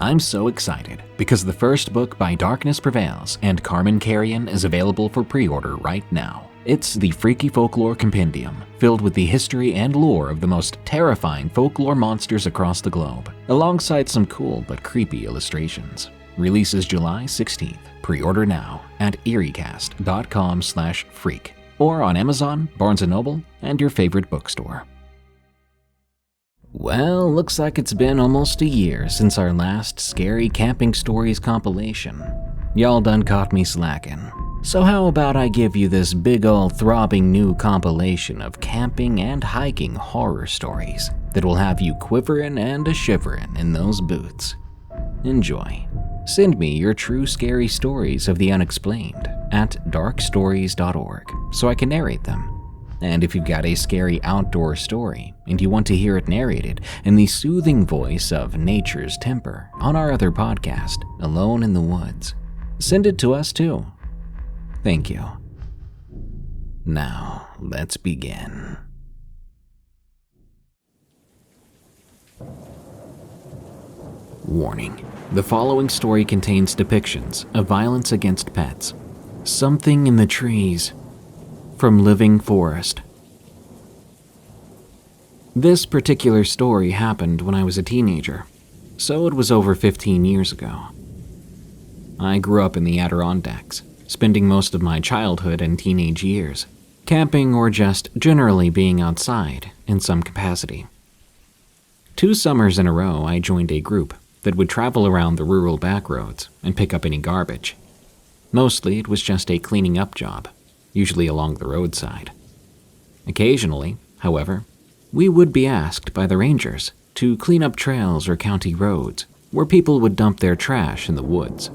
I'm so excited because the first book by Darkness Prevails and Carmen Carrion is available for pre-order right now. It's the Freaky Folklore Compendium, filled with the history and lore of the most terrifying folklore monsters across the globe, alongside some cool but creepy illustrations. Releases July 16th. Pre-order now at eriecast.com/freak or on Amazon, Barnes & Noble, and your favorite bookstore. Well, looks like it's been almost a year since our last Scary Camping Stories compilation. Y'all done caught me slacking. So how about I give you this big ol' throbbing new compilation of camping and hiking horror stories that will have you quivering and a-shivering in those boots. Enjoy. Send me your true scary stories of the unexplained at darkstories.org so I can narrate them. And if you've got a scary outdoor story and you want to hear it narrated in the soothing voice of nature's temper on our other podcast, Alone in the Woods, send it to us too. Thank you. Now, let's begin. Warning. The following story contains depictions of violence against pets. Something in the trees. From Living Forest. This particular story happened when I was a teenager, so it was over 15 years ago. I grew up in the Adirondacks, spending most of my childhood and teenage years camping or just generally being outside in some capacity. 2 summers in a row, I joined a group that would travel around the rural backroads and pick up any garbage. Mostly it was just a cleaning up job, usually along the roadside. Occasionally, however, we would be asked by the rangers to clean up trails or county roads where people would dump their trash in the woods.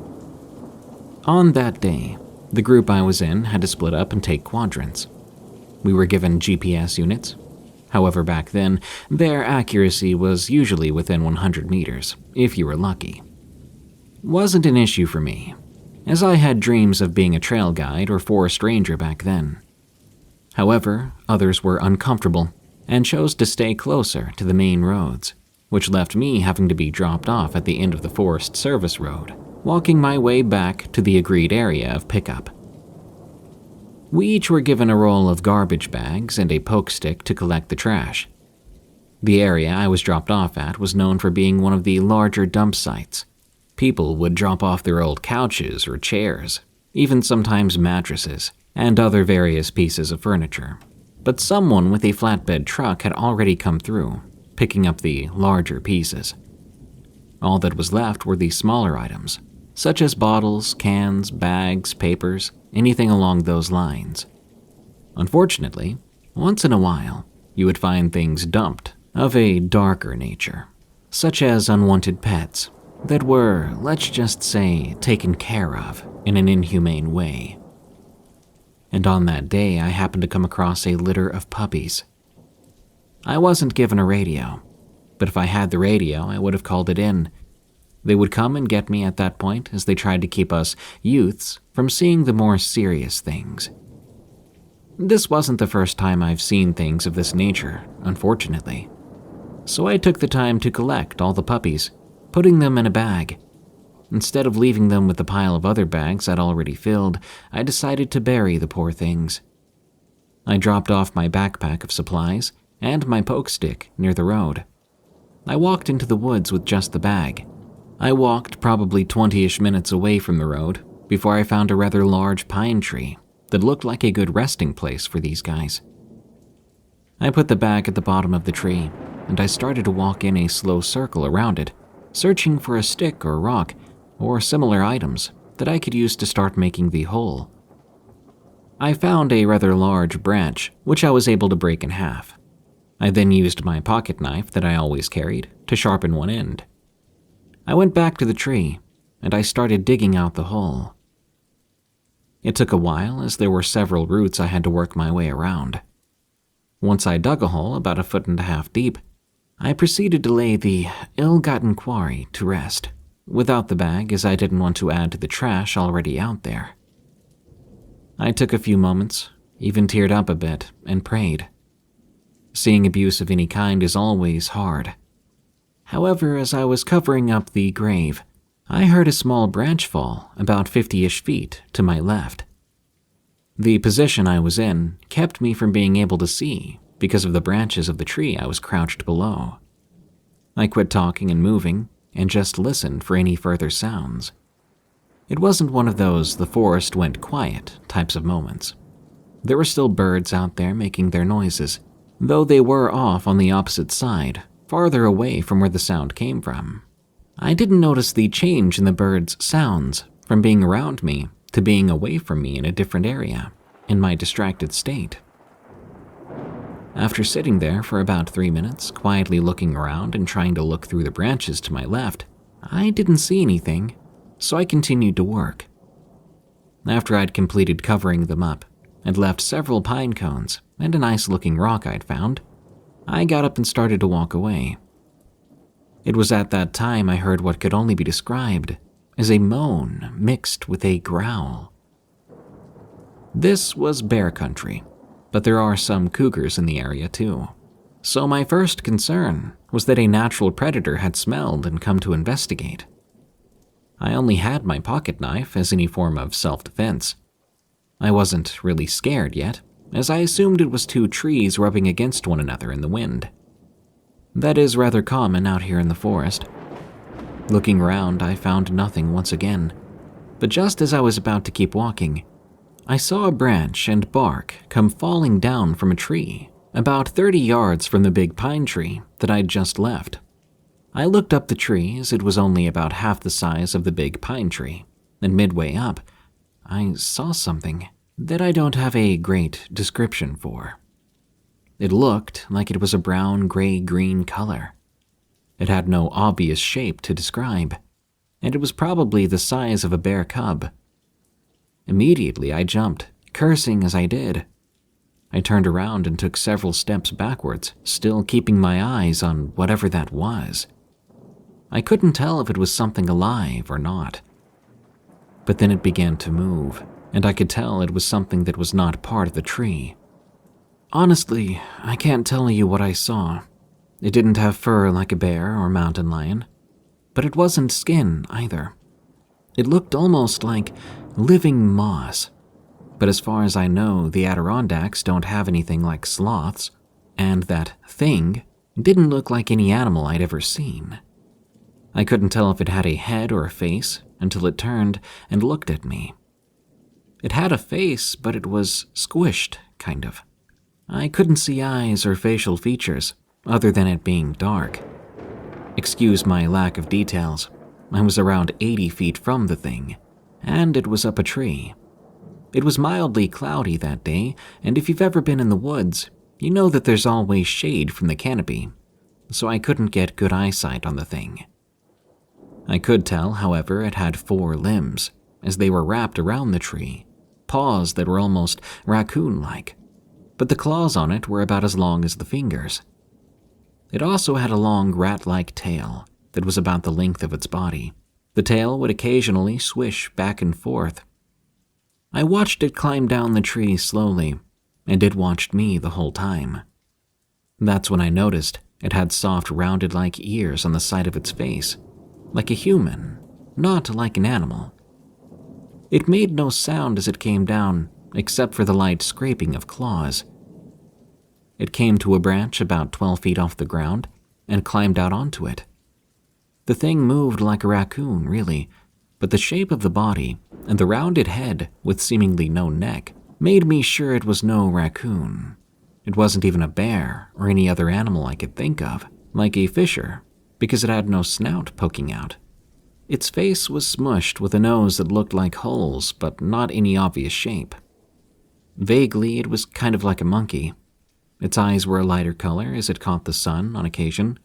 On that day, the group I was in had to split up and take quadrants. We were given GPS units. However, back then, their accuracy was usually within 100 meters, if you were lucky. Wasn't an issue for me, as I had dreams of being a trail guide or forest ranger back then. However, others were uncomfortable and chose to stay closer to the main roads, which left me having to be dropped off at the end of the Forest Service Road, walking my way back to the agreed area of pickup. We each were given a roll of garbage bags and a poke stick to collect the trash. The area I was dropped off at was known for being one of the larger dump sites. People would drop off their old couches or chairs, even sometimes mattresses, and other various pieces of furniture. But someone with a flatbed truck had already come through, picking up the larger pieces. All that was left were the smaller items, such as bottles, cans, bags, papers, anything along those lines. Unfortunately, once in a while, you would find things dumped of a darker nature, such as unwanted pets that were, let's just say, taken care of in an inhumane way. And on that day, I happened to come across a litter of puppies. I wasn't given a radio, but if I had the radio, I would have called it in. They would come and get me at that point as they tried to keep us youths from seeing the more serious things. This wasn't the first time I've seen things of this nature, unfortunately. So I took the time to collect all the puppies, putting them in a bag. Instead of leaving them with the pile of other bags I'd already filled, I decided to bury the poor things. I dropped off my backpack of supplies and my poke stick near the road. I walked into the woods with just the bag. I walked probably 20-ish minutes away from the road before I found a rather large pine tree that looked like a good resting place for these guys. I put the bag at the bottom of the tree, and I started to walk in a slow circle around it, searching for a stick or rock or similar items that I could use to start making the hole. I found a rather large branch, which I was able to break in half. I then used my pocket knife that I always carried to sharpen one end. I went back to the tree, and I started digging out the hole. It took a while as there were several roots I had to work my way around. Once I dug a hole about 1.5 feet deep, I proceeded to lay the ill-gotten quarry to rest, without the bag as I didn't want to add to the trash already out there. I took a few moments, even teared up a bit, and prayed. Seeing abuse of any kind is always hard. However, as I was covering up the grave, I heard a small branch fall about 50-ish feet to my left. The position I was in kept me from being able to see because of the branches of the tree I was crouched below. I quit talking and moving and just listened for any further sounds. It wasn't one of those the forest went quiet types of moments. There were still birds out there making their noises, though they were off on the opposite side, farther away from where the sound came from. I didn't notice the change in the birds' sounds from being around me to being away from me in a different area, in my distracted state. After sitting there for about 3 minutes, quietly looking around and trying to look through the branches to my left, I didn't see anything, so I continued to work. After I'd completed covering them up and left several pine cones and a nice-looking rock I'd found, I got up and started to walk away. It was at that time I heard what could only be described as a moan mixed with a growl. This was bear country, but there are some cougars in the area too. So my first concern was that a natural predator had smelled and come to investigate. I only had my pocket knife as any form of self-defense. I wasn't really scared yet, as I assumed it was two trees rubbing against one another in the wind. That is rather common out here in the forest. Looking around, I found nothing once again, but just as I was about to keep walking, I saw a branch and bark come falling down from a tree about 30 yards from the big pine tree that I'd just left. I looked up the tree as it was only about half the size of the big pine tree, and midway up, I saw something that I don't have a great description for. It looked like it was a brown, gray-green color. It had no obvious shape to describe, and it was probably the size of a bear cub. Immediately I jumped, cursing as I did. I turned around and took several steps backwards, still keeping my eyes on whatever that was. I couldn't tell if it was something alive or not. But then it began to move, and I could tell it was something that was not part of the tree. Honestly, I can't tell you what I saw. It didn't have fur like a bear or mountain lion, but it wasn't skin either. It looked almost like living moss. But as far as I know, the Adirondacks don't have anything like sloths, and that thing didn't look like any animal I'd ever seen. I couldn't tell if it had a head or a face until it turned and looked at me. It had a face, but it was squished, kind of. I couldn't see eyes or facial features, other than it being dark. Excuse my lack of details. I was around 80 feet from the thing, and it was up a tree. It was mildly cloudy that day, and if you've ever been in the woods, you know that there's always shade from the canopy, so I couldn't get good eyesight on the thing. I could tell, however, it had 4 limbs, as they were wrapped around the tree, paws that were almost raccoon-like, but the claws on it were about as long as the fingers. It also had a long rat-like tail that was about the length of its body. The tail would occasionally swish back and forth. I watched it climb down the tree slowly, and it watched me the whole time. That's when I noticed it had soft rounded-like ears on the side of its face, like a human, not like an animal. It made no sound as it came down, except for the light scraping of claws. It came to a branch about 12 feet off the ground and climbed out onto it. The thing moved like a raccoon, really, but the shape of the body and the rounded head with seemingly no neck made me sure it was no raccoon. It wasn't even a bear or any other animal I could think of, like a fisher, because it had no snout poking out. Its face was smushed with a nose that looked like holes, but not any obvious shape. Vaguely, it was kind of like a monkey. Its eyes were a lighter color as it caught the sun on occasion.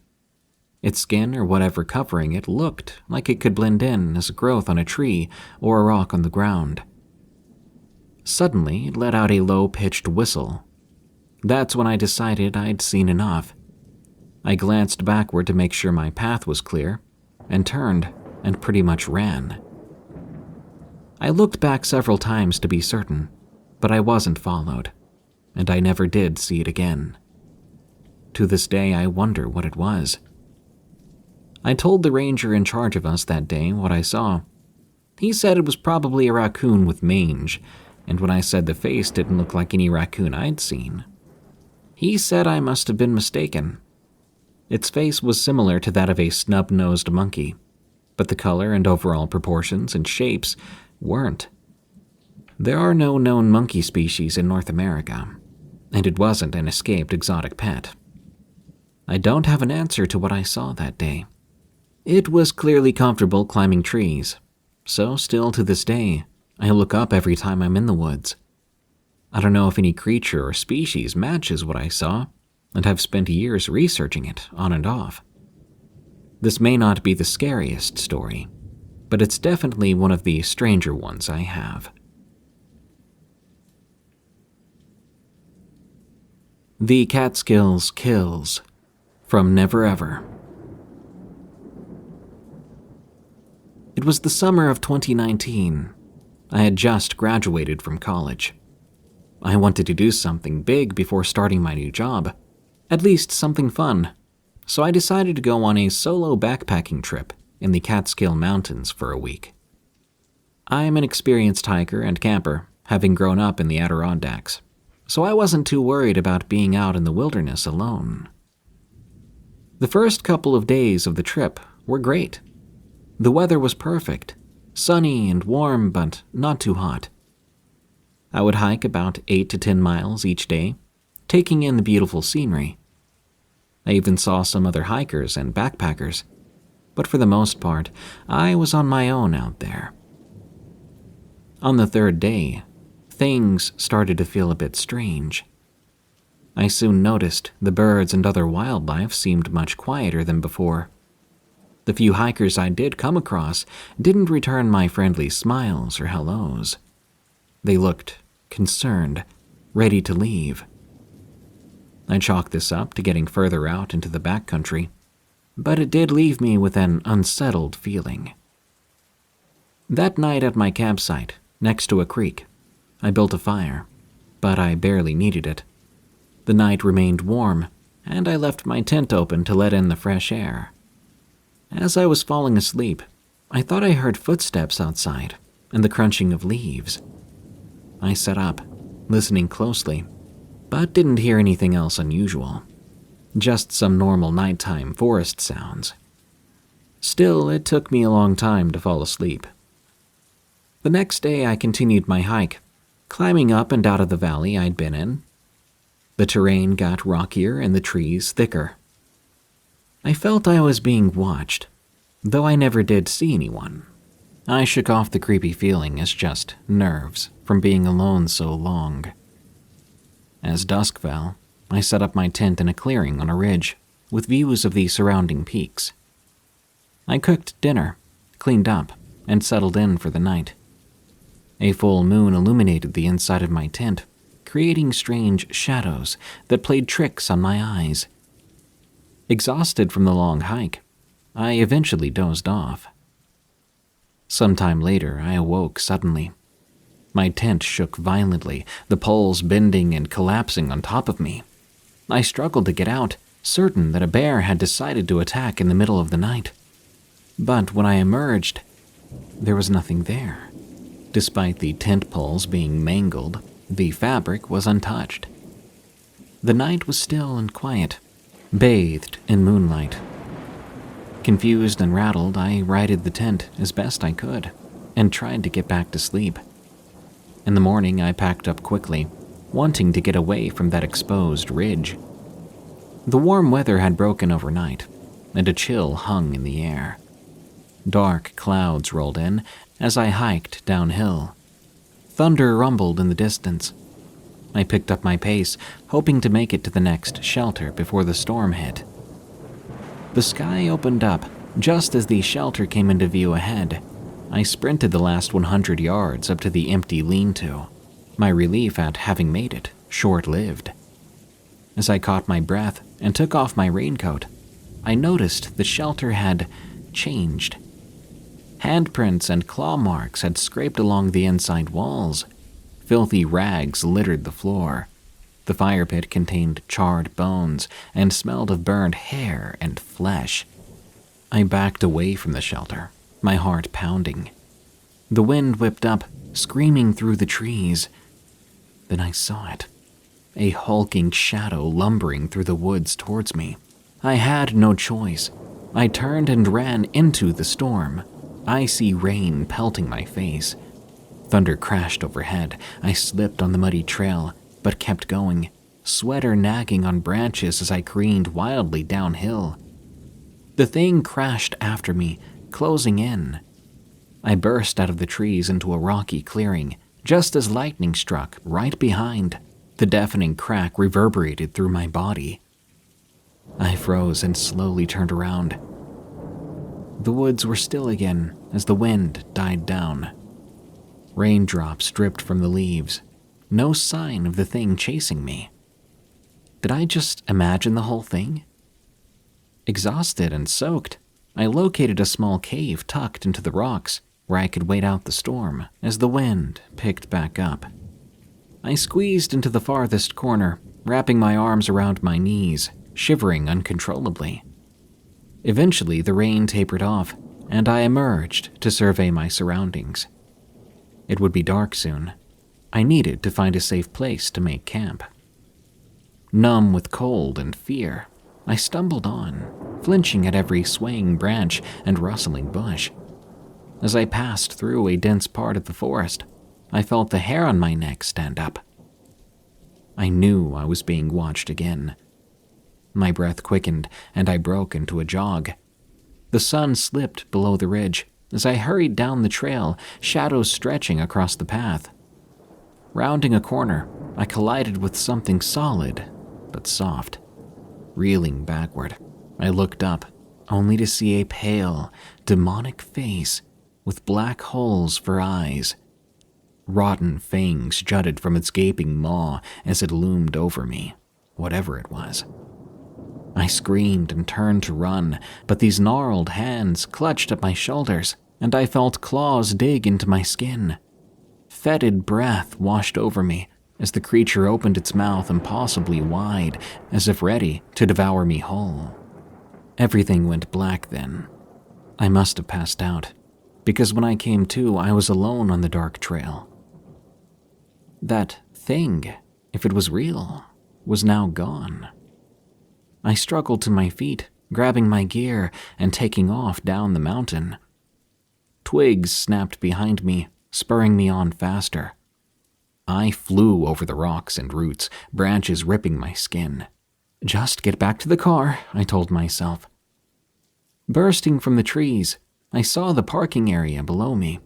Its skin or whatever covering it looked like it could blend in as a growth on a tree or a rock on the ground. Suddenly, it let out a low-pitched whistle. That's when I decided I'd seen enough. I glanced backward to make sure my path was clear, and turned and pretty much ran. I looked back several times to be certain, but I wasn't followed, and I never did see it again. To this day, I wonder what it was. I told the ranger in charge of us that day what I saw. He said it was probably a raccoon with mange, and when I said the face didn't look like any raccoon I'd seen, he said I must have been mistaken. Its face was similar to that of a snub-nosed monkey, but the color and overall proportions and shapes weren't. There are no known monkey species in North America, and it wasn't an escaped exotic pet. I don't have an answer to what I saw that day. It was clearly comfortable climbing trees, so still to this day, I look up every time I'm in the woods. I don't know if any creature or species matches what I saw, and have spent years researching it on and off. This may not be the scariest story, but it's definitely one of the stranger ones I have. The Catskills Kills, from Never Ever. It was the summer of 2019. I had just graduated from college. I wanted to do something big before starting my new job, at least something fun, so I decided to go on a solo backpacking trip in the Catskill Mountains for a week. I'm an experienced hiker and camper, having grown up in the Adirondacks, so I wasn't too worried about being out in the wilderness alone. The first couple of days of the trip were great. The weather was perfect, sunny and warm, but not too hot. I would hike about 8 to 10 miles each day, taking in the beautiful scenery. I even saw some other hikers and backpackers, but for the most part, I was on my own out there. On the third day, things started to feel a bit strange. I soon noticed the birds and other wildlife seemed much quieter than before. The few hikers I did come across didn't return my friendly smiles or hellos. They looked concerned, ready to leave. I chalked this up to getting further out into the backcountry, but it did leave me with an unsettled feeling. That night at my campsite, next to a creek, I built a fire, but I barely needed it. The night remained warm, and I left my tent open to let in the fresh air. As I was falling asleep, I thought I heard footsteps outside and the crunching of leaves. I sat up, listening closely, but didn't hear anything else unusual, just some normal nighttime forest sounds. Still, it took me a long time to fall asleep. The next day I continued my hike, climbing up and out of the valley I'd been in. The terrain got rockier and the trees thicker. I felt I was being watched, though I never did see anyone. I shook off the creepy feeling as just nerves from being alone so long. As dusk fell, I set up my tent in a clearing on a ridge with views of the surrounding peaks. I cooked dinner, cleaned up, and settled in for the night. A full moon illuminated the inside of my tent, creating strange shadows that played tricks on my eyes. Exhausted from the long hike, I eventually dozed off. Sometime later, I awoke suddenly. My tent shook violently, the poles bending and collapsing on top of me. I struggled to get out, certain that a bear had decided to attack in the middle of the night. But when I emerged, there was nothing there. Despite the tent poles being mangled, the fabric was untouched. The night was still and quiet, bathed in moonlight. Confused and rattled, I righted the tent as best I could and tried to get back to sleep. In the morning, I packed up quickly, wanting to get away from that exposed ridge. The warm weather had broken overnight, and a chill hung in the air. Dark clouds rolled in as I hiked downhill. Thunder rumbled in the distance. I picked up my pace, hoping to make it to the next shelter before the storm hit. The sky opened up just as the shelter came into view ahead. I sprinted the last 100 yards up to the empty lean-to, my relief at having made it short-lived. As I caught my breath and took off my raincoat, I noticed the shelter had changed. Handprints and claw marks had scraped along the inside walls. Filthy rags littered the floor. The fire pit contained charred bones and smelled of burned hair and flesh. I backed away from the shelter, my heart pounding. The wind whipped up, screaming through the trees. Then I saw it, a hulking shadow lumbering through the woods towards me. I had no choice. I turned and ran into the storm, icy rain pelting my face. Thunder crashed overhead. I slipped on the muddy trail, but kept going, sweater nagging on branches as I careened wildly downhill. The thing crashed after me, closing in. I burst out of the trees into a rocky clearing, just as lightning struck right behind. The deafening crack reverberated through my body. I froze and slowly turned around. The woods were still again as the wind died down. Raindrops dripped from the leaves. No sign of the thing chasing me. Did I just imagine the whole thing? Exhausted and soaked, I located a small cave tucked into the rocks where I could wait out the storm as the wind picked back up. I squeezed into the farthest corner, wrapping my arms around my knees, shivering uncontrollably. Eventually, the rain tapered off, and I emerged to survey my surroundings. It would be dark soon. I needed to find a safe place to make camp. Numb with cold and fear, I stumbled on, flinching at every swaying branch and rustling bush. As I passed through a dense part of the forest, I felt the hair on my neck stand up. I knew I was being watched again. My breath quickened, and I broke into a jog. The sun slipped below the ridge as I hurried down the trail, shadows stretching across the path. Rounding a corner, I collided with something solid but soft. Reeling backward, I looked up, only to see a pale, demonic face with black holes for eyes. Rotten fangs jutted from its gaping maw as it loomed over me, whatever it was. I screamed and turned to run, but these gnarled hands clutched at my shoulders, and I felt claws dig into my skin. Fetid breath washed over me as the creature opened its mouth impossibly wide, as if ready to devour me whole. Everything went black then. I must have passed out, because when I came to, I was alone on the dark trail. That thing, if it was real, was now gone. I struggled to my feet, grabbing my gear and taking off down the mountain. Twigs snapped behind me, spurring me on faster. I flew over the rocks and roots, branches ripping my skin. Just get back to the car, I told myself. Bursting from the trees, I saw the parking area below me.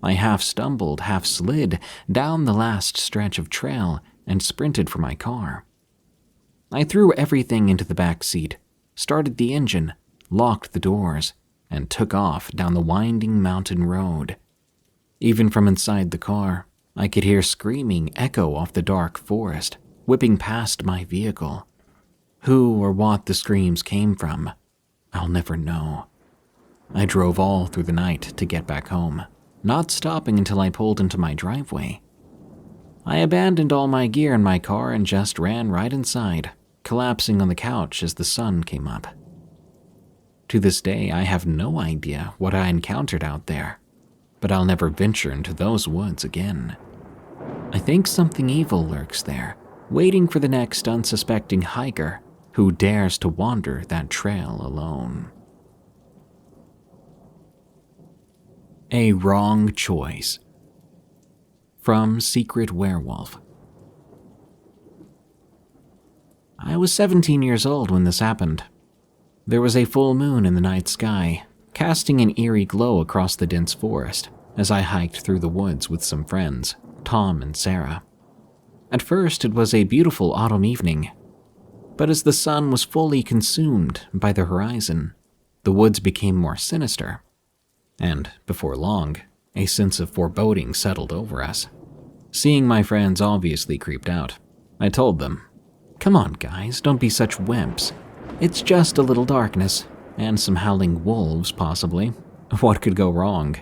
I half stumbled, half slid down the last stretch of trail and sprinted for my car. I threw everything into the back seat, started the engine, locked the doors, and took off down the winding mountain road. Even from inside the car, I could hear screaming echo off the dark forest, whipping past my vehicle. Who or what the screams came from, I'll never know. I drove all through the night to get back home, not stopping until I pulled into my driveway. I abandoned all my gear in my car and just ran right inside, collapsing on the couch as the sun came up. To this day, I have no idea what I encountered out there, but I'll never venture into those woods again. I think something evil lurks there, waiting for the next unsuspecting hiker who dares to wander that trail alone. A Wrong Choice. From Secret Werewolf. I was 17 years old when this happened. There was a full moon in the night sky, casting an eerie glow across the dense forest as I hiked through the woods with some friends, Tom and Sarah. At first, it was a beautiful autumn evening, but as the sun was fully consumed by the horizon, the woods became more sinister. And, before long, a sense of foreboding settled over us. Seeing my friends obviously creeped out, I told them, "Come on, guys, don't be such wimps. It's just a little darkness, and some howling wolves, possibly. What could go wrong?"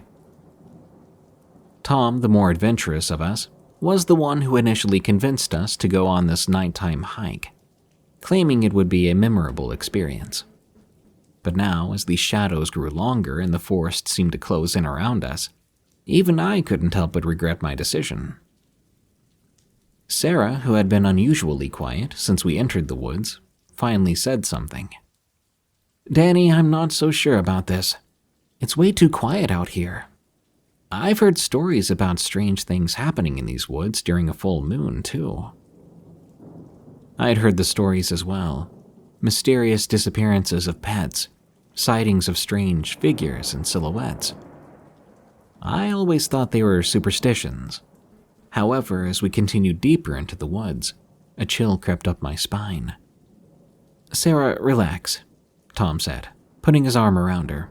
Tom, the more adventurous of us, was the one who initially convinced us to go on this nighttime hike, claiming it would be a memorable experience. But now, as the shadows grew longer and the forest seemed to close in around us, even I couldn't help but regret my decision. Sarah, who had been unusually quiet since we entered the woods, finally said something. "Danny, I'm not so sure about this. It's way too quiet out here. I've heard stories about strange things happening in these woods during a full moon, too." I'd heard the stories as well. Mysterious disappearances of pets, sightings of strange figures and silhouettes. I always thought they were superstitions. However, as we continued deeper into the woods, a chill crept up my spine. "Sarah, relax," Tom said, putting his arm around her.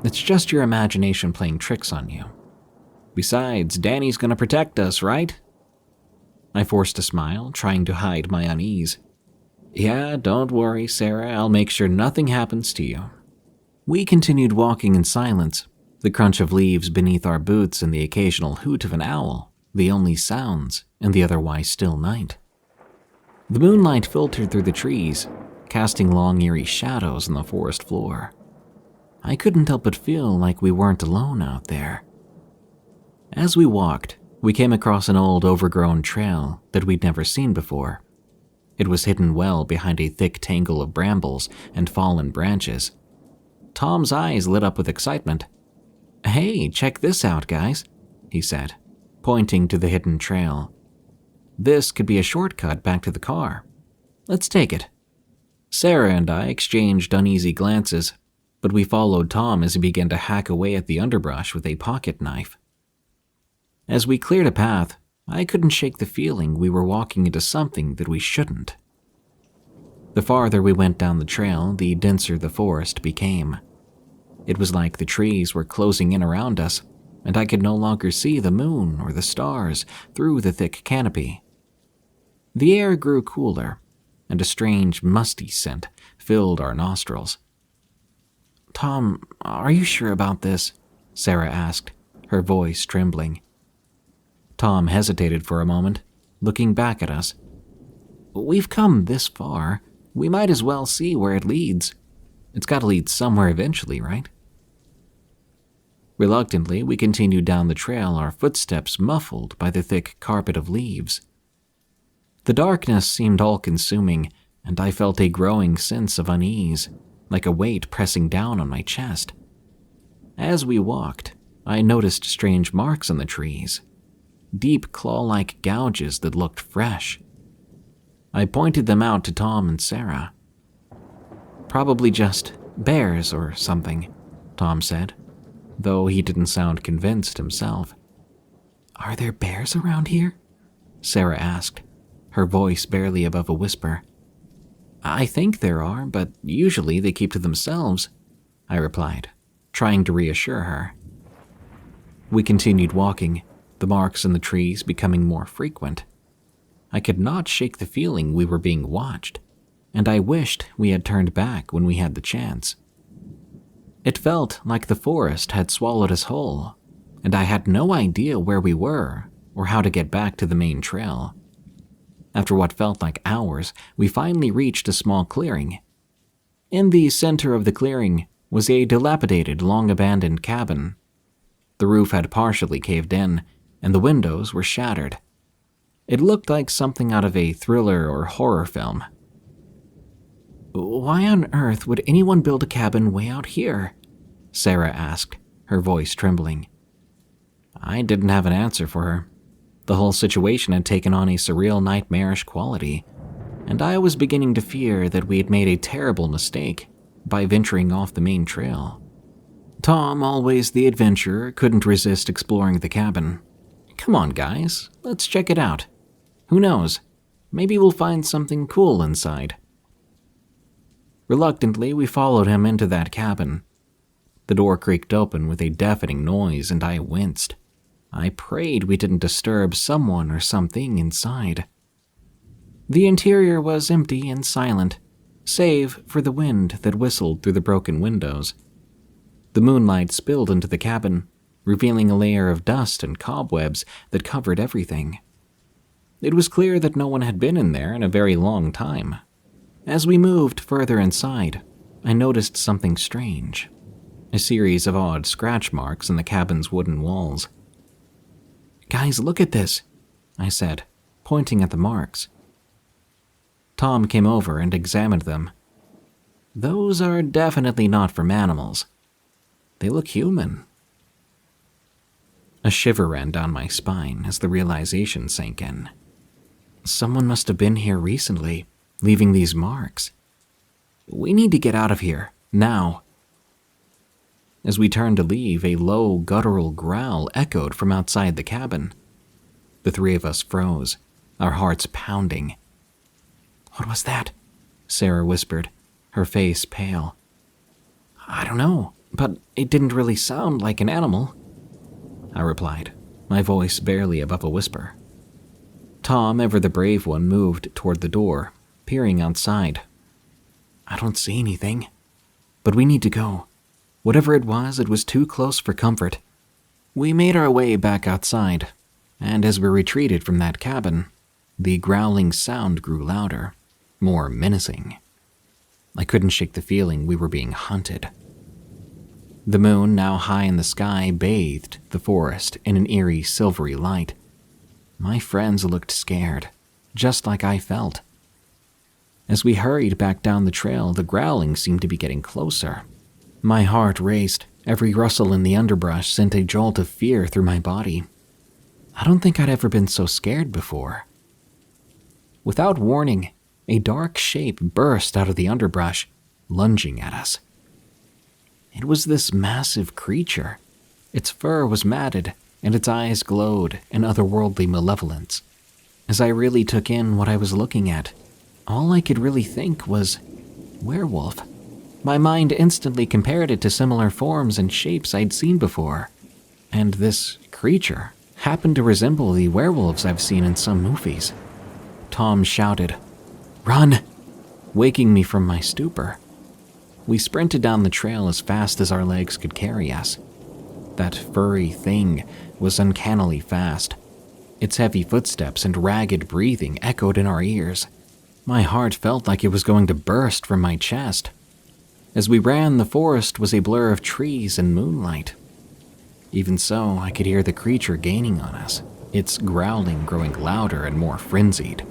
"It's just your imagination playing tricks on you. Besides, Danny's gonna protect us, right?" I forced a smile, trying to hide my unease. "Yeah, don't worry, Sarah. I'll make sure nothing happens to you." We continued walking in silence, the crunch of leaves beneath our boots and the occasional hoot of an owl, the only sounds in the otherwise still night. The moonlight filtered through the trees, casting long eerie shadows on the forest floor. I couldn't help but feel like we weren't alone out there. As we walked, we came across an old overgrown trail that we'd never seen before. It was hidden well behind a thick tangle of brambles and fallen branches. Tom's eyes lit up with excitement. "Hey, check this out, guys," he said, pointing to the hidden trail. "This could be a shortcut back to the car. Let's take it." Sarah and I exchanged uneasy glances, but we followed Tom as he began to hack away at the underbrush with a pocket knife. As we cleared a path, I couldn't shake the feeling we were walking into something that we shouldn't. The farther we went down the trail, the denser the forest became. It was like the trees were closing in around us, and I could no longer see the moon or the stars through the thick canopy. The air grew cooler, and a strange, musty scent filled our nostrils. "Tom, are you sure about this?" Sarah asked, her voice trembling. Tom hesitated for a moment, looking back at us. "We've come this far. We might as well see where it leads. It's got to lead somewhere eventually, right?" Reluctantly, we continued down the trail, our footsteps muffled by the thick carpet of leaves. The darkness seemed all-consuming, and I felt a growing sense of unease, like a weight pressing down on my chest. As we walked, I noticed strange marks on the trees, deep claw-like gouges that looked fresh. I pointed them out to Tom and Sarah. "Probably just bears or something," Tom said, though he didn't sound convinced himself. "Are there bears around here?" Sarah asked, her voice barely above a whisper. "I think there are, but usually they keep to themselves," I replied, trying to reassure her. We continued walking, the marks in the trees becoming more frequent. I could not shake the feeling we were being watched, and I wished we had turned back when we had the chance. It felt like the forest had swallowed us whole, and I had no idea where we were or how to get back to the main trail. After what felt like hours, we finally reached a small clearing. In the center of the clearing was a dilapidated, long-abandoned cabin. The roof had partially caved in, and the windows were shattered. It looked like something out of a thriller or horror film. "Why on earth would anyone build a cabin way out here?" Sarah asked, her voice trembling. I didn't have an answer for her. The whole situation had taken on a surreal, nightmarish quality, and I was beginning to fear that we had made a terrible mistake by venturing off the main trail. Tom, always the adventurer, couldn't resist exploring the cabin. "Come on, guys, let's check it out. Who knows? Maybe we'll find something cool inside." Reluctantly, we followed him into that cabin. The door creaked open with a deafening noise, and I winced. I prayed we didn't disturb someone or something inside. The interior was empty and silent, save for the wind that whistled through the broken windows. The moonlight spilled into the cabin, revealing a layer of dust and cobwebs that covered everything. It was clear that no one had been in there in a very long time. As we moved further inside, I noticed something strange. A series of odd scratch marks in the cabin's wooden walls. "Guys, look at this," I said, pointing at the marks. Tom came over and examined them. "Those are definitely not from animals. They look human." A shiver ran down my spine as the realization sank in. Someone must have been here recently, leaving these marks. "We need to get out of here, now." As we turned to leave, a low, guttural growl echoed from outside the cabin. The three of us froze, our hearts pounding. "What was that?" Sarah whispered, her face pale. "I don't know, but it didn't really sound like an animal," I replied, my voice barely above a whisper. Tom, ever the brave one, moved toward the door, peering outside. "I don't see anything, but we need to go. Whatever it was too close for comfort." We made our way back outside, and as we retreated from that cabin, the growling sound grew louder, more menacing. I couldn't shake the feeling we were being hunted. The moon, now high in the sky, bathed the forest in an eerie, silvery light. My friends looked scared, just like I felt. As we hurried back down the trail, the growling seemed to be getting closer. My heart raced. Every rustle in the underbrush sent a jolt of fear through my body. I don't think I'd ever been so scared before. Without warning, a dark shape burst out of the underbrush, lunging at us. It was this massive creature. Its fur was matted, and its eyes glowed in otherworldly malevolence. As I really took in what I was looking at, all I could really think was werewolf. My mind instantly compared it to similar forms and shapes I'd seen before, and this creature happened to resemble the werewolves I've seen in some movies. Tom shouted, "Run!" waking me from my stupor. We sprinted down the trail as fast as our legs could carry us. That furry thing was uncannily fast. Its heavy footsteps and ragged breathing echoed in our ears. My heart felt like it was going to burst from my chest. As we ran, the forest was a blur of trees and moonlight. Even so, I could hear the creature gaining on us, its growling growing louder and more frenzied.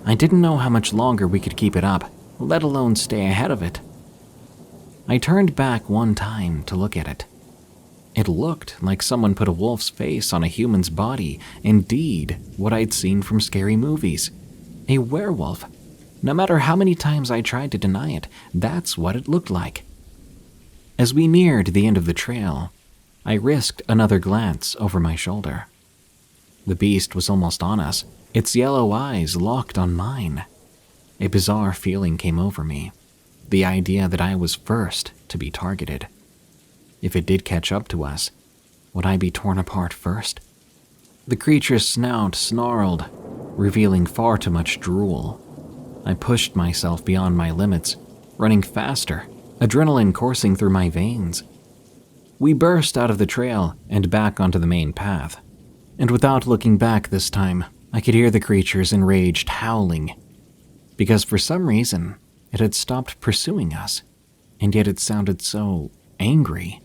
I didn't know how much longer we could keep it up, let alone stay ahead of it. I turned back one time to look at it. It looked like someone put a wolf's face on a human's body, indeed what I'd seen from scary movies. A werewolf. No matter how many times I tried to deny it, that's what it looked like. As we neared the end of the trail, I risked another glance over my shoulder. The beast was almost on us, its yellow eyes locked on mine. A bizarre feeling came over me, the idea that I was first to be targeted. If it did catch up to us, would I be torn apart first? The creature's snout snarled, revealing far too much drool. I pushed myself beyond my limits, running faster, adrenaline coursing through my veins. We burst out of the trail and back onto the main path. And without looking back this time, I could hear the creature's enraged howling. Because for some reason, it had stopped pursuing us, and yet it sounded so angry.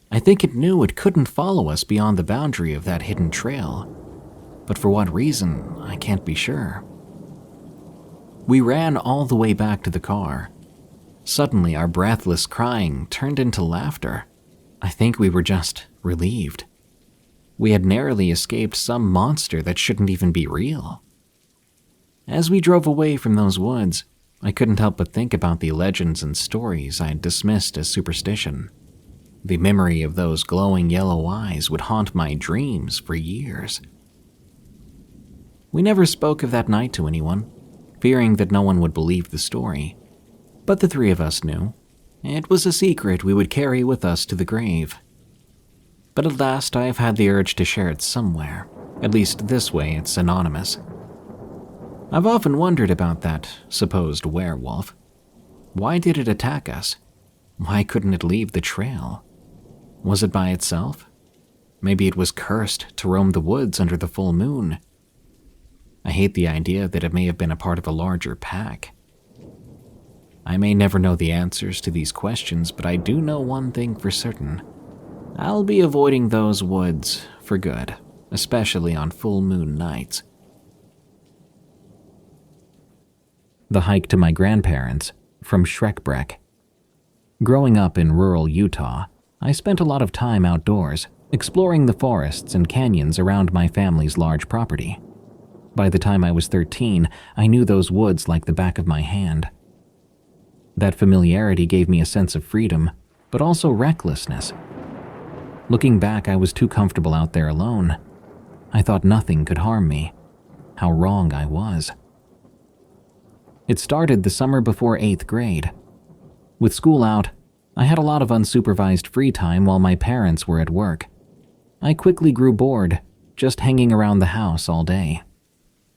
I think it knew it couldn't follow us beyond the boundary of that hidden trail, but for what reason, I can't be sure. We ran all the way back to the car. Suddenly, our breathless crying turned into laughter. I think we were just relieved. We had narrowly escaped some monster that shouldn't even be real. As we drove away from those woods, I couldn't help but think about the legends and stories I'd dismissed as superstition. The memory of those glowing yellow eyes would haunt my dreams for years. We never spoke of that night to anyone, fearing that no one would believe the story. But the three of us knew. It was a secret we would carry with us to the grave. But at last I have had the urge to share it somewhere. At least this way it's anonymous. I've often wondered about that supposed werewolf. Why did it attack us? Why couldn't it leave the trail? Was it by itself? Maybe it was cursed to roam the woods under the full moon. I hate the idea that it may have been a part of a larger pack. I may never know the answers to these questions, but I do know one thing for certain. I'll be avoiding those woods for good, especially on full moon nights. The hike to my grandparents, from Shrekbrek. Growing up in rural Utah, I spent a lot of time outdoors, exploring the forests and canyons around my family's large property. By the time I was 13, I knew those woods like the back of my hand. That familiarity gave me a sense of freedom, but also recklessness. Looking back, I was too comfortable out there alone. I thought nothing could harm me. How wrong I was. It started the summer before 8th grade. With school out, I had a lot of unsupervised free time while my parents were at work. I quickly grew bored, just hanging around the house all day.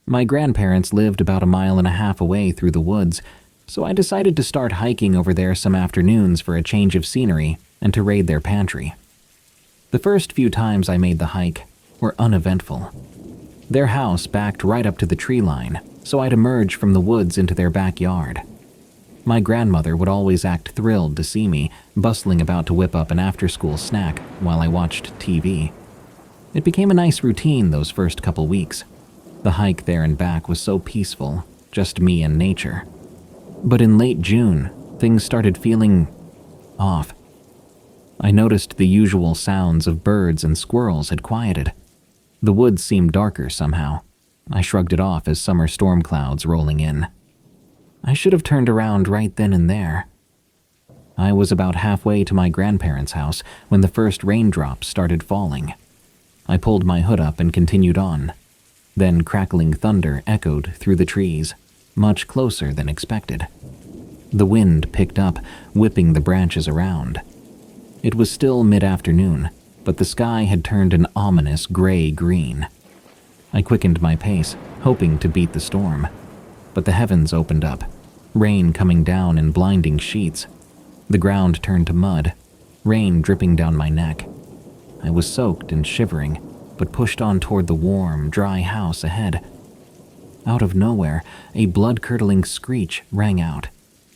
My grandparents lived about 1.5 miles away through the woods, so I decided to start hiking over there some afternoons for a change of scenery and to raid their pantry. The first few times I made the hike were uneventful. Their house backed right up to the tree line, so I'd emerge from the woods into their backyard. My grandmother would always act thrilled to see me, bustling about to whip up an after-school snack while I watched TV. It became a nice routine those first couple weeks. The hike there and back was so peaceful, just me and nature. But in late June, things started feeling off. I noticed the usual sounds of birds and squirrels had quieted. The woods seemed darker somehow. I shrugged it off as summer storm clouds rolling in. I should have turned around right then and there. I was about halfway to my grandparents' house when the first raindrops started falling. I pulled my hood up and continued on. Then crackling thunder echoed through the trees, much closer than expected. The wind picked up, whipping the branches around. It was still mid-afternoon, but the sky had turned an ominous gray-green. I quickened my pace, hoping to beat the storm. But the heavens opened up, rain coming down in blinding sheets. The ground turned to mud, rain dripping down my neck. I was soaked and shivering, but pushed on toward the warm, dry house ahead. Out of nowhere, a blood-curdling screech rang out,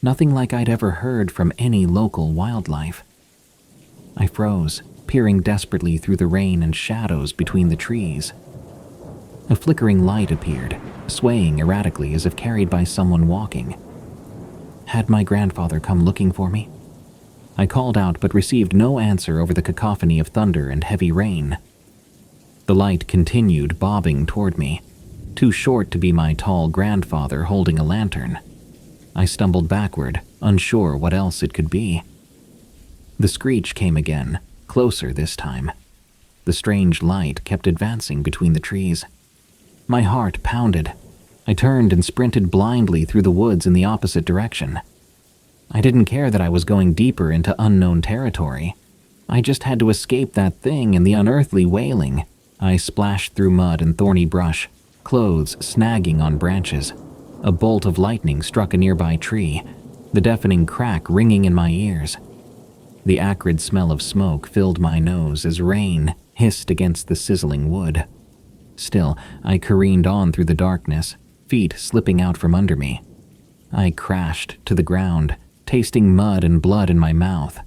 nothing like I'd ever heard from any local wildlife. I froze, peering desperately through the rain and shadows between the trees. A flickering light appeared, swaying erratically as if carried by someone walking. Had my grandfather come looking for me? I called out but received no answer over the cacophony of thunder and heavy rain. The light continued bobbing toward me, too short to be my tall grandfather holding a lantern. I stumbled backward, unsure what else it could be. The screech came again, closer this time. The strange light kept advancing between the trees. My heart pounded. I turned and sprinted blindly through the woods in the opposite direction. I didn't care that I was going deeper into unknown territory. I just had to escape that thing and the unearthly wailing. I splashed through mud and thorny brush, clothes snagging on branches. A bolt of lightning struck a nearby tree, the deafening crack ringing in my ears. The acrid smell of smoke filled my nose as rain hissed against the sizzling wood. Still, I careened on through the darkness, feet slipping out from under me. I crashed to the ground, tasting mud and blood in my mouth.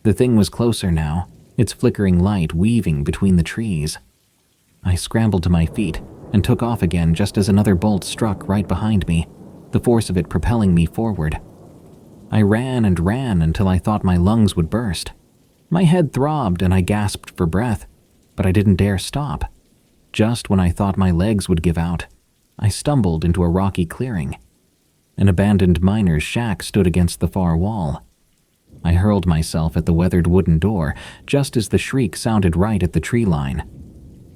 The thing was closer now, its flickering light weaving between the trees. I scrambled to my feet and took off again just as another bolt struck right behind me, the force of it propelling me forward. I ran and ran until I thought my lungs would burst. My head throbbed and I gasped for breath, but I didn't dare stop. Just when I thought my legs would give out, I stumbled into a rocky clearing. An abandoned miner's shack stood against the far wall. I hurled myself at the weathered wooden door just as the shriek sounded right at the tree line.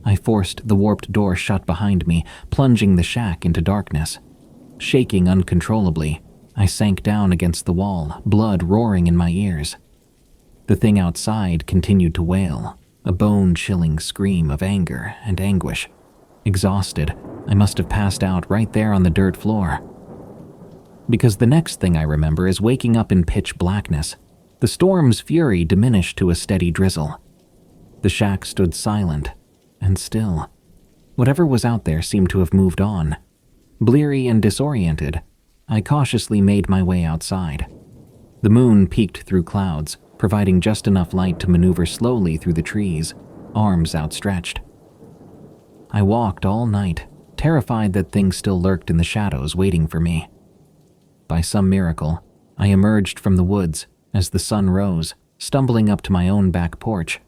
I forced the warped door shut behind me, plunging the shack into darkness. Shaking uncontrollably, I sank down against the wall, blood roaring in my ears. The thing outside continued to wail, a bone-chilling scream of anger and anguish. Exhausted, I must have passed out right there on the dirt floor. Because the next thing I remember is waking up in pitch blackness. The storm's fury diminished to a steady drizzle. The shack stood silent and still. Whatever was out there seemed to have moved on. Bleary and disoriented, I cautiously made my way outside. The moon peeked through clouds, providing just enough light to maneuver slowly through the trees, arms outstretched. I walked all night, terrified that things still lurked in the shadows waiting for me. By some miracle, I emerged from the woods as the sun rose, stumbling up to my own back porch.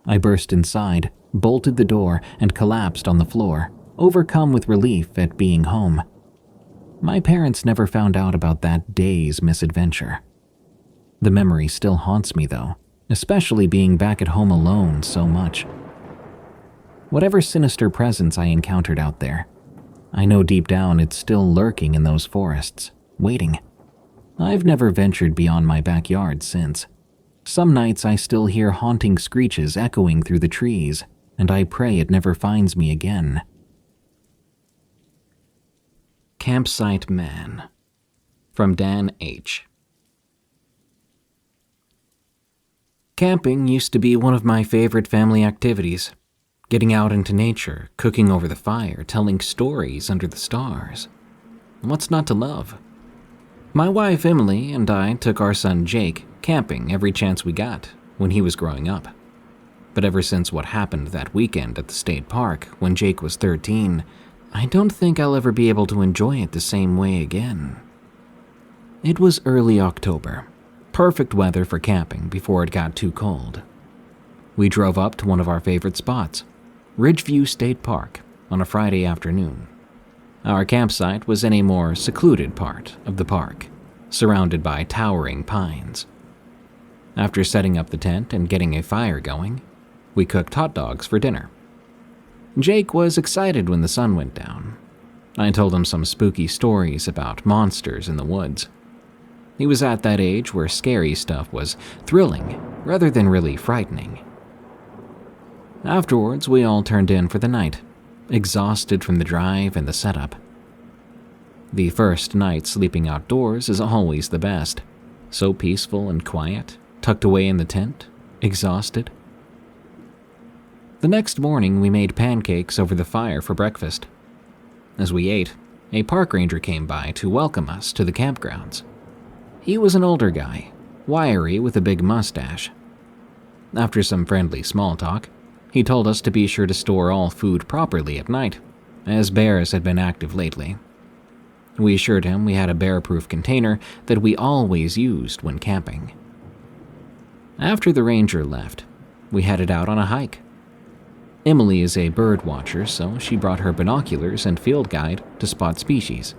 I burst inside, bolted the door, and collapsed on the floor, overcome with relief at being home. My parents never found out about that day's misadventure. The memory still haunts me, though, especially being back at home alone so much. Whatever sinister presence I encountered out there, I know deep down it's still lurking in those forests, waiting. I've never ventured beyond my backyard since. Some nights I still hear haunting screeches echoing through the trees, and I pray it never finds me again. Campsite Man, from Dan H. Camping used to be one of my favorite family activities. Getting out into nature, cooking over the fire, telling stories under the stars. What's not to love? My wife Emily and I took our son Jake camping every chance we got when he was growing up. But ever since what happened that weekend at the state park when Jake was 13, I don't think I'll ever be able to enjoy it the same way again. It was early October, perfect weather for camping before it got too cold. We drove up to one of our favorite spots, Ridgeview State Park, on a Friday afternoon. Our campsite was in a more secluded part of the park, surrounded by towering pines. After setting up the tent and getting a fire going, we cooked hot dogs for dinner. Jake was excited when the sun went down. I told him some spooky stories about monsters in the woods. He was at that age where scary stuff was thrilling rather than really frightening. Afterwards, we all turned in for the night, exhausted from the drive and the setup. The first night sleeping outdoors is always the best. So peaceful and quiet, tucked away in the tent, exhausted. The next morning, we made pancakes over the fire for breakfast. As we ate, a park ranger came by to welcome us to the campgrounds. He was an older guy, wiry with a big mustache. After some friendly small talk, he told us to be sure to store all food properly at night, as bears had been active lately. We assured him we had a bear-proof container that we always used when camping. After the ranger left, we headed out on a hike. Emily is a bird watcher, so she brought her binoculars and field guide to spot species.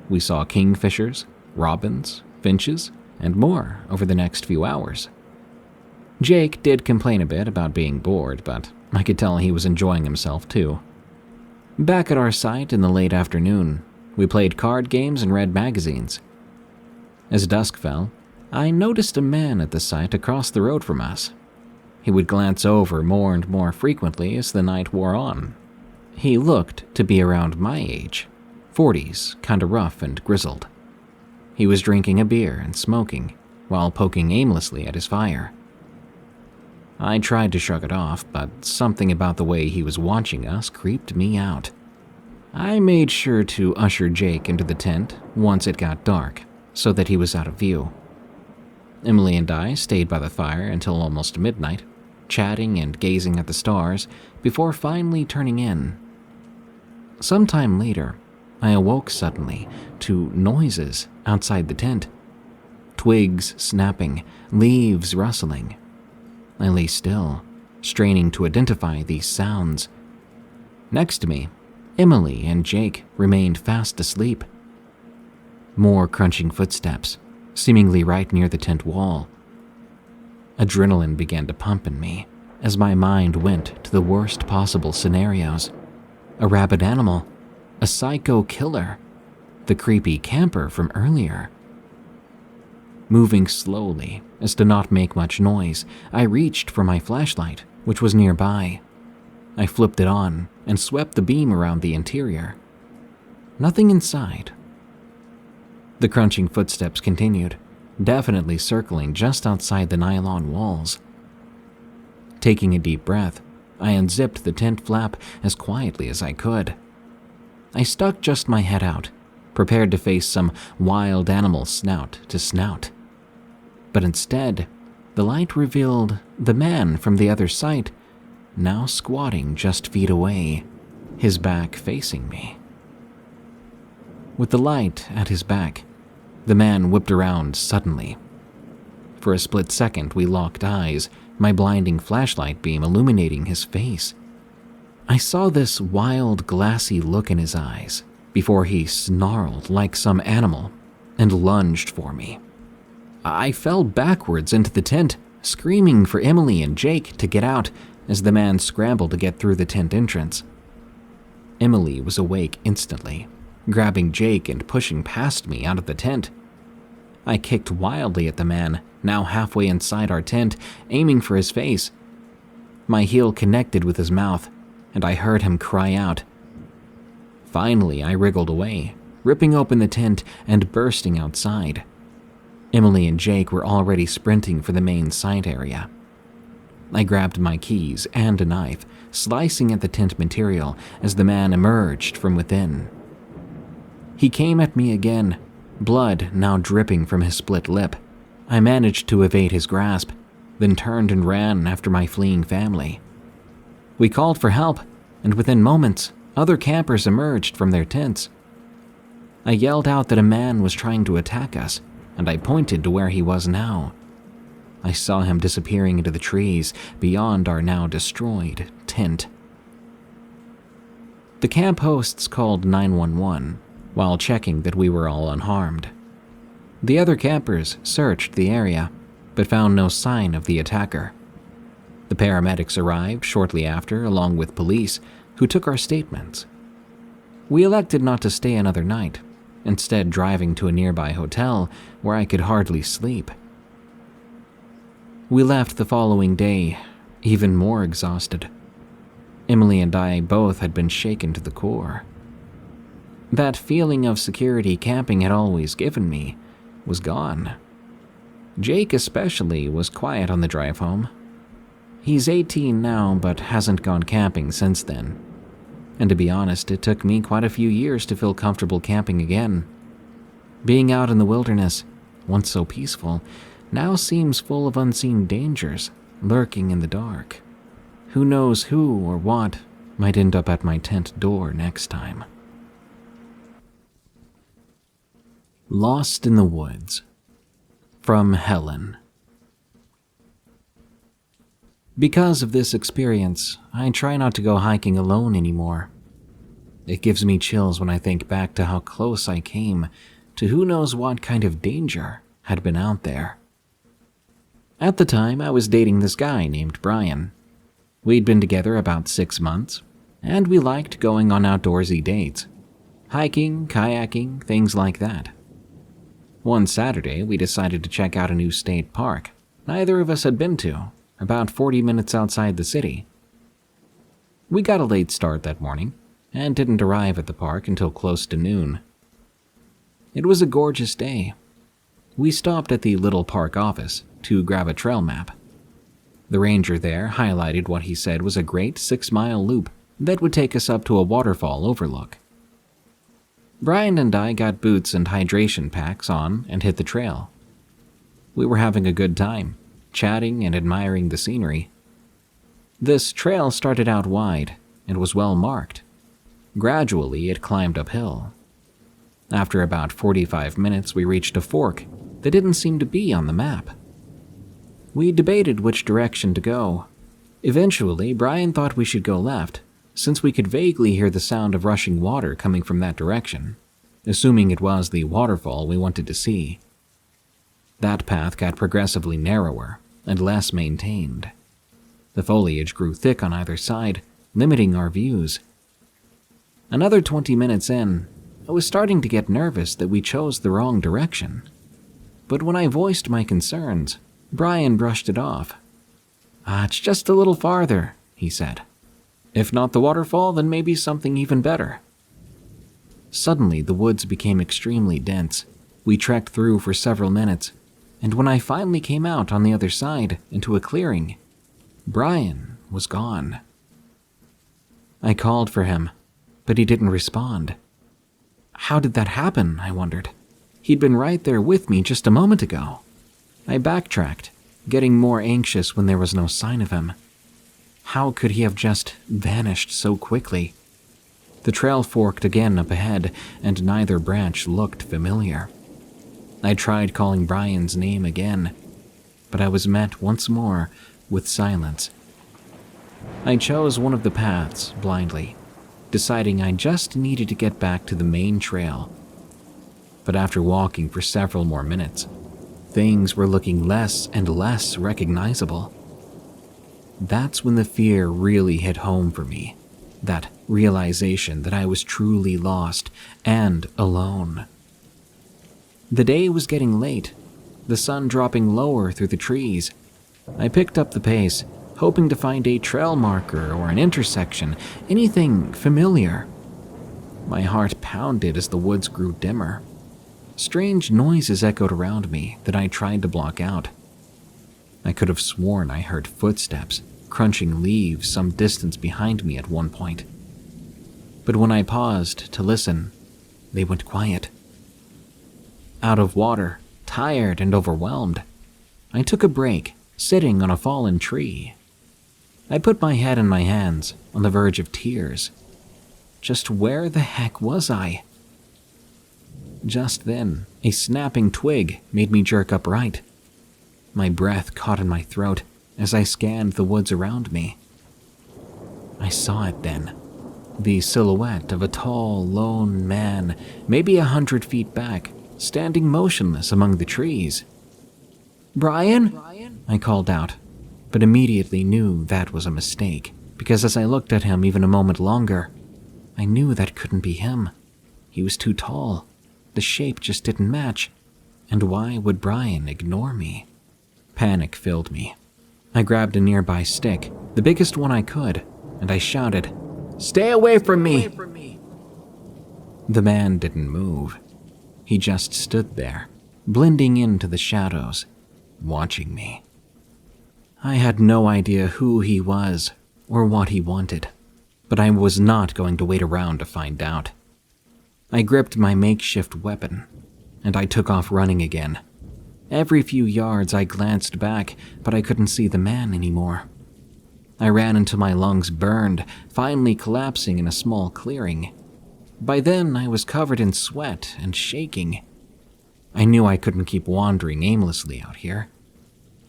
We saw kingfishers, robins, finches, and more over the next few hours. Jake did complain a bit about being bored, but I could tell he was enjoying himself too. Back at our site in the late afternoon, we played card games and read magazines. As dusk fell, I noticed a man at the site across the road from us. He would glance over more and more frequently as the night wore on. He looked to be around my age, 40s, kinda rough and grizzled. He was drinking a beer and smoking, while poking aimlessly at his fire. I tried to shrug it off, but something about the way he was watching us creeped me out. I made sure to usher Jake into the tent once it got dark, so that he was out of view. Emily and I stayed by the fire until almost midnight, chatting and gazing at the stars before finally turning in. Sometime later, I awoke suddenly to noises outside the tent. Twigs snapping, leaves rustling. I lay still, straining to identify these sounds. Next to me, Emily and Jake remained fast asleep. More crunching footsteps, seemingly right near the tent wall. Adrenaline began to pump in me as my mind went to the worst possible scenarios. A rabid animal, a psycho killer, the creepy camper from earlier. Moving slowly, as to not make much noise, I reached for my flashlight, which was nearby. I flipped it on and swept the beam around the interior. Nothing inside. The crunching footsteps continued, definitely circling just outside the nylon walls. Taking a deep breath, I unzipped the tent flap as quietly as I could. I stuck just my head out, prepared to face some wild animal snout to snout. But instead, the light revealed the man from the other site, now squatting just feet away, his back facing me. With the light at his back, the man whipped around suddenly. For a split second, we locked eyes, my blinding flashlight beam illuminating his face. I saw this wild, glassy look in his eyes before he snarled like some animal and lunged for me. I fell backwards into the tent, screaming for Emily and Jake to get out as the man scrambled to get through the tent entrance. Emily was awake instantly, grabbing Jake and pushing past me out of the tent. I kicked wildly at the man, now halfway inside our tent, aiming for his face. My heel connected with his mouth, and I heard him cry out. Finally, I wriggled away, ripping open the tent and bursting outside. Emily and Jake were already sprinting for the main site area. I grabbed my keys and a knife, slicing at the tent material as the man emerged from within. He came at me again, blood now dripping from his split lip. I managed to evade his grasp, then turned and ran after my fleeing family. We called for help, and within moments, other campers emerged from their tents. I yelled out that a man was trying to attack us, and I pointed to where he was now. I saw him disappearing into the trees beyond our now destroyed tent. The camp hosts called 911 while checking that we were all unharmed. The other campers searched the area, but found no sign of the attacker. The paramedics arrived shortly after, along with police, who took our statements. We elected not to stay another night, instead driving to a nearby hotel where I could hardly sleep. We left the following day, even more exhausted. Emily and I both had been shaken to the core. That feeling of security camping had always given me was gone. Jake especially was quiet on the drive home. He's 18 now, but hasn't gone camping since then. And to be honest, it took me quite a few years to feel comfortable camping again. Being out in the wilderness, once so peaceful, now seems full of unseen dangers lurking in the dark. Who knows who or what might end up at my tent door next time. Lost in the Woods. From Helen. Because of this experience, I try not to go hiking alone anymore. It gives me chills when I think back to how close I came to who knows what kind of danger had been out there. At the time, I was dating this guy named Brian. We'd been together about 6 months, and we liked going on outdoorsy dates. Hiking, kayaking, things like that. One Saturday, we decided to check out a new state park neither of us had been to, about 40 minutes outside the city. We got a late start that morning, and didn't arrive at the park until close to noon. It was a gorgeous day. We stopped at the little park office to grab a trail map. The ranger there highlighted what he said was a great 6-mile loop that would take us up to a waterfall overlook. Brian and I got boots and hydration packs on and hit the trail. We were having a good time, chatting and admiring the scenery. This trail started out wide and was well marked. Gradually, it climbed uphill. After about 45 minutes, we reached a fork that didn't seem to be on the map. We debated which direction to go. Eventually, Brian thought we should go left, since we could vaguely hear the sound of rushing water coming from that direction, assuming it was the waterfall we wanted to see. That path got progressively narrower and less maintained. The foliage grew thick on either side, limiting our views. Another 20 minutes in, I was starting to get nervous that we chose the wrong direction. But when I voiced my concerns, Brian brushed it off. It's just a little farther," he said. "If not the waterfall, then maybe something even better." Suddenly, the woods became extremely dense. We trekked through for several minutes, and when I finally came out on the other side into a clearing, Brian was gone. I called for him, but he didn't respond. How did that happen, I wondered. He'd been right there with me just a moment ago. I backtracked, getting more anxious when there was no sign of him. How could he have just vanished so quickly? The trail forked again up ahead, and neither branch looked familiar. I tried calling Brian's name again, but I was met once more with silence. I chose one of the paths blindly, deciding I just needed to get back to the main trail. But after walking for several more minutes, things were looking less and less recognizable. That's when the fear really hit home for me, that realization that I was truly lost and alone. The day was getting late, the sun dropping lower through the trees. I picked up the pace, hoping to find a trail marker or an intersection, anything familiar. My heart pounded as the woods grew dimmer. Strange noises echoed around me that I tried to block out. I could have sworn I heard footsteps crunching leaves some distance behind me at one point. But when I paused to listen, they went quiet. Out of water, tired and overwhelmed, I took a break, sitting on a fallen tree. I put my head in my hands, on the verge of tears. Just where the heck was I? Just then, a snapping twig made me jerk upright. My breath caught in my throat as I scanned the woods around me. I saw it then. The silhouette of a tall, lone man, maybe 100 feet back, standing motionless among the trees. "Brian?" I called out, but immediately knew that was a mistake, because as I looked at him even a moment longer, I knew that couldn't be him. He was too tall. The shape just didn't match. And why would Brian ignore me? Panic filled me. I grabbed a nearby stick, the biggest one I could, and I shouted, "Stay away from me!" The man didn't move. He just stood there, blending into the shadows, watching me. I had no idea who he was or what he wanted, but I was not going to wait around to find out. I gripped my makeshift weapon, and I took off running again. Every few yards I glanced back, but I couldn't see the man anymore. I ran until my lungs burned, finally collapsing in a small clearing. By then, I was covered in sweat and shaking. I knew I couldn't keep wandering aimlessly out here.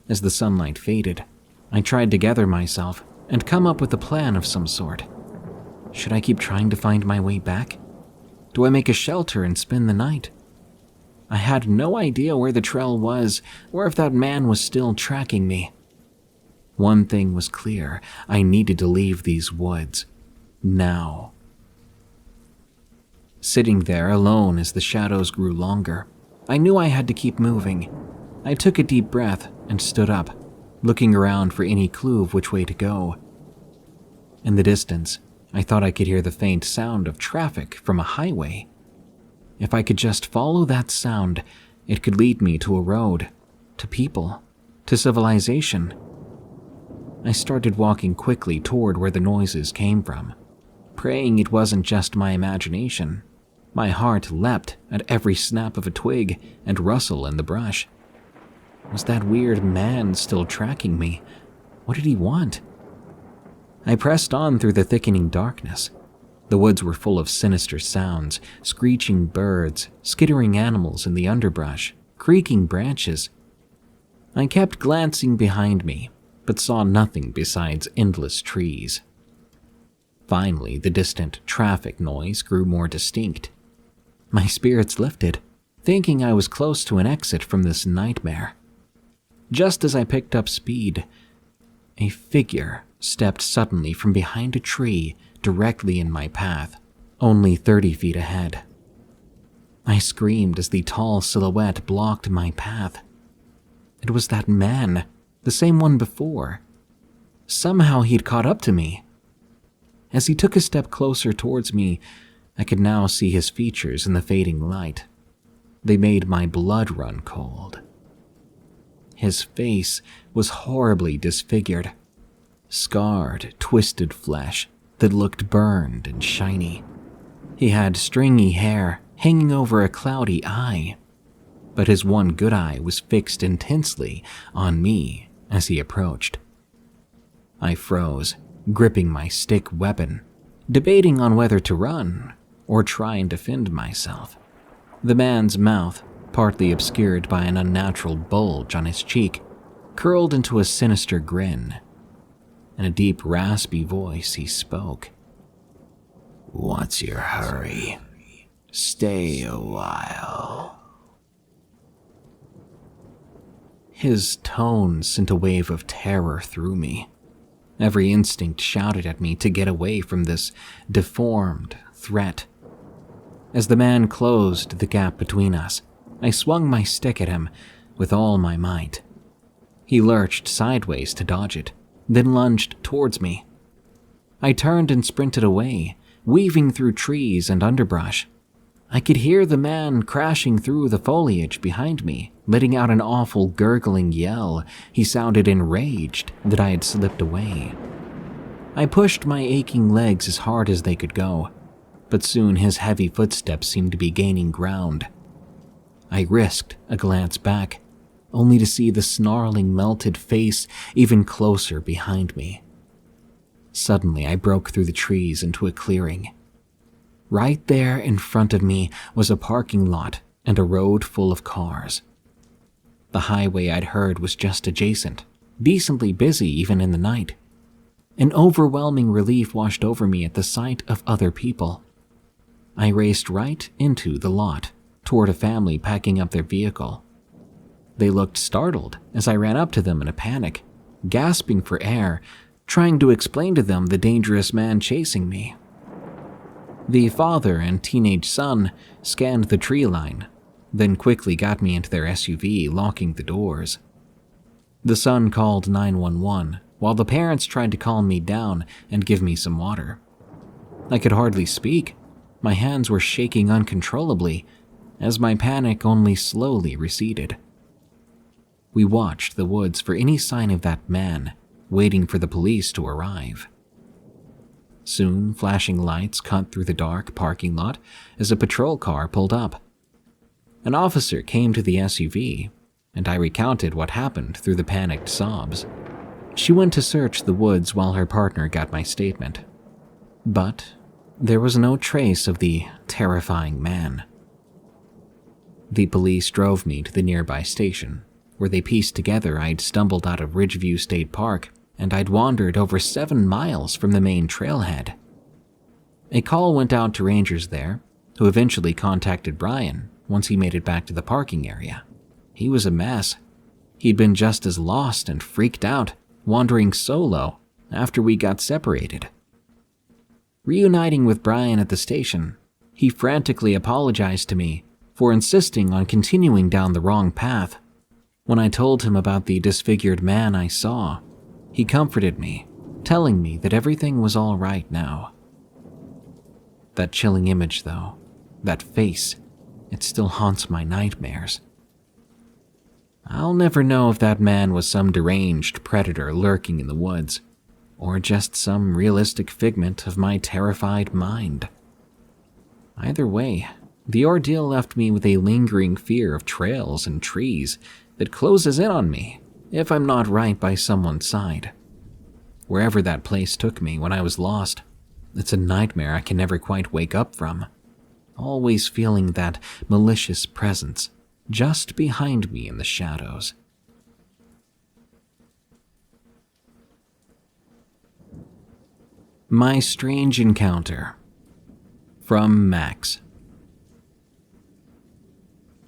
As the sunlight faded, I tried to gather myself and come up with a plan of some sort. Should I keep trying to find my way back? Do I make a shelter and spend the night? I had no idea where the trail was or if that man was still tracking me. One thing was clear: I needed to leave these woods. Now. Sitting there alone as the shadows grew longer, I knew I had to keep moving. I took a deep breath and stood up, looking around for any clue of which way to go. In the distance, I thought I could hear the faint sound of traffic from a highway. If I could just follow that sound, it could lead me to a road, to people, to civilization. I started walking quickly toward where the noises came from, praying it wasn't just my imagination. My heart leapt at every snap of a twig and rustle in the brush. Was that weird man still tracking me? What did he want? I pressed on through the thickening darkness. The woods were full of sinister sounds, screeching birds, skittering animals in the underbrush, creaking branches. I kept glancing behind me, but saw nothing besides endless trees. Finally, the distant traffic noise grew more distinct. My spirits lifted, thinking I was close to an exit from this nightmare. Just as I picked up speed, a figure stepped suddenly from behind a tree directly in my path, only 30 feet ahead. I screamed as the tall silhouette blocked my path. It was that man, the same one before. Somehow he'd caught up to me. As he took a step closer towards me, I could now see his features in the fading light. They made my blood run cold. His face was horribly disfigured. Scarred, twisted flesh that looked burned and shiny. He had stringy hair, hanging over a cloudy eye. But his one good eye was fixed intensely on me as he approached. I froze, gripping my stick weapon, debating on whether to run or try and defend myself. The man's mouth, partly obscured by an unnatural bulge on his cheek, curled into a sinister grin. In a deep, raspy voice, he spoke. "What's your hurry? Stay a while." His tone sent a wave of terror through me. Every instinct shouted at me to get away from this deformed threat. As the man closed the gap between us, I swung my stick at him with all my might. He lurched sideways to dodge it, then lunged towards me. I turned and sprinted away, weaving through trees and underbrush. I could hear the man crashing through the foliage behind me, letting out an awful gurgling yell. He sounded enraged that I had slipped away. I pushed my aching legs as hard as they could go, but soon his heavy footsteps seemed to be gaining ground. I risked a glance back, only to see the snarling, melted face even closer behind me. Suddenly, I broke through the trees into a clearing. Right there in front of me was a parking lot and a road full of cars. The highway I'd heard was just adjacent, decently busy even in the night. An overwhelming relief washed over me at the sight of other people. I raced right into the lot, toward a family packing up their vehicle. They looked startled as I ran up to them in a panic, gasping for air, trying to explain to them the dangerous man chasing me. The father and teenage son scanned the tree line, then quickly got me into their SUV, locking the doors. The son called 911, while the parents tried to calm me down and give me some water. I could hardly speak. My hands were shaking uncontrollably, as my panic only slowly receded. We watched the woods for any sign of that man, waiting for the police to arrive. Soon, flashing lights cut through the dark parking lot as a patrol car pulled up. An officer came to the SUV, and I recounted what happened through the panicked sobs. She went to search the woods while her partner got my statement. But there was no trace of the terrifying man. The police drove me to the nearby station, where they pieced together I'd stumbled out of Ridgeview State Park and I'd wandered over 7 miles from the main trailhead. A call went out to rangers there, who eventually contacted Brian once he made it back to the parking area. He was a mess. He'd been just as lost and freaked out, wandering solo after we got separated. Reuniting with Brian at the station, he frantically apologized to me for insisting on continuing down the wrong path. When I told him about the disfigured man I saw, he comforted me, telling me that everything was all right now. That chilling image, though, that face, it still haunts my nightmares. I'll never know if that man was some deranged predator lurking in the woods, or just some realistic figment of my terrified mind. Either way, the ordeal left me with a lingering fear of trails and trees that closes in on me if I'm not right by someone's side. Wherever that place took me when I was lost, it's a nightmare I can never quite wake up from, always feeling that malicious presence just behind me in the shadows. My strange encounter. From Max.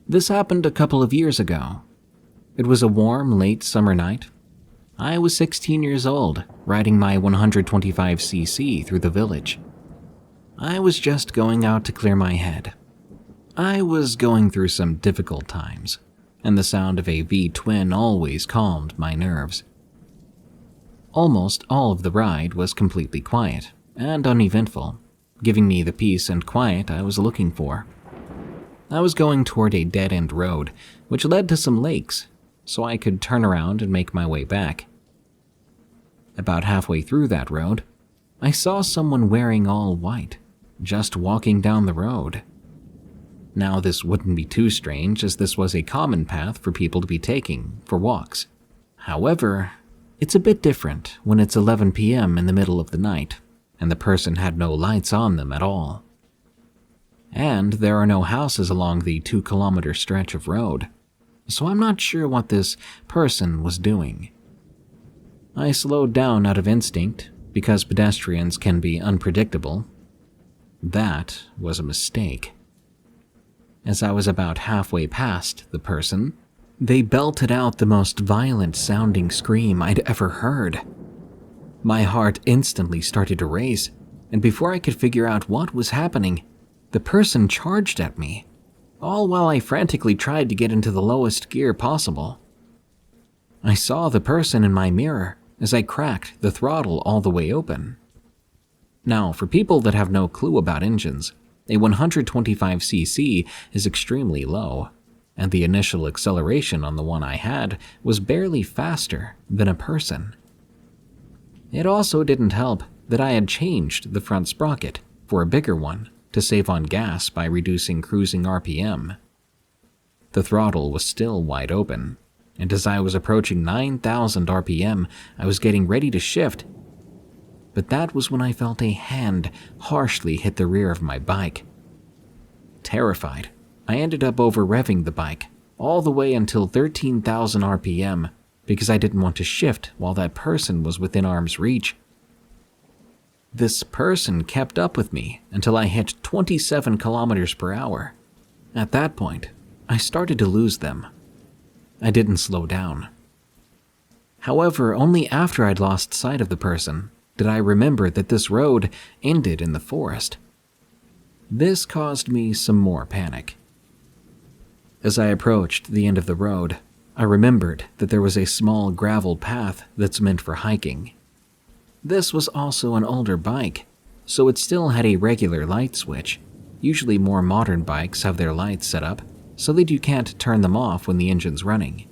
This happened a couple of years ago. It was a warm, late summer night. I was 16 years old, riding my 125cc through the village. I was just going out to clear my head. I was going through some difficult times, and the sound of a V-twin always calmed my nerves. Almost all of the ride was completely quiet and uneventful, giving me the peace and quiet I was looking for. I was going toward a dead-end road, which led to some lakes, so I could turn around and make my way back. About halfway through that road, I saw someone wearing all white, just walking down the road. Now, this wouldn't be too strange, as this was a common path for people to be taking for walks. However, it's a bit different when it's 11 p.m. in the middle of the night, and the person had no lights on them at all. And there are no houses along the 2-kilometer stretch of road, so I'm not sure what this person was doing. I slowed down out of instinct, because pedestrians can be unpredictable. That was a mistake. As I was about halfway past the person, they belted out the most violent-sounding scream I'd ever heard. My heart instantly started to race, and before I could figure out what was happening, the person charged at me, all while I frantically tried to get into the lowest gear possible. I saw the person in my mirror as I cracked the throttle all the way open. Now, for people that have no clue about engines, a 125cc is extremely low, and the initial acceleration on the one I had was barely faster than a person. It also didn't help that I had changed the front sprocket for a bigger one to save on gas by reducing cruising RPM. The throttle was still wide open, and as I was approaching 9,000 RPM, I was getting ready to shift. But that was when I felt a hand harshly hit the rear of my bike. Terrified, I ended up over-revving the bike all the way until 13,000 RPM because I didn't want to shift while that person was within arm's reach. This person kept up with me until I hit 27 kilometers per hour. At that point, I started to lose them. I didn't slow down. However, only after I'd lost sight of the person did I remember that this road ended in the forest. This caused me some more panic. As I approached the end of the road, I remembered that there was a small gravel path that's meant for hiking. This was also an older bike, so it still had a regular light switch. Usually more modern bikes have their lights set up so that you can't turn them off when the engine's running.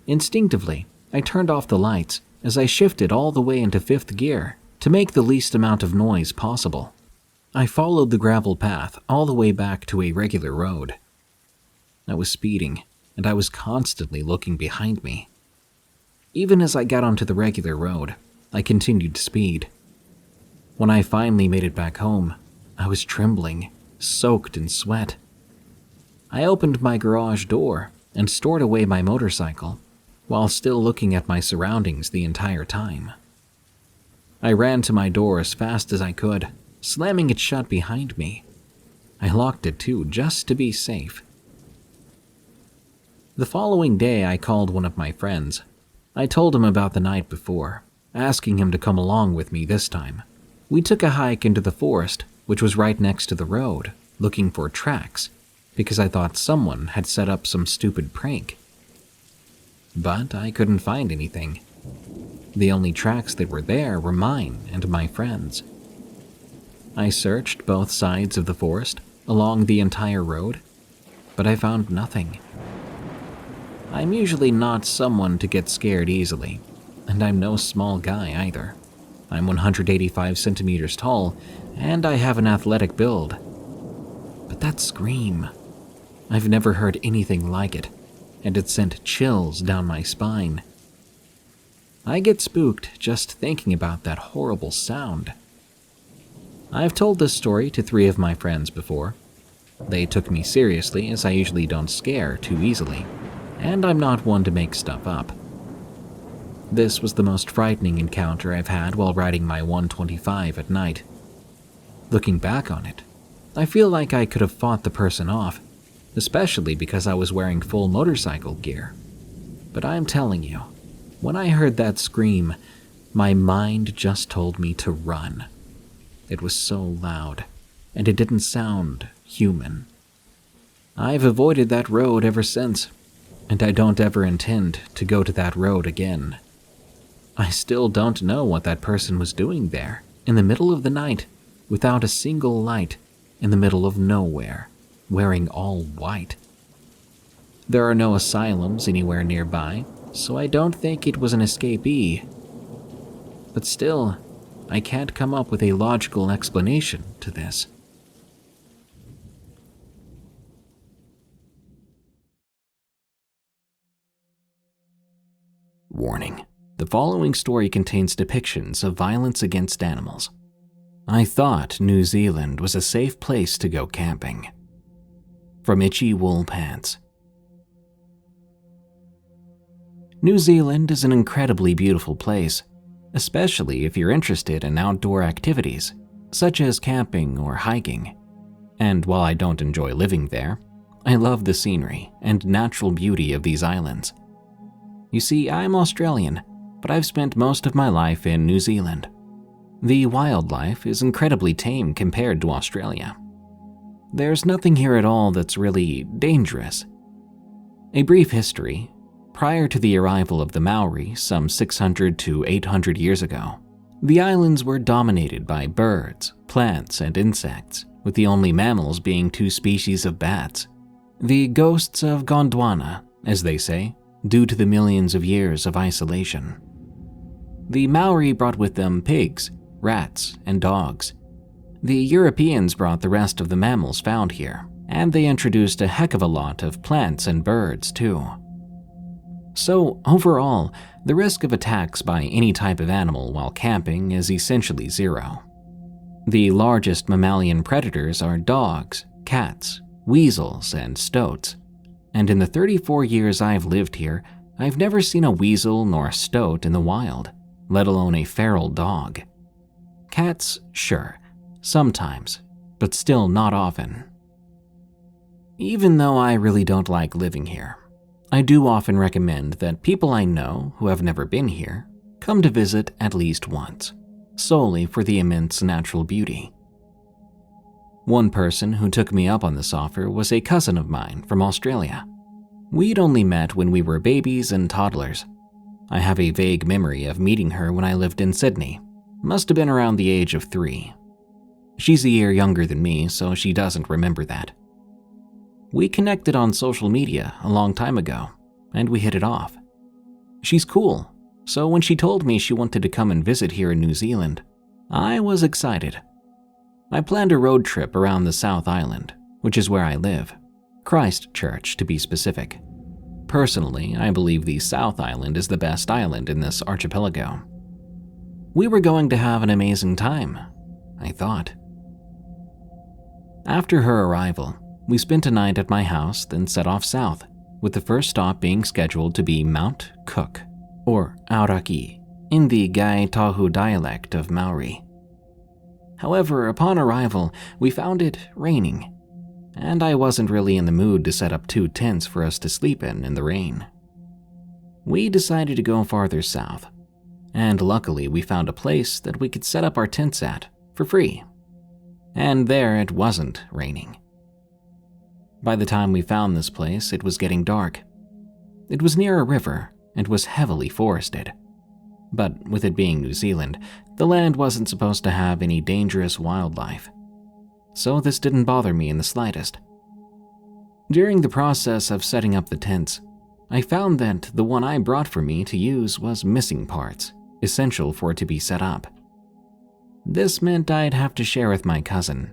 Instinctively, I turned off the lights as I shifted all the way into 5th gear to make the least amount of noise possible. I followed the gravel path all the way back to a regular road. I was speeding, and I was constantly looking behind me. Even as I got onto the regular road, I continued to speed. When I finally made it back home, I was trembling, soaked in sweat. I opened my garage door and stored away my motorcycle, while still looking at my surroundings the entire time. I ran to my door as fast as I could, slamming it shut behind me. I locked it too, just to be safe. The following day, I called one of my friends. I told him about the night before, asking him to come along with me this time. We took a hike into the forest, which was right next to the road, looking for tracks, because I thought someone had set up some stupid prank. But I couldn't find anything. The only tracks that were there were mine and my friends. I searched both sides of the forest, along the entire road, but I found nothing. I'm usually not someone to get scared easily, and I'm no small guy either. I'm 185 centimeters tall, and I have an athletic build. But that scream, I've never heard anything like it, and it sent chills down my spine. I get spooked just thinking about that horrible sound. I've told this story to 3 of my friends before. They took me seriously, as I usually don't scare too easily, and I'm not one to make stuff up. This was the most frightening encounter I've had while riding my 125 at night. Looking back on it, I feel like I could have fought the person off, especially because I was wearing full motorcycle gear. But I'm telling you, when I heard that scream, my mind just told me to run. It was so loud, and it didn't sound human. I've avoided that road ever since, and I don't ever intend to go to that road again. I still don't know what that person was doing there, in the middle of the night, without a single light, in the middle of nowhere, wearing all white. There are no asylums anywhere nearby, so I don't think it was an escapee. But still, I can't come up with a logical explanation to this. Warning: the following story contains depictions of violence against animals. I thought New Zealand was a safe place to go camping. From Itchy Wool Pants. New Zealand is an incredibly beautiful place, especially if you're interested in outdoor activities, such as camping or hiking. And while I don't enjoy living there, I love the scenery and natural beauty of these islands. You see, I'm Australian, but I've spent most of my life in New Zealand. The wildlife is incredibly tame compared to Australia. There's nothing here at all that's really dangerous. A brief history: prior to the arrival of the Maori some 600 to 800 years ago, the islands were dominated by birds, plants, and insects, with the only mammals being two species of bats. The ghosts of Gondwana, as they say, due to the millions of years of isolation. The Maori brought with them pigs, rats, and dogs. The Europeans brought the rest of the mammals found here, and they introduced a heck of a lot of plants and birds too. So overall, the risk of attacks by any type of animal while camping is essentially zero. The largest mammalian predators are dogs, cats, weasels, and stoats. And in the 34 years I've lived here, I've never seen a weasel nor a stoat in the wild, let alone a feral dog. Cats, sure, sometimes, but still not often. Even though I really don't like living here, I do often recommend that people I know who have never been here come to visit at least once, solely for the immense natural beauty. One person who took me up on this offer was a cousin of mine from Australia. We'd only met when we were babies and toddlers. I have a vague memory of meeting her when I lived in Sydney. Must have been around the age of 3. She's a year younger than me, so she doesn't remember that. We connected on social media a long time ago, and we hit it off. She's cool, so when she told me she wanted to come and visit here in New Zealand, I was excited. I planned a road trip around the South Island, which is where I live, Christchurch to be specific. Personally, I believe the South Island is the best island in this archipelago. We were going to have an amazing time, I thought. After her arrival, we spent a night at my house, then set off south, with the first stop being scheduled to be Mount Cook, or Aoraki, in the Gai Tahu dialect of Maori. However, upon arrival, we found it raining, and I wasn't really in the mood to set up 2 tents for us to sleep in the rain. We decided to go farther south, and luckily we found a place that we could set up our tents at for free. And there it wasn't raining. By the time we found this place, it was getting dark. It was near a river and was heavily forested. But with it being New Zealand, the land wasn't supposed to have any dangerous wildlife. So this didn't bother me in the slightest. During the process of setting up the tents, I found that the one I brought for me to use was missing parts, essential for it to be set up. This meant I'd have to share with my cousin.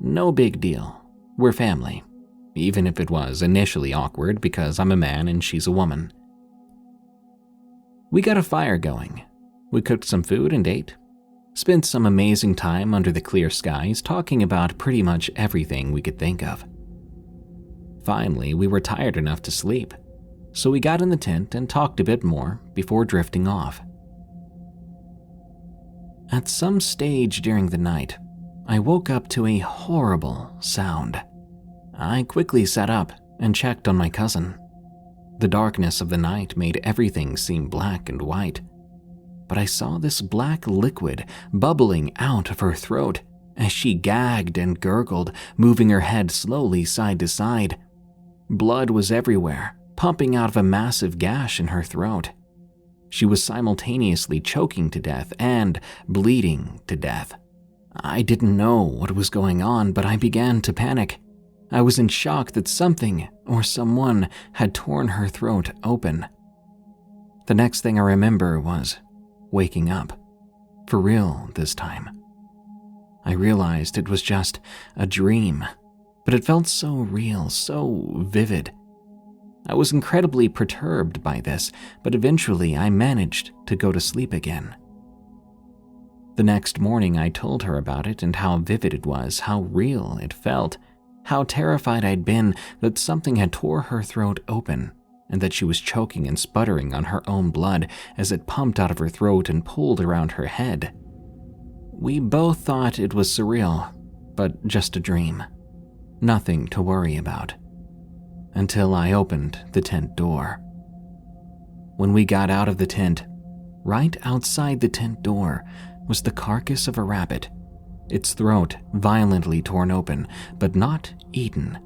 No big deal, we're family, even if it was initially awkward because I'm a man and she's a woman. We got a fire going. We cooked some food and ate. Spent some amazing time under the clear skies talking about pretty much everything we could think of. Finally, we were tired enough to sleep, so we got in the tent and talked a bit more before drifting off. At some stage during the night, I woke up to a horrible sound. I quickly sat up and checked on my cousin. The darkness of the night made everything seem black and white, but I saw this black liquid bubbling out of her throat as she gagged and gurgled, moving her head slowly side to side. Blood was everywhere, pumping out of a massive gash in her throat. She was simultaneously choking to death and bleeding to death. I didn't know what was going on, but I began to panic. I was in shock that something or someone had torn her throat open. The next thing I remember was waking up. For real this time. I realized it was just a dream, but it felt so real, so vivid. I was incredibly perturbed by this, but eventually I managed to go to sleep again. The next morning I told her about it and how vivid it was, how real it felt, how terrified I'd been that something had tore her throat open and that she was choking and sputtering on her own blood as it pumped out of her throat and pulled around her head. We both thought it was surreal, but just a dream. Nothing to worry about. Until I opened the tent door. When we got out of the tent, right outside the tent door was the carcass of a rabbit, its throat violently torn open, but not eaten.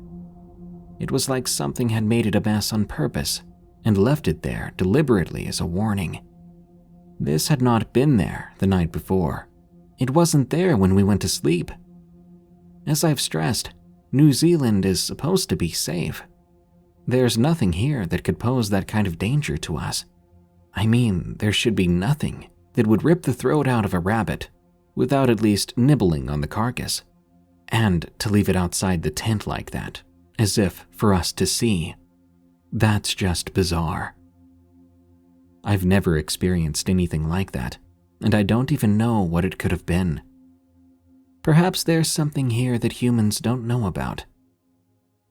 It was like something had made it a mess on purpose and left it there deliberately as a warning. This had not been there the night before. It wasn't there when we went to sleep. As I've stressed, New Zealand is supposed to be safe. There's nothing here that could pose that kind of danger to us. I mean, there should be nothing that would rip the throat out of a rabbit without at least nibbling on the carcass. And to leave it outside the tent like that, as if for us to see, that's just bizarre. I've never experienced anything like that, and I don't even know what it could have been. Perhaps there's something here that humans don't know about.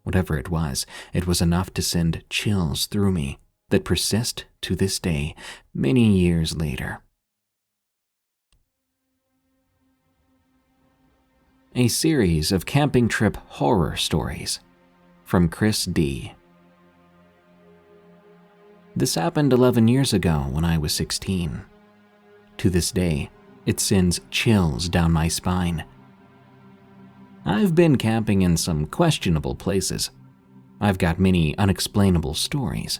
Whatever it was enough to send chills through me that persist to this day, many years later. A series of camping trip horror stories from Chris D. This happened 11 years ago when I was 16. To this day, it sends chills down my spine. I've been camping in some questionable places. I've got many unexplainable stories.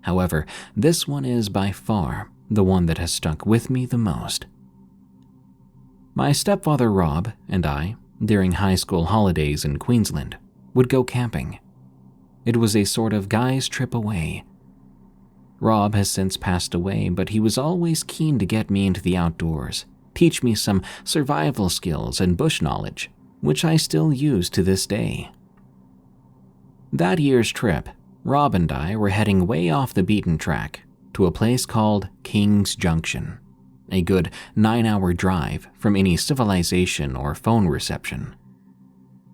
However, this one is by far the one that has stuck with me the most. My stepfather Rob and I, during high school holidays in Queensland, would go camping. It was a sort of guy's trip away. Rob has since passed away, but he was always keen to get me into the outdoors, teach me some survival skills and bush knowledge, which I still use to this day. That year's trip, Rob and I were heading way off the beaten track to a place called Kings Junction, a good 9-hour drive from any civilization or phone reception.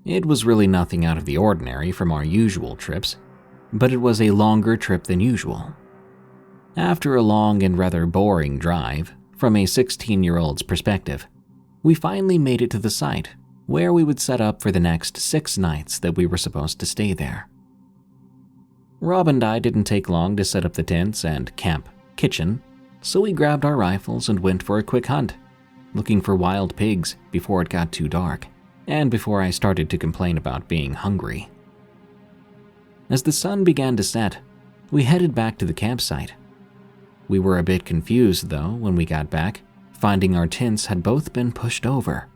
It was really nothing out of the ordinary from our usual trips, but it was a longer trip than usual. After a long and rather boring drive, from a 16-year-old's perspective, we finally made it to the site where we would set up for the next 6 nights that we were supposed to stay there. Rob and I didn't take long to set up the tents and camp kitchen, so we grabbed our rifles and went for a quick hunt, looking for wild pigs before it got too dark, and before I started to complain about being hungry. As the sun began to set, we headed back to the campsite. We were a bit confused, though, when we got back, finding our tents had both been pushed over.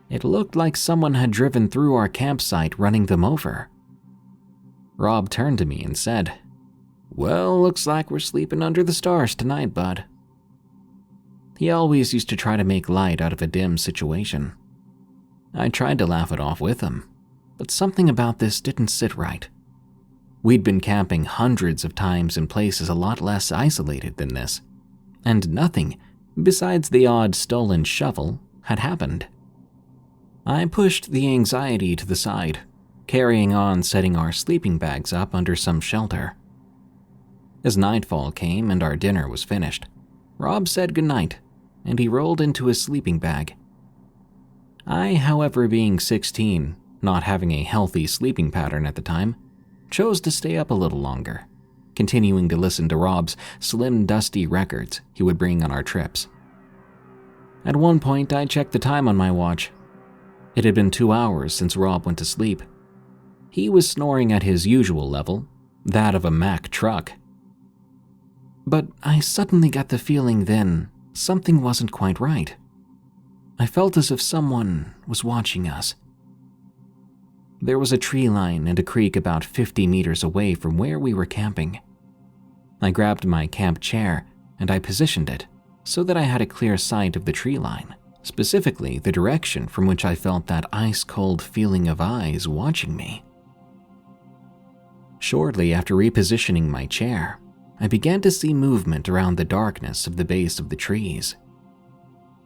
It looked like someone had driven through our campsite running them over. Rob turned to me and said, "Well, looks like we're sleeping under the stars tonight, bud." He always used to try to make light out of a dim situation. I tried to laugh it off with him, but something about this didn't sit right. We'd been camping hundreds of times in places a lot less isolated than this, and nothing, besides the odd stolen shovel, had happened. I pushed the anxiety to the side, carrying on setting our sleeping bags up under some shelter. As nightfall came and our dinner was finished, Rob said goodnight, and he rolled into his sleeping bag. I, however, being 16, not having a healthy sleeping pattern at the time, chose to stay up a little longer, continuing to listen to Rob's slim, dusty records he would bring on our trips. At one point, I checked the time on my watch. It had been 2 hours since Rob went to sleep. He was snoring at his usual level, that of a Mack truck. But I suddenly got the feeling then something wasn't quite right. I felt as if someone was watching us. There was a tree line and a creek about 50 meters away from where we were camping. I grabbed my camp chair and I positioned it so that I had a clear sight of the tree line, specifically the direction from which I felt that ice-cold feeling of eyes watching me. Shortly after repositioning my chair, I began to see movement around the darkness of the base of the trees.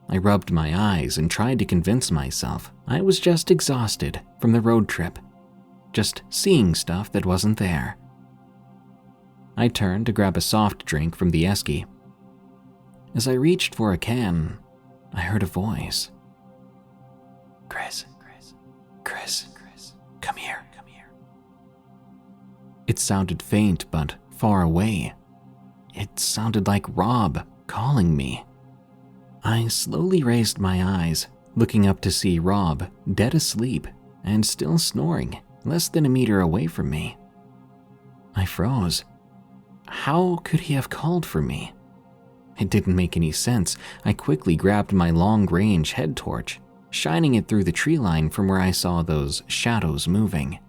I rubbed my eyes and tried to convince myself I was just exhausted from the road trip, just seeing stuff that wasn't there. I turned to grab a soft drink from the esky. As I reached for a can, I heard a voice. Chris, come here. It sounded faint but far away. It sounded like Rob calling me. I slowly raised my eyes, looking up to see Rob dead asleep and still snoring less than a meter away from me. I froze. How could he have called for me? It didn't make any sense. I quickly grabbed my long-range head torch, shining it through the tree line from where I saw those shadows moving.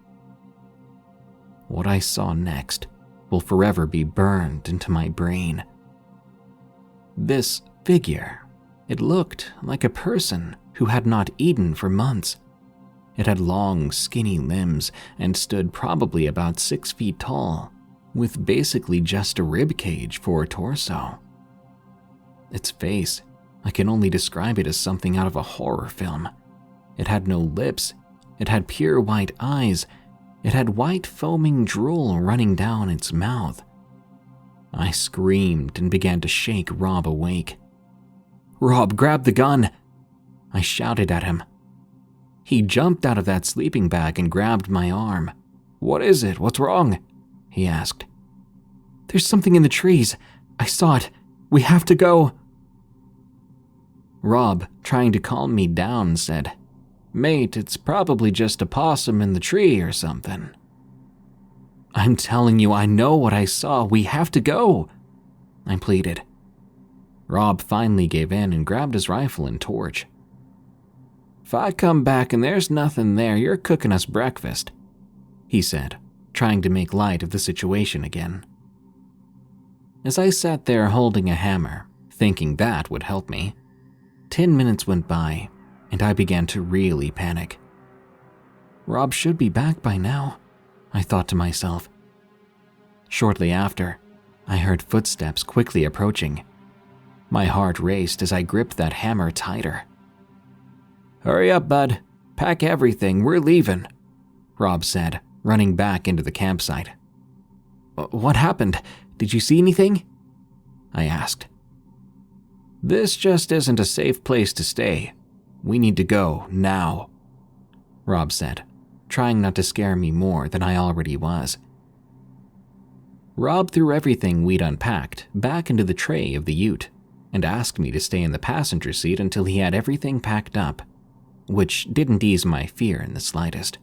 What I saw next will forever be burned into my brain. This figure, it looked like a person who had not eaten for months. It had long, skinny limbs and stood probably about 6 feet tall, with basically just a rib cage for a torso. Its face, I can only describe it as something out of a horror film. It had no lips, it had pure white eyes, it had white foaming drool running down its mouth. I screamed and began to shake Rob awake. "Rob, grab the gun!" I shouted at him. He jumped out of that sleeping bag and grabbed my arm. "What is it? What's wrong?" he asked. "There's something in the trees. I saw it. We have to go." Rob, trying to calm me down, said, "Mate, it's probably just a possum in the tree or something." "I'm telling you, I know what I saw. We have to go," I pleaded. Rob finally gave in and grabbed his rifle and torch. "If I come back and there's nothing there, you're cooking us breakfast," he said, trying to make light of the situation again. As I sat there holding a hammer, thinking that would help me, 10 minutes went by, and I began to really panic. Rob should be back by now, I thought to myself. Shortly after, I heard footsteps quickly approaching. My heart raced as I gripped that hammer tighter. "Hurry up, bud. Pack everything. We're leaving," Rob said, running back into the campsite. "What happened? Did you see anything?" I asked. "This just isn't a safe place to stay. We need to go now," Rob said, trying not to scare me more than I already was. Rob threw everything we'd unpacked back into the tray of the ute and asked me to stay in the passenger seat until he had everything packed up, which didn't ease my fear in the slightest.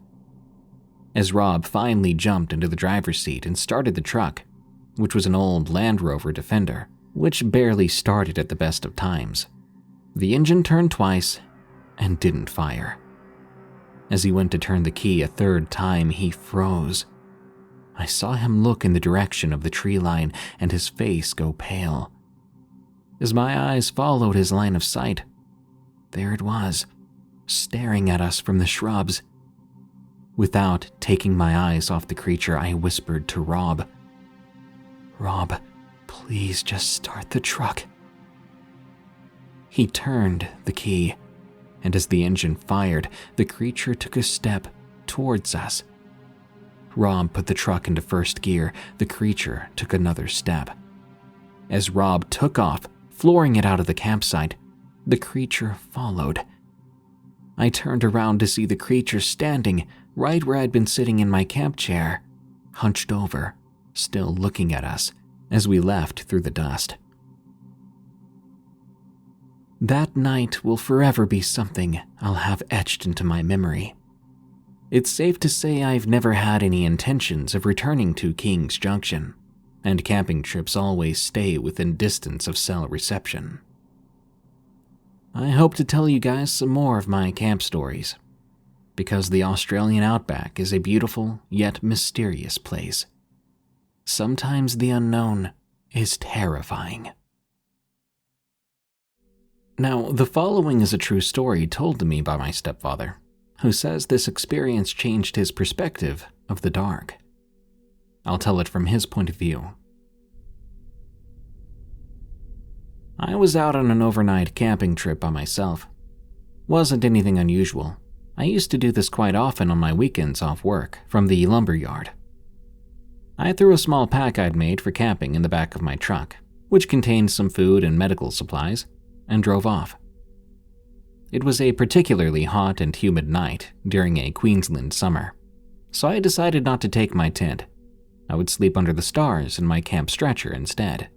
As Rob finally jumped into the driver's seat and started the truck, which was an old Land Rover Defender, which barely started at the best of times, the engine turned twice and didn't fire. As he went to turn the key a third time, he froze. I saw him look in the direction of the tree line and his face go pale. As my eyes followed his line of sight, there it was, staring at us from the shrubs. Without taking my eyes off the creature, I whispered to Rob, "Rob, please just start the truck." He turned the key, and as the engine fired, the creature took a step towards us. Rob put the truck into first gear. The creature took another step. As Rob took off, flooring it out of the campsite, the creature followed. I turned around to see the creature standing right where I'd been sitting in my camp chair, hunched over, still looking at us as we left through the dust. That night will forever be something I'll have etched into my memory. It's safe to say I've never had any intentions of returning to King's Junction, and camping trips always stay within distance of cell reception. I hope to tell you guys some more of my camp stories, because the Australian outback is a beautiful yet mysterious place. Sometimes the unknown is terrifying. Now, the following is a true story told to me by my stepfather, who says this experience changed his perspective of the dark. I'll tell it from his point of view. I was out on an overnight camping trip by myself. Wasn't anything unusual. I used to do this quite often on my weekends off work from the lumber yard. I threw a small pack I'd made for camping in the back of my truck, which contained some food and medical supplies, and drove off. It was a particularly hot and humid night during a Queensland summer, so I decided not to take my tent. I would sleep under the stars in my camp stretcher instead.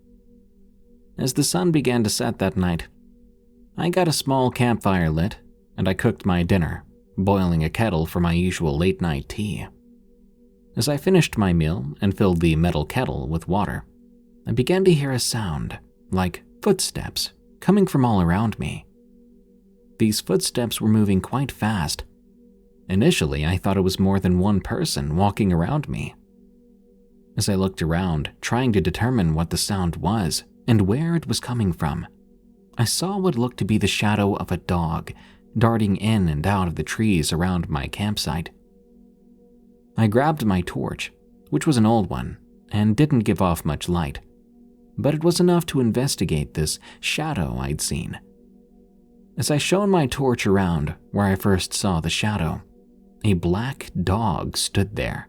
As the sun began to set that night, I got a small campfire lit and I cooked my dinner, boiling a kettle for my usual late-night tea. As I finished my meal and filled the metal kettle with water, I began to hear a sound, like footsteps, coming from all around me. These footsteps were moving quite fast. Initially, I thought it was more than one person walking around me. As I looked around, trying to determine what the sound was and where it was coming from, I saw what looked to be the shadow of a dog darting in and out of the trees around my campsite. I grabbed my torch, which was an old one, and didn't give off much light, but it was enough to investigate this shadow I'd seen. As I shone my torch around where I first saw the shadow, a black dog stood there.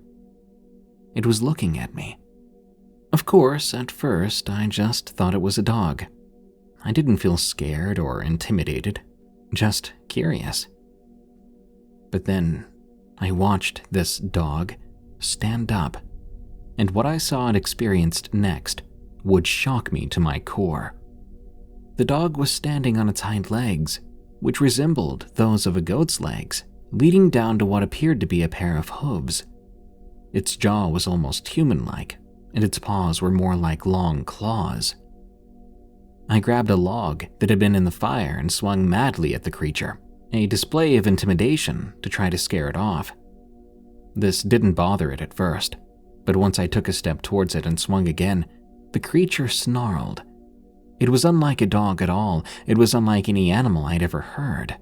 It was looking at me. Of course, at first, I just thought it was a dog. I didn't feel scared or intimidated, just curious. But then, I watched this dog stand up, and what I saw and experienced next would shock me to my core. The dog was standing on its hind legs, which resembled those of a goat's legs, leading down to what appeared to be a pair of hooves. Its jaw was almost human-like, and its paws were more like long claws. I grabbed a log that had been in the fire and swung madly at the creature, a display of intimidation to try to scare it off. This didn't bother it at first, but once I took a step towards it and swung again, the creature snarled. It was unlike a dog at all. It was unlike any animal I'd ever heard.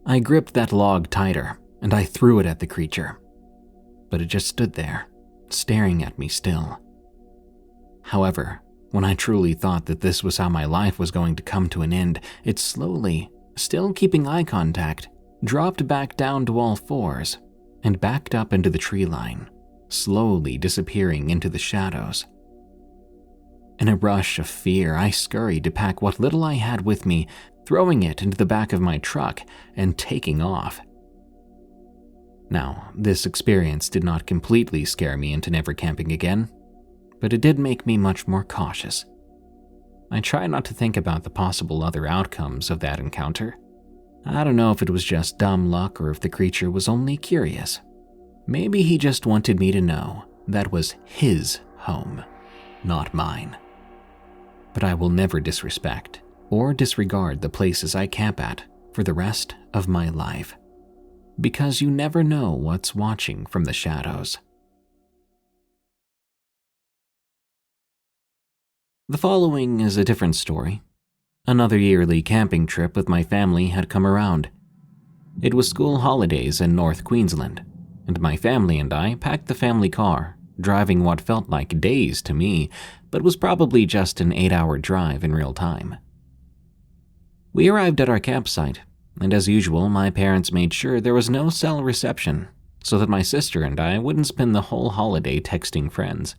I gripped that log tighter, and I threw it at the creature, but it just stood there, staring at me still. However, when I truly thought that this was how my life was going to come to an end, it slowly, still keeping eye contact, dropped back down to all fours and backed up into the tree line, slowly disappearing into the shadows. In a rush of fear, I scurried to pack what little I had with me, throwing it into the back of my truck and taking off. Now, this experience did not completely scare me into never camping again, but it did make me much more cautious. I try not to think about the possible other outcomes of that encounter. I don't know if it was just dumb luck or if the creature was only curious. Maybe he just wanted me to know that was his home, not mine. But I will never disrespect or disregard the places I camp at for the rest of my life, because you never know what's watching from the shadows. The following is a different story. Another yearly camping trip with my family had come around. It was school holidays in North Queensland, and my family and I packed the family car, driving what felt like days to me, but was probably just an 8-hour drive in real time. We arrived at our campsite, and as usual, my parents made sure there was no cell reception, so that my sister and I wouldn't spend the whole holiday texting friends.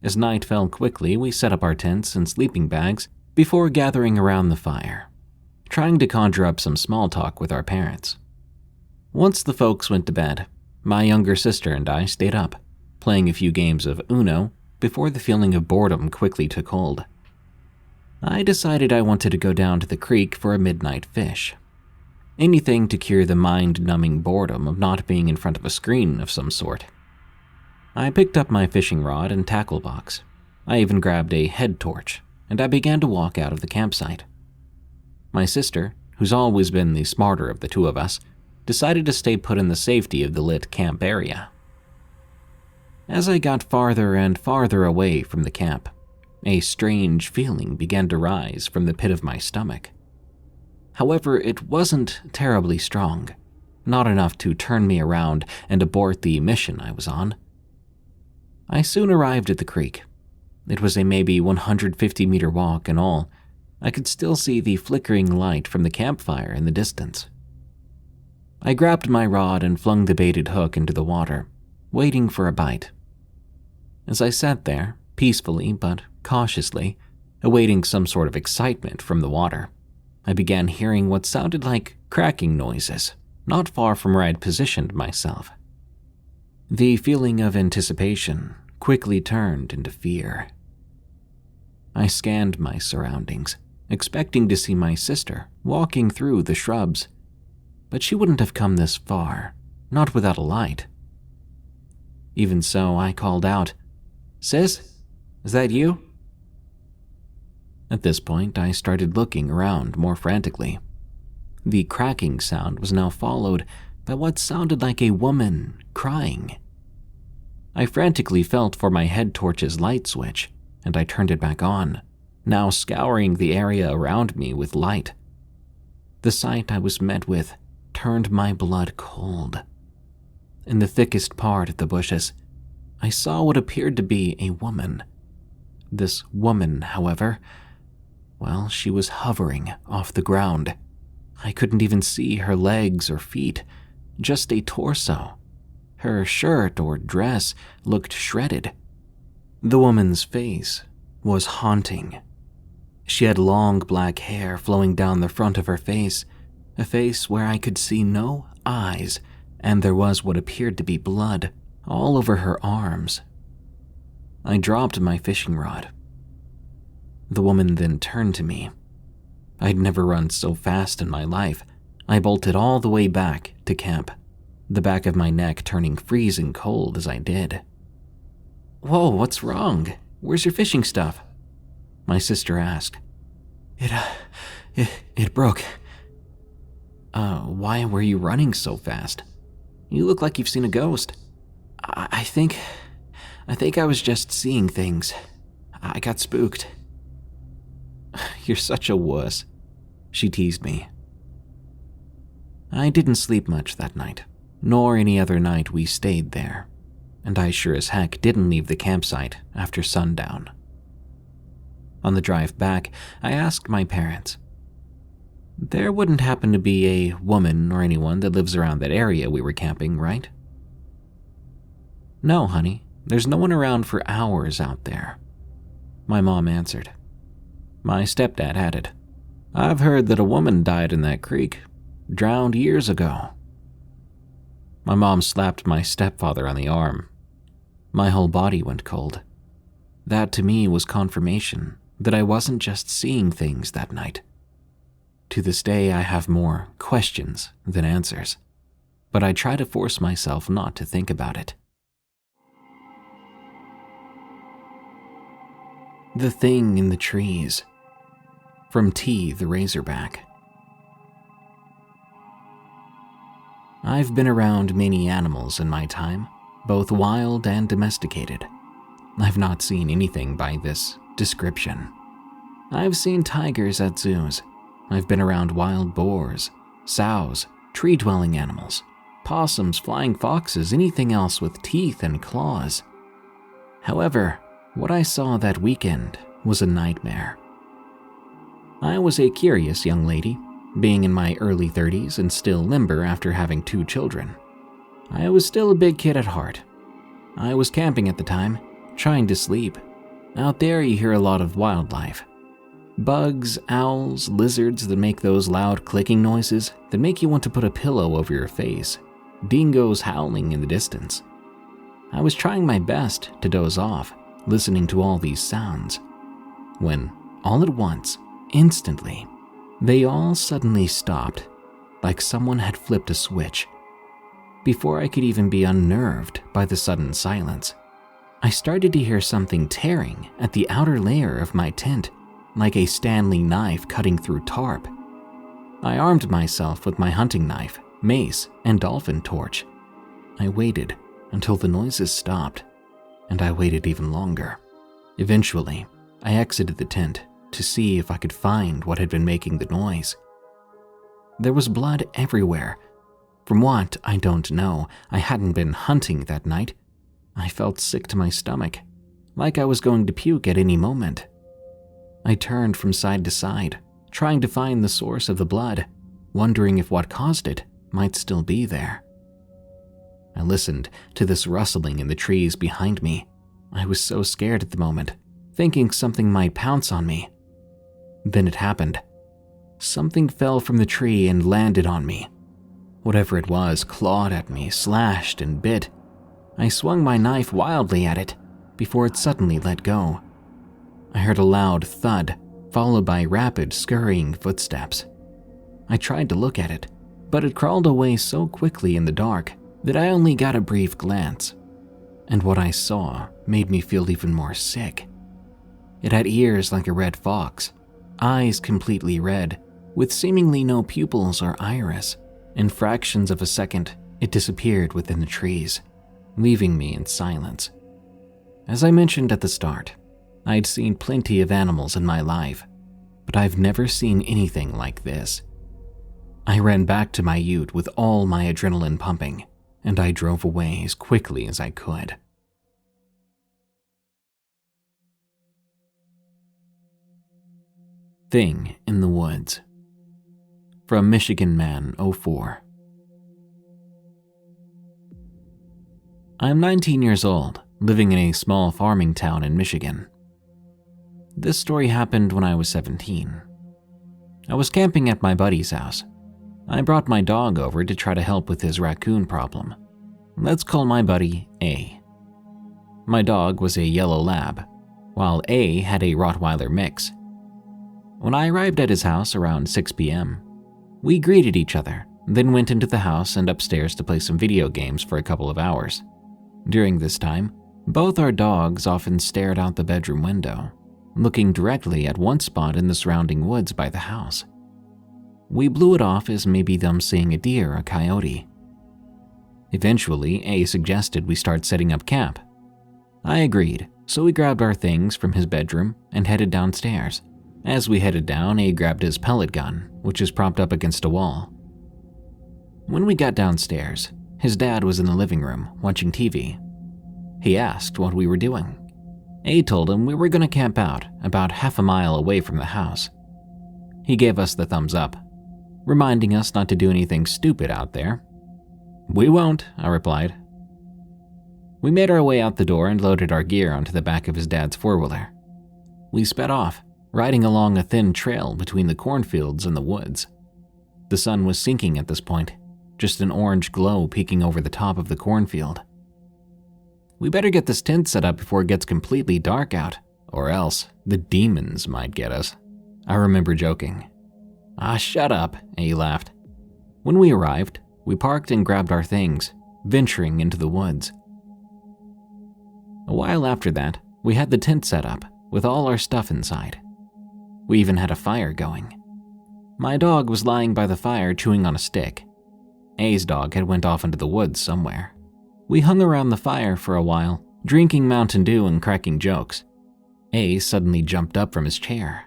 As night fell quickly, we set up our tents and sleeping bags before gathering around the fire, trying to conjure up some small talk with our parents. Once the folks went to bed, my younger sister and I stayed up, playing a few games of Uno before the feeling of boredom quickly took hold. I decided I wanted to go down to the creek for a midnight fish. Anything to cure the mind-numbing boredom of not being in front of a screen of some sort. I picked up my fishing rod and tackle box. I even grabbed a head torch, and I began to walk out of the campsite. My sister, who's always been the smarter of the two of us, decided to stay put in the safety of the lit camp area. As I got farther and farther away from the camp, a strange feeling began to rise from the pit of my stomach. However, it wasn't terribly strong, not enough to turn me around and abort the mission I was on. I soon arrived at the creek. It was a maybe 150-meter walk in all. I could still see the flickering light from the campfire in the distance. I grabbed my rod and flung the baited hook into the water, waiting for a bite. As I sat there, peacefully but cautiously, awaiting some sort of excitement from the water, I began hearing what sounded like cracking noises, not far from where I'd positioned myself. The feeling of anticipation quickly turned into fear. I scanned my surroundings, expecting to see my sister walking through the shrubs, but she wouldn't have come this far, not without a light. Even so, I called out, "Sis, is that you?" At this point, I started looking around more frantically. The cracking sound was now followed by what sounded like a woman crying. I frantically felt for my head torch's light switch, and I turned it back on, now scouring the area around me with light. The sight I was met with turned my blood cold. In the thickest part of the bushes, I saw what appeared to be a woman. This woman, however, well, she was hovering off the ground. I couldn't even see her legs or feet, just a torso. Her shirt or dress looked shredded. The woman's face was haunting. She had long black hair flowing down the front of her face, a face where I could see no eyes, and there was what appeared to be blood all over her arms. I dropped my fishing rod. The woman then turned to me. I'd never run so fast in my life. I bolted all the way back to camp, the back of my neck turning freezing cold as I did. "Whoa, what's wrong? Where's your fishing stuff?" my sister asked. It broke. Why were you running so fast? You look like you've seen a ghost." I think I was just seeing things. I got spooked." "You're such a wuss," she teased me. I didn't sleep much that night, nor any other night we stayed there, and I sure as heck didn't leave the campsite after sundown. On the drive back, I asked my parents. "There wouldn't happen to be a woman or anyone that lives around that area we were camping, right?" "No, honey, there's no one around for hours out there," my mom answered. My stepdad added, "I've heard that a woman died in that creek, drowned years ago." My mom slapped my stepfather on the arm. My whole body went cold. That to me was confirmation that I wasn't just seeing things that night. To this day, I have more questions than answers, but I try to force myself not to think about it. The Thing in the Trees, from T. the Razorback. I've been around many animals in my time, both wild and domesticated. I've not seen anything by this description. I've seen tigers at zoos. I've been around wild boars, sows, tree-dwelling animals, possums, flying foxes, anything else with teeth and claws. However, what I saw that weekend was a nightmare. I was a curious young lady, being in my early 30s and still limber after having 2 children. I was still a big kid at heart. I was camping at the time, trying to sleep. Out there you hear a lot of wildlife. Bugs, owls, lizards that make those loud clicking noises that make you want to put a pillow over your face. Dingoes howling in the distance. I was trying my best to doze off, listening to all these sounds, when, all at once, instantly, they all suddenly stopped, like someone had flipped a switch. Before I could even be unnerved by the sudden silence, I started to hear something tearing at the outer layer of my tent, like a Stanley knife cutting through tarp. I armed myself with my hunting knife, mace, and dolphin torch. I waited until the noises stopped, and I waited even longer. Eventually, I exited the tent to see if I could find what had been making the noise. There was blood everywhere. From what, I don't know. I hadn't been hunting that night, I felt sick to my stomach, like I was going to puke at any moment. I turned from side to side, trying to find the source of the blood, wondering if what caused it might still be there. I listened to this rustling in the trees behind me. I was so scared at the moment, thinking something might pounce on me. Then it happened. Something fell from the tree and landed on me. Whatever it was clawed at me, slashed and bit. I swung my knife wildly at it before it suddenly let go. I heard a loud thud, followed by rapid, scurrying footsteps. I tried to look at it, but it crawled away so quickly in the dark that I only got a brief glance. And what I saw made me feel even more sick. It had ears like a red fox, eyes completely red, with seemingly no pupils or iris. In fractions of a second, it disappeared within the trees, leaving me in silence. As I mentioned at the start, I'd seen plenty of animals in my life, but I've never seen anything like this. I ran back to my ute with all my adrenaline pumping, and I drove away as quickly as I could. Thing in the Woods. From Michigan Man 04. I'm 19 years old, living in a small farming town in Michigan. This story happened when I was 17. I was camping at my buddy's house. I brought my dog over to try to help with his raccoon problem. Let's call my buddy A. My dog was a yellow lab, while A had a Rottweiler mix. When I arrived at his house around 6 p.m., we greeted each other, then went into the house and upstairs to play some video games for a couple of hours. During this time, both our dogs often stared out the bedroom window, looking directly at one spot in the surrounding woods by the house. We blew it off as maybe them seeing a deer or a coyote. Eventually, A suggested we start setting up camp. I agreed, so we grabbed our things from his bedroom and headed downstairs. As we headed down, A grabbed his pellet gun, which is propped up against a wall. When we got downstairs, his dad was in the living room watching TV. He asked what we were doing. A told him we were going to camp out about half a mile away from the house. He gave us the thumbs up, reminding us not to do anything stupid out there. "We won't," I replied. We made our way out the door and loaded our gear onto the back of his dad's four-wheeler. We sped off, riding along a thin trail between the cornfields and the woods. The sun was sinking at this point, just an orange glow peeking over the top of the cornfield. "We better get this tent set up before it gets completely dark out, or else the demons might get us," I remember joking. "Ah, shut up," A laughed. When we arrived, we parked and grabbed our things, venturing into the woods. A while after that, we had the tent set up, with all our stuff inside. We even had a fire going. My dog was lying by the fire chewing on a stick. A's dog had went off into the woods somewhere. We hung around the fire for a while, drinking Mountain Dew and cracking jokes. A suddenly jumped up from his chair.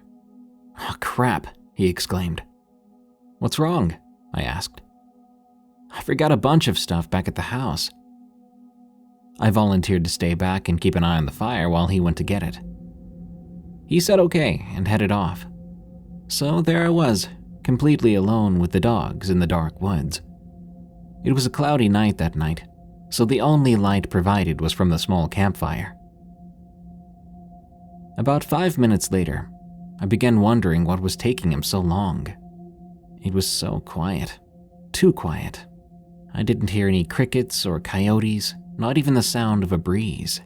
"Oh, crap," he exclaimed. "What's wrong?" I asked. "I forgot a bunch of stuff back at the house." I volunteered to stay back and keep an eye on the fire while he went to get it. He said okay and headed off. So there I was, completely alone with the dogs in the dark woods. It was a cloudy night that night, so the only light provided was from the small campfire. About 5 minutes later, I began wondering what was taking him so long. It was so quiet, too quiet. I didn't hear any crickets or coyotes, not even the sound of a breeze.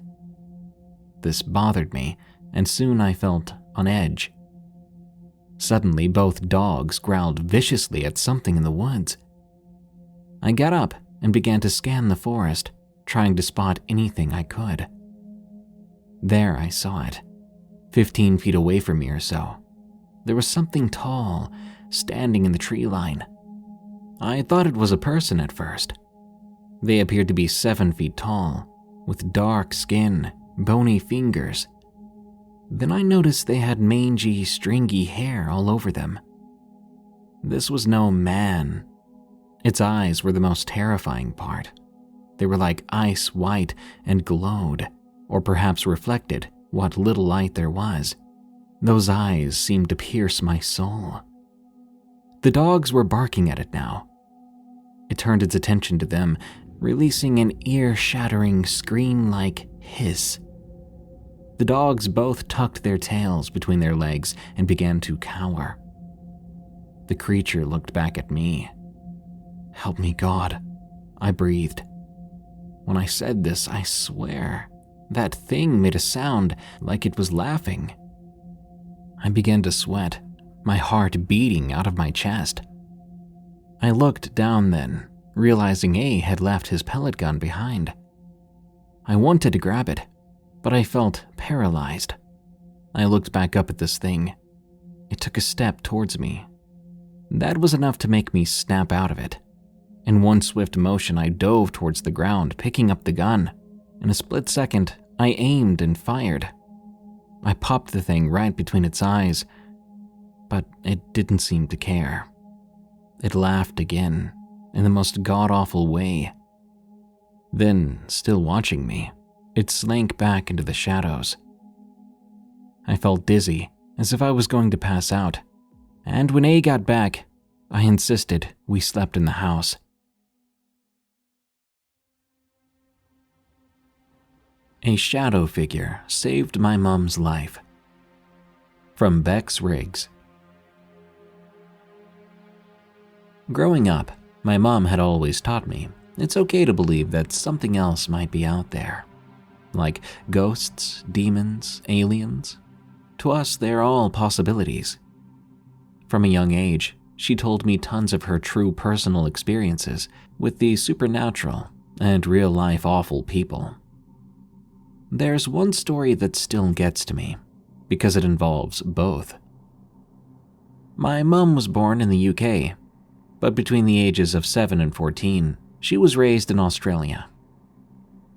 This bothered me, and soon I felt on edge. Suddenly, both dogs growled viciously at something in the woods. I got up and began to scan the forest, trying to spot anything I could. There I saw it, 15 feet away from me or so. There was something tall, standing in the tree line. I thought it was a person at first. They appeared to be 7 feet tall, with dark skin, bony fingers. Then I noticed they had mangy, stringy hair all over them. This was no man. Its eyes were the most terrifying part. They were like ice white and glowed, or perhaps reflected what little light there was. Those eyes seemed to pierce my soul. The dogs were barking at it now. It turned its attention to them, releasing an ear-shattering scream-like hiss. The dogs both tucked their tails between their legs and began to cower. The creature looked back at me. "Help me, God," I breathed. When I said this, I swear, that thing made a sound like it was laughing. I began to sweat, my heart beating out of my chest. I looked down then, realizing A had left his pellet gun behind. I wanted to grab it, but I felt paralyzed. I looked back up at this thing. It took a step towards me. That was enough to make me snap out of it. In one swift motion, I dove towards the ground, picking up the gun. In a split second, I aimed and fired. I popped the thing right between its eyes, but it didn't seem to care. It laughed again, in the most god-awful way. Then, still watching me, it slank back into the shadows. I felt dizzy, as if I was going to pass out, and when A got back, I insisted we slept in the house. A shadow figure saved my mom's life. From Bex Riggs. Growing up, my mom had always taught me it's okay to believe that something else might be out there. Like ghosts, demons, aliens. To us, they're all possibilities. From a young age, she told me tons of her true personal experiences with the supernatural and real-life awful people. There's one story that still gets to me, because it involves both. My mom was born in the UK, but between the ages of 7 and 14, she was raised in Australia.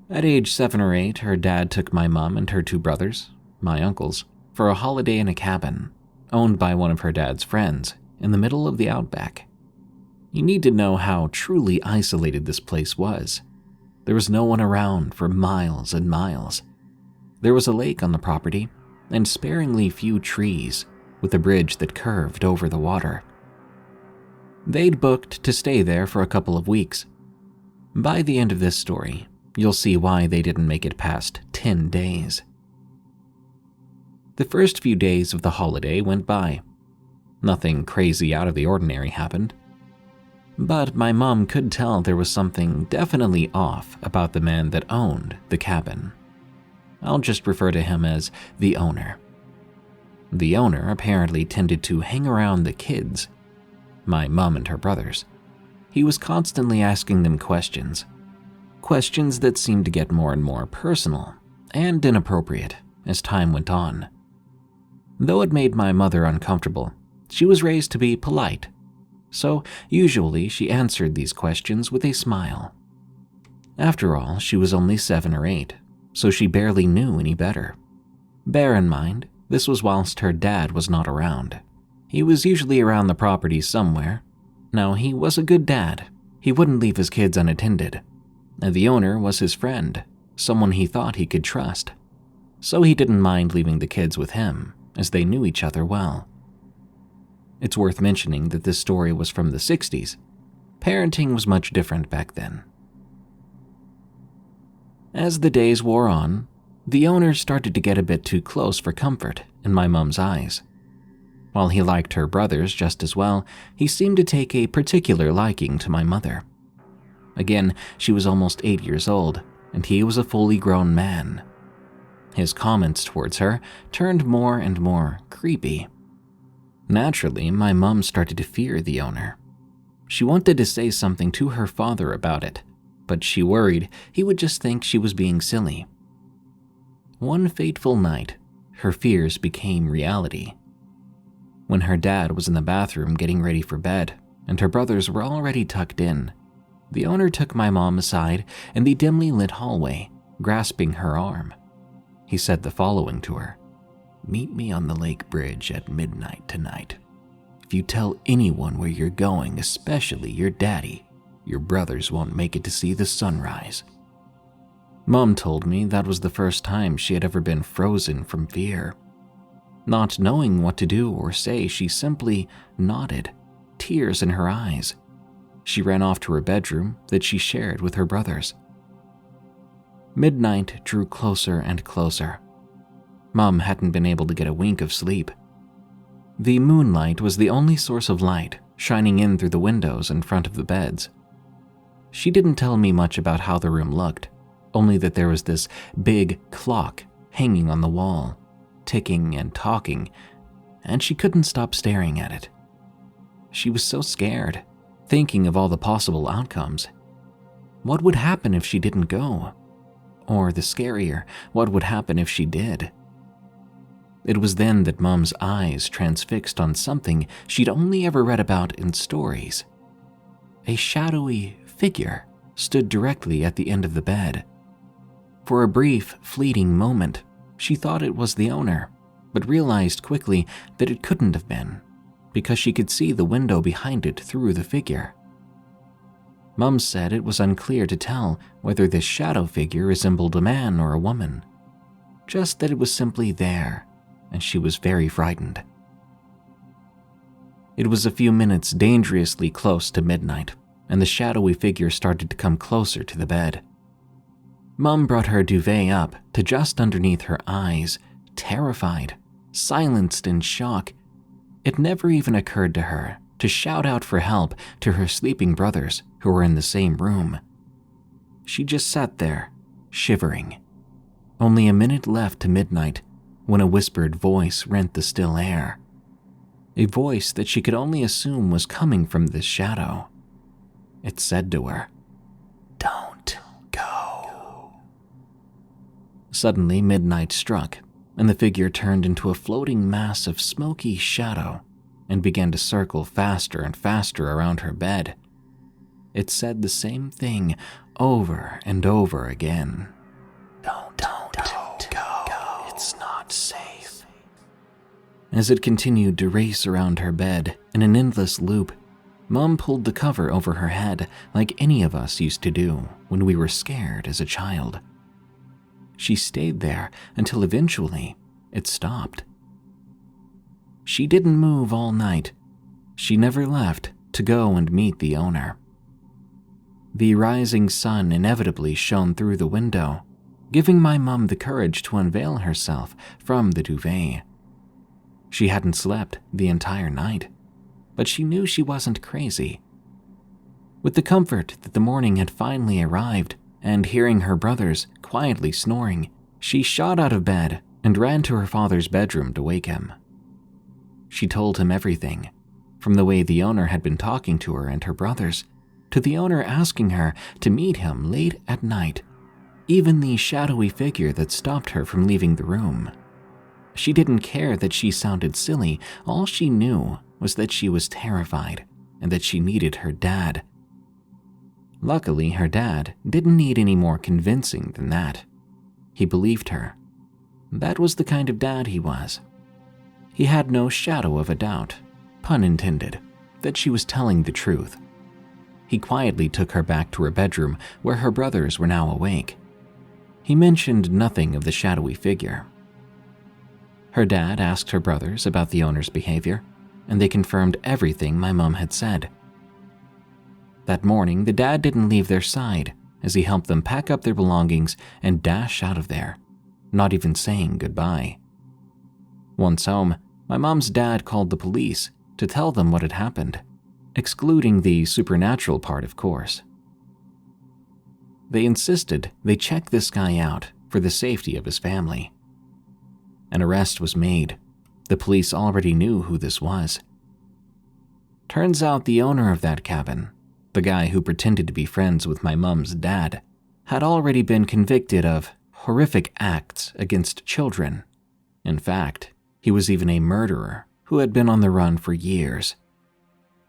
At age 7 or 8, her dad took my mom and her 2 brothers, my uncles, for a holiday in a cabin, owned by one of her dad's friends, in the middle of the outback. You need to know how truly isolated this place was. There was no one around for miles and miles. There was a lake on the property, and sparingly few trees, with a bridge that curved over the water. They'd booked to stay there for a couple of weeks. By the end of this story, you'll see why they didn't make it past 10 days. The first few days of the holiday went by. Nothing crazy out of the ordinary happened. But my mom could tell there was something definitely off about the man that owned the cabin. I'll just refer to him as the owner. The owner apparently tended to hang around the kids, my mom and her brothers. He was constantly asking them questions that seemed to get more and more personal and inappropriate as time went on. Though it made my mother uncomfortable, she was raised to be polite, so usually she answered these questions with a smile. After all, she was only 7 or 8, so she barely knew any better. Bear in mind, this was whilst her dad was not around. He was usually around the property somewhere. Now, he was a good dad. He wouldn't leave his kids unattended. And the owner was his friend, someone he thought he could trust. So he didn't mind leaving the kids with him, as they knew each other well. It's worth mentioning that this story was from the 60s. Parenting was much different back then. As the days wore on, the owner started to get a bit too close for comfort in my mom's eyes. While he liked her brothers just as well, he seemed to take a particular liking to my mother. Again, she was almost 8 years old, and he was a fully grown man. His comments towards her turned more and more creepy. Naturally, my mom started to fear the owner. She wanted to say something to her father about it, but she worried he would just think she was being silly. One fateful night, her fears became reality. When her dad was in the bathroom getting ready for bed, and her brothers were already tucked in, the owner took my mom aside in the dimly lit hallway, grasping her arm. He said the following to her: "Meet me on the lake bridge at midnight tonight. If you tell anyone where you're going, especially your daddy, your brothers won't make it to see the sunrise." Mom told me that was the first time she had ever been frozen from fear. Not knowing what to do or say, she simply nodded, tears in her eyes. She ran off to her bedroom that she shared with her brothers. Midnight drew closer and closer. Mom hadn't been able to get a wink of sleep. The moonlight was the only source of light shining in through the windows in front of the beds. She didn't tell me much about how the room looked, only that there was this big clock hanging on the wall, ticking and talking, and she couldn't stop staring at it. She was so scared, thinking of all the possible outcomes. What would happen if she didn't go? Or the scarier, what would happen if she did? It was then that Mom's eyes transfixed on something she'd only ever read about in stories. A shadowy figure stood directly at the end of the bed. For a brief, fleeting moment, she thought it was the owner, but realized quickly that it couldn't have been, because she could see the window behind it through the figure. Mom said it was unclear to tell whether this shadow figure resembled a man or a woman, just that it was simply there, and she was very frightened. It was a few minutes dangerously close to midnight, and the shadowy figure started to come closer to the bed. Mom brought her duvet up to just underneath her eyes, terrified, silenced in shock. It never even occurred to her to shout out for help to her sleeping brothers who were in the same room. She just sat there, shivering. Only a minute left to midnight when a whispered voice rent the still air. A voice that she could only assume was coming from this shadow. It said to her, "Don't go." Suddenly, midnight struck, and the figure turned into a floating mass of smoky shadow and began to circle faster and faster around her bed. It said the same thing over and over again. Don't go. It's not safe. As it continued to race around her bed in an endless loop, Mom pulled the cover over her head like any of us used to do when we were scared as a child. She stayed there until eventually it stopped. She didn't move all night. She never left to go and meet the owner. The rising sun inevitably shone through the window, giving my mom the courage to unveil herself from the duvet. She hadn't slept the entire night, but she knew she wasn't crazy. With the comfort that the morning had finally arrived and hearing her brothers quietly snoring, she shot out of bed and ran to her father's bedroom to wake him. She told him everything, from the way the owner had been talking to her and her brothers, to the owner asking her to meet him late at night, even the shadowy figure that stopped her from leaving the room. She didn't care that she sounded silly. All she knew was that she was terrified and that she needed her dad. Luckily, her dad didn't need any more convincing than that. He believed her. That was the kind of dad he was. He had no shadow of a doubt, pun intended, that she was telling the truth. He quietly took her back to her bedroom where her brothers were now awake. He mentioned nothing of the shadowy figure. Her dad asked her brothers about the owner's behavior, and they confirmed everything my mom had said. That morning, the dad didn't leave their side as he helped them pack up their belongings and dash out of there, not even saying goodbye. Once home, my mom's dad called the police to tell them what had happened, excluding the supernatural part, of course. They insisted they check this guy out for the safety of his family. An arrest was made. The police already knew who this was. Turns out the owner of that cabin, the guy who pretended to be friends with my mom's dad, had already been convicted of horrific acts against children. In fact, he was even a murderer who had been on the run for years.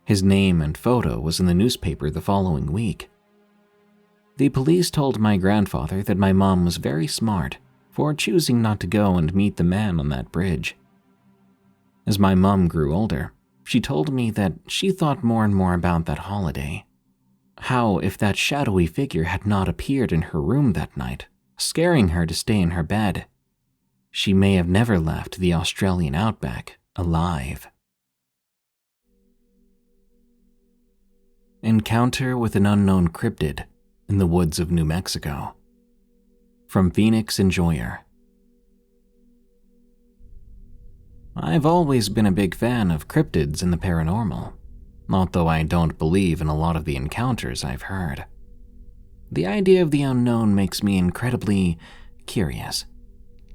His name and photo was in the newspaper the following week. The police told my grandfather that my mom was very smart for choosing not to go and meet the man on that bridge. As my mom grew older, she told me that she thought more and more about that holiday. How if that shadowy figure had not appeared in her room that night, scaring her to stay in her bed. She may have never left the Australian outback alive. Encounter with an unknown cryptid in the woods of New Mexico. From Phoenix Enjoyer. I've always been a big fan of cryptids and the paranormal, although I don't believe in a lot of the encounters I've heard. The idea of the unknown makes me incredibly curious,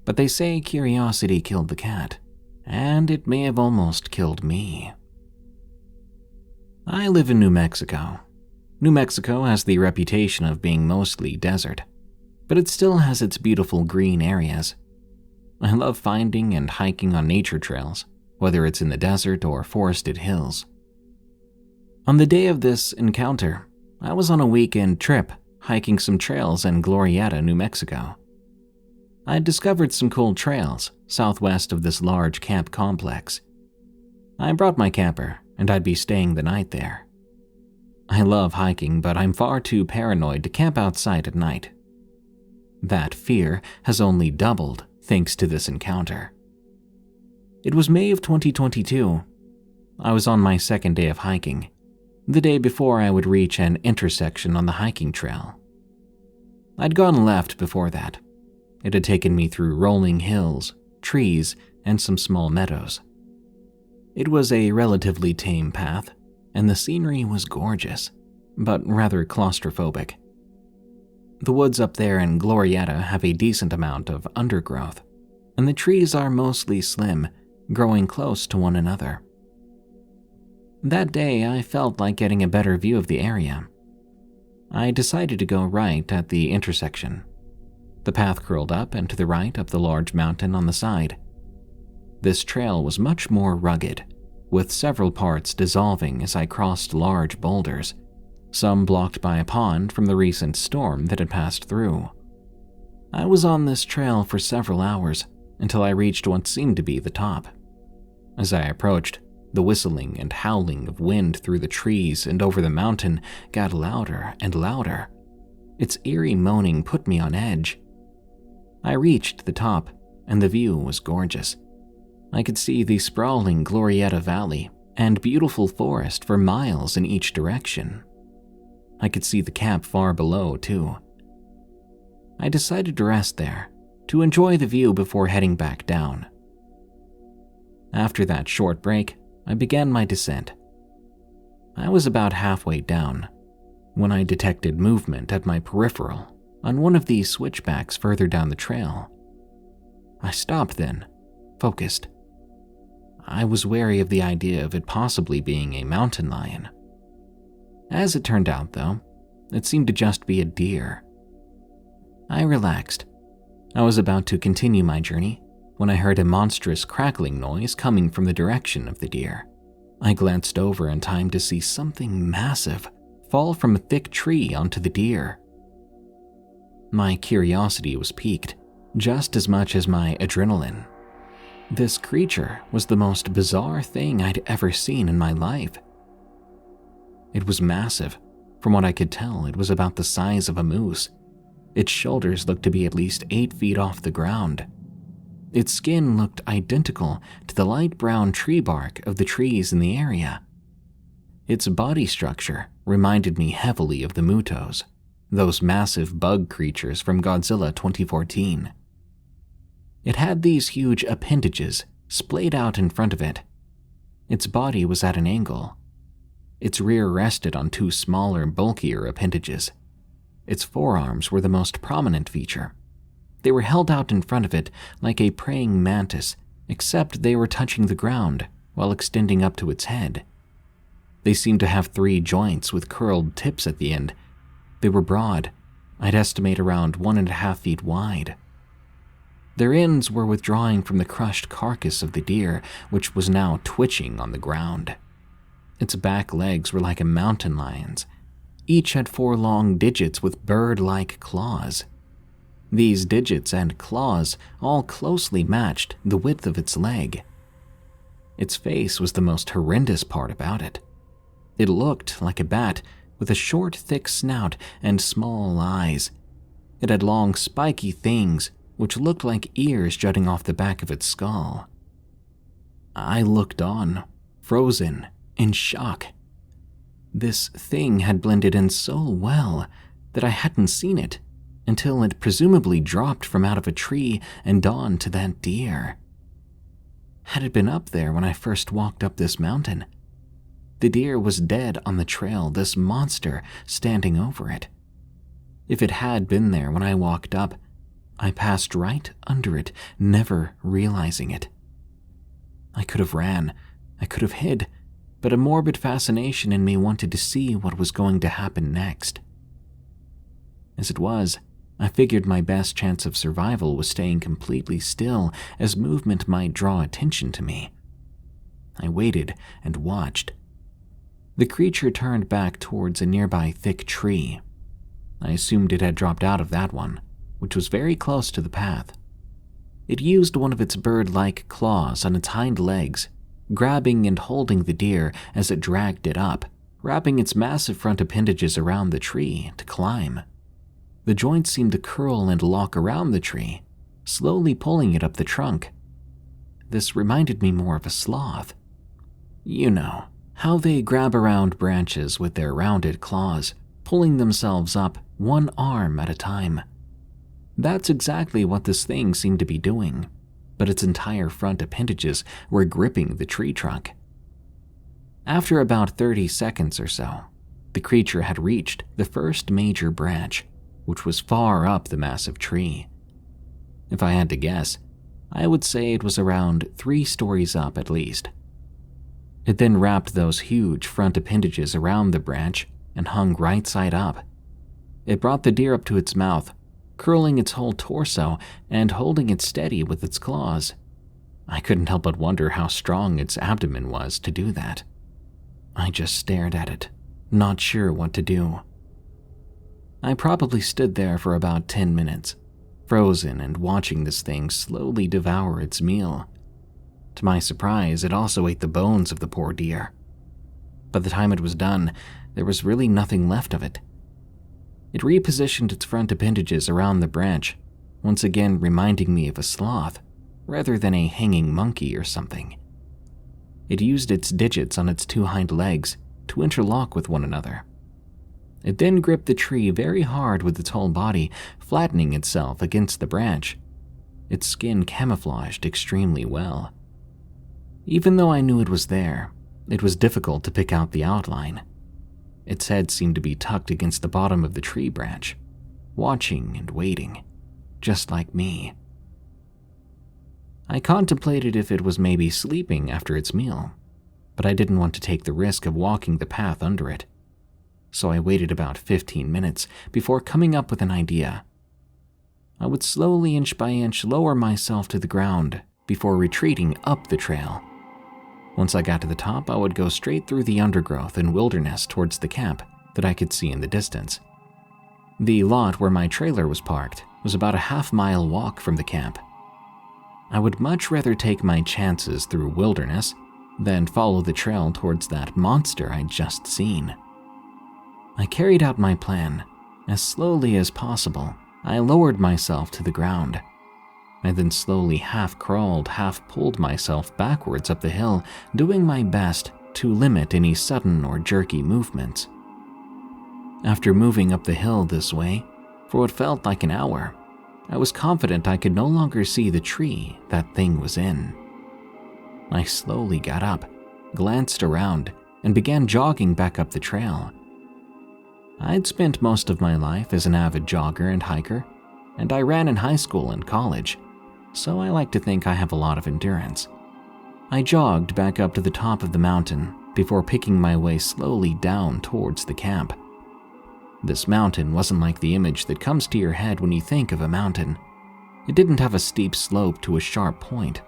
but they say curiosity killed the cat, and it may have almost killed me. I live in New Mexico. New Mexico has the reputation of being mostly desert, but it still has its beautiful green areas. I love finding and hiking on nature trails, whether it's in the desert or forested hills. On the day of this encounter, I was on a weekend trip hiking some trails in Glorieta, New Mexico. I had discovered some cool trails southwest of this large camp complex. I brought my camper, and I'd be staying the night there. I love hiking, but I'm far too paranoid to camp outside at night. That fear has only doubled thanks to this encounter. It was May of 2022. I was on my second day of hiking, the day before I would reach an intersection on the hiking trail. I'd gone left before that. It had taken me through rolling hills, trees, and some small meadows. It was a relatively tame path, and the scenery was gorgeous, but rather claustrophobic. The woods up there in Glorieta have a decent amount of undergrowth, and the trees are mostly slim, growing close to one another. That day, I felt like getting a better view of the area. I decided to go right at the intersection. The path curled up and to the right of the large mountain on the side. This trail was much more rugged, with several parts dissolving as I crossed large boulders, some blocked by a pond from the recent storm that had passed through. I was on this trail for several hours until I reached what seemed to be the top. As I approached, the whistling and howling of wind through the trees and over the mountain got louder and louder. Its eerie moaning put me on edge. I reached the top, and the view was gorgeous. I could see the sprawling Glorieta Valley and beautiful forest for miles in each direction. I could see the camp far below, too. I decided to rest there, to enjoy the view before heading back down. After that short break, I began my descent. I was about halfway down when I detected movement at my peripheral on one of these switchbacks further down the trail. I stopped then, focused. I was wary of the idea of it possibly being a mountain lion. As it turned out, though, it seemed to just be a deer. I relaxed. I was about to continue my journey when I heard a monstrous crackling noise coming from the direction of the deer. I glanced over in time to see something massive fall from a thick tree onto the deer. My curiosity was piqued, just as much as my adrenaline. This creature was the most bizarre thing I'd ever seen in my life. It was massive. From what I could tell, it was about the size of a moose. Its shoulders looked to be at least 8 feet off the ground. Its skin looked identical to the light brown tree bark of the trees in the area. Its body structure reminded me heavily of the Mutos, those massive bug creatures from Godzilla 2014. It had these huge appendages splayed out in front of it. Its body was at an angle. Its rear rested on 2 smaller, bulkier appendages. Its forearms were the most prominent feature. They were held out in front of it like a praying mantis, except they were touching the ground while extending up to its head. They seemed to have 3 joints with curled tips at the end. They were broad. I'd estimate around 1.5 feet wide. Their ends were withdrawing from the crushed carcass of the deer, which was now twitching on the ground. Its back legs were like a mountain lion's. Each had 4 long digits with bird-like claws. These digits and claws all closely matched the width of its leg. Its face was the most horrendous part about it. It looked like a bat with a short, thick snout and small eyes. It had long, spiky things which looked like ears jutting off the back of its skull. I looked on, frozen, in shock. This thing had blended in so well that I hadn't seen it until it presumably dropped from out of a tree and on to that deer. Had it been up there when I first walked up this mountain? The deer was dead on the trail, this monster standing over it. If it had been there when I walked up, I passed right under it, never realizing it. I could have ran, I could have hid, but a morbid fascination in me wanted to see what was going to happen next. As it was, I figured my best chance of survival was staying completely still, as movement might draw attention to me. I waited and watched. The creature turned back towards a nearby thick tree. I assumed it had dropped out of that one, which was very close to the path. It used one of its bird-like claws on its hind legs, grabbing and holding the deer as it dragged it up, wrapping its massive front appendages around the tree to climb. The joints seemed to curl and lock around the tree, slowly pulling it up the trunk. This reminded me more of a sloth. You know, how they grab around branches with their rounded claws, pulling themselves up one arm at a time. That's exactly what this thing seemed to be doing, but its entire front appendages were gripping the tree trunk. After about 30 seconds or so, the creature had reached the first major branch, which was far up the massive tree. If I had to guess, I would say it was around 3 stories up at least. It then wrapped those huge front appendages around the branch and hung right side up. It brought the deer up to its mouth, curling its whole torso and holding it steady with its claws. I couldn't help but wonder how strong its abdomen was to do that. I just stared at it, not sure what to do. I probably stood there for about 10 minutes, frozen and watching this thing slowly devour its meal. To my surprise, it also ate the bones of the poor deer. By the time it was done, there was really nothing left of it. It repositioned its front appendages around the branch, once again reminding me of a sloth, rather than a hanging monkey or something. It used its digits on its 2 hind legs to interlock with one another. It then gripped the tree very hard with its whole body, flattening itself against the branch. Its skin camouflaged extremely well. Even though I knew it was there, it was difficult to pick out the outline. Its head seemed to be tucked against the bottom of the tree branch, watching and waiting, just like me. I contemplated if it was maybe sleeping after its meal, but I didn't want to take the risk of walking the path under it. So I waited about 15 minutes before coming up with an idea. I would slowly, inch by inch, lower myself to the ground before retreating up the trail. Once I got to the top, I would go straight through the undergrowth and wilderness towards the camp that I could see in the distance. The lot where my trailer was parked was about a half-mile walk from the camp. I would much rather take my chances through wilderness than follow the trail towards that monster I'd just seen. I carried out my plan. As slowly as possible, I lowered myself to the ground. I then slowly half-crawled, half-pulled myself backwards up the hill, doing my best to limit any sudden or jerky movements. After moving up the hill this way, for what felt like an hour, I was confident I could no longer see the tree that thing was in. I slowly got up, glanced around, and began jogging back up the trail. I'd spent most of my life as an avid jogger and hiker, and I ran in high school and college, so I like to think I have a lot of endurance. I jogged back up to the top of the mountain before picking my way slowly down towards the camp. This mountain wasn't like the image that comes to your head when you think of a mountain. It didn't have a steep slope to a sharp point,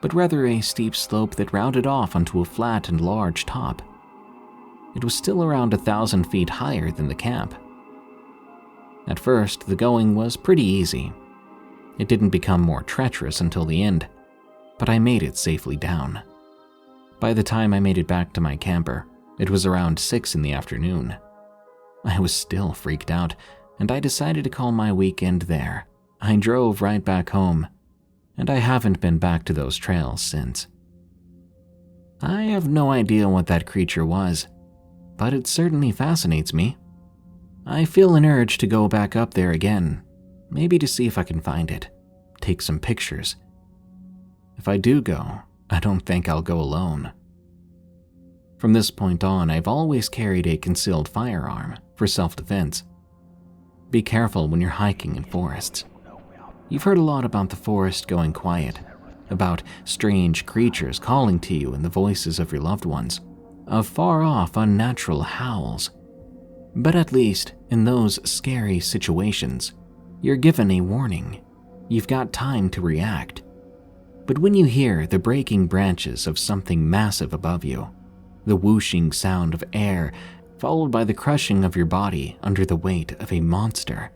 but rather a steep slope that rounded off onto a flat and large top. It was still around 1,000 feet higher than the camp. At first, the going was pretty easy. It didn't become more treacherous until the end, but I made it safely down. By the time I made it back to my camper, it was around 6 in the afternoon. I was still freaked out, and I decided to call my weekend there. I drove right back home, and I haven't been back to those trails since. I have no idea what that creature was, but it certainly fascinates me. I feel an urge to go back up there again, maybe to see if I can find it, take some pictures. If I do go, I don't think I'll go alone. From this point on, I've always carried a concealed firearm for self-defense. Be careful when you're hiking in forests. You've heard a lot about the forest going quiet, about strange creatures calling to you in the voices of your loved ones, of far-off unnatural howls. But at least in those scary situations, you're given a warning. You've got time to react. But when you hear the breaking branches of something massive above you, the whooshing sound of air followed by the crushing of your body under the weight of a monster,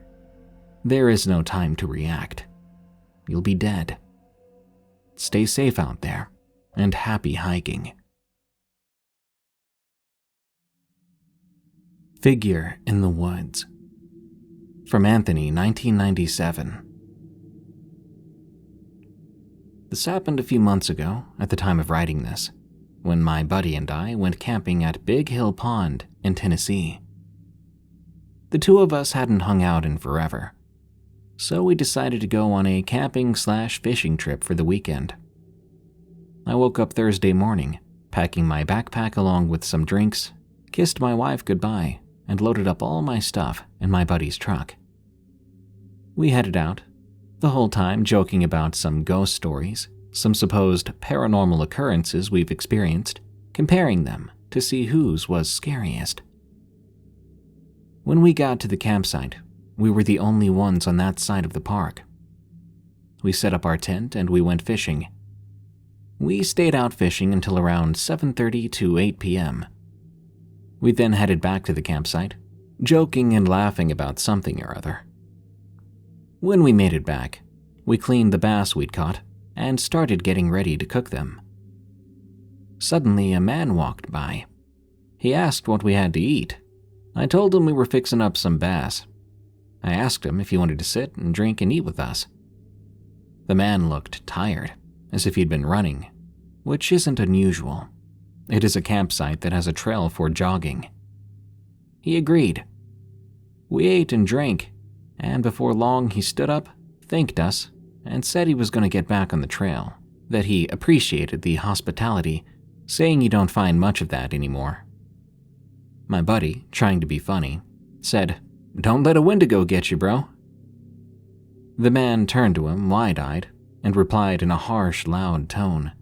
there is no time to react. You'll be dead. Stay safe out there, and happy hiking. Figure in the Woods. From Anthony, 1997. This happened a few months ago, at the time of writing this, when my buddy and I went camping at Big Hill Pond in Tennessee. The two of us hadn't hung out in forever, so we decided to go on a camping/fishing trip for the weekend. I woke up Thursday morning, packing my backpack along with some drinks, kissed my wife goodbye, and loaded up all my stuff in my buddy's truck. We headed out, the whole time joking about some ghost stories, some supposed paranormal occurrences we've experienced, comparing them to see whose was scariest. When we got to the campsite, we were the only ones on that side of the park. We set up our tent and we went fishing. We stayed out fishing until around 7:30 to 8 p.m. We then headed back to the campsite, joking and laughing about something or other. When we made it back, we cleaned the bass we'd caught and started getting ready to cook them. Suddenly, a man walked by. He asked what we had to eat. I told him we were fixing up some bass. I asked him if he wanted to sit and drink and eat with us. The man looked tired, as if he'd been running, which isn't unusual. It is a campsite that has a trail for jogging. He agreed. We ate and drank, and before long he stood up, thanked us, and said he was going to get back on the trail, that he appreciated the hospitality, saying you don't find much of that anymore. My buddy, trying to be funny, said, "Don't let a Wendigo get you, bro." The man turned to him wide-eyed and replied in a harsh, loud tone,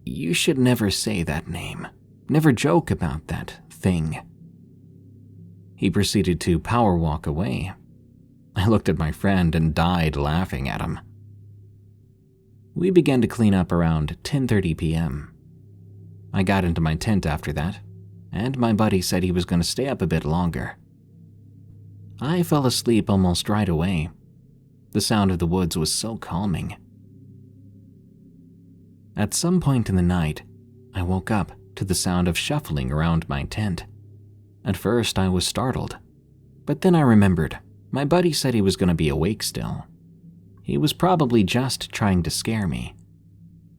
"You should never say that name. Never joke about that thing." He proceeded to power walk away. I looked at my friend and died laughing at him. We began to clean up around 10:30 p.m. I got into my tent after that, and my buddy said he was going to stay up a bit longer. I fell asleep almost right away. The sound of the woods was so calming. At some point in the night, I woke up to the sound of shuffling around my tent. At first, I was startled, but then I remembered my buddy said he was going to be awake still. He was probably just trying to scare me.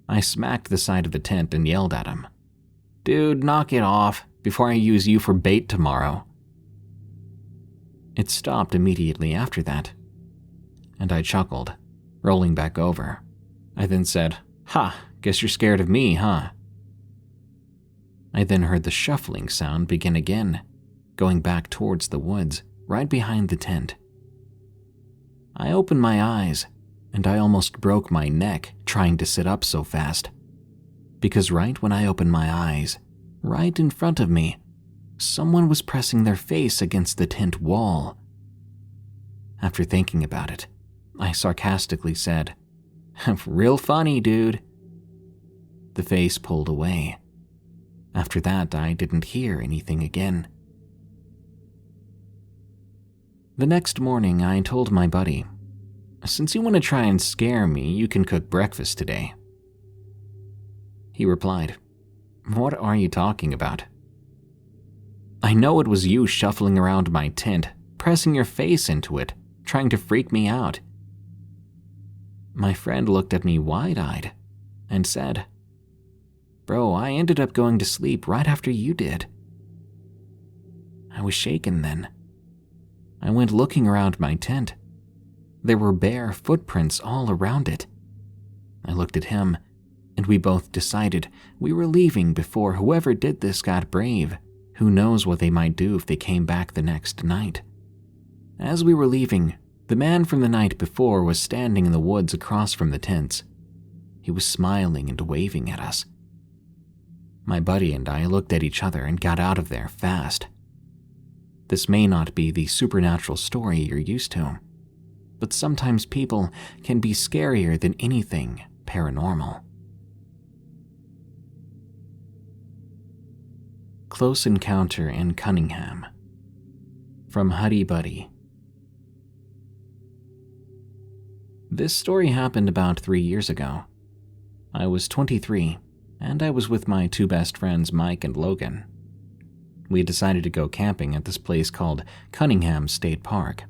I smacked the side of the tent and yelled at him, "Dude, knock it off before I use you for bait tomorrow." It stopped immediately after that, and I chuckled, rolling back over. I then said, "Ha, guess you're scared of me, huh?" I then heard the shuffling sound begin again, going back towards the woods, right behind the tent. I opened my eyes, and I almost broke my neck trying to sit up so fast. Because right when I opened my eyes, right in front of me, someone was pressing their face against the tent wall. After thinking about it, I sarcastically said, "Real funny, dude." The face pulled away. After that, I didn't hear anything again. The next morning, I told my buddy, "Since you want to try and scare me, you can cook breakfast today." He replied, "What are you talking about?" "I know it was you shuffling around my tent, pressing your face into it, trying to freak me out." My friend looked at me wide-eyed and said, "Bro, I ended up going to sleep right after you did." I was shaken then. I went looking around my tent. There were bare footprints all around it. I looked at him, and we both decided we were leaving before whoever did this got brave. Who knows what they might do if they came back the next night. As we were leaving, the man from the night before was standing in the woods across from the tents. He was smiling and waving at us. My buddy and I looked at each other and got out of there fast. This may not be the supernatural story you're used to, but sometimes people can be scarier than anything paranormal. Close Encounter in Cunningham. From Huddy Buddy. This story happened about 3 years ago. I was 23, and I was with my two best friends, Mike and Logan. We decided to go camping at this place called Cunningham State Park.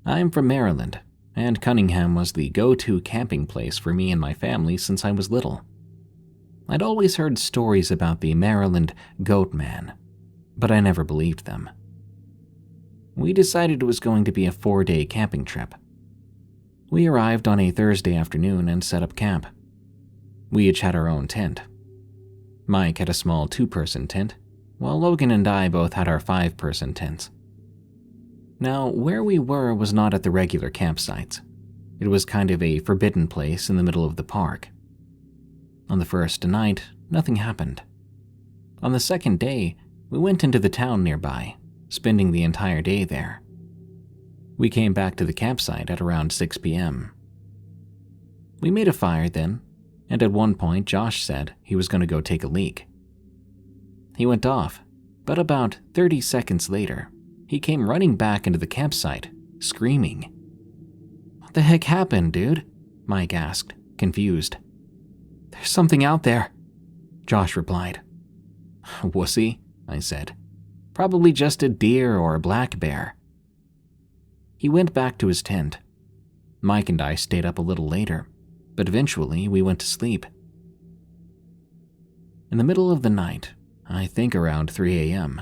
I'm from Maryland, and Cunningham was the go-to camping place for me and my family since I was little. I'd always heard stories about the Maryland Goat Man, but I never believed them. We decided it was going to be a 4-day camping trip. We arrived on a Thursday afternoon and set up camp. We each had our own tent. Mike had a small 2-person tent, while Logan and I both had our 5-person tents. Now, where we were was not at the regular campsites. It was kind of a forbidden place in the middle of the park. On the first night, nothing happened. On the second day, we went into the town nearby, spending the entire day there. We came back to the campsite at around 6 p.m. We made a fire then, and at one point Josh said he was going to go take a leak. He went off, but about 30 seconds later, he came running back into the campsite, screaming. "What the heck happened, dude?" Mike asked, confused. "There's something out there," Josh replied. "Wussy," I said. "Probably just a deer or a black bear." He went back to his tent. Mike and I stayed up a little later, but eventually we went to sleep. In the middle of the night, I think around 3 a.m.,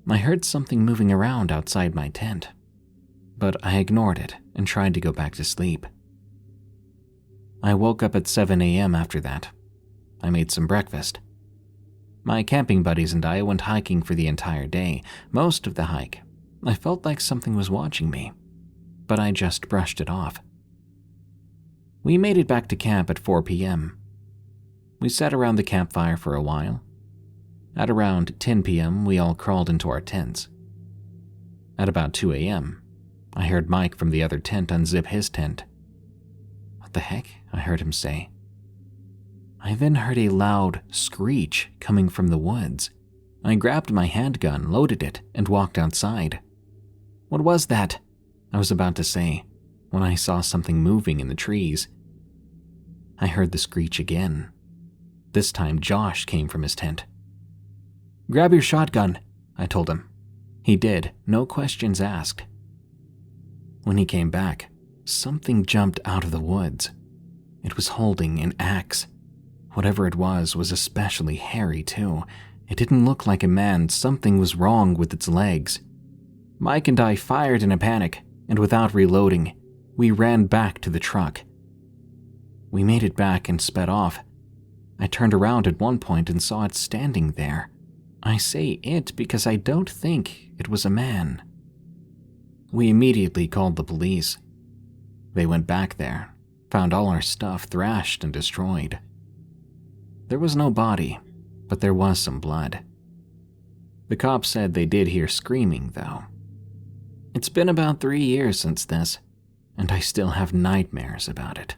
I heard something moving around outside my tent, but I ignored it and tried to go back to sleep. I woke up at 7 a.m. after that. I made some breakfast. My camping buddies and I went hiking for the entire day. Most of the hike, I felt like something was watching me, but I just brushed it off. We made it back to camp at 4 p.m. We sat around the campfire for a while. At around 10 p.m., we all crawled into our tents. At about 2 a.m., I heard Mike from the other tent unzip his tent. "What the heck?" I heard him say. I then heard a loud screech coming from the woods. I grabbed my handgun, loaded it, and walked outside. "What was that?" I was about to say, when I saw something moving in the trees. I heard the screech again. This time Josh came from his tent. "Grab your shotgun," I told him. He did, no questions asked. When he came back, something jumped out of the woods. It was holding an axe. Whatever it was especially hairy too. It didn't look like a man. Something was wrong with its legs. Mike and I fired in a panic, and without reloading, we ran back to the truck. We made it back and sped off. I turned around at one point and saw it standing there. I say it because I don't think it was a man. We immediately called the police. They went back there, found all our stuff thrashed and destroyed. There was no body, but there was some blood. The cops said they did hear screaming, though. It's been about 3 years since this, and I still have nightmares about it.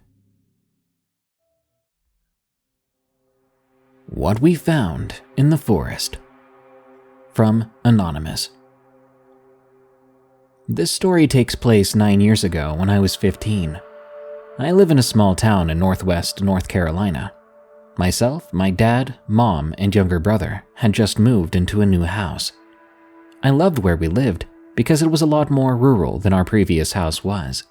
What we found in the forest. From Anonymous. This story takes place 9 years ago when I was 15. I live in a small town in northwest North Carolina. Myself, my dad, mom, and younger brother had just moved into a new house. I loved where we lived, because it was a lot more rural than our previous house was.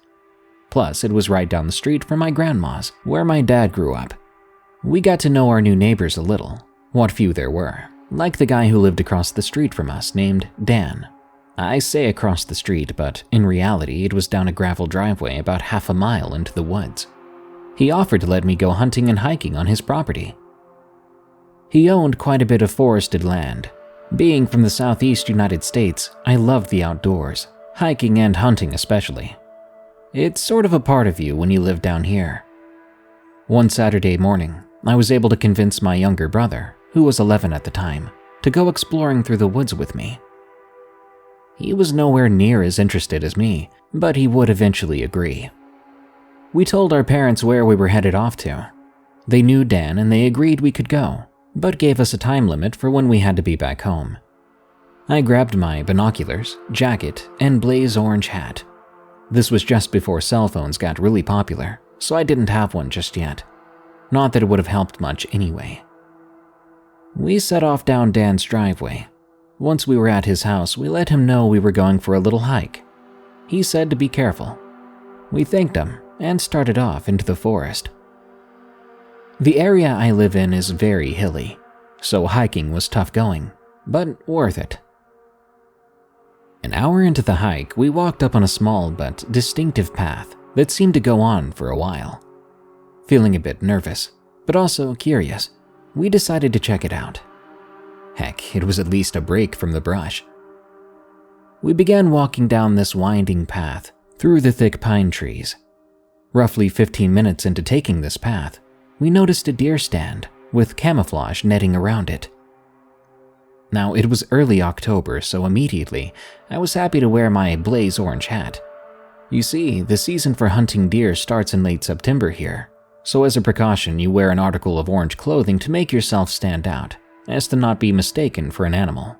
Plus, it was right down the street from my grandma's, where my dad grew up. We got to know our new neighbors a little, what few there were, like the guy who lived across the street from us named Dan. I say across the street, but in reality it was down a gravel driveway about half a mile into the woods. He offered to let me go hunting and hiking on his property. He owned quite a bit of forested land. Being from the southeast United States, I loved the outdoors, hiking and hunting especially. It's sort of a part of you when you live down here. One Saturday morning, I was able to convince my younger brother, who was 11 at the time, to go exploring through the woods with me. He was nowhere near as interested as me, but he would eventually agree. We told our parents where we were headed off to. They knew Dan and they agreed we could go, but gave us a time limit for when we had to be back home. I grabbed my binoculars, jacket, and blaze orange hat. This was just before cell phones got really popular, so I didn't have one just yet. Not that it would have helped much anyway. We set off down Dan's driveway. Once we were at his house, we let him know we were going for a little hike. He said to be careful. We thanked him and started off into the forest. The area I live in is very hilly, so hiking was tough going, but worth it. An hour into the hike, we walked up on a small but distinctive path that seemed to go on for a while. Feeling a bit nervous, but also curious, we decided to check it out. Heck, it was at least a break from the brush. We began walking down this winding path through the thick pine trees. Roughly 15 minutes into taking this path, we noticed a deer stand with camouflage netting around it. Now, it was early October, so immediately, I was happy to wear my blaze orange hat. You see, the season for hunting deer starts in late September here, so as a precaution, you wear an article of orange clothing to make yourself stand out, as to not be mistaken for an animal.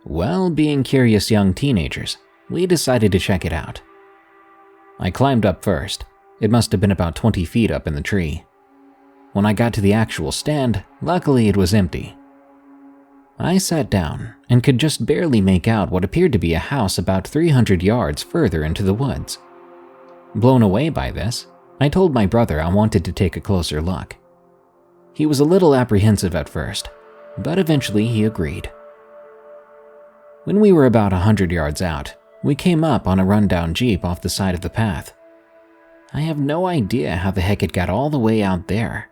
Well, being curious young teenagers, we decided to check it out. I climbed up first. It must have been about 20 feet up in the tree. When I got to the actual stand, luckily it was empty. I sat down and could just barely make out what appeared to be a house about 300 yards further into the woods. Blown away by this, I told my brother I wanted to take a closer look. He was a little apprehensive at first, but eventually he agreed. When we were about 100 yards out, we came up on a rundown Jeep off the side of the path. I have no idea how the heck it got all the way out there.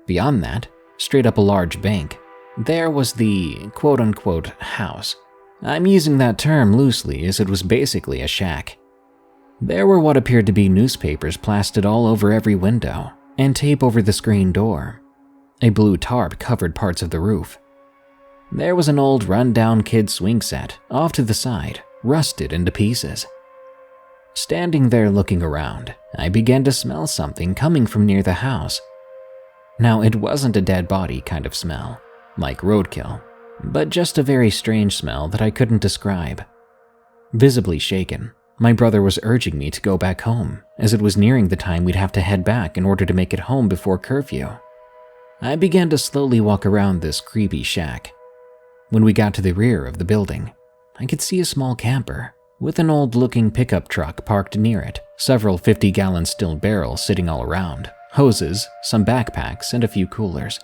Beyond that, straight up a large bank, there was the quote-unquote house. I'm using that term loosely as it was basically a shack. There were what appeared to be newspapers plastered all over every window and tape over the screen door. A blue tarp covered parts of the roof. There was an old run-down kid swing set off to the side, rusted into pieces. Standing there looking around, I began to smell something coming from near the house. Now, it wasn't a dead body kind of smell, like roadkill, but just a very strange smell that I couldn't describe. Visibly shaken, my brother was urging me to go back home, as it was nearing the time we'd have to head back in order to make it home before curfew. I began to slowly walk around this creepy shack. When we got to the rear of the building, I could see a small camper with an old-looking pickup truck parked near it, several 50-gallon steel barrels sitting all around, hoses, some backpacks, and a few coolers.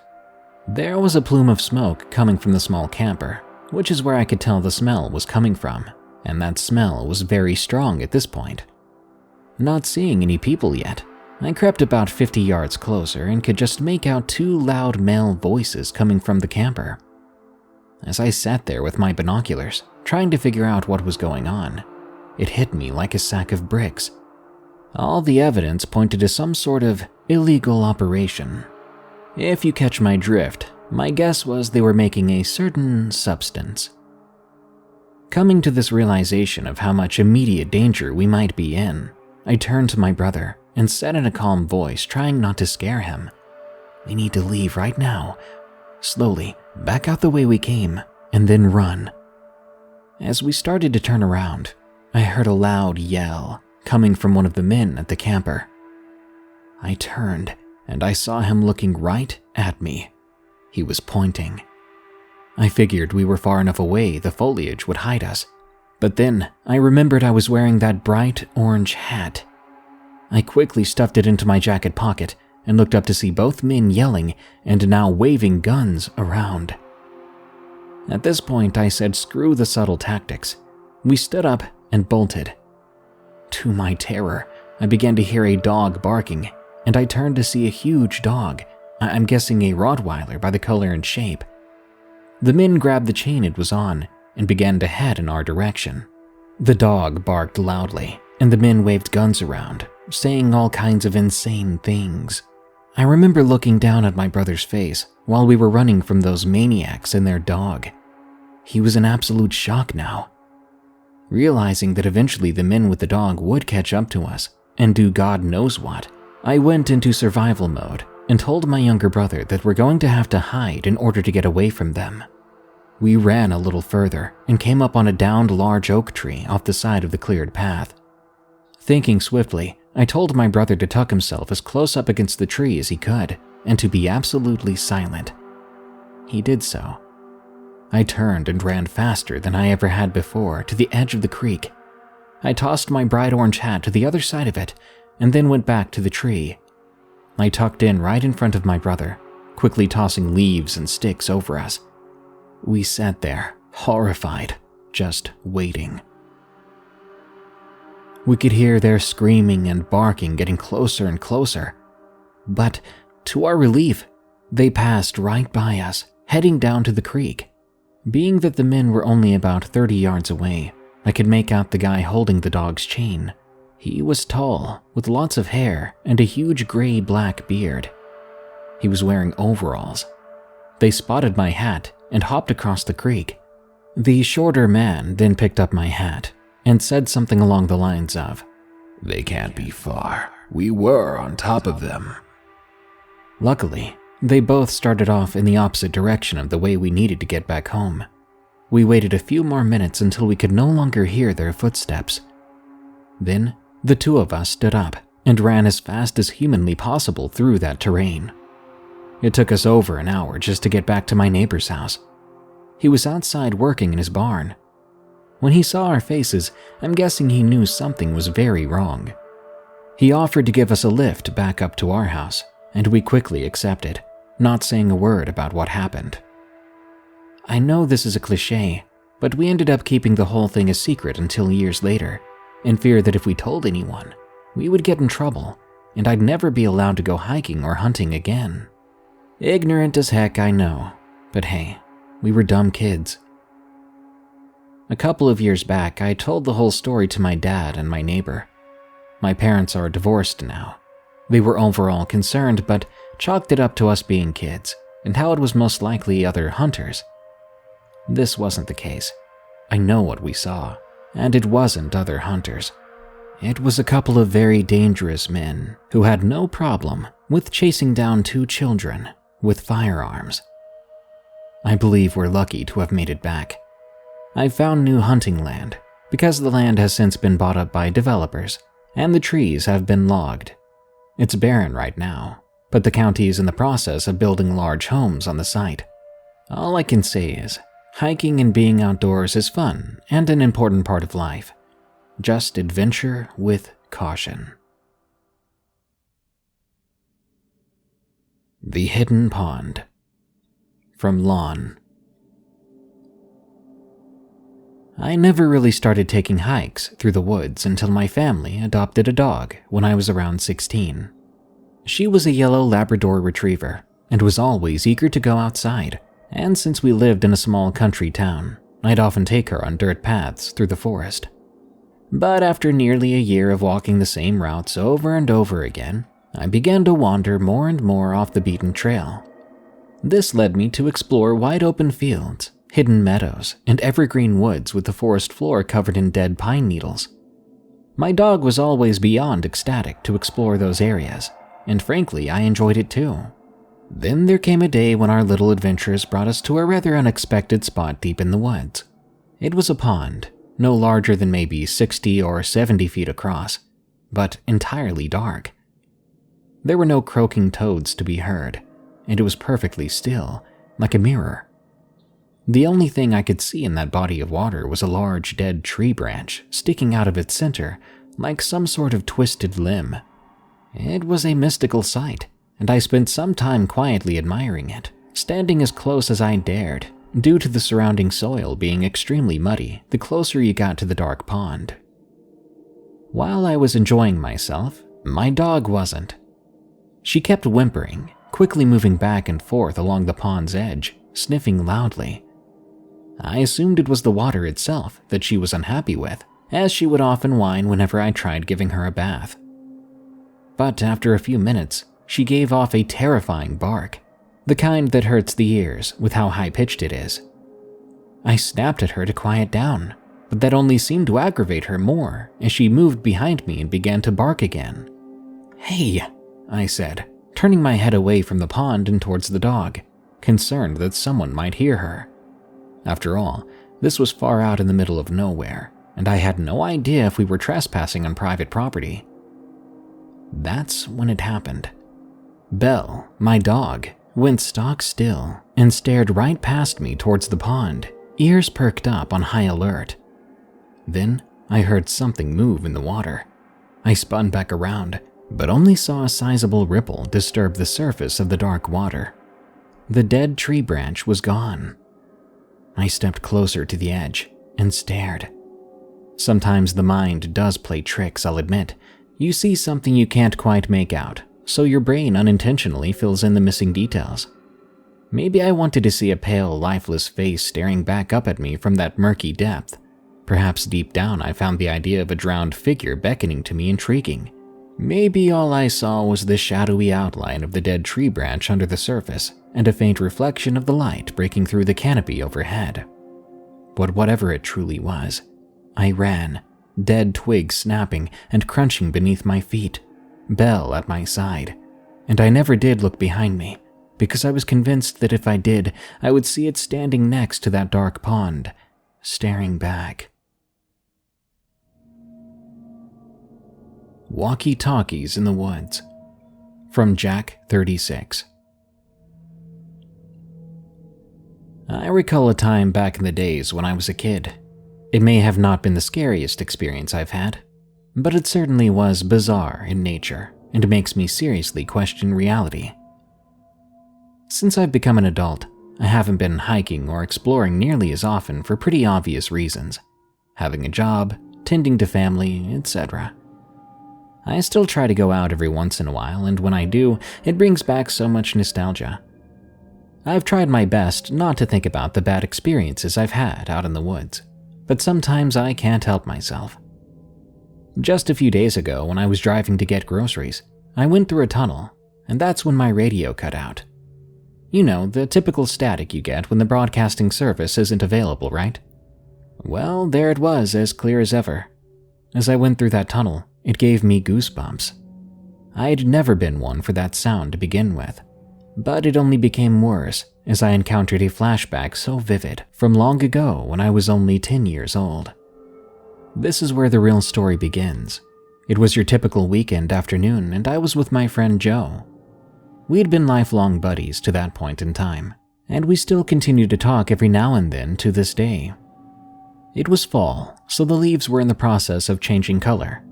There was a plume of smoke coming from the small camper, which is where I could tell the smell was coming from, and that smell was very strong at this point. Not seeing any people yet, I crept about 50 yards closer and could just make out two loud male voices coming from the camper. As I sat there with my binoculars, trying to figure out what was going on, it hit me like a sack of bricks. All the evidence pointed to some sort of illegal operation. If you catch my drift, my guess was they were making a certain substance. Coming to this realization of how much immediate danger we might be in, I turned to my brother and said in a calm voice, trying not to scare him, "We need to leave right now. Slowly, back out the way we came, and then run." As we started to turn around, I heard a loud yell coming from one of the men at the camper. I turned, and I saw him looking right at me. He was pointing. I figured we were far enough away the foliage would hide us, But then I remembered I was wearing that bright orange hat. I quickly stuffed it into my jacket pocket and looked up to see both men yelling and now waving guns around. At this point, I said screw the subtle tactics. We stood up and bolted. To my terror, I began to hear a dog barking, and I turned to see a huge dog, I'm guessing a Rottweiler by the color and shape. The men grabbed the chain it was on and began to head in our direction. The dog barked loudly, and the men waved guns around, saying all kinds of insane things. I remember looking down at my brother's face while we were running from those maniacs and their dog. He was in absolute shock now. Realizing that eventually the men with the dog would catch up to us and do God knows what, I went into survival mode and told my younger brother that we're going to have to hide in order to get away from them. We ran a little further and came up on a downed large oak tree off the side of the cleared path. Thinking swiftly, I told my brother to tuck himself as close up against the tree as he could and to be absolutely silent. He did so. I turned and ran faster than I ever had before to the edge of the creek. I tossed my bright orange hat to the other side of it and then went back to the tree. I tucked in right in front of my brother, quickly tossing leaves and sticks over us. We sat there, horrified, just waiting. We could hear their screaming and barking getting closer and closer. But, to our relief, they passed right by us, heading down to the creek. Being that the men were only about 30 yards away, I could make out the guy holding the dog's chain. He was tall, with lots of hair and a huge gray-black beard. He was wearing overalls. They spotted my hat and hopped across the creek. The shorter man then picked up my hat and said something along the lines of, "They can't be far. We were on top of them." Luckily, they both started off in the opposite direction of the way we needed to get back home. We waited a few more minutes until we could no longer hear their footsteps. Then, the two of us stood up and ran as fast as humanly possible through that terrain. It took us over an hour just to get back to my neighbor's house. He was outside working in his barn. When he saw our faces, I'm guessing he knew something was very wrong. He offered to give us a lift back up to our house, and we quickly accepted, not saying a word about what happened. I know this is a cliché, but we ended up keeping the whole thing a secret until years later, in fear that if we told anyone, we would get in trouble, and I'd never be allowed to go hiking or hunting again. Ignorant as heck, I know, but hey, we were dumb kids. A couple of years back, I told the whole story to my dad and my neighbor. My parents are divorced now. They were overall concerned, but chalked it up to us being kids, and how it was most likely other hunters. This wasn't the case. I know what we saw, and it wasn't other hunters. It was a couple of very dangerous men who had no problem with chasing down two children with firearms. I believe we're lucky to have made it back. I found new hunting land because the land has since been bought up by developers and the trees have been logged. It's barren right now, but the county is in the process of building large homes on the site. All I can say is, hiking and being outdoors is fun and an important part of life. Just adventure with caution. The Hidden Pond. From Lon. I never really started taking hikes through the woods until my family adopted a dog when I was around 16. She was a yellow Labrador retriever and was always eager to go outside, and since we lived in a small country town, I'd often take her on dirt paths through the forest. But after nearly a year of walking the same routes over and over again, I began to wander more and more off the beaten trail. This led me to explore wide open fields, hidden meadows, and evergreen woods with the forest floor covered in dead pine needles. My dog was always beyond ecstatic to explore those areas, and frankly, I enjoyed it too. Then there came a day when our little adventures brought us to a rather unexpected spot deep in the woods. It was a pond, no larger than maybe 60 or 70 feet across, but entirely dark. There were no croaking toads to be heard, and it was perfectly still, like a mirror. The only thing I could see in that body of water was a large dead tree branch sticking out of its center like some sort of twisted limb. It was a mystical sight, and I spent some time quietly admiring it, standing as close as I dared, due to the surrounding soil being extremely muddy the closer you got to the dark pond. While I was enjoying myself, my dog wasn't. She kept whimpering, quickly moving back and forth along the pond's edge, sniffing loudly. I assumed it was the water itself that she was unhappy with, as she would often whine whenever I tried giving her a bath. But after a few minutes, she gave off a terrifying bark, the kind that hurts the ears with how high-pitched it is. I snapped at her to quiet down, but that only seemed to aggravate her more as she moved behind me and began to bark again. "Hey," I said, turning my head away from the pond and towards the dog, concerned that someone might hear her. After all, this was far out in the middle of nowhere, and I had no idea if we were trespassing on private property. That's when it happened. Belle, my dog, went stock still and stared right past me towards the pond, ears perked up on high alert. Then I heard something move in the water. I spun back around, but only saw a sizable ripple disturb the surface of the dark water. The dead tree branch was gone. I stepped closer to the edge and stared. Sometimes the mind does play tricks, I'll admit. You see something you can't quite make out, so your brain unintentionally fills in the missing details. Maybe I wanted to see a pale, lifeless face staring back up at me from that murky depth. Perhaps deep down I found the idea of a drowned figure beckoning to me intriguing. Maybe all I saw was the shadowy outline of the dead tree branch under the surface and a faint reflection of the light breaking through the canopy overhead. But whatever it truly was, I ran, dead twigs snapping and crunching beneath my feet, Belle at my side, and I never did look behind me because I was convinced that if I did, I would see it standing next to that dark pond, staring back. Walkie-talkies in the woods. From Jack 36. I recall a time back in the days when I was a kid. It may have not been the scariest experience I've had, but it certainly was bizarre in nature and makes me seriously question reality. Since I've become an adult, I haven't been hiking or exploring nearly as often for pretty obvious reasons. Having a job, tending to family, etc. I still try to go out every once in a while, and when I do, it brings back so much nostalgia. I've tried my best not to think about the bad experiences I've had out in the woods, but sometimes I can't help myself. Just a few days ago, when I was driving to get groceries, I went through a tunnel, and that's when my radio cut out. You know, the typical static you get when the broadcasting service isn't available, right? Well, there it was, as clear as ever. As I went through that tunnel, it gave me goosebumps. I'd never been one for that sound to begin with, but it only became worse as I encountered a flashback so vivid from long ago when I was only 10 years old. This is where the real story begins. It was your typical weekend afternoon, and I was with my friend Joe. We'd been lifelong buddies to that point in time, and we still continue to talk every now and then to this day. It was fall, so the leaves were in the process of changing color.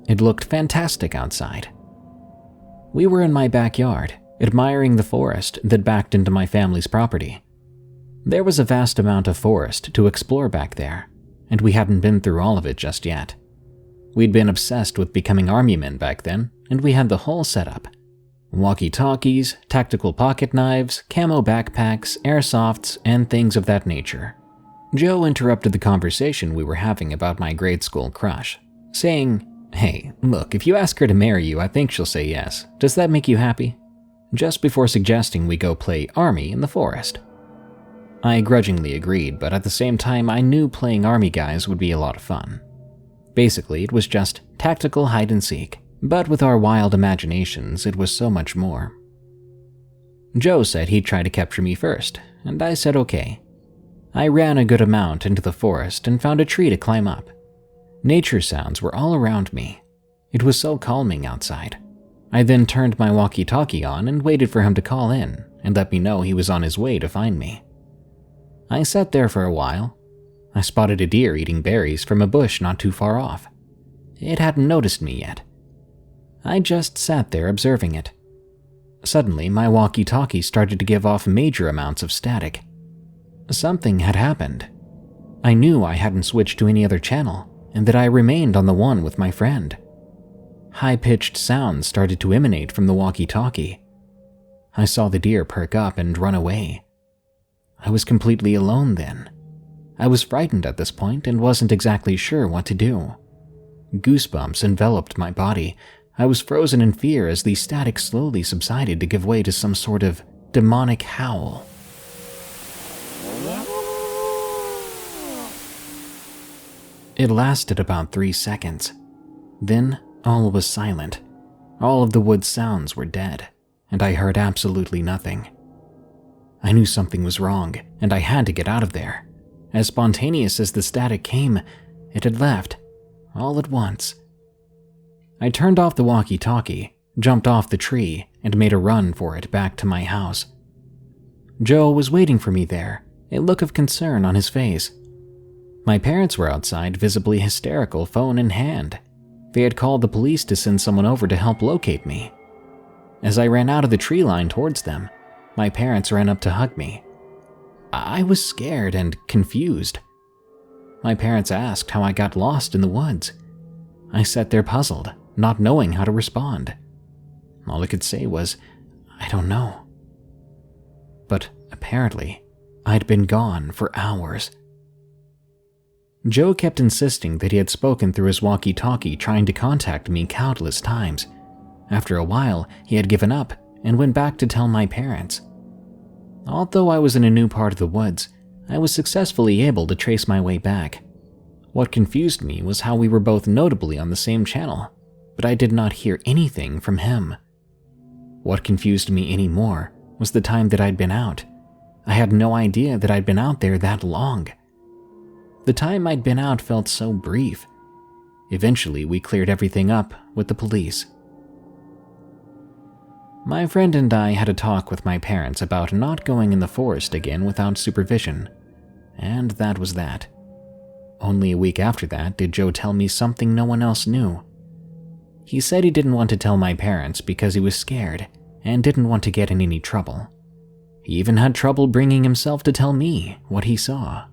It looked fantastic outside. We were in my backyard, admiring the forest that backed into my family's property. There was a vast amount of forest to explore back there, and we hadn't been through all of it just yet. We'd been obsessed with becoming army men back then, and we had the whole setup. Walkie-talkies, tactical pocket knives, camo backpacks, airsofts, and things of that nature. Joe interrupted the conversation we were having about my grade school crush, saying, "Hey, look, if you ask her to marry you, I think she'll say yes. Does that make you happy?" Just before suggesting we go play army in the forest. I grudgingly agreed, but at the same time I knew playing army guys would be a lot of fun. Basically, it was just tactical hide and seek, but with our wild imaginations, it was so much more. Joe said he'd try to capture me first, and I said okay. I ran a good amount into the forest and found a tree to climb up. Nature sounds were all around me. It was so calming outside. I then turned my walkie-talkie on and waited for him to call in and let me know he was on his way to find me. I sat there for a while. I spotted a deer eating berries from a bush not too far off. It hadn't noticed me yet. I just sat there observing it. Suddenly, my walkie-talkie started to give off major amounts of static. Something had happened. I knew I hadn't switched to any other channel, and that I remained on the one with my friend. High-pitched sounds started to emanate from the walkie-talkie. I saw the deer perk up and run away. I was completely alone then. I was frightened at this point and wasn't exactly sure what to do. Goosebumps enveloped my body. I was frozen in fear as the static slowly subsided to give way to some sort of demonic howl. It lasted about 3 seconds. Then all was silent. All of the wood's sounds were dead, and I heard absolutely nothing. I knew something was wrong, and I had to get out of there. As spontaneous as the static came, it had left, all at once. I turned off the walkie-talkie, jumped off the tree, and made a run for it back to my house. Joe was waiting for me there, a look of concern on his face. My parents were outside, visibly hysterical, phone in hand. They had called the police to send someone over to help locate me. As I ran out of the tree line towards them, my parents ran up to hug me. I was scared and confused. My parents asked how I got lost in the woods. I sat there puzzled, not knowing how to respond. All I could say was, I don't know. But apparently, I'd been gone for hours. Joe kept insisting that he had spoken through his walkie-talkie, trying to contact me countless times. After a while, he had given up and went back to tell my parents. Although I was in a new part of the woods, I was successfully able to trace my way back. What confused me was how we were both notably on the same channel, but I did not hear anything from him. What confused me any more was the time that I'd been out. I had no idea that I'd been out there that long. The time I'd been out felt so brief. Eventually, we cleared everything up with the police. My friend and I had a talk with my parents about not going in the forest again without supervision, and that was that. Only a week after that did Joe tell me something no one else knew. He said he didn't want to tell my parents because he was scared and didn't want to get in any trouble. He even had trouble bringing himself to tell me what he saw.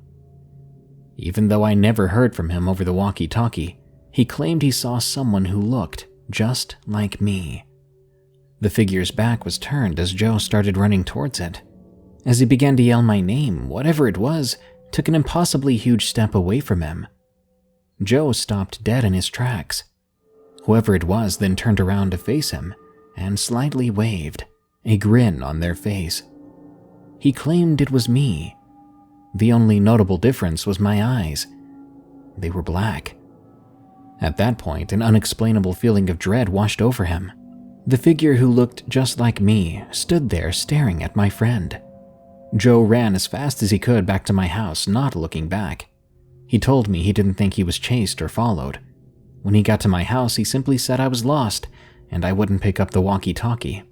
Even though I never heard from him over the walkie-talkie, he claimed he saw someone who looked just like me. The figure's back was turned as Joe started running towards it. As he began to yell my name, whatever it was took an impossibly huge step away from him. Joe stopped dead in his tracks. Whoever it was then turned around to face him and slightly waved, a grin on their face. He claimed it was me. The only notable difference was my eyes. They were black. At that point, an unexplainable feeling of dread washed over him. The figure who looked just like me stood there staring at my friend. Joe ran as fast as he could back to my house, not looking back. He told me he didn't think he was chased or followed. When he got to my house, he simply said I was lost and I wouldn't pick up the walkie-talkie.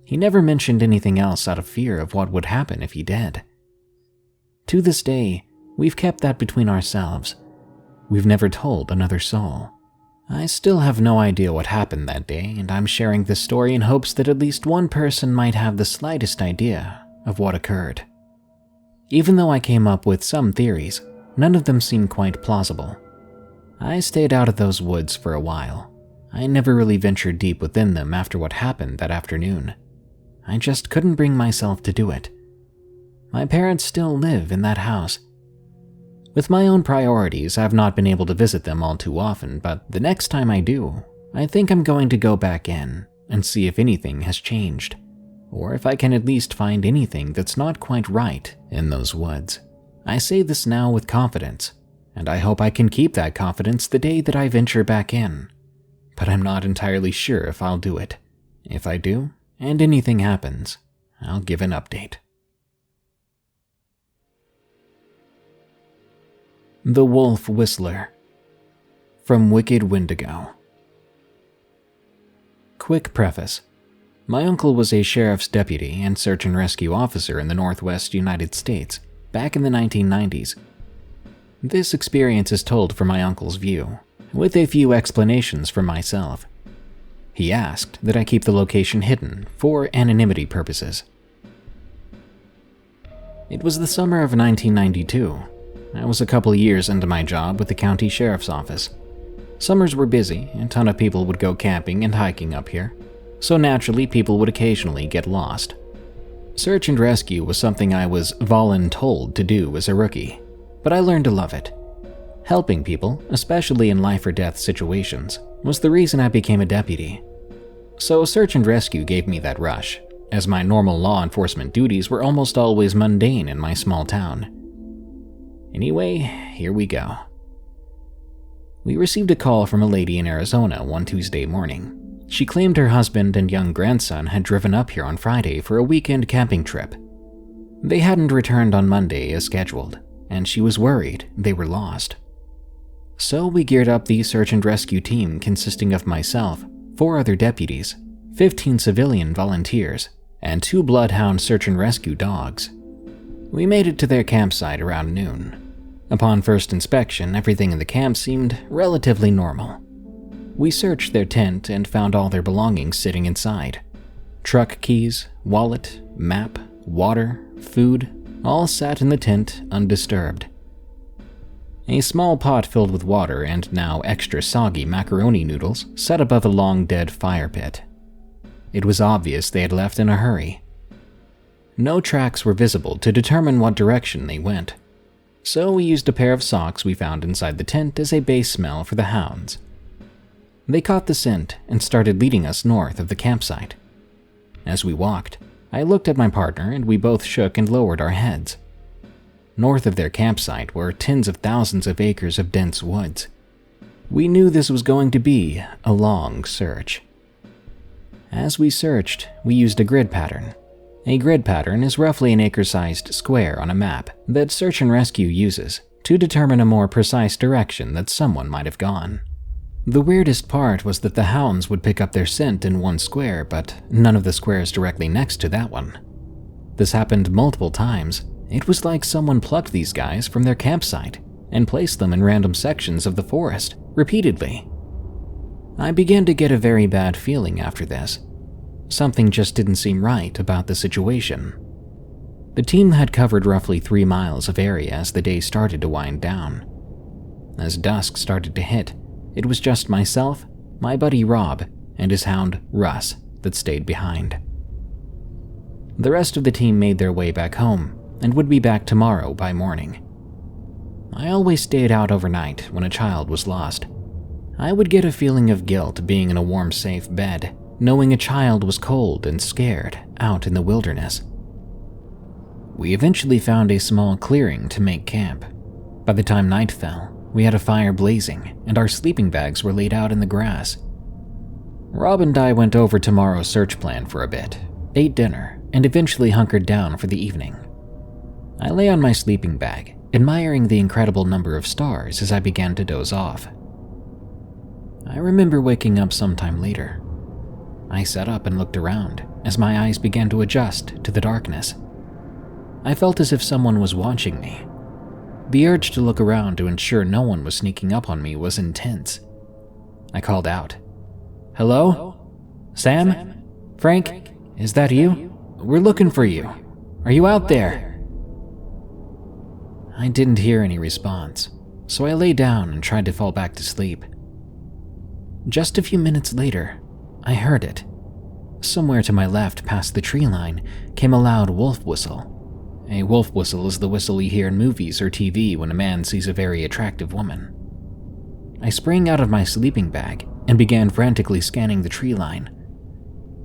He never mentioned anything else out of fear of what would happen if he did. To this day, we've kept that between ourselves. We've never told another soul. I still have no idea what happened that day, and I'm sharing this story in hopes that at least one person might have the slightest idea of what occurred. Even though I came up with some theories, none of them seemed quite plausible. I stayed out of those woods for a while. I never really ventured deep within them after what happened that afternoon. I just couldn't bring myself to do it. My parents still live in that house. With my own priorities, I've not been able to visit them all too often, but the next time I do, I think I'm going to go back in and see if anything has changed, or if I can at least find anything that's not quite right in those woods. I say this now with confidence, and I hope I can keep that confidence the day that I venture back in, but I'm not entirely sure if I'll do it. If I do, and anything happens, I'll give an update. The Wolf Whistler, from Wicked Wendigo. Quick preface. My uncle was a sheriff's deputy and search and rescue officer in the Northwest United States back in the 1990s. This experience is told from my uncle's view, with a few explanations from myself. He asked that I keep the location hidden for anonymity purposes. It was the summer of 1992. I was a couple years into my job with the county sheriff's office. Summers were busy, and a ton of people would go camping and hiking up here, so naturally people would occasionally get lost. Search and rescue was something I was voluntold to do as a rookie, but I learned to love it. Helping people, especially in life or death situations, was the reason I became a deputy. So search and rescue gave me that rush, as my normal law enforcement duties were almost always mundane in my small town. Anyway, here we go. We received a call from a lady in Arizona one Tuesday morning. She claimed her husband and young grandson had driven up here on Friday for a weekend camping trip. They hadn't returned on Monday as scheduled, and she was worried they were lost. So we geared up the search and rescue team consisting of myself, 4 other deputies, 15 civilian volunteers, and 2 bloodhound search and rescue dogs. We made it to their campsite around noon. Upon first inspection, everything in the camp seemed relatively normal. We searched their tent and found all their belongings sitting inside. Truck keys, wallet, map, water, food, all sat in the tent undisturbed. A small pot filled with water and now extra soggy macaroni noodles sat above a long dead fire pit. It was obvious they had left in a hurry. No tracks were visible to determine what direction they went, so we used a pair of socks we found inside the tent as a base smell for the hounds. They caught the scent and started leading us north of the campsite. As we walked, I looked at my partner and we both shook and lowered our heads. North of their campsite were tens of thousands of acres of dense woods. We knew this was going to be a long search. As we searched, we used a grid pattern. A grid pattern is roughly an acre-sized square on a map that search and rescue uses to determine a more precise direction that someone might have gone. The weirdest part was that the hounds would pick up their scent in one square, but none of the squares directly next to that one. This happened multiple times. It was like someone plucked these guys from their campsite and placed them in random sections of the forest, repeatedly. I began to get a very bad feeling after this. Something just didn't seem right about the situation. The team had covered roughly 3 miles of area as the day started to wind down. As dusk started to hit, it was just myself, my buddy Rob, and his hound Russ that stayed behind. The rest of the team made their way back home and would be back tomorrow by morning. I always stayed out overnight when a child was lost. I would get a feeling of guilt being in a warm, safe bed, knowing a child was cold and scared out in the wilderness. We eventually found a small clearing to make camp. By the time night fell, we had a fire blazing and our sleeping bags were laid out in the grass. Rob and I went over tomorrow's search plan for a bit, ate dinner, and eventually hunkered down for the evening. I lay on my sleeping bag, admiring the incredible number of stars as I began to doze off. I remember waking up sometime later. I sat up and looked around as my eyes began to adjust to the darkness. I felt as if someone was watching me. The urge to look around to ensure no one was sneaking up on me was intense. I called out, "Hello? Sam? Frank? Is that you? We're looking for you. Are you out there?" I didn't hear any response, so I lay down and tried to fall back to sleep. Just a few minutes later, I heard it. Somewhere to my left past the tree line came a loud wolf whistle. A wolf whistle is the whistle you hear in movies or TV when a man sees a very attractive woman. I sprang out of my sleeping bag and began frantically scanning the tree line.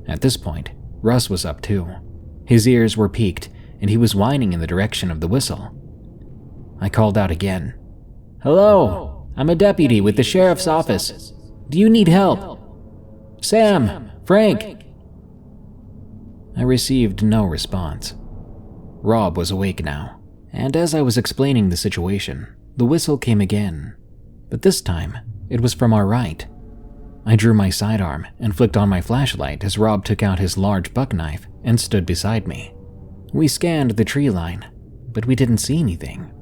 At this point, Russ was up too. His ears were peaked and he was whining in the direction of the whistle. I called out again. "Hello, I'm a deputy with the sheriff's office. Do you need help? Sam, Frank." I received no response. Rob was awake now, and as I was explaining the situation, the whistle came again, but this time it was from our right. I drew my sidearm and flicked on my flashlight as Rob took out his large buck knife and stood beside me. We scanned the tree line. but we didn't see anything.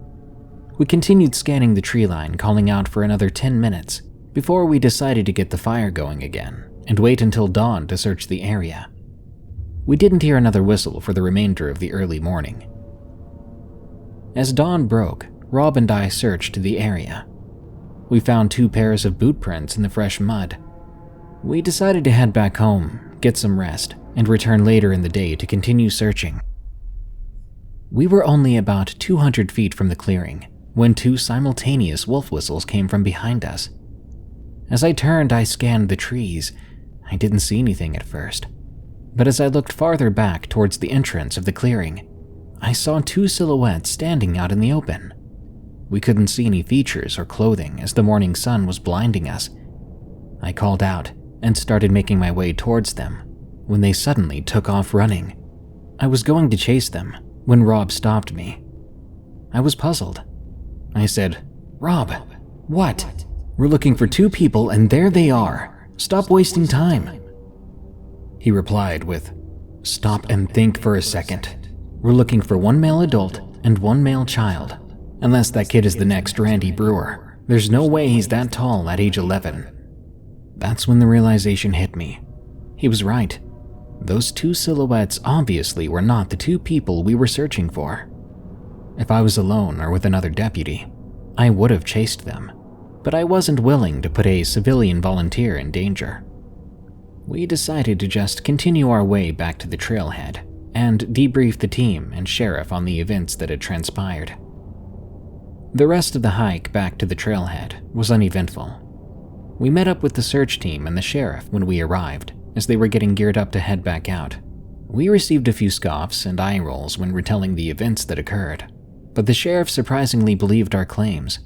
We continued scanning the tree line, calling out for another 10 minutes before we decided to get the fire going again and wait until dawn to search the area. We didn't hear another whistle for the remainder of the early morning. As dawn broke, Rob and I searched the area. We found 2 pairs of boot prints in the fresh mud. We decided to head back home, get some rest, and return later in the day to continue searching. We were only about 200 feet from the clearing when 2 simultaneous wolf whistles came from behind us. As I turned, I scanned the trees. I didn't see anything at first, but as I looked farther back towards the entrance of the clearing, I saw 2 silhouettes standing out in the open. We couldn't see any features or clothing as the morning sun was blinding us. I called out and started making my way towards them when they suddenly took off running. I was going to chase them when Rob stopped me. I was puzzled. I said, "Rob, what? We're looking for 2 people and there they are. Stop wasting time." He replied with, "Stop and think for a second. We're looking for 1 male adult and 1 male child. Unless that kid is the next Randy Brewer. There's no way he's that tall at age 11. That's when the realization hit me. He was right. Those 2 silhouettes obviously were not the 2 people we were searching for. If I was alone or with another deputy, I would have chased them, but I wasn't willing to put a civilian volunteer in danger. We decided to just continue our way back to the trailhead and debrief the team and sheriff on the events that had transpired. The rest of the hike back to the trailhead was uneventful. We met up with the search team and the sheriff when we arrived, as they were getting geared up to head back out. We received a few scoffs and eye rolls when retelling the events that occurred, but the sheriff surprisingly believed our claims.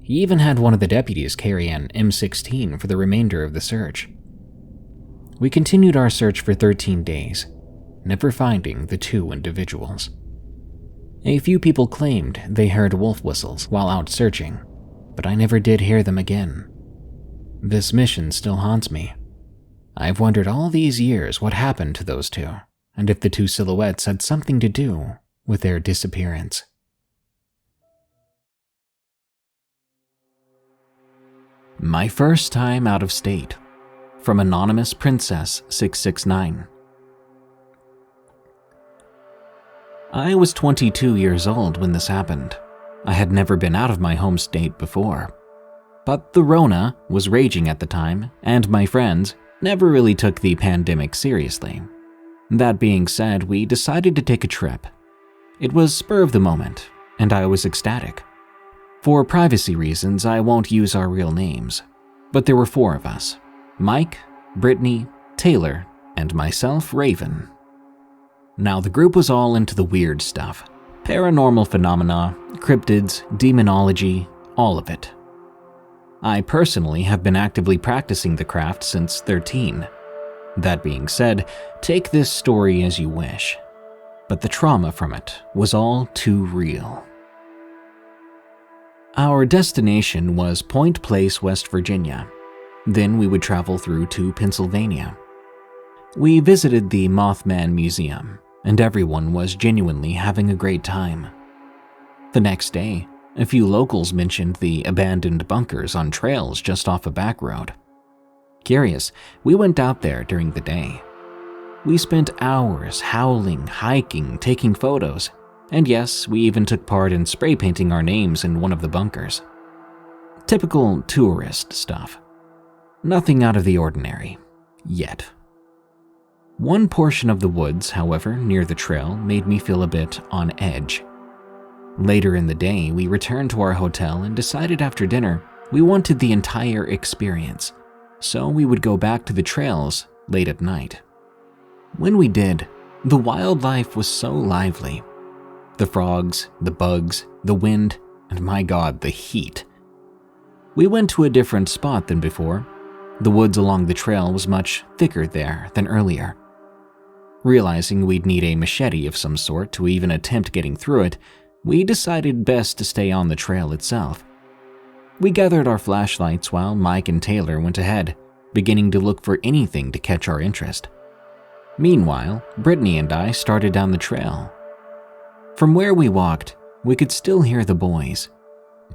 He even had one of the deputies carry an M16 for the remainder of the search. We continued our search for 13 days, never finding the 2 individuals. A few people claimed they heard wolf whistles while out searching, but I never did hear them again. This mission still haunts me. I've wondered all these years what happened to those 2, and if the 2 silhouettes had something to do with their disappearance. My first time out of state. From Anonymous Princess 669. I was 22 years old when this happened. I had never been out of my home state before. But the Rona was raging at the time, and my friends never really took the pandemic seriously. That being said, we decided to take a trip. It was spur of the moment, and I was ecstatic. For privacy reasons, I won't use our real names, but there were 4 of us: Mike, Brittany, Taylor, and myself, Raven. Now, the group was all into the weird stuff. Paranormal phenomena, cryptids, demonology, all of it. I personally have been actively practicing the craft since 13. That being said, take this story as you wish, but the trauma from it was all too real. Our destination was Point Place, West Virginia. Then we would travel through to Pennsylvania. We visited the Mothman Museum, and everyone was genuinely having a great time. The next day, a few locals mentioned the abandoned bunkers on trails just off a back road. Curious, we went out there during the day. We spent hours howling, hiking, taking photos, and yes, we even took part in spray painting our names in one of the bunkers. Typical tourist stuff. Nothing out of the ordinary, yet. One portion of the woods, however, near the trail made me feel a bit on edge. Later in the day, we returned to our hotel and decided after dinner we wanted the entire experience, so we would go back to the trails late at night. When we did, the wildlife was so lively. The frogs, the bugs, the wind, and my God, the heat. We went to a different spot than before. The woods along the trail was much thicker there than earlier. Realizing we'd need a machete of some sort to even attempt getting through it, we decided best to stay on the trail itself. We gathered our flashlights while Mike and Taylor went ahead, beginning to look for anything to catch our interest. Meanwhile, Brittany and I started down the trail. From where we walked, we could still hear the boys.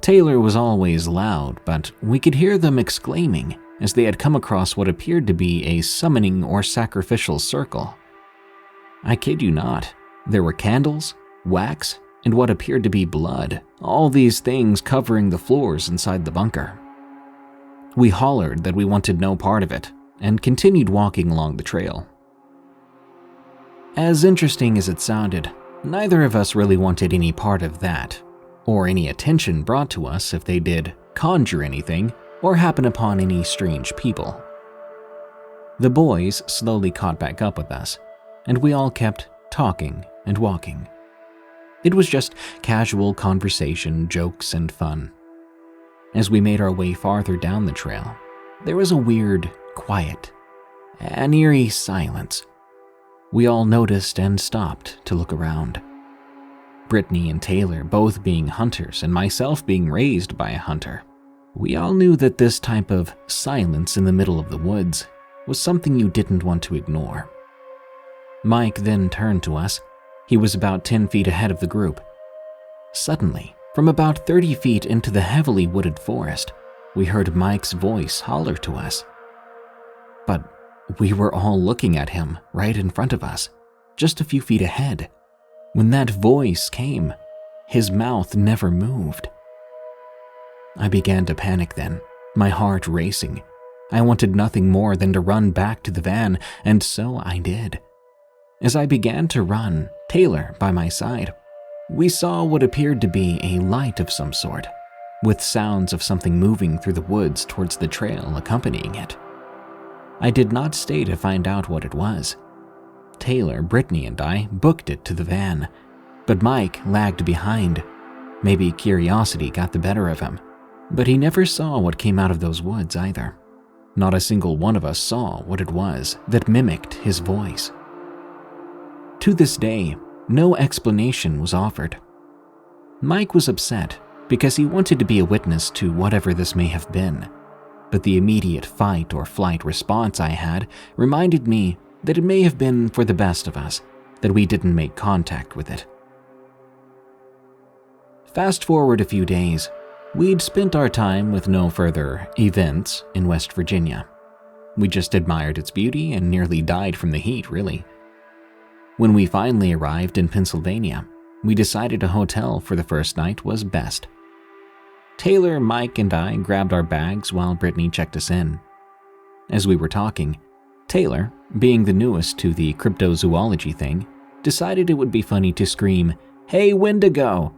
Taylor was always loud, but we could hear them exclaiming as they had come across what appeared to be a summoning or sacrificial circle. I kid you not, there were candles, wax, and what appeared to be blood, all these things covering the floors inside the bunker. We hollered that we wanted no part of it and continued walking along the trail. As interesting as it sounded, neither of us really wanted any part of that, or any attention brought to us if they did conjure anything or happen upon any strange people. The boys slowly caught back up with us, and we all kept talking and walking. It was just casual conversation, jokes, and fun. As we made our way farther down the trail, there was a weird quiet, an eerie silence. We all noticed and stopped to look around. Brittany and Taylor both being hunters and myself being raised by a hunter, we all knew that this type of silence in the middle of the woods was something you didn't want to ignore. Mike then turned to us. He was about 10 feet ahead of the group. Suddenly, from about 30 feet into the heavily wooded forest, we heard Mike's voice holler to us. But we were all looking at him right in front of us, just a few feet ahead. When that voice came, his mouth never moved. I began to panic then, my heart racing. I wanted nothing more than to run back to the van, and so I did. As I began to run, Taylor by my side, we saw what appeared to be a light of some sort, with sounds of something moving through the woods towards the trail accompanying it. I did not stay to find out what it was. Taylor, Brittany, and I booked it to the van, but Mike lagged behind. Maybe curiosity got the better of him, but he never saw what came out of those woods either. Not a single one of us saw what it was that mimicked his voice. To this day, no explanation was offered. Mike was upset because he wanted to be a witness to whatever this may have been, but the immediate fight or flight response I had reminded me that it may have been for the best of us that we didn't make contact with it. Fast forward a few days, we'd spent our time with no further events in West Virginia. We just admired its beauty and nearly died from the heat, really. When we finally arrived in Pennsylvania, we decided a hotel for the first night was best. Taylor, Mike, and I grabbed our bags while Brittany checked us in. As we were talking, Taylor, being the newest to the cryptozoology thing, decided it would be funny to scream, "Hey, Wendigo!"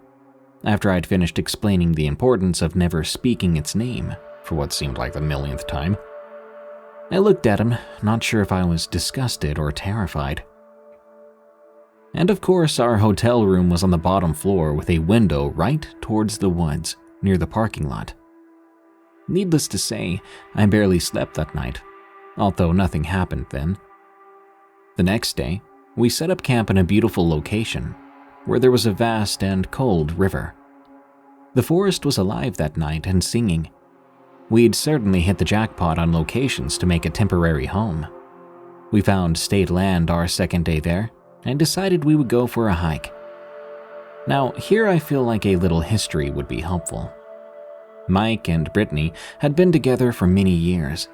after I'd finished explaining the importance of never speaking its name for what seemed like the millionth time. I looked at him, not sure if I was disgusted or terrified. And of course, our hotel room was on the bottom floor with a window right towards the woods near the parking lot. Needless to say, I barely slept that night, although nothing happened then. The next day, we set up camp in a beautiful location where there was a vast and cold river. The forest was alive that night and singing. We'd certainly hit the jackpot on locations to make a temporary home. We found state land our second day there and decided we would go for a hike. Now, here I feel like a little history would be helpful. Mike and Brittany had been together for many years.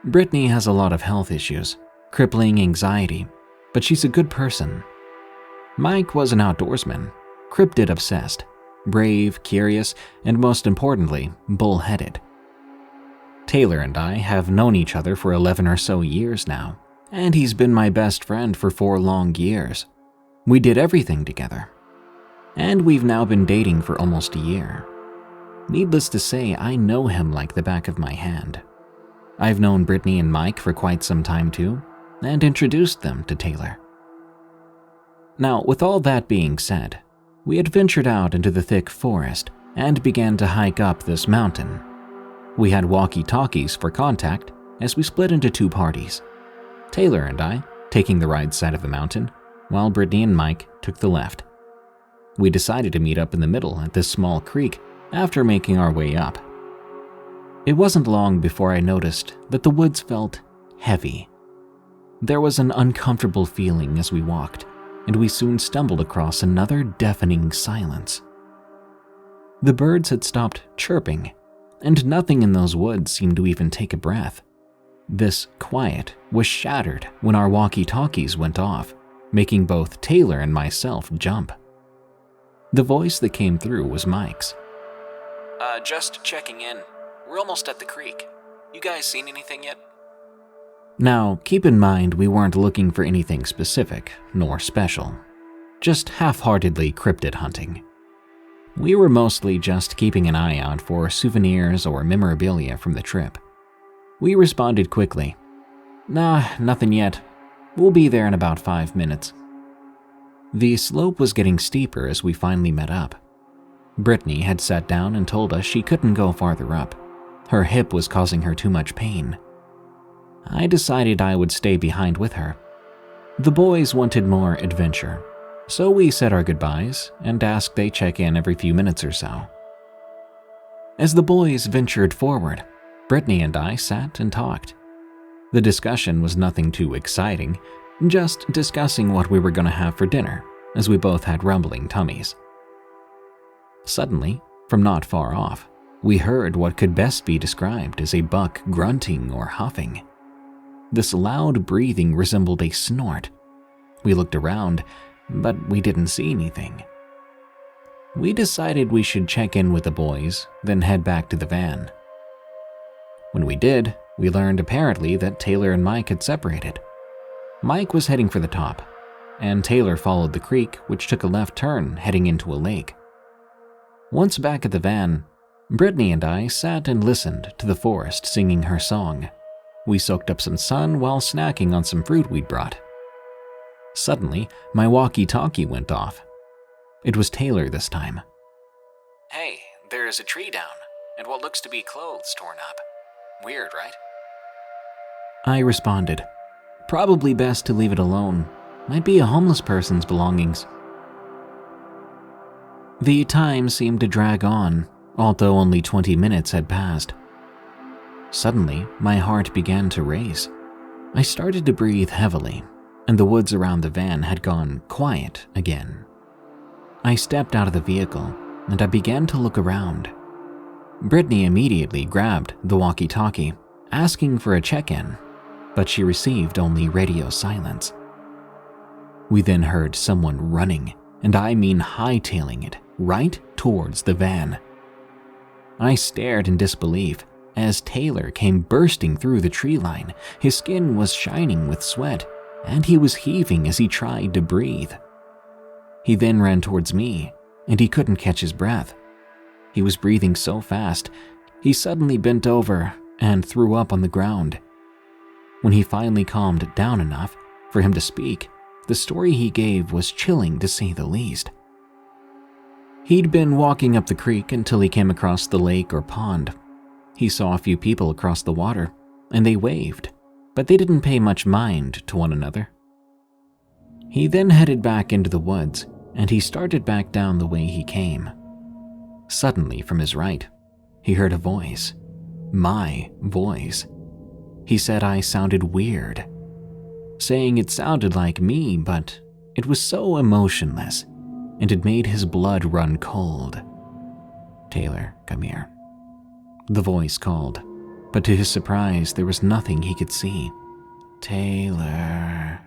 Brittany has a lot of health issues, crippling anxiety, but she's a good person. Mike was an outdoorsman, cryptid obsessed, brave, curious, and most importantly, bullheaded. Taylor and I have known each other for 11 or so years now, and he's been my best friend for 4 long years. We did everything together. And we've now been dating for almost a year. Needless to say, I know him like the back of my hand. I've known Brittany and Mike for quite some time too, and introduced them to Taylor. Now, with all that being said, we had ventured out into the thick forest and began to hike up this mountain. We had walkie-talkies for contact as we split into 2 parties. Taylor and I taking the right side of the mountain, while Brittany and Mike took the left. We decided to meet up in the middle at this small creek after making our way up. It wasn't long before I noticed that the woods felt heavy. There was an uncomfortable feeling as we walked, and we soon stumbled across another deafening silence. The birds had stopped chirping, and nothing in those woods seemed to even take a breath. This quiet was shattered when our walkie-talkies went off, making both Taylor and myself jump. The voice that came through was Mike's. Just checking in. We're almost at the creek. You guys seen anything yet?" Now, keep in mind we weren't looking for anything specific, nor special. Just half-heartedly cryptid hunting. We were mostly just keeping an eye out for souvenirs or memorabilia from the trip. We responded quickly. "Nah, nothing yet. We'll be there in about 5 minutes." The slope was getting steeper as we finally met up. Brittany had sat down and told us she couldn't go farther up. Her hip was causing her too much pain. I decided I would stay behind with her. The boys wanted more adventure, so we said our goodbyes and asked they check in every few minutes or so. As the boys ventured forward, Brittany and I sat and talked. The discussion was nothing too exciting, just discussing what we were going to have for dinner, as we both had rumbling tummies. Suddenly, from not far off, we heard what could best be described as a buck grunting or huffing. This loud breathing resembled a snort. We looked around, but we didn't see anything. We decided we should check in with the boys, then head back to the van. When we did, we learned apparently that Taylor and Mike had separated. Mike was heading for the top, and Taylor followed the creek, which took a left turn heading into a lake. Once back at the van, Brittany and I sat and listened to the forest singing her song. We soaked up some sun while snacking on some fruit we'd brought. Suddenly, my walkie-talkie went off. It was Taylor this time. "Hey, there's a tree down, and what looks to be clothes torn up. Weird, right?" I responded, "Probably best to leave it alone. Might be a homeless person's belongings." The time seemed to drag on, although only 20 minutes had passed. Suddenly, my heart began to race. I started to breathe heavily, and the woods around the van had gone quiet again. I stepped out of the vehicle, and I began to look around. Brittany immediately grabbed the walkie-talkie, asking for a check-in, but she received only radio silence. We then heard someone running, and I mean hightailing it, right towards the van. I stared in disbelief as Taylor came bursting through the tree line. His skin was shining with sweat, and he was heaving as he tried to breathe. He then ran towards me, and he couldn't catch his breath. He was breathing so fast, he suddenly bent over and threw up on the ground. When he finally calmed down enough for him to speak, the story he gave was chilling to say the least. He'd been walking up the creek until he came across the lake or pond. He saw a few people across the water, and they waved, but they didn't pay much mind to one another. He then headed back into the woods, and he started back down the way he came. Suddenly, from his right, he heard a voice. My voice. He said I sounded weird, saying it sounded like me, but it was so emotionless, and it made his blood run cold. "Taylor, come here." The voice called, but to his surprise, there was nothing he could see. "Taylor."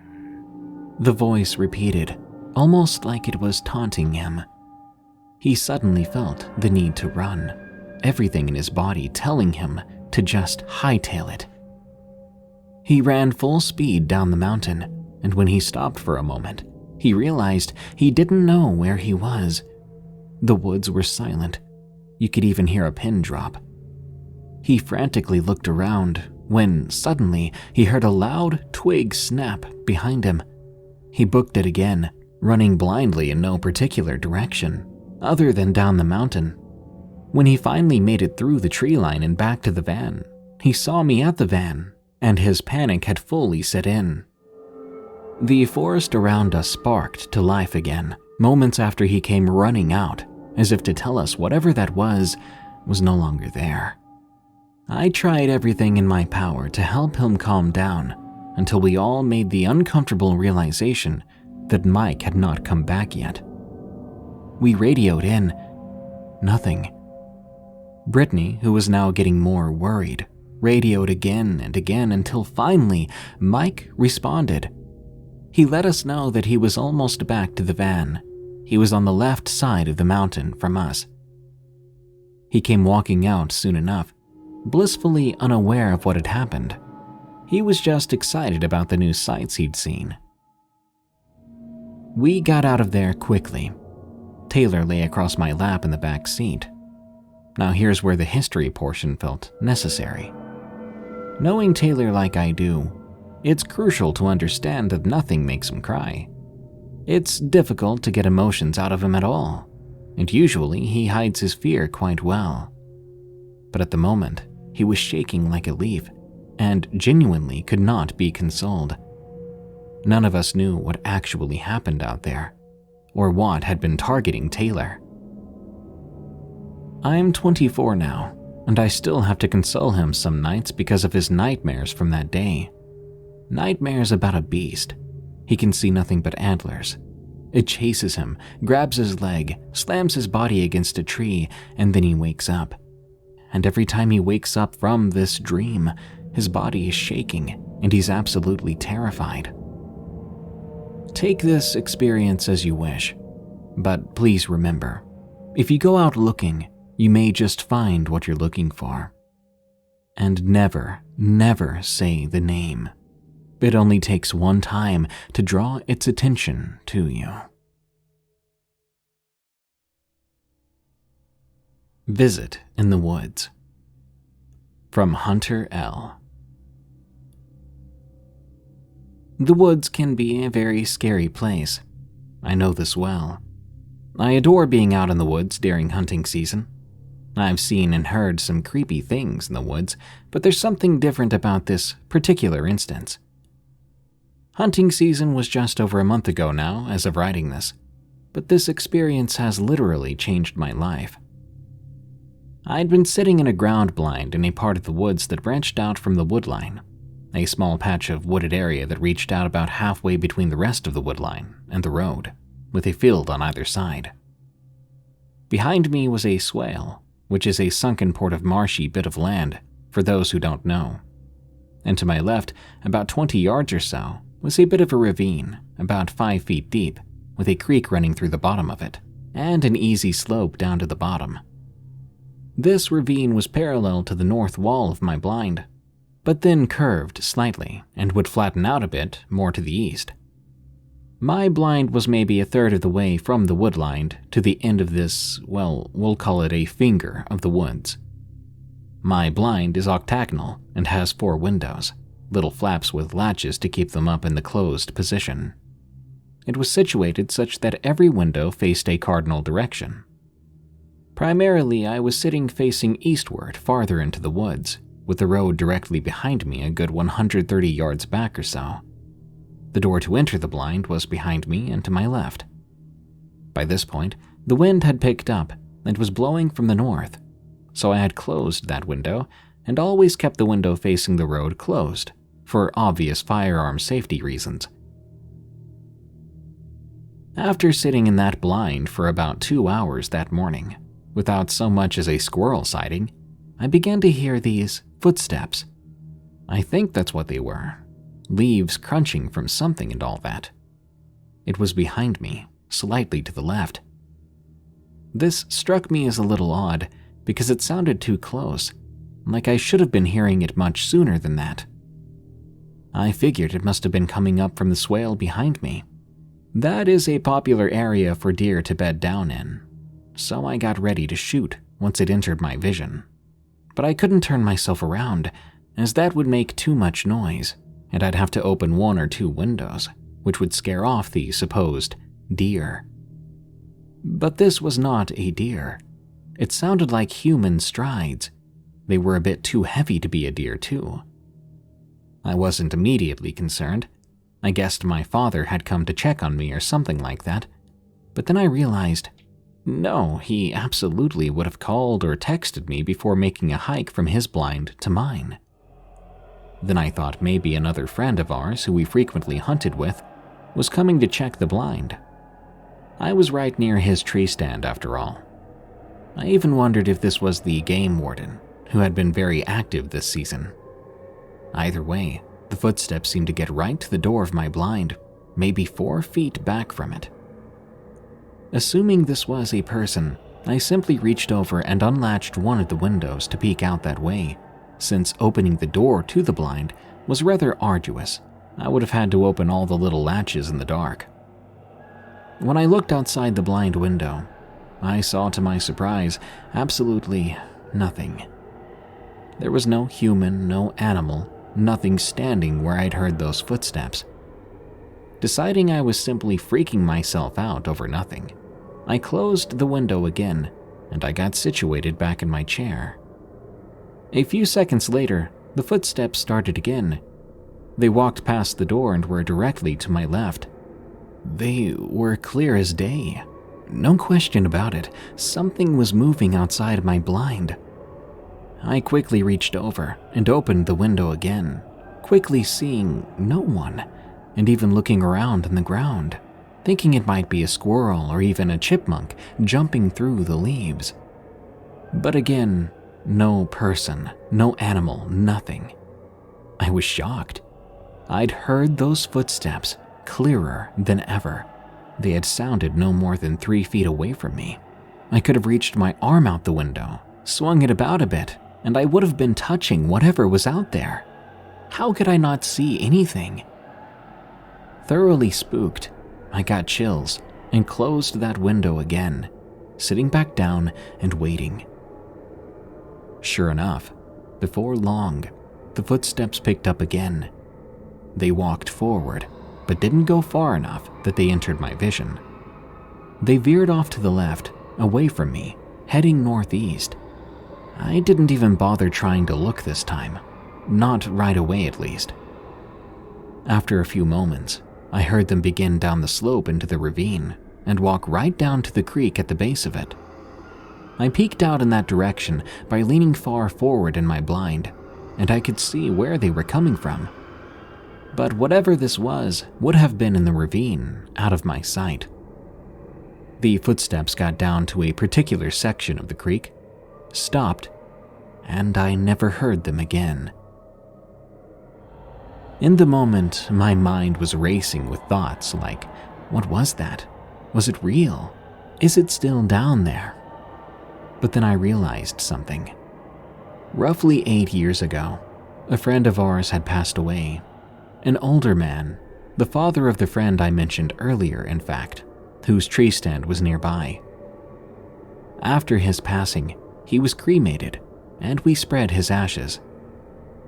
The voice repeated, almost like it was taunting him. He suddenly felt the need to run, everything in his body telling him to just hightail it. He ran full speed down the mountain, and when he stopped for a moment, he realized he didn't know where he was. The woods were silent. You could even hear a pin drop. He frantically looked around when suddenly he heard a loud twig snap behind him. He booked it again, running blindly in no particular direction, other than down the mountain. When he finally made it through the tree line and back to the van, he saw me at the van, and his panic had fully set in. The forest around us sparked to life again, moments after he came running out, as if to tell us whatever that was no longer there. I tried everything in my power to help him calm down, until we all made the uncomfortable realization that Mike had not come back yet. We radioed in. Nothing. Brittany, who was now getting more worried, radioed again and again until finally Mike responded. He let us know that he was almost back to the van. He was on the left side of the mountain from us. He came walking out soon enough, blissfully unaware of what had happened. He was just excited about the new sights he'd seen. We got out of there quickly. Taylor lay across my lap in the back seat. Now here's where the history portion felt necessary. Knowing Taylor like I do, it's crucial to understand that nothing makes him cry. It's difficult to get emotions out of him at all, and usually he hides his fear quite well. But at the moment, he was shaking like a leaf, and genuinely could not be consoled. None of us knew what actually happened out there, or what had been targeting Taylor. I'm 24 now, and I still have to console him some nights because of his nightmares from that day. Nightmares about a beast. He can see nothing but antlers. It chases him, grabs his leg, slams his body against a tree, and then he wakes up. And every time he wakes up from this dream, his body is shaking, and he's absolutely terrified. Take this experience as you wish, but please remember, if you go out looking, you may just find what you're looking for. And never, never say the name. It only takes one time to draw its attention to you. Visit in the Woods. From Hunter L. The woods can be a very scary place. I know this well. I adore being out in the woods during hunting season. I've seen and heard some creepy things in the woods, but there's something different about this particular instance. Hunting season was just over a month ago now, as of writing this, but this experience has literally changed my life. I'd been sitting in a ground blind in a part of the woods that branched out from the woodline, a small patch of wooded area that reached out about halfway between the rest of the woodline and the road, with a field on either side. Behind me was a swale, which is a sunken port of marshy bit of land, for those who don't know. And to my left, about 20 yards or so, was a bit of a ravine, about 5 feet deep, with a creek running through the bottom of it, and an easy slope down to the bottom. This ravine was parallel to the north wall of my blind, but then curved slightly and would flatten out a bit more to the east. My blind was maybe a third of the way from the woodline to the end of this, well, we'll call it a finger of the woods. My blind is octagonal and has 4 windows, little flaps with latches to keep them up in the closed position. It was situated such that every window faced a cardinal direction. Primarily, I was sitting facing eastward farther into the woods, with the road directly behind me a good 130 yards back or so. The door to enter the blind was behind me and to my left. By this point, the wind had picked up and was blowing from the north, so I had closed that window and always kept the window facing the road closed, for obvious firearm safety reasons. After sitting in that blind for about 2 hours that morning, without so much as a squirrel sighting, I began to hear these footsteps. I think that's what they were. Leaves crunching from something and all that. It was behind me, slightly to the left. This struck me as a little odd because it sounded too close, like I should have been hearing it much sooner than that. I figured it must have been coming up from the swale behind me. That is a popular area for deer to bed down in, so I got ready to shoot once it entered my vision. But I couldn't turn myself around, as that would make too much noise, and I'd have to open 1 or 2 windows, which would scare off the supposed deer. But this was not a deer. It sounded like human strides. They were a bit too heavy to be a deer, too. I wasn't immediately concerned. I guessed my father had come to check on me or something like that, but then I realized, no, he absolutely would have called or texted me before making a hike from his blind to mine. Then I thought maybe another friend of ours who we frequently hunted with was coming to check the blind. I was right near his tree stand after all. I even wondered if this was the game warden, who had been very active this season. Either way, the footsteps seemed to get right to the door of my blind, maybe 4 feet back from it. Assuming this was a person, I simply reached over and unlatched one of the windows to peek out that way, since opening the door to the blind was rather arduous. I would have had to open all the little latches in the dark. When I looked outside the blind window, I saw, to my surprise, absolutely nothing. There was no human, no animal, nothing standing where I'd heard those footsteps. Deciding I was simply freaking myself out over nothing, I closed the window again, and I got situated back in my chair. A few seconds later, the footsteps started again. They walked past the door and were directly to my left. They were clear as day. No question about it, something was moving outside my blind. I quickly reached over and opened the window again, quickly seeing no one, and even looking around on the ground, thinking it might be a squirrel or even a chipmunk jumping through the leaves. But again, no person, no animal, nothing. I was shocked. I'd heard those footsteps clearer than ever. They had sounded no more than 3 feet away from me. I could have reached my arm out the window, swung it about a bit, and I would have been touching whatever was out there. How could I not see anything? Thoroughly spooked, I got chills and closed that window again, sitting back down and waiting. Sure enough, before long, the footsteps picked up again. They walked forward, but didn't go far enough that they entered my vision. They veered off to the left, away from me, heading northeast. I didn't even bother trying to look this time, not right away at least. After a few moments, I heard them begin down the slope into the ravine and walk right down to the creek at the base of it. I peeked out in that direction by leaning far forward in my blind, and I could see where they were coming from. But whatever this was would have been in the ravine, out of my sight. The footsteps got down to a particular section of the creek, stopped, and I never heard them again. In the moment, my mind was racing with thoughts like, what was that? Was it real? Is it still down there? But then I realized something. Roughly 8 years ago, a friend of ours had passed away. An older man, the father of the friend I mentioned earlier, in fact, whose tree stand was nearby. After his passing, he was cremated, and we spread his ashes.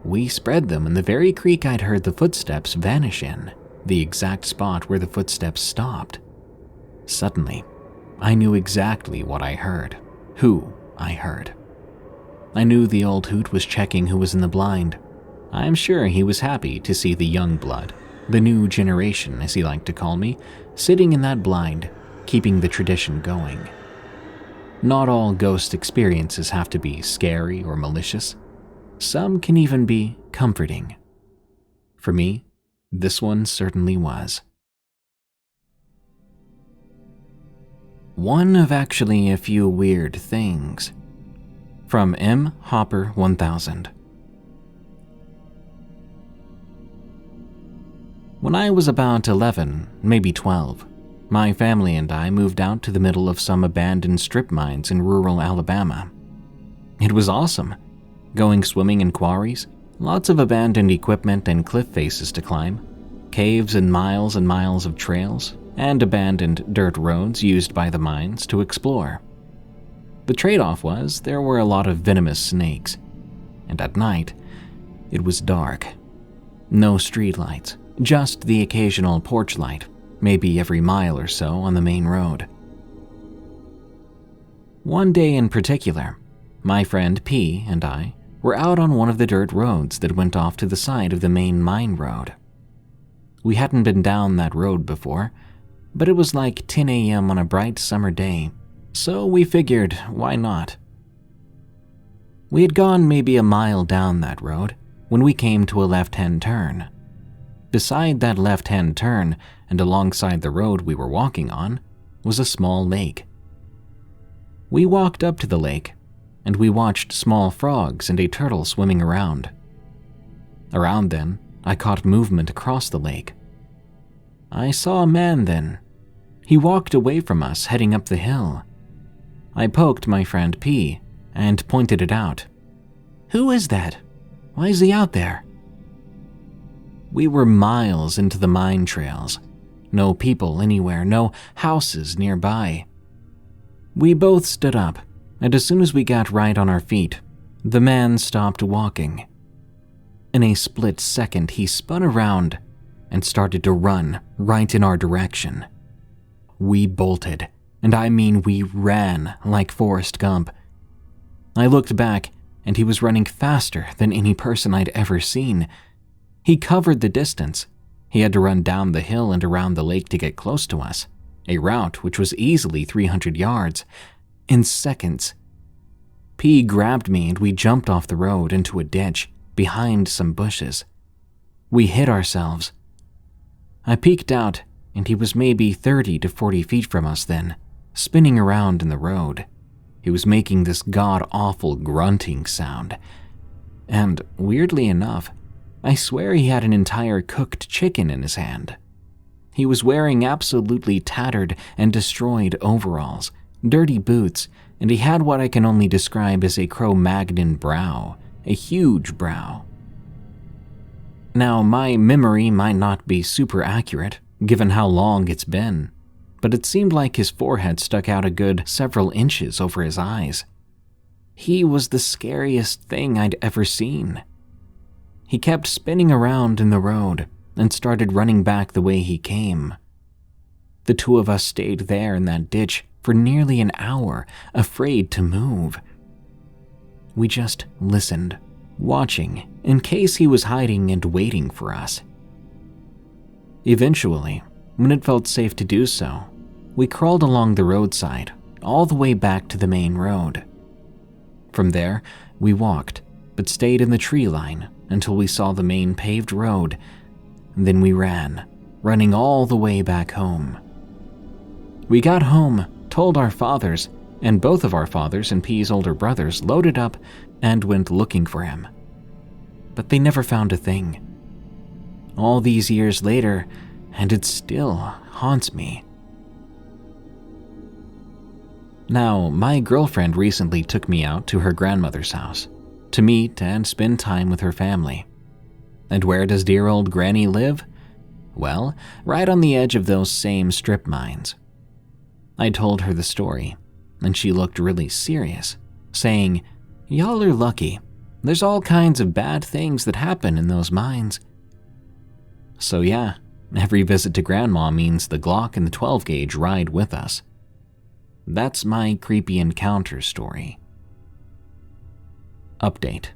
We spread them in the very creek I'd heard the footsteps vanish in, the exact spot where the footsteps stopped. Suddenly, I knew exactly what I heard, who I heard. I knew the old hoot was checking who was in the blind. I'm sure he was happy to see the young blood, the new generation as he liked to call me, sitting in that blind, keeping the tradition going. Not all ghost experiences have to be scary or malicious. Some can even be comforting. For me, this one certainly was. One of actually a few weird things. From M. Hopper 1000. When I was about 11, maybe 12, my family and I moved out to the middle of some abandoned strip mines in rural Alabama. It was awesome. Going swimming in quarries, lots of abandoned equipment and cliff faces to climb, caves and miles of trails, and abandoned dirt roads used by the mines to explore. The trade-off was there were a lot of venomous snakes, and at night, it was dark. No streetlights, just the occasional porch light, maybe every mile or so on the main road. One day in particular, my friend P and I were out on one of the dirt roads that went off to the side of the main mine road. We hadn't been down that road before, but it was like 10 a.m. on a bright summer day, so we figured, why not? We had gone maybe a mile down that road when we came to a left-hand turn. Beside that left-hand turn and alongside the road we were walking on was a small lake. We walked up to the lake, and we watched small frogs and a turtle swimming around. Around then, I caught movement across the lake. I saw a man then. He walked away from us, heading up the hill. I poked my friend P and pointed it out. "Who is that? Why is he out there?" We were miles into the mine trails. No people anywhere, no houses nearby. We both stood up, and as soon as we got right on our feet, the man stopped walking. In a split second, he spun around and started to run right in our direction. We bolted, and I mean we ran like Forrest Gump. I looked back, and he was running faster than any person I'd ever seen. He covered the distance. He had to run down the hill and around the lake to get close to us, a route which was easily 300 yards. In seconds, P grabbed me and we jumped off the road into a ditch behind some bushes. We hid ourselves. I peeked out, and he was maybe 30 to 40 feet from us then, spinning around in the road. He was making this god-awful grunting sound. And weirdly enough, I swear he had an entire cooked chicken in his hand. He was wearing absolutely tattered and destroyed overalls, dirty boots, and he had what I can only describe as a Cro-Magnon brow, a huge brow. Now, my memory might not be super accurate, given how long it's been, but it seemed like his forehead stuck out a good several inches over his eyes. He was the scariest thing I'd ever seen. He kept spinning around in the road and started running back the way he came. The two of us stayed there in that ditch for nearly an hour, afraid to move. We just listened, watching, in case he was hiding and waiting for us. Eventually, when it felt safe to do so, we crawled along the roadside, all the way back to the main road. From there, we walked, but stayed in the tree line until we saw the main paved road. Then we ran, running all the way back home. We got home, told our fathers, and both of our fathers and P's older brothers loaded up and went looking for him. But they never found a thing. All these years later, and it still haunts me. Now, my girlfriend recently took me out to her grandmother's house to meet and spend time with her family. And where does dear old Granny live? Well, right on the edge of those same strip mines. I told her the story, and she looked really serious, saying, "Y'all are lucky. There's all kinds of bad things that happen in those mines." So yeah, every visit to Grandma means the Glock and the 12 gauge ride with us. That's my creepy encounter story. Update.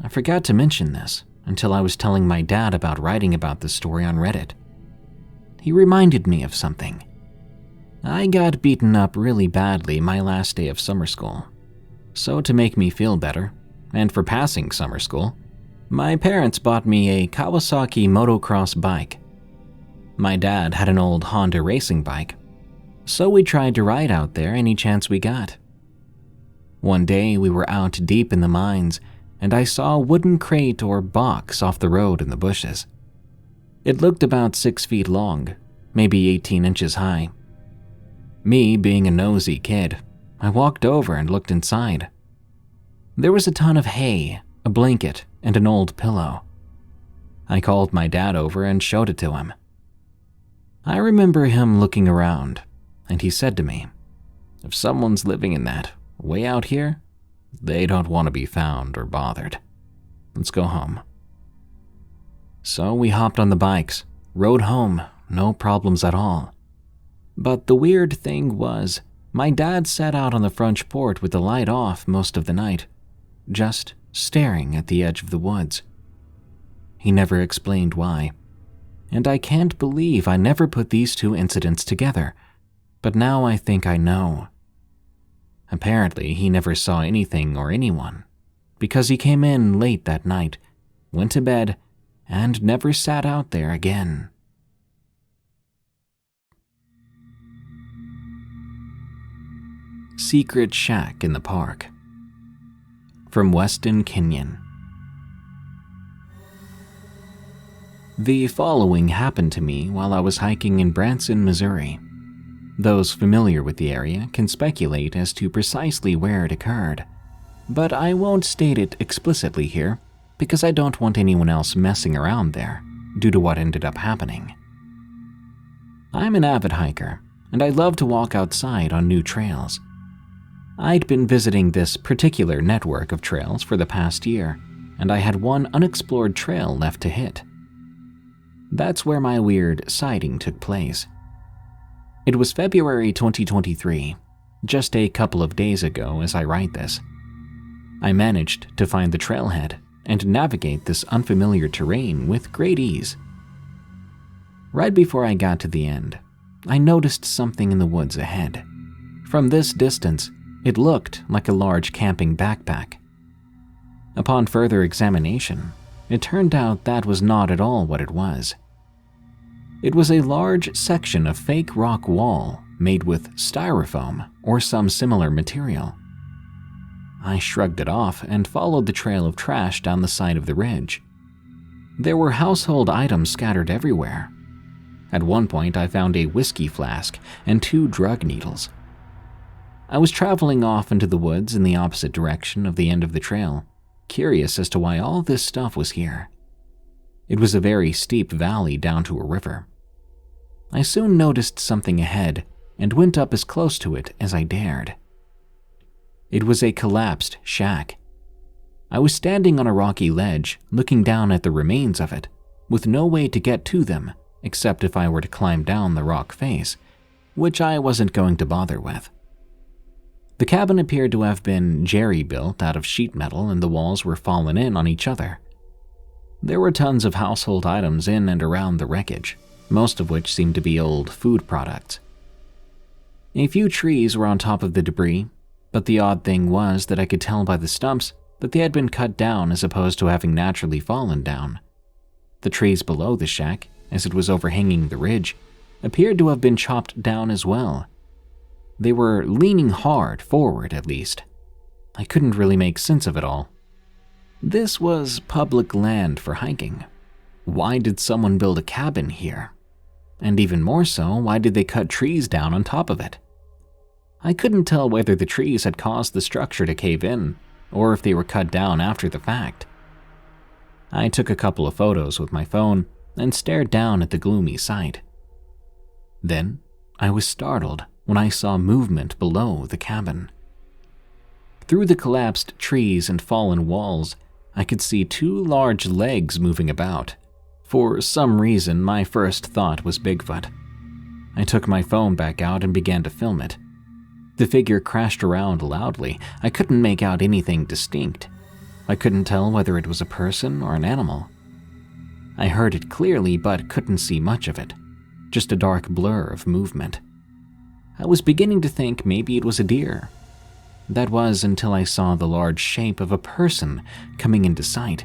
I forgot to mention this until I was telling my dad about writing about this story on Reddit. He reminded me of something. I got beaten up really badly my last day of summer school. So to make me feel better, and for passing summer school, my parents bought me a Kawasaki motocross bike. My dad had an old Honda racing bike, so we tried to ride out there any chance we got. One day we were out deep in the mines, and I saw a wooden crate or box off the road in the bushes. It looked about 6 feet long, maybe 18 inches high. Me being a nosy kid, I walked over and looked inside. There was a ton of hay, a blanket, and an old pillow. I called my dad over and showed it to him. I remember him looking around, and he said to me, "If someone's living in that, way out here, they don't want to be found or bothered. Let's go home." So we hopped on the bikes, rode home, no problems at all. But the weird thing was, my dad sat out on the front porch with the light off most of the night, just staring at the edge of the woods. He never explained why, and I can't believe I never put these two incidents together, but now I think I know. Apparently, he never saw anything or anyone, because he came in late that night, went to bed, and never sat out there again. Secret Shack in the Park. From Weston Kenyon. The following happened to me while I was hiking in Branson, Missouri. Those familiar with the area can speculate as to precisely where it occurred, but I won't state it explicitly here because I don't want anyone else messing around there due to what ended up happening. I'm an avid hiker, and I love to walk outside on new trails. I'd been visiting this particular network of trails for the past year, and I had one unexplored trail left to hit. That's where my weird sighting took place. It was February 2023, just a couple of days ago as I write this. I managed to find the trailhead and navigate this unfamiliar terrain with great ease. Right before I got to the end, I noticed something in the woods ahead. From this distance, it looked like a large camping backpack. Upon further examination, it turned out that was not at all what it was. It was a large section of fake rock wall made with styrofoam or some similar material. I shrugged it off and followed the trail of trash down the side of the ridge. There were household items scattered everywhere. At one point, I found a whiskey flask and 2 drug needles. I was traveling off into the woods in the opposite direction of the end of the trail, curious as to why all this stuff was here. It was a very steep valley down to a river. I soon noticed something ahead and went up as close to it as I dared. It was a collapsed shack. I was standing on a rocky ledge, looking down at the remains of it, with no way to get to them except if I were to climb down the rock face, which I wasn't going to bother with. The cabin appeared to have been jerry-built out of sheet metal and the walls were fallen in on each other. There were tons of household items in and around the wreckage, most of which seemed to be old food products. A few trees were on top of the debris, but the odd thing was that I could tell by the stumps that they had been cut down as opposed to having naturally fallen down. The trees below the shack, as it was overhanging the ridge, appeared to have been chopped down as well. They were leaning hard forward, at least. I couldn't really make sense of it all. This was public land for hiking. Why did someone build a cabin here? And even more so, why did they cut trees down on top of it? I couldn't tell whether the trees had caused the structure to cave in, or if they were cut down after the fact. I took a couple of photos with my phone and stared down at the gloomy sight. Then, I was startled when I saw movement below the cabin. Through the collapsed trees and fallen walls, I could see 2 large legs moving about. For some reason, my first thought was Bigfoot. I took my phone back out and began to film it. The figure crashed around loudly. I couldn't make out anything distinct. I couldn't tell whether it was a person or an animal. I heard it clearly but couldn't see much of it, just a dark blur of movement. I was beginning to think maybe it was a deer. That was until I saw the large shape of a person coming into sight.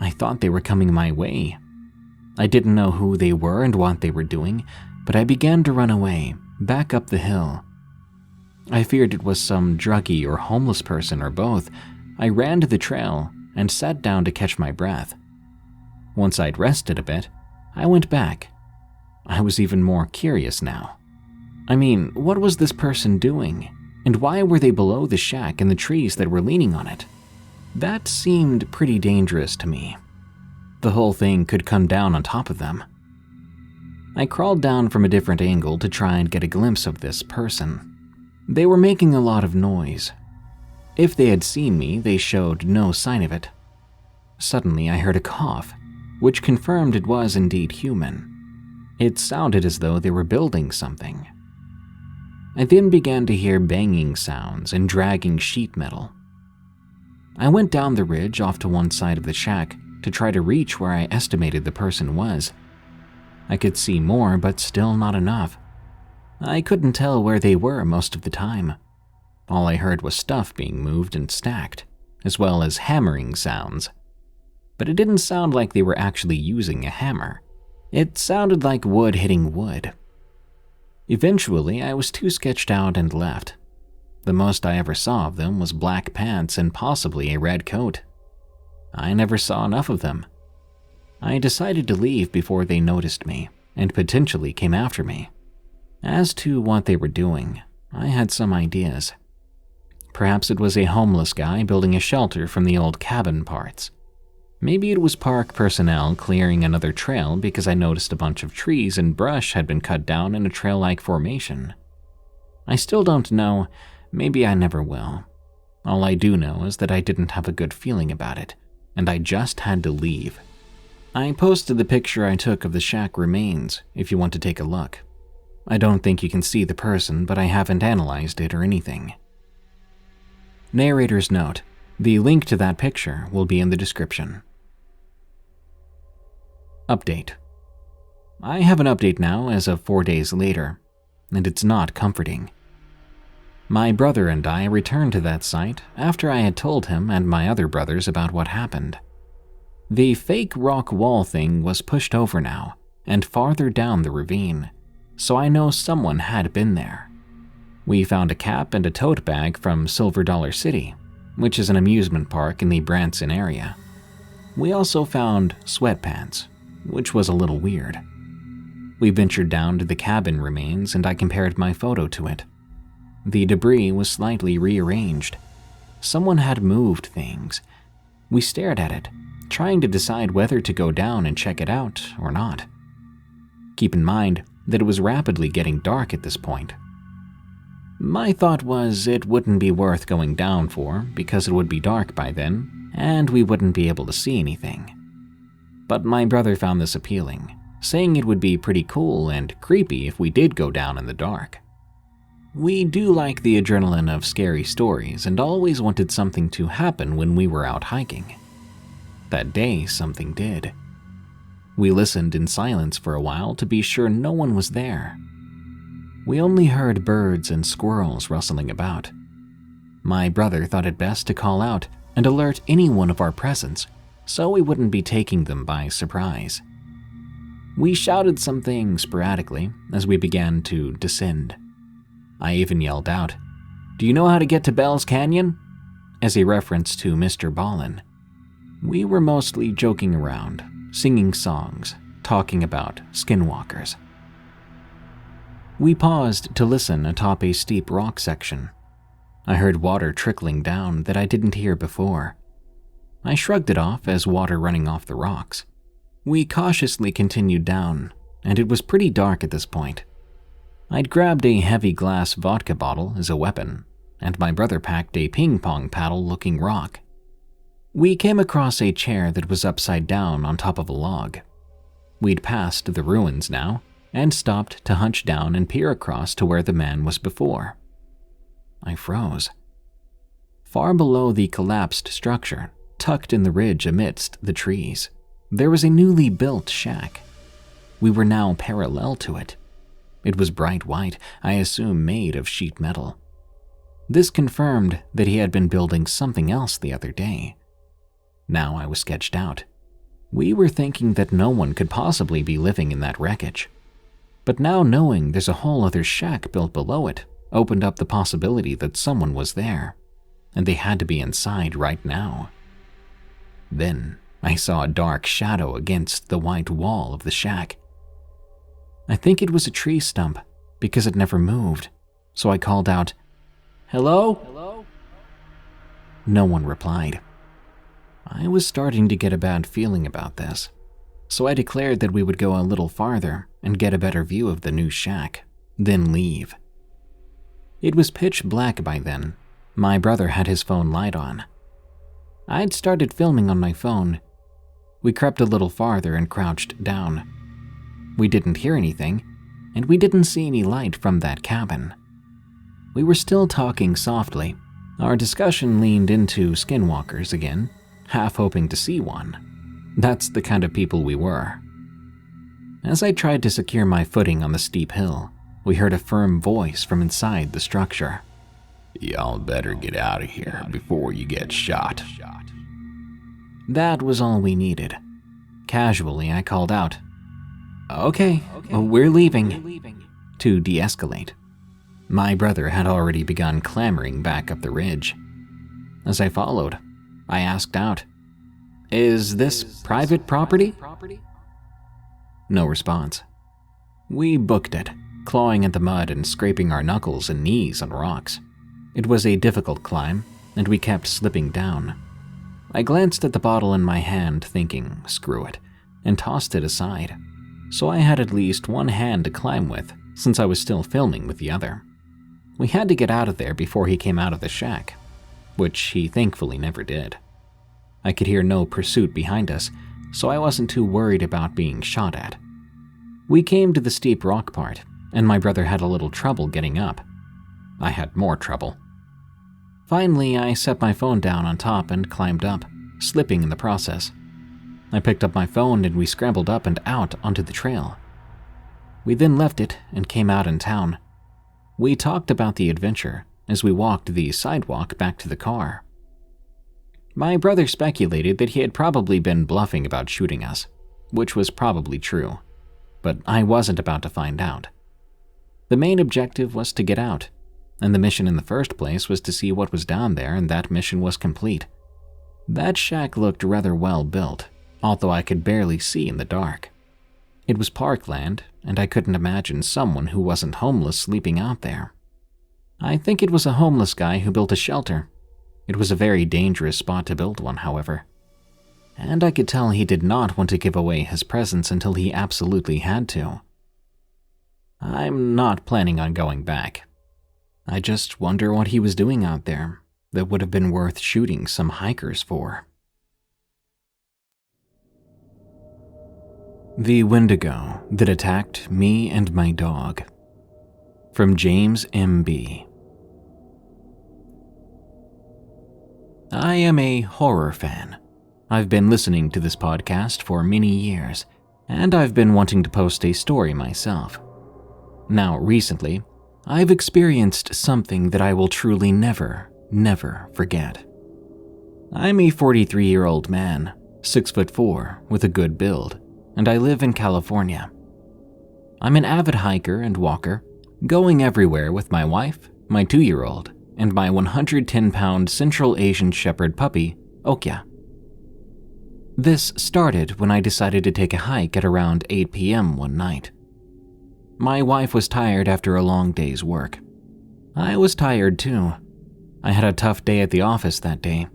I thought they were coming my way. I didn't know who they were and what they were doing, but I began to run away, back up the hill. I feared it was some druggie or homeless person or both. I ran to the trail and sat down to catch my breath. Once I'd rested a bit, I went back. I was even more curious now. I mean, what was this person doing? And why were they below the shack and the trees that were leaning on it? That seemed pretty dangerous to me. The whole thing could come down on top of them. I crawled down from a different angle to try and get a glimpse of this person. They were making a lot of noise. If they had seen me, they showed no sign of it. Suddenly, I heard a cough, which confirmed it was indeed human. It sounded as though they were building something. I then began to hear banging sounds and dragging sheet metal. I went down the ridge off to one side of the shack to try to reach where I estimated the person was. I could see more, but still not enough. I couldn't tell where they were most of the time. All I heard was stuff being moved and stacked, as well as hammering sounds. but it didn't sound like they were actually using a hammer. It sounded like wood hitting wood. Eventually, I was too sketched out and left. The most I ever saw of them was black pants and possibly a red coat. I never saw enough of them. I decided to leave before they noticed me and potentially came after me. As to what they were doing, I had some ideas. Perhaps it was a homeless guy building a shelter from the old cabin parts. Maybe it was park personnel clearing another trail because I noticed a bunch of trees and brush had been cut down in a trail-like formation. I still don't know, maybe I never will. All I do know is that I didn't have a good feeling about it, and I just had to leave. I posted the picture I took of the shack remains if you want to take a look. I don't think you can see the person, but I haven't analyzed it or anything. Narrator's note: the link to that picture will be in the description. Update. I have an update now as of 4 days later, and it's not comforting. My brother and I returned to that site after I had told him and my other brothers about what happened. The fake rock wall thing was pushed over now and farther down the ravine, so I know someone had been there. We found a cap and a tote bag from Silver Dollar City, which is an amusement park in the Branson area. We also found sweatpants, which was a little weird. We ventured down to the cabin remains and I compared my photo to it. The debris was slightly rearranged. Someone had moved things. We stared at it, trying to decide whether to go down and check it out or not. Keep in mind that it was rapidly getting dark at this point. My thought was it wouldn't be worth going down for because it would be dark by then and we wouldn't be able to see anything. But my brother found this appealing, saying it would be pretty cool and creepy if we did go down in the dark. We do like the adrenaline of scary stories and always wanted something to happen when we were out hiking. That day, something did. We listened in silence for a while to be sure no one was there. We only heard birds and squirrels rustling about. My brother thought it best to call out and alert anyone of our presence so we wouldn't be taking them by surprise. We shouted something sporadically as we began to descend. I even yelled out, "Do you know how to get to Bell's Canyon?" as a reference to Mr. Ballin. We were mostly joking around, singing songs, talking about skinwalkers. We paused to listen atop a steep rock section. I heard water trickling down that I didn't hear before. I shrugged it off as water running off the rocks. We cautiously continued down, and it was pretty dark at this point. I'd grabbed a heavy glass vodka bottle as a weapon, and my brother packed a ping-pong paddle-looking rock. We came across a chair that was upside down on top of a log. We'd passed the ruins now, and stopped to hunch down and peer across to where the man was before. I froze. Far below the collapsed structure, tucked in the ridge amidst the trees, there was a newly built shack. We were now parallel to it. It was bright white, I assume made of sheet metal. This confirmed that he had been building something else the other day. Now I was sketched out. We were thinking that no one could possibly be living in that wreckage. But now knowing there's a whole other shack built below it opened up the possibility that someone was there, and they had to be inside right now. Then I saw a dark shadow against the white wall of the shack. I think it was a tree stump because it never moved, so I called out, "Hello?" "Hello?" No one replied. I was starting to get a bad feeling about this, so I declared that we would go a little farther and get a better view of the new shack, then leave. It was pitch black by then. My brother had his phone light on. I'd started filming on my phone. We crept a little farther and crouched down. We didn't hear anything, and we didn't see any light from that cabin. We were still talking softly. Our discussion leaned into skinwalkers again, half hoping to see one. That's the kind of people we were. As I tried to secure my footing on the steep hill, we heard a firm voice from inside the structure. "Y'all better get out of here before you get shot." That was all we needed. Casually, I called out, "Okay, we're leaving," to de-escalate. My brother had already begun clambering back up the ridge. As I followed, I asked out, "Is this private property?" No response. We booked it, clawing at the mud and scraping our knuckles and knees on rocks. It was a difficult climb, and we kept slipping down. I glanced at the bottle in my hand, thinking, screw it, and tossed it aside, so I had at least one hand to climb with, since I was still filming with the other. We had to get out of there before he came out of the shack, which he thankfully never did. I could hear no pursuit behind us, so I wasn't too worried about being shot at. We came to the steep rock part, and my brother had a little trouble getting up. I had more trouble. Finally, I set my phone down on top and climbed up, slipping in the process. I picked up my phone and we scrambled up and out onto the trail. We then left it and came out in town. We talked about the adventure as we walked the sidewalk back to the car. My brother speculated that he had probably been bluffing about shooting us, which was probably true, but I wasn't about to find out. The main objective was to get out, and the mission in the first place was to see what was down there, and that mission was complete. That shack looked rather well built, although I could barely see in the dark. It was parkland, and I couldn't imagine someone who wasn't homeless sleeping out there. I think it was a homeless guy who built a shelter. It was a very dangerous spot to build one, however. And I could tell he did not want to give away his presence until he absolutely had to. I'm not planning on going back. I just wonder what he was doing out there that would have been worth shooting some hikers for. The Wendigo that attacked me and my dog. From James M.B. I am a horror fan. I've been listening to this podcast for many years, and I've been wanting to post a story myself. Now, recently, I've experienced something that I will truly never forget. I'm a 43-year-old man, 6'4", with a good build, and I live in California. I'm an avid hiker and walker, going everywhere with my wife, my 2-year-old, and my 110-pound Central Asian Shepherd puppy, Okya. This started when I decided to take a hike at around 8 p.m. one night. My wife was tired after a long day's work. I was tired too. I had a tough day at the office that day.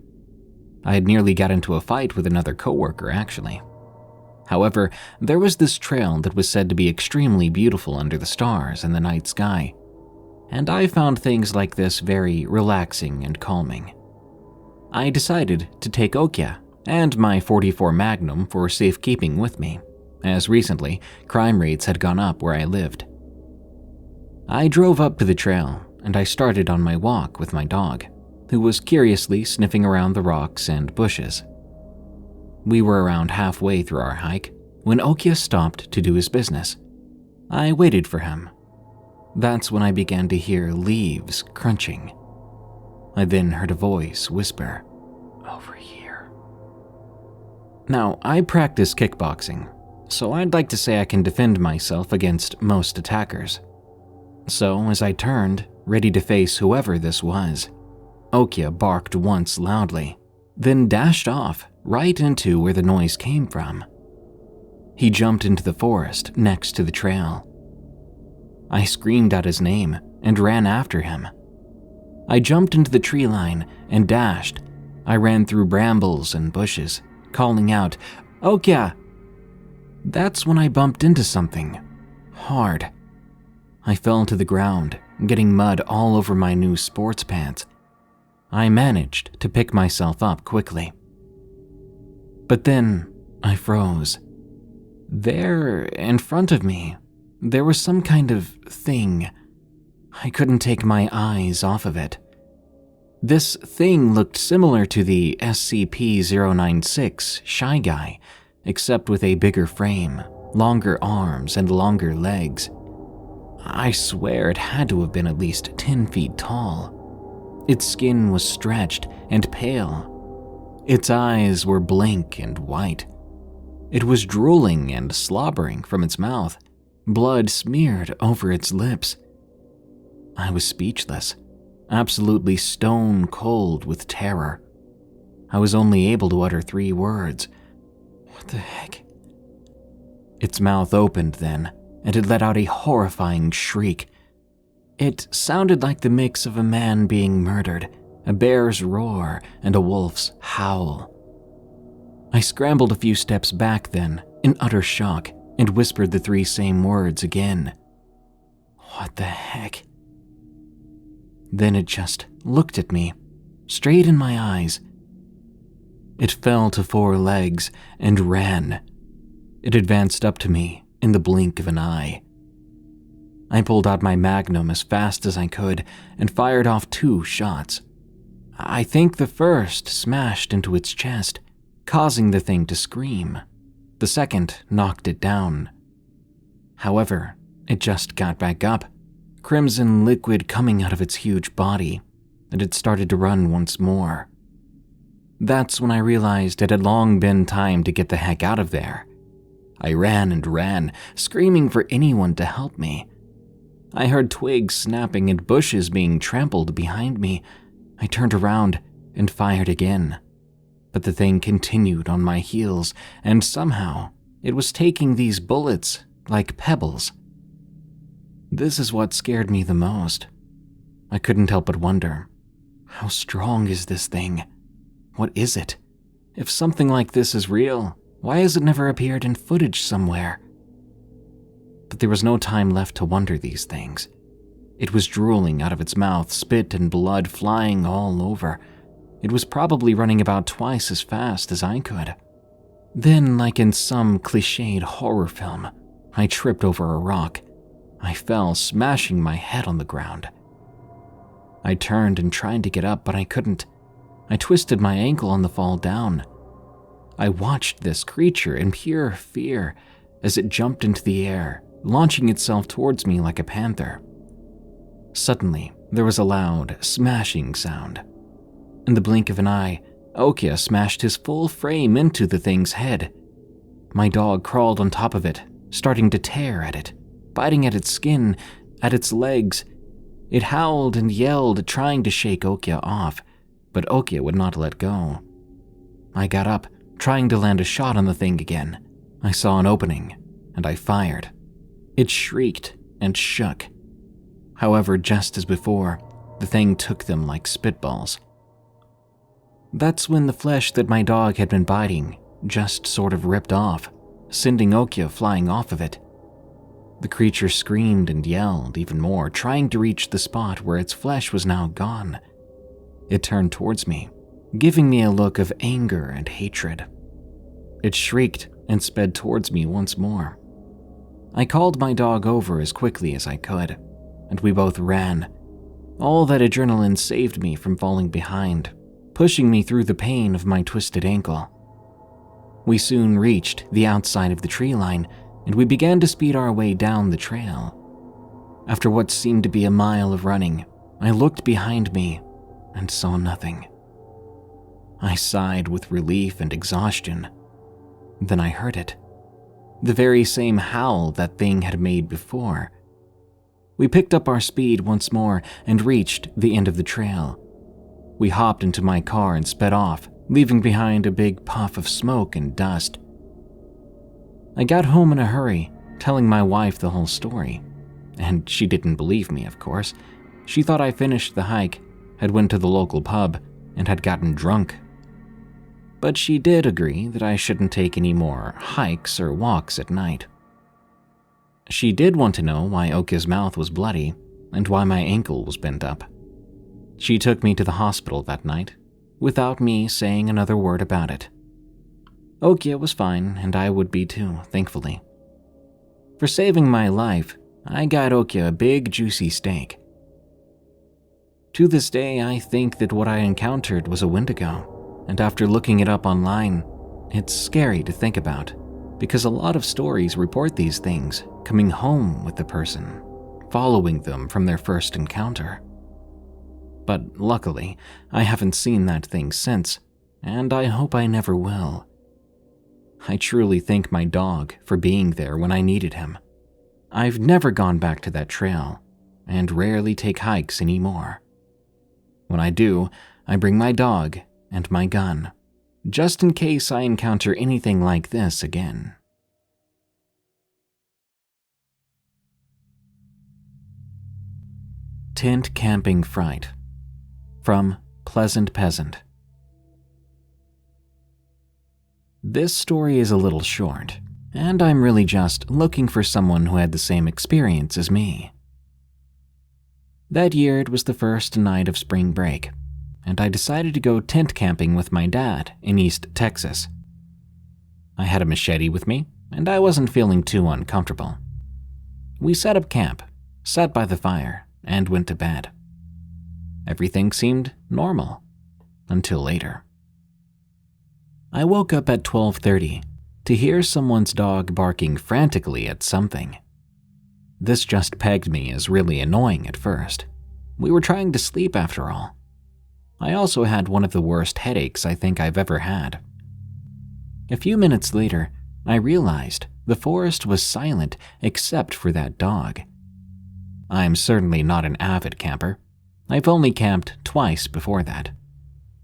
I had nearly got into a fight with another coworker, actually. However, there was this trail that was said to be extremely beautiful under the stars in the night sky, and I found things like this very relaxing and calming. I decided to take Okya and my .44 Magnum for safekeeping with me, as recently, crime rates had gone up where I lived. I drove up to the trail, and I started on my walk with my dog, who was curiously sniffing around the rocks and bushes. We were around halfway through our hike when Okya stopped to do his business. I waited for him. That's when I began to hear leaves crunching. I then heard a voice whisper, "Over here." Now, I practice kickboxing, so I'd like to say I can defend myself against most attackers. So, as I turned, ready to face whoever this was, Okya barked once loudly, then dashed off right into where the noise came from. He jumped into the forest next to the trail. I screamed out his name and ran after him. I jumped into the tree line and dashed. I ran through brambles and bushes, calling out, "Okya!" That's when I bumped into something hard. I fell to the ground, getting mud all over my new sports pants. I managed to pick myself up quickly. But then I froze. There, in front of me, there was some kind of thing. I couldn't take my eyes off of it. This thing looked similar to the SCP-096 Shy Guy, except with a bigger frame, longer arms, and longer legs. I swear it had to have been at least 10 feet tall. Its skin was stretched and pale. Its eyes were blank and white. It was drooling and slobbering from its mouth, blood smeared over its lips. I was speechless, absolutely stone cold with terror. I was only able to utter 3 words. What the heck? Its mouth opened then, and it let out a horrifying shriek. It sounded like the mix of a man being murdered, a bear's roar, and a wolf's howl. I scrambled a few steps back then, in utter shock, and whispered the 3 same words again. What the heck? Then it just looked at me, straight in my eyes. It fell to 4 legs and ran. It advanced up to me in the blink of an eye. I pulled out my magnum as fast as I could and fired off 2 shots. I think the first smashed into its chest, causing the thing to scream. The second knocked it down. However, it just got back up, crimson liquid coming out of its huge body, and it started to run once more. That's when I realized it had long been time to get the heck out of there. I ran and ran, screaming for anyone to help me. I heard twigs snapping and bushes being trampled behind me. I turned around and fired again. But the thing continued on my heels, and somehow it was taking these bullets like pebbles. This is what scared me the most. I couldn't help but wonder, how strong is this thing? What is it? If something like this is real, why has it never appeared in footage somewhere? But there was no time left to wonder these things. It was drooling out of its mouth, spit and blood flying all over. It was probably running about twice as fast as I could. Then, like in some cliched horror film, I tripped over a rock. I fell, smashing my head on the ground. I turned and tried to get up, but I couldn't. I twisted my ankle on the fall down. I watched this creature in pure fear as it jumped into the air, launching itself towards me like a panther. Suddenly, there was a loud, smashing sound. In the blink of an eye, Okia smashed his full frame into the thing's head. My dog crawled on top of it, starting to tear at it, biting at its skin, at its legs. It howled and yelled, trying to shake Okia off, but Okia would not let go. I got up, trying to land a shot on the thing again. I saw an opening, and I fired. It shrieked and shook. However, just as before, the thing took them like spitballs. That's when the flesh that my dog had been biting just sort of ripped off, sending Okia flying off of it. The creature screamed and yelled even more, trying to reach the spot where its flesh was now gone. It turned towards me, giving me a look of anger and hatred. It shrieked and sped towards me once more. I called my dog over as quickly as I could, and we both ran. All that adrenaline saved me from falling behind, pushing me through the pain of my twisted ankle. We soon reached the outside of the tree line, and we began to speed our way down the trail. After what seemed to be a mile of running, I looked behind me and saw nothing. I sighed with relief and exhaustion. Then I heard it. The very same howl that thing had made before. We picked up our speed once more and reached the end of the trail. We hopped into my car and sped off, leaving behind a big puff of smoke and dust. I got home in a hurry, telling my wife the whole story. And she didn't believe me, of course. She thought I finished the hike, had went to the local pub, and had gotten drunk. But she did agree that I shouldn't take any more hikes or walks at night. She did want to know why Okia's mouth was bloody and why my ankle was bent up. She took me to the hospital that night, without me saying another word about it. Okia was fine, and I would be too, thankfully. For saving my life, I got Okia a big, juicy steak. To this day, I think that what I encountered was a Wendigo, and after looking it up online, it's scary to think about, because a lot of stories report these things coming home with the person, following them from their first encounter. But luckily, I haven't seen that thing since, and I hope I never will. I truly thank my dog for being there when I needed him. I've never gone back to that trail, and rarely take hikes anymore. When I do, I bring my dog and my gun, just in case I encounter anything like this again. Tent Camping Fright, from Pleasant Peasant. This story is a little short, and I'm really just looking for someone who had the same experience as me. That year it was the first night of spring break, and I decided to go tent camping with my dad in East Texas. I had a machete with me, and I wasn't feeling too uncomfortable. We set up camp, sat by the fire, and went to bed. Everything seemed normal, until later. I woke up at 12:30 to hear someone's dog barking frantically at something. This just pegged me as really annoying at first. We were trying to sleep after all. I also had one of the worst headaches I think I've ever had. A few minutes later, I realized the forest was silent except for that dog. I'm certainly not an avid camper. I've only camped twice before that.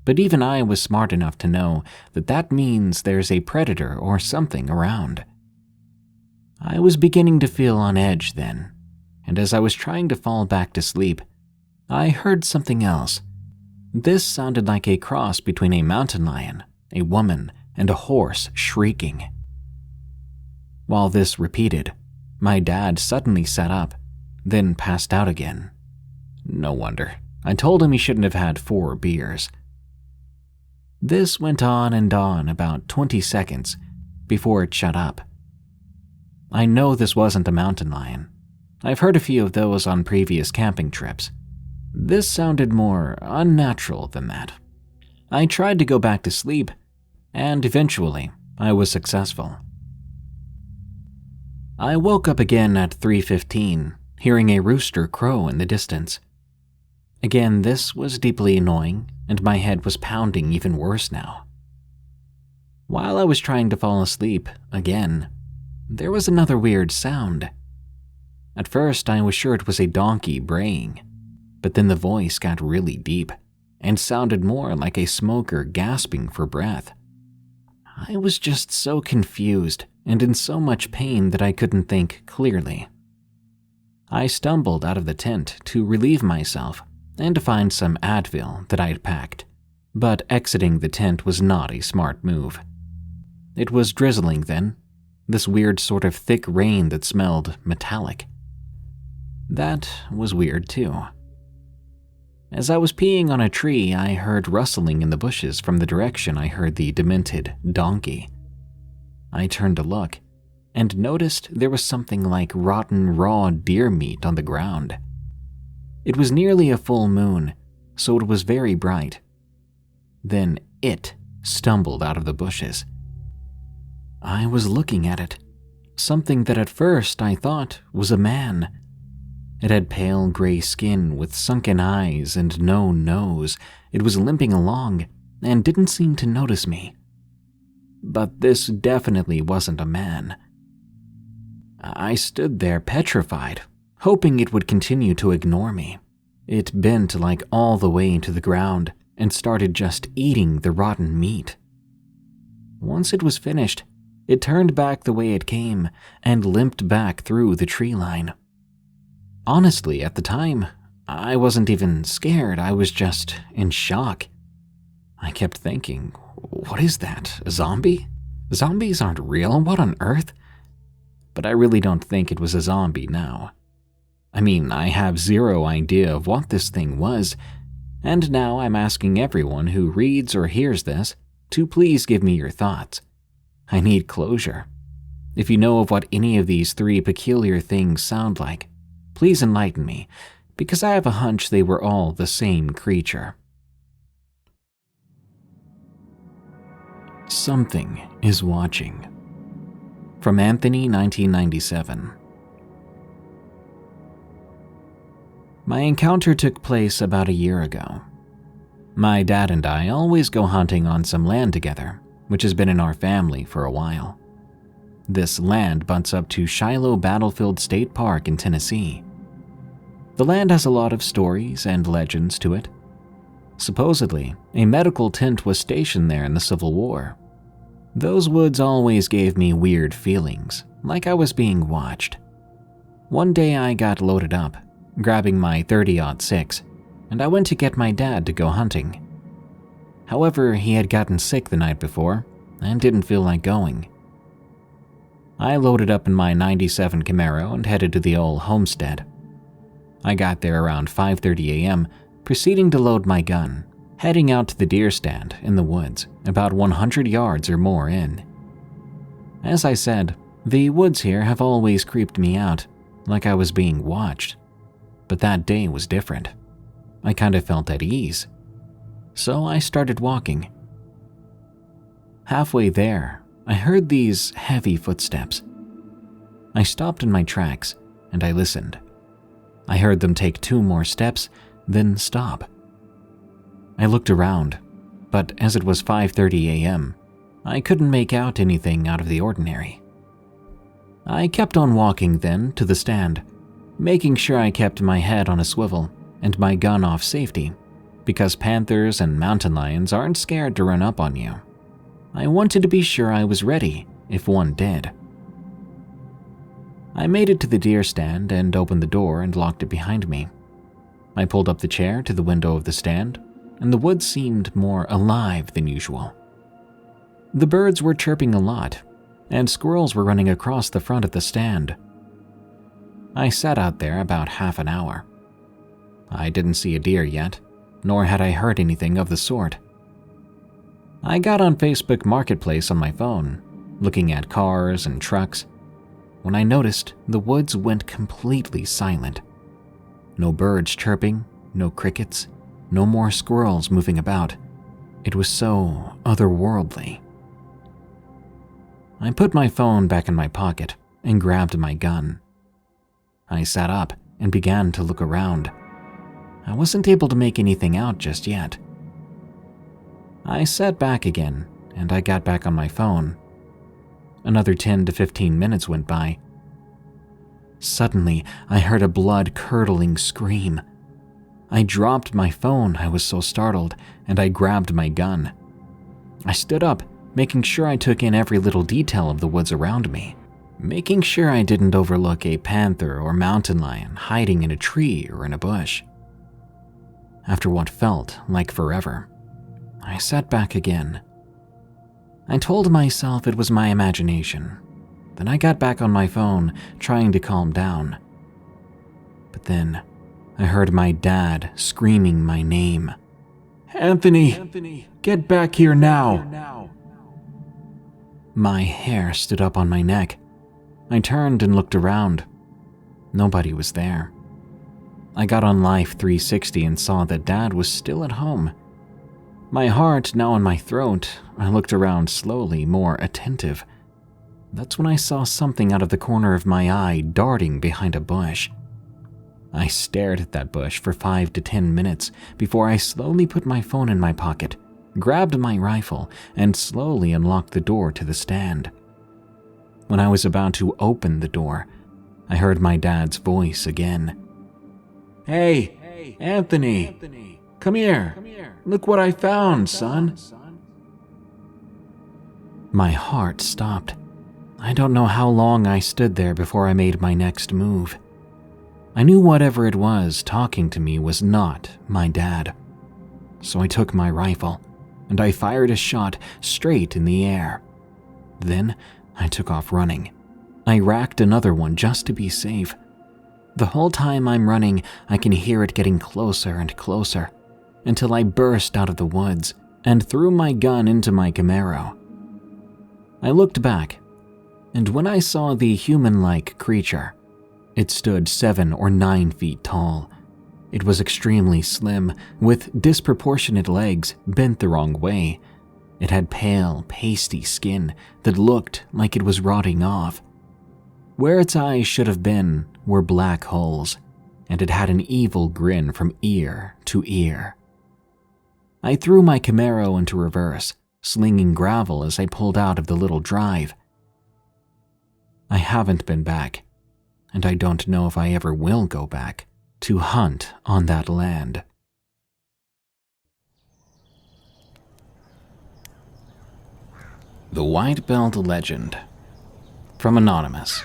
But even I was smart enough to know that that means there's a predator or something around. I was beginning to feel on edge then, and as I was trying to fall back to sleep, I heard something else. This sounded like a cross between a mountain lion, a woman, and a horse shrieking. While this repeated, my dad suddenly sat up, then passed out again. No wonder. I told him he shouldn't have had 4 beers. This went on and on about 20 seconds before it shut up. I know this wasn't a mountain lion. I've heard a few of those on previous camping trips. This sounded more unnatural than that. I tried to go back to sleep, and eventually I was successful. I woke up again at 3:15, hearing a rooster crow in the distance. Again, this was deeply annoying, and my head was pounding even worse now. While I was trying to fall asleep again, there was another weird sound. At first, I was sure it was a donkey braying, but then the voice got really deep and sounded more like a smoker gasping for breath. I was just so confused and in so much pain that I couldn't think clearly. I stumbled out of the tent to relieve myself and to find some Advil that I had packed, but exiting the tent was not a smart move. It was drizzling then, this weird sort of thick rain that smelled metallic. That was weird too. As I was peeing on a tree, I heard rustling in the bushes from the direction I heard the demented donkey. I turned to look, and noticed there was something like rotten raw deer meat on the ground. It was nearly a full moon, so it was very bright. Then it stumbled out of the bushes. I was looking at it, something that at first I thought was a man. It had pale gray skin with sunken eyes and no nose. It was limping along and didn't seem to notice me. But this definitely wasn't a man. I stood there petrified, hoping it would continue to ignore me. It bent like all the way to the ground and started just eating the rotten meat. Once it was finished, it turned back the way it came and limped back through the tree line. Honestly, at the time, I wasn't even scared. I was just in shock. I kept thinking, what is that, a zombie? Zombies aren't real, what on earth? But I really don't think it was a zombie now. I mean, I have zero idea of what this thing was, and now I'm asking everyone who reads or hears this to please give me your thoughts. I need closure. If you know of what any of these 3 peculiar things sound like, please enlighten me, because I have a hunch they were all the same creature. Something is watching. From Anthony, 1997. My encounter took place about a year ago. My dad and I always go hunting on some land together, which has been in our family for a while. This land butts up to Shiloh Battlefield State Park in Tennessee. The land has a lot of stories and legends to it. Supposedly, a medical tent was stationed there in the Civil War. Those woods always gave me weird feelings, like I was being watched. One day I got loaded up, grabbing my .30-06, and I went to get my dad to go hunting. However, he had gotten sick the night before and didn't feel like going. I loaded up in my '97 Camaro and headed to the old homestead. I got there around 5:30 a.m., proceeding to load my gun, heading out to the deer stand in the woods, about 100 yards or more in. As I said, the woods here have always creeped me out, like I was being watched. But that day was different. I kind of felt at ease. So I started walking. Halfway there, I heard these heavy footsteps. I stopped in my tracks and I listened. I heard them take 2 more steps, then stop. I looked around, but as it was 5:30 a.m., I couldn't make out anything out of the ordinary. I kept on walking then to the stand, making sure I kept my head on a swivel and my gun off safety, because panthers and mountain lions aren't scared to run up on you. I wanted to be sure I was ready if one did. I made it to the deer stand and opened the door and locked it behind me. I pulled up the chair to the window of the stand, and the woods seemed more alive than usual. The birds were chirping a lot, and squirrels were running across the front of the stand. I sat out there about half an hour. I didn't see a deer yet, nor had I heard anything of the sort. I got on Facebook Marketplace on my phone, looking at cars and trucks, when I noticed the woods went completely silent. No birds chirping, no crickets, no more squirrels moving about. It was so otherworldly. I put my phone back in my pocket and grabbed my gun. I sat up and began to look around. I wasn't able to make anything out just yet. I sat back again and I got back on my phone. Another 10 to 15 minutes went by. Suddenly, I heard a blood-curdling scream. I dropped my phone, I was so startled, and I grabbed my gun. I stood up, making sure I took in every little detail of the woods around me, making sure I didn't overlook a panther or mountain lion hiding in a tree or in a bush. After what felt like forever, I sat back again. I told myself it was my imagination. Then I got back on my phone, trying to calm down. But then, I heard my dad screaming my name. "Anthony, get back here now!" My hair stood up on my neck. I turned and looked around. Nobody was there. I got on Life 360 and saw that Dad was still at home. My heart now in my throat, I looked around slowly, more attentive. That's when I saw something out of the corner of my eye darting behind a bush. I stared at that bush for 5 to 10 minutes before I slowly put my phone in my pocket, grabbed my rifle, and slowly unlocked the door to the stand. When I was about to open the door, I heard my dad's voice again. "Hey, Anthony, come here. Look what I found, son." My heart stopped. I don't know how long I stood there before I made my next move. I knew whatever it was talking to me was not my dad. So I took my rifle, and I fired a shot straight in the air. Then I took off running. I racked another one just to be safe. The whole time I'm running, I can hear it getting closer and closer, until I burst out of the woods and threw my gun into my Camaro. I looked back, and when I saw the human-like creature, it stood 7 or 9 feet tall. It was extremely slim, with disproportionate legs bent the wrong way. It had pale, pasty skin that looked like it was rotting off. Where its eyes should have been were black holes, and it had an evil grin from ear to ear. I threw my Camaro into reverse, slinging gravel as I pulled out of the little drive. I haven't been back, and I don't know if I ever will go back to hunt on that land. The White Belt Legend. From Anonymous.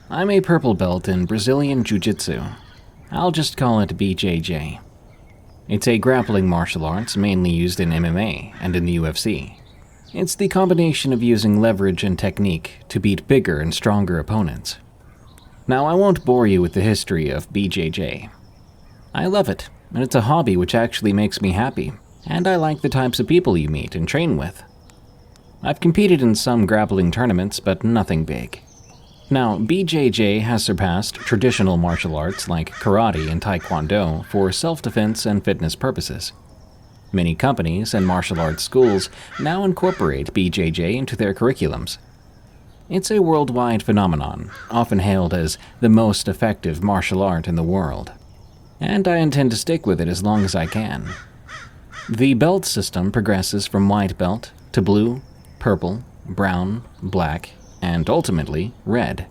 I'm a purple belt in Brazilian Jiu-Jitsu. I'll just call it BJJ. It's a grappling martial arts mainly used in MMA and in the UFC. It's the combination of using leverage and technique to beat bigger and stronger opponents. Now, I won't bore you with the history of BJJ. I love it, and it's a hobby which actually makes me happy, and I like the types of people you meet and train with. I've competed in some grappling tournaments, but nothing big. Now, BJJ has surpassed traditional martial arts like karate and taekwondo for self-defense and fitness purposes. Many companies and martial arts schools now incorporate BJJ into their curriculums. It's a worldwide phenomenon, often hailed as the most effective martial art in the world, and I intend to stick with it as long as I can. The belt system progresses from white belt to blue, purple, brown, black, and ultimately red.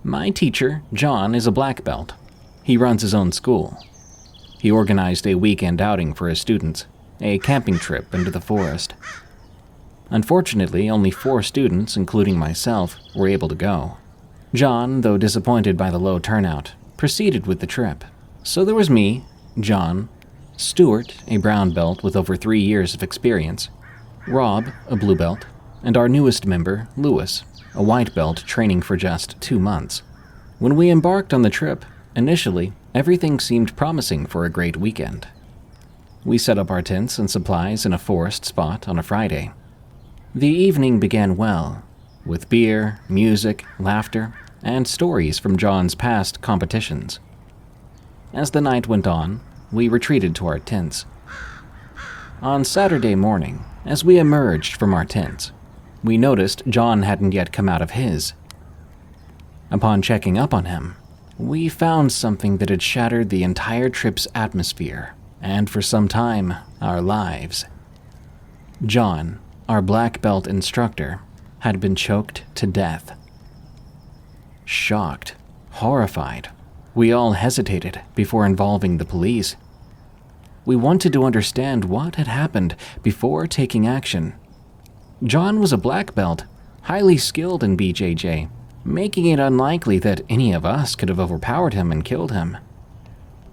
My teacher, John, is a black belt. He runs his own school. He organized a weekend outing for his students, a camping trip into the forest. Unfortunately, only 4 students, including myself, were able to go. John, though disappointed by the low turnout, proceeded with the trip. So there was me, John, Stuart, a brown belt with over 3 years of experience, Rob, a blue belt, and our newest member, Lewis, a white belt training for just 2 months. When we embarked on the trip, initially, everything seemed promising for a great weekend. We set up our tents and supplies in a forest spot on a Friday. The evening began well, with beer, music, laughter, and stories from John's past competitions. As the night went on, we retreated to our tents. On Saturday morning, as we emerged from our tents, we noticed John hadn't yet come out of his. Upon checking up on him, we found something that had shattered the entire trip's atmosphere, and for some time, our lives. John, our black belt instructor, had been choked to death. Shocked, horrified, we all hesitated before involving the police. We wanted to understand what had happened before taking action. John was a black belt, highly skilled in BJJ, making it unlikely that any of us could have overpowered him and killed him.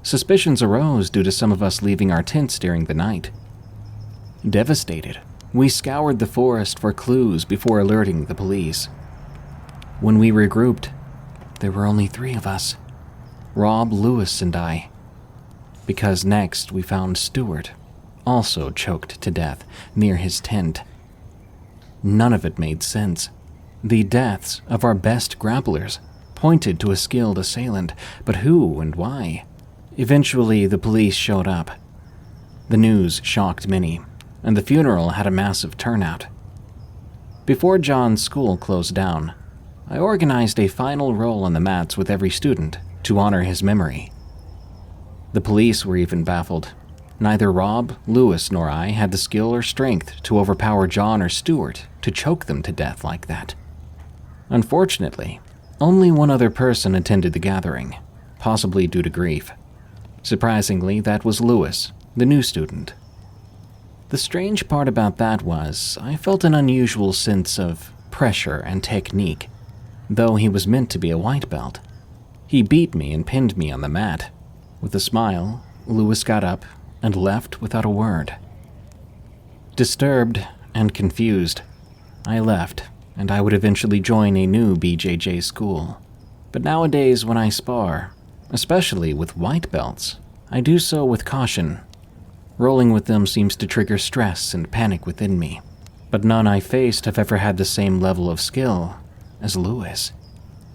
Suspicions arose due to some of us leaving our tents during the night. Devastated, we scoured the forest for clues before alerting the police. When we regrouped, there were only 3 of us, Rob, Lewis, and I. Because next we found Stuart, also choked to death near his tent. None of it made sense. The deaths of our best grapplers pointed to a skilled assailant, but who and why? Eventually, the police showed up. The news shocked many, and the funeral had a massive turnout. Before John's school closed down, I organized a final roll on the mats with every student to honor his memory. The police were even baffled. Neither Rob, Lewis, nor I had the skill or strength to overpower John or Stuart to choke them to death like that. Unfortunately, only one other person attended the gathering, possibly due to grief. Surprisingly, that was Lewis, the new student. The strange part about that was, I felt an unusual sense of pressure and technique, though he was meant to be a white belt. He beat me and pinned me on the mat. With a smile, Lewis got up and left without a word. Disturbed and confused, I left, and I would eventually join a new BJJ school. But nowadays when I spar, especially with white belts, I do so with caution. Rolling with them seems to trigger stress and panic within me, but none I faced have ever had the same level of skill as Lewis.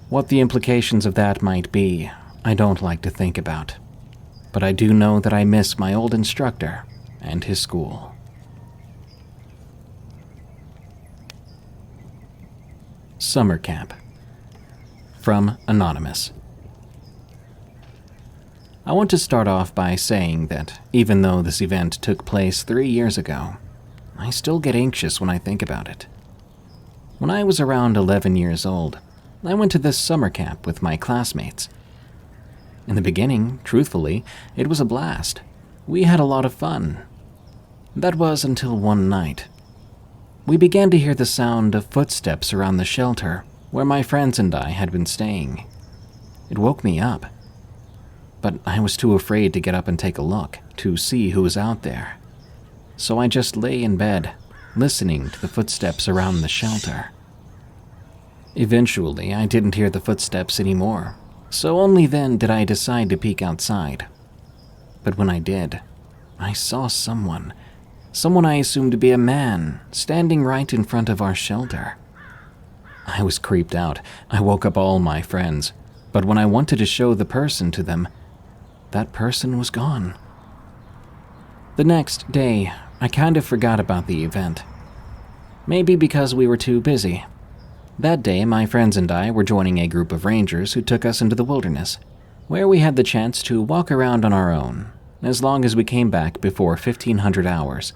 What the implications of that might be, I don't like to think about, but I do know that I miss my old instructor and his school. Summer Camp. From Anonymous. I want to start off by saying that even though this event took place 3 years ago, I still get anxious when I think about it. When I was around 11 years old, I went to this summer camp with my classmates. In the beginning, truthfully, it was a blast. We had a lot of fun. That was until one night. We began to hear the sound of footsteps around the shelter where my friends and I had been staying. It woke me up, but I was too afraid to get up and take a look to see who was out there. So I just lay in bed, listening to the footsteps around the shelter. Eventually, I didn't hear the footsteps anymore, so only then did I decide to peek outside. But when I did, I saw someone I assumed to be a man, standing right in front of our shelter. I was creeped out. I woke up all my friends, but when I wanted to show the person to them, that person was gone. The next day, I kind of forgot about the event. Maybe because we were too busy. That day, my friends and I were joining a group of rangers who took us into the wilderness, where we had the chance to walk around on our own, as long as we came back before 1500 hours.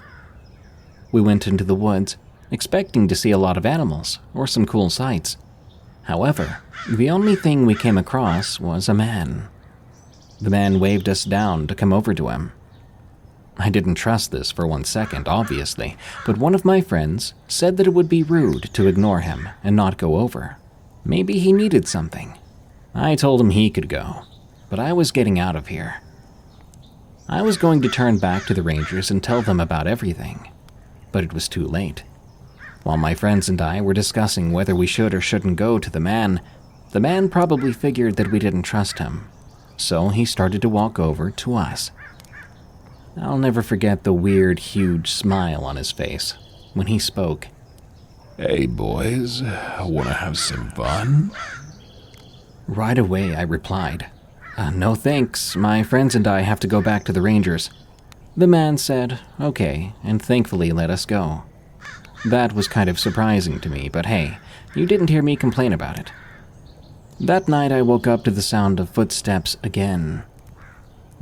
We went into the woods, expecting to see a lot of animals or some cool sights. However, the only thing we came across was a man. The man waved us down to come over to him. I didn't trust this for 1 second, obviously, but one of my friends said that it would be rude to ignore him and not go over. Maybe he needed something. I told him he could go, but I was getting out of here. I was going to turn back to the Rangers and tell them about everything, but it was too late. While my friends and I were discussing whether we should or shouldn't go to the man probably figured that we didn't trust him, so he started to walk over to us. I'll never forget the weird, huge smile on his face when he spoke. "Hey boys, wanna have some fun?" Right away I replied, "No thanks, my friends and I have to go back to the Rangers." The man said, "Okay," and thankfully let us go. That was kind of surprising to me, but hey, you didn't hear me complain about it. That night I woke up to the sound of footsteps again.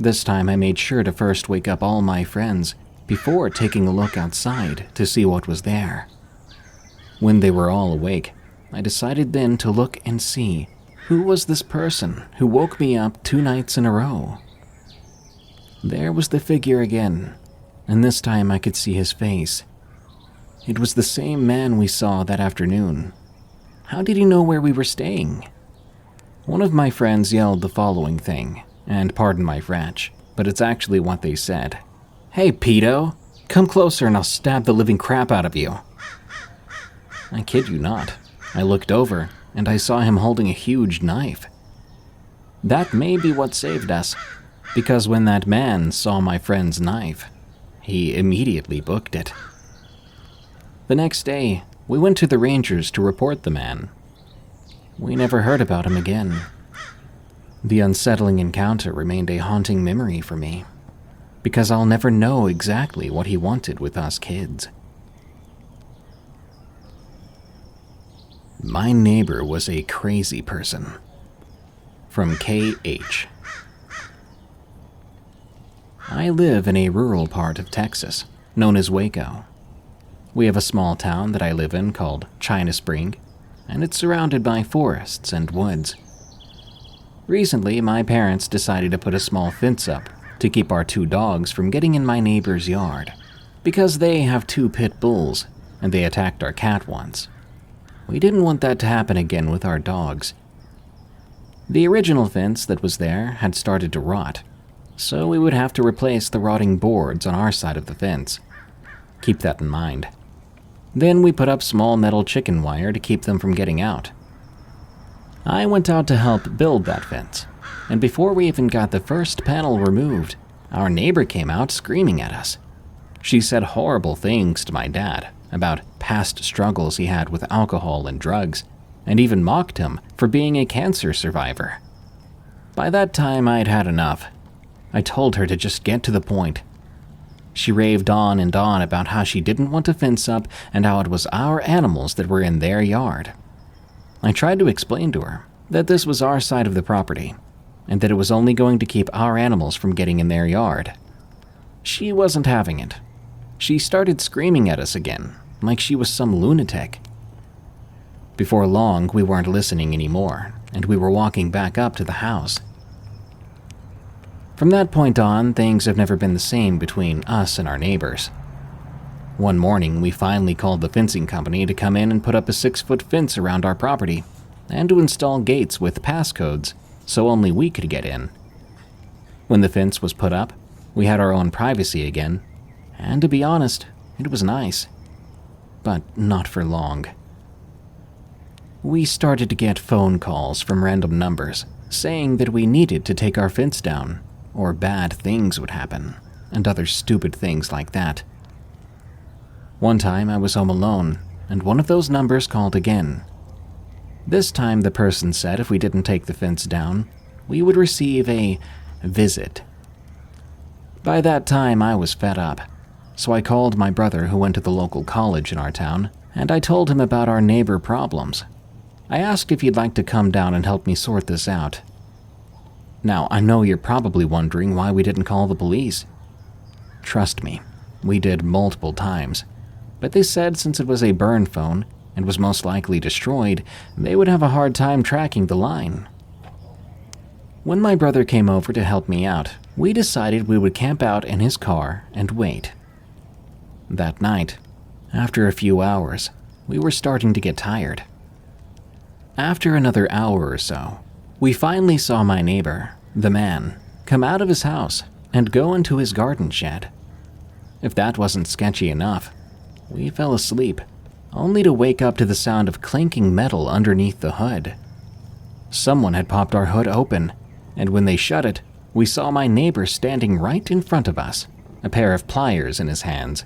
This time I made sure to first wake up all my friends before taking a look outside to see what was there. When they were all awake, I decided then to look and see who was this person who woke me up 2 nights in a row. There was the figure again, and this time I could see his face. It was the same man we saw that afternoon. How did he know where we were staying? One of my friends yelled the following thing, and pardon my French, but it's actually what they said. "Hey, pedo, come closer and I'll stab the living crap out of you." I kid you not. I looked over, and I saw him holding a huge knife. That may be what saved us, because when that man saw my friend's knife, he immediately booked it. The next day, we went to the Rangers to report the man. We never heard about him again. The unsettling encounter remained a haunting memory for me, because I'll never know exactly what he wanted with us kids. My neighbor was a crazy person. From KH. I live in a rural part of Texas, known as Waco. We have a small town that I live in called China Spring, and it's surrounded by forests and woods. Recently, my parents decided to put a small fence up to keep our 2 dogs from getting in my neighbor's yard, because they have 2 pit bulls, and they attacked our cat once. We didn't want that to happen again with our dogs. The original fence that was there had started to rot, so we would have to replace the rotting boards on our side of the fence. Keep that in mind. Then we put up small metal chicken wire to keep them from getting out. I went out to help build that fence, and before we even got the first panel removed, our neighbor came out screaming at us. She said horrible things to my dad about past struggles he had with alcohol and drugs, and even mocked him for being a cancer survivor. By that time, I'd had enough. I told her to just get to the point. She raved on and on about how she didn't want to fence up and how it was our animals that were in their yard. I tried to explain to her that this was our side of the property, and that it was only going to keep our animals from getting in their yard. She wasn't having it. She started screaming at us again, like she was some lunatic. Before long, we weren't listening anymore, and we were walking back up to the house. From that point on, things have never been the same between us and our neighbors. One morning, we finally called the fencing company to come in and put up a 6-foot fence around our property, and to install gates with passcodes so only we could get in. When the fence was put up, we had our own privacy again, and to be honest, it was nice. But not for long. We started to get phone calls from random numbers saying that we needed to take our fence down, or bad things would happen, and other stupid things like that. One time I was home alone, and one of those numbers called again. This time the person said if we didn't take the fence down, we would receive a visit. By that time I was fed up, so I called my brother who went to the local college in our town, and I told him about our neighbor problems. I asked if he'd like to come down and help me sort this out. Now, I know you're probably wondering why we didn't call the police. Trust me, we did multiple times, but they said since it was a burn phone and was most likely destroyed, they would have a hard time tracking the line. When my brother came over to help me out, we decided we would camp out in his car and wait. That night, after a few hours, we were starting to get tired. After another hour or so, we finally saw my neighbor, the man, come out of his house and go into his garden shed. If that wasn't sketchy enough, we fell asleep, only to wake up to the sound of clanking metal underneath the hood. Someone had popped our hood open, and when they shut it, we saw my neighbor standing right in front of us, a pair of pliers in his hands.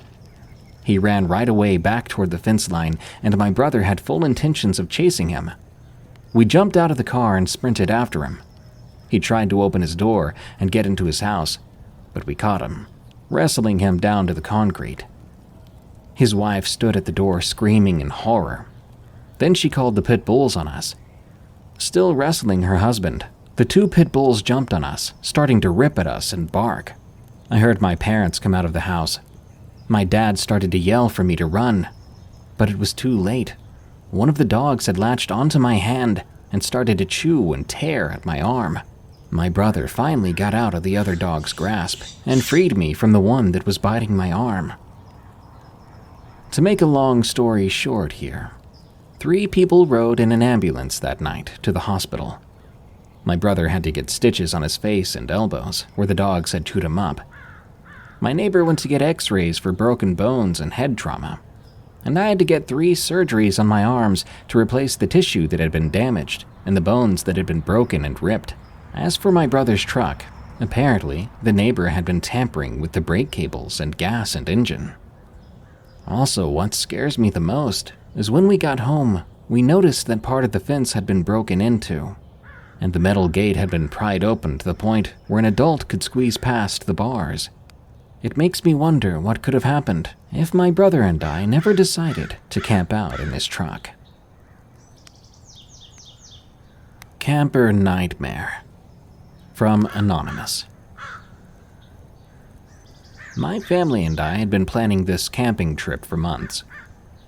He ran right away back toward the fence line, and my brother had full intentions of chasing him. We jumped out of the car and sprinted after him. He tried to open his door and get into his house, but we caught him, wrestling him down to the concrete. His wife stood at the door screaming in horror. Then she called the pit bulls on us. Still wrestling her husband, the 2 pit bulls jumped on us, starting to rip at us and bark. I heard my parents come out of the house. My dad started to yell for me to run, but it was too late. One of the dogs had latched onto my hand and started to chew and tear at my arm. My brother finally got out of the other dog's grasp and freed me from the one that was biting my arm. To make a long story short here, 3 people rode in an ambulance that night to the hospital. My brother had to get stitches on his face and elbows where the dogs had chewed him up. My neighbor went to get x-rays for broken bones and head trauma, and I had to get 3 surgeries on my arms to replace the tissue that had been damaged and the bones that had been broken and ripped. As for my brother's truck, apparently the neighbor had been tampering with the brake cables and gas and engine. Also, what scares me the most is when we got home, we noticed that part of the fence had been broken into, and the metal gate had been pried open to the point where an adult could squeeze past the bars. It makes me wonder what could have happened if my brother and I never decided to camp out in this truck. Camper Nightmare. From Anonymous. My family and I had been planning this camping trip for months.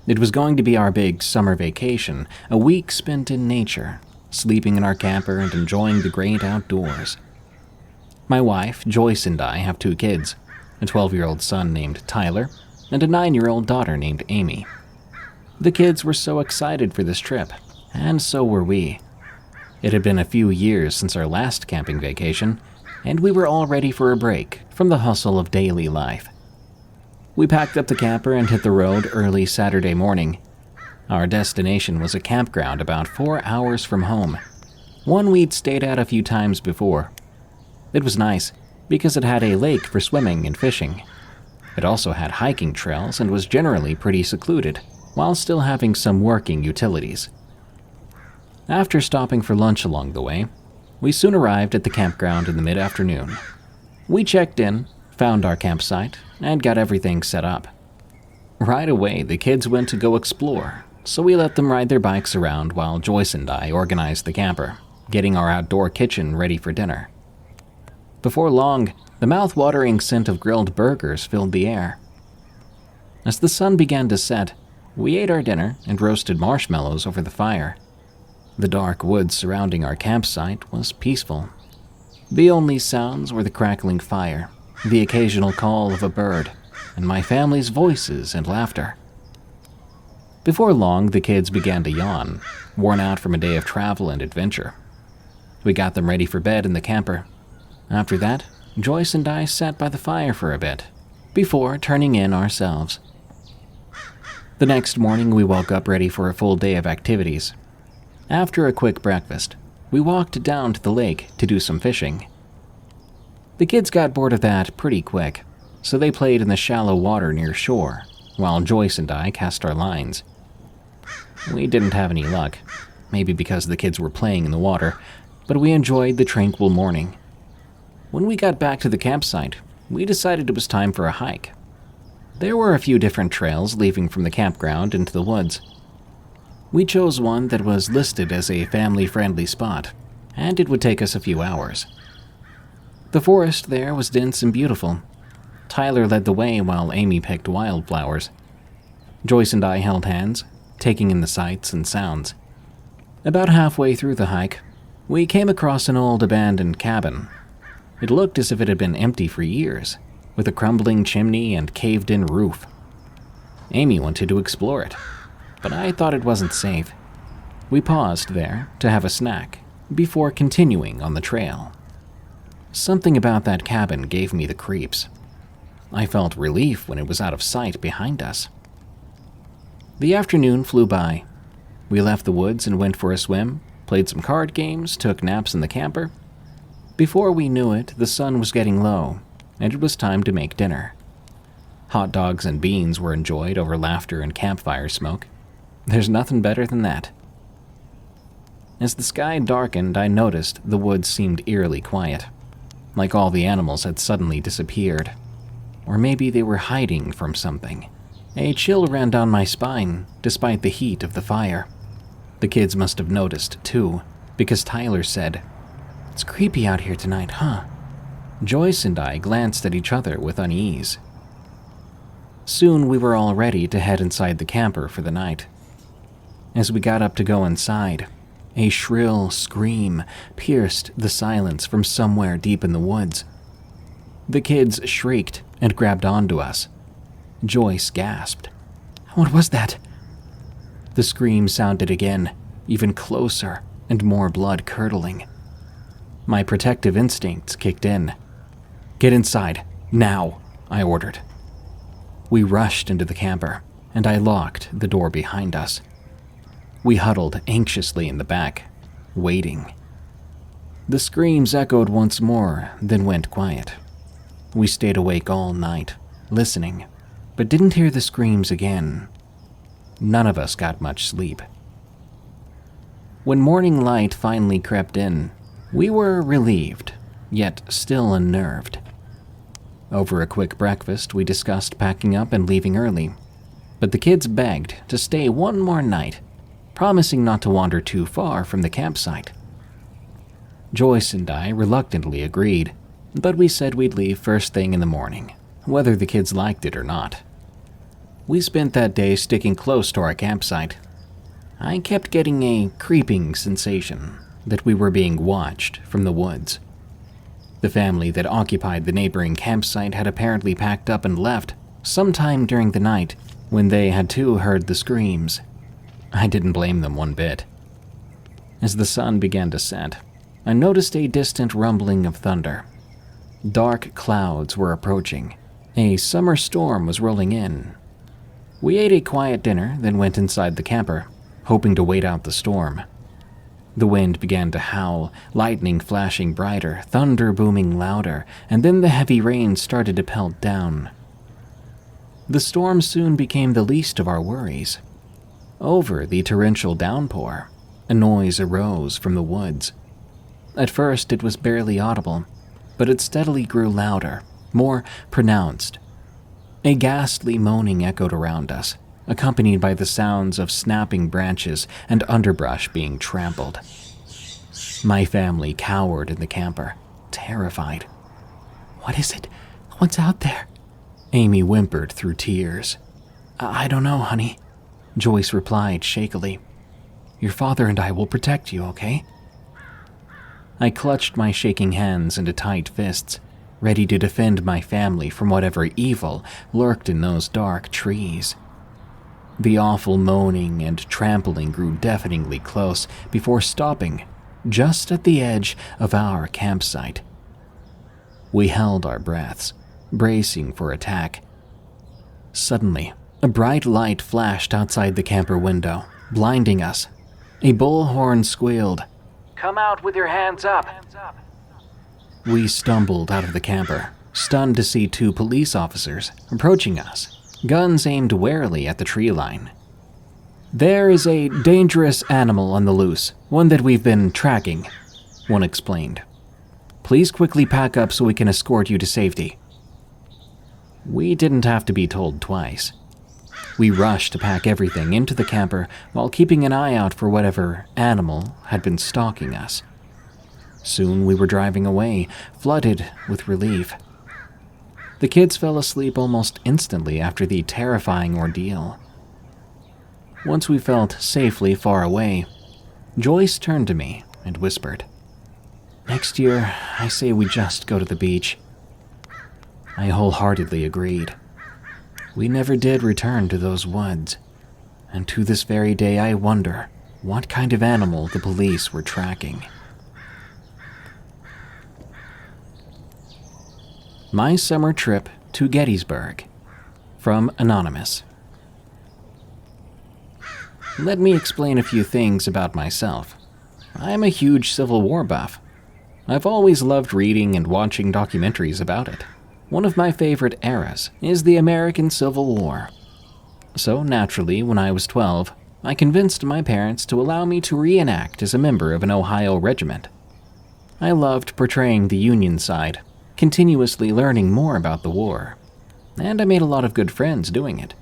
It was going to be our big summer vacation, a week spent in nature, sleeping in our camper and enjoying the great outdoors. My wife, Joyce, and I have 2 kids, a 12-year-old son named Tyler, and a 9-year-old daughter named Amy. The kids were so excited for this trip, and so were we. It had been a few years since our last camping vacation, and we were all ready for a break from the hustle of daily life. We packed up the camper and hit the road early Saturday morning. Our destination was a campground about 4 hours from home, one we'd stayed at a few times before. It was nice because it had a lake for swimming and fishing. It also had hiking trails and was generally pretty secluded, while still having some working utilities. After stopping for lunch along the way, we soon arrived at the campground in the mid-afternoon. We checked in, found our campsite, and got everything set up. Right away, the kids went to go explore, so we let them ride their bikes around while Joyce and I organized the camper. getting our outdoor kitchen ready for dinner. Before long, the mouth-watering scent of grilled burgers filled the air. As the sun began to set, we ate our dinner and roasted marshmallows over the fire. The dark woods surrounding our campsite was peaceful. The only sounds were the crackling fire, the occasional call of a bird, and my family's voices and laughter. Before long, the kids began to yawn, worn out from a day of travel and adventure. We got them ready for bed in the camper. After that, Joyce and I sat by the fire for a bit, before turning in ourselves. The next morning, we woke up ready for a full day of activities. After a quick breakfast, we walked down to the lake to do some fishing. The kids got bored of that pretty quick, so they played in the shallow water near shore, while Joyce and I cast our lines. We didn't have any luck, maybe because the kids were playing in the water, but we enjoyed the tranquil morning. When we got back to the campsite, we decided it was time for a hike. There were a few different trails leading from the campground into the woods. We chose one that was listed as a family-friendly spot, and it would take us a few hours. The forest there was dense and beautiful. Tyler led the way while Amy picked wildflowers. Joyce and I held hands, taking in the sights and sounds. About halfway through the hike, we came across an old abandoned cabin. It looked as if it had been empty for years, with a crumbling chimney and caved-in roof. Amy wanted to explore it, but I thought it wasn't safe. We paused there to have a snack before continuing on the trail. Something about that cabin gave me the creeps. I felt relief when it was out of sight behind us. The afternoon flew by. We left the woods and went for a swim, played some card games, took naps in the camper. Before we knew it, the sun was getting low, and it was time to make dinner. Hot dogs and beans were enjoyed over laughter and campfire smoke. There's nothing better than that. As the sky darkened, I noticed the woods seemed eerily quiet, like all the animals had suddenly disappeared. Or maybe they were hiding from something. A chill ran down my spine, despite the heat of the fire. The kids must have noticed, too, because Tyler said, "It's creepy out here tonight, huh?" Joyce and I glanced at each other with unease. Soon we were all ready to head inside the camper for the night. As we got up to go inside, a shrill scream pierced the silence from somewhere deep in the woods. The kids shrieked and grabbed onto us. Joyce gasped. "What was that?" The scream sounded again, even closer and more blood-curdling. My protective instincts kicked in. "Get inside, now," I ordered. We rushed into the camper, and I locked the door behind us. We huddled anxiously in the back, waiting. The screams echoed once more, then went quiet. We stayed awake all night, listening, but didn't hear the screams again. None of us got much sleep. When morning light finally crept in, we were relieved, yet still unnerved. Over a quick breakfast, we discussed packing up and leaving early, but the kids begged to stay one more night, promising not to wander too far from the campsite. Joyce and I reluctantly agreed, but we said we'd leave first thing in the morning, whether the kids liked it or not. We spent that day sticking close to our campsite. I kept getting a creeping sensation that we were being watched from the woods. The family that occupied the neighboring campsite had apparently packed up and left sometime during the night when they had too heard the screams. I didn't blame them one bit. As the sun began to set, I noticed a distant rumbling of thunder. Dark clouds were approaching. A summer storm was rolling in. We ate a quiet dinner, then went inside the camper, hoping to wait out the storm. The wind began to howl, lightning flashing brighter, thunder booming louder, and then the heavy rain started to pelt down. The storm soon became the least of our worries. Over the torrential downpour, a noise arose from the woods. At first it was barely audible, but it steadily grew louder, more pronounced. A ghastly moaning echoed around us, accompanied by the sounds of snapping branches and underbrush being trampled. My family cowered in the camper, terrified. "What is it? What's out there?" Amy whimpered through tears. I don't know, honey," Joyce replied shakily. "Your father and I will protect you, okay?" I clutched my shaking hands into tight fists, ready to defend my family from whatever evil lurked in those dark trees. The awful moaning and trampling grew deafeningly close before stopping just at the edge of our campsite. We held our breaths, bracing for attack. Suddenly, a bright light flashed outside the camper window, blinding us. A bullhorn squealed, "Come out with your hands up!" We stumbled out of the camper, stunned to see two police officers approaching us, guns aimed warily at the tree line. "There is a dangerous animal on the loose, one that we've been tracking," one explained. "Please quickly pack up so we can escort you to safety." We didn't have to be told twice. We rushed to pack everything into the camper while keeping an eye out for whatever animal had been stalking us. Soon we were driving away, flooded with relief. The kids fell asleep almost instantly after the terrifying ordeal. Once we felt safely far away, Joyce turned to me and whispered, "Next year, I say we just go to the beach." I wholeheartedly agreed. We never did return to those woods, and to this very day I wonder what kind of animal the police were tracking. My summer trip to Gettysburg, from Anonymous. Let me explain a few things about myself. I am a huge Civil War buff. I've always loved reading and watching documentaries about it. One of my favorite eras is the American Civil War. So naturally, when I was 12, I convinced my parents to allow me to reenact as a member of an Ohio regiment. I loved portraying the Union side, continuously learning more about the war, and I made a lot of good friends doing it.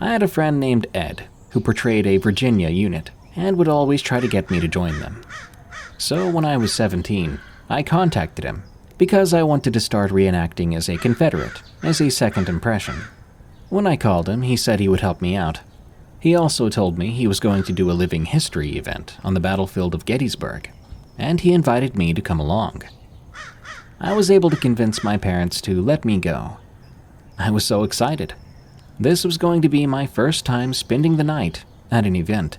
I had a friend named Ed who portrayed a Virginia unit and would always try to get me to join them. So when I was 17, I contacted him because I wanted to start reenacting as a Confederate, as a second impression. When I called him, he said he would help me out. He also told me he was going to do a living history event on the battlefield of Gettysburg, and he invited me to come along. I was able to convince my parents to let me go. I was so excited. This was going to be my first time spending the night at an event.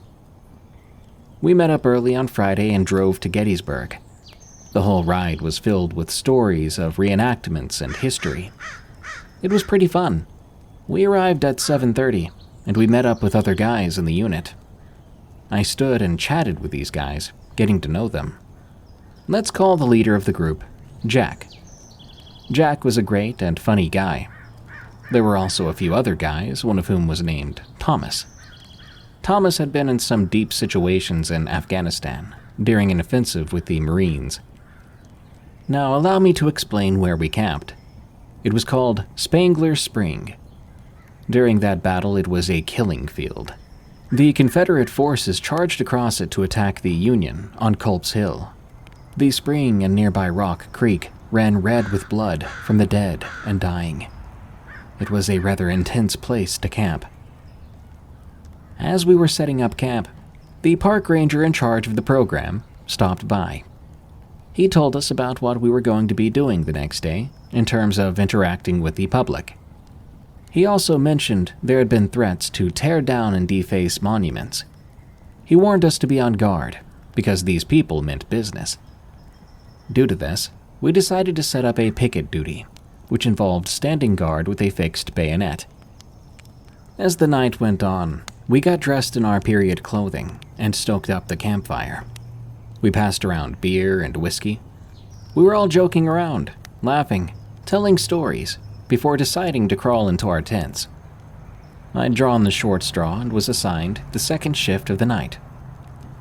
We met up early on Friday and drove to Gettysburg. The whole ride was filled with stories of reenactments and history. It was pretty fun. We arrived at 7:30, and we met up with other guys in the unit. I stood and chatted with these guys, getting to know them. Let's call the leader of the group Jack. Jack was a great and funny guy. There were also a few other guys, one of whom was named Thomas. Thomas had been in some deep situations in Afghanistan during an offensive with the Marines. Now allow me to explain where we camped. It was called Spangler Spring. During that battle, it was a killing field. The Confederate forces charged across it to attack the Union on Culp's Hill. The spring and nearby Rock Creek ran red with blood from the dead and dying. It was a rather intense place to camp. As we were setting up camp, the park ranger in charge of the program stopped by. He told us about what we were going to be doing the next day in terms of interacting with the public. He also mentioned there had been threats to tear down and deface monuments. He warned us to be on guard because these people meant business. Due to this, we decided to set up a picket duty, which involved standing guard with a fixed bayonet. As the night went on, we got dressed in our period clothing and stoked up the campfire. We passed around beer and whiskey. We were all joking around, laughing, telling stories, before deciding to crawl into our tents. I'd drawn the short straw and was assigned the second shift of the night.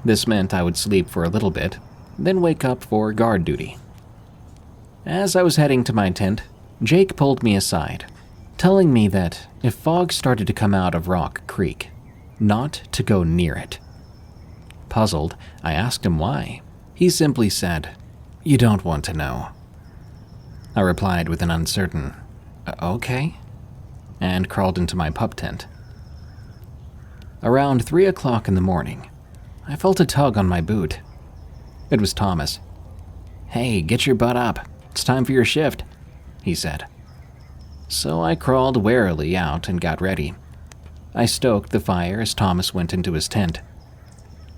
This meant I would sleep for a little bit, then wake up for guard duty. As I was heading to my tent, Jake pulled me aside, telling me that if fog started to come out of Rock Creek, not to go near it. Puzzled, I asked him why. He He simply said, "You don't want to know." I replied with an uncertain, "Okay," and crawled into my pup tent. Around 3 o'clock in the morning, I felt a tug on my boot. It was Thomas. "Hey, get your butt up. It's time for your shift," he said. So I crawled warily out and got ready. I stoked the fire as Thomas went into his tent.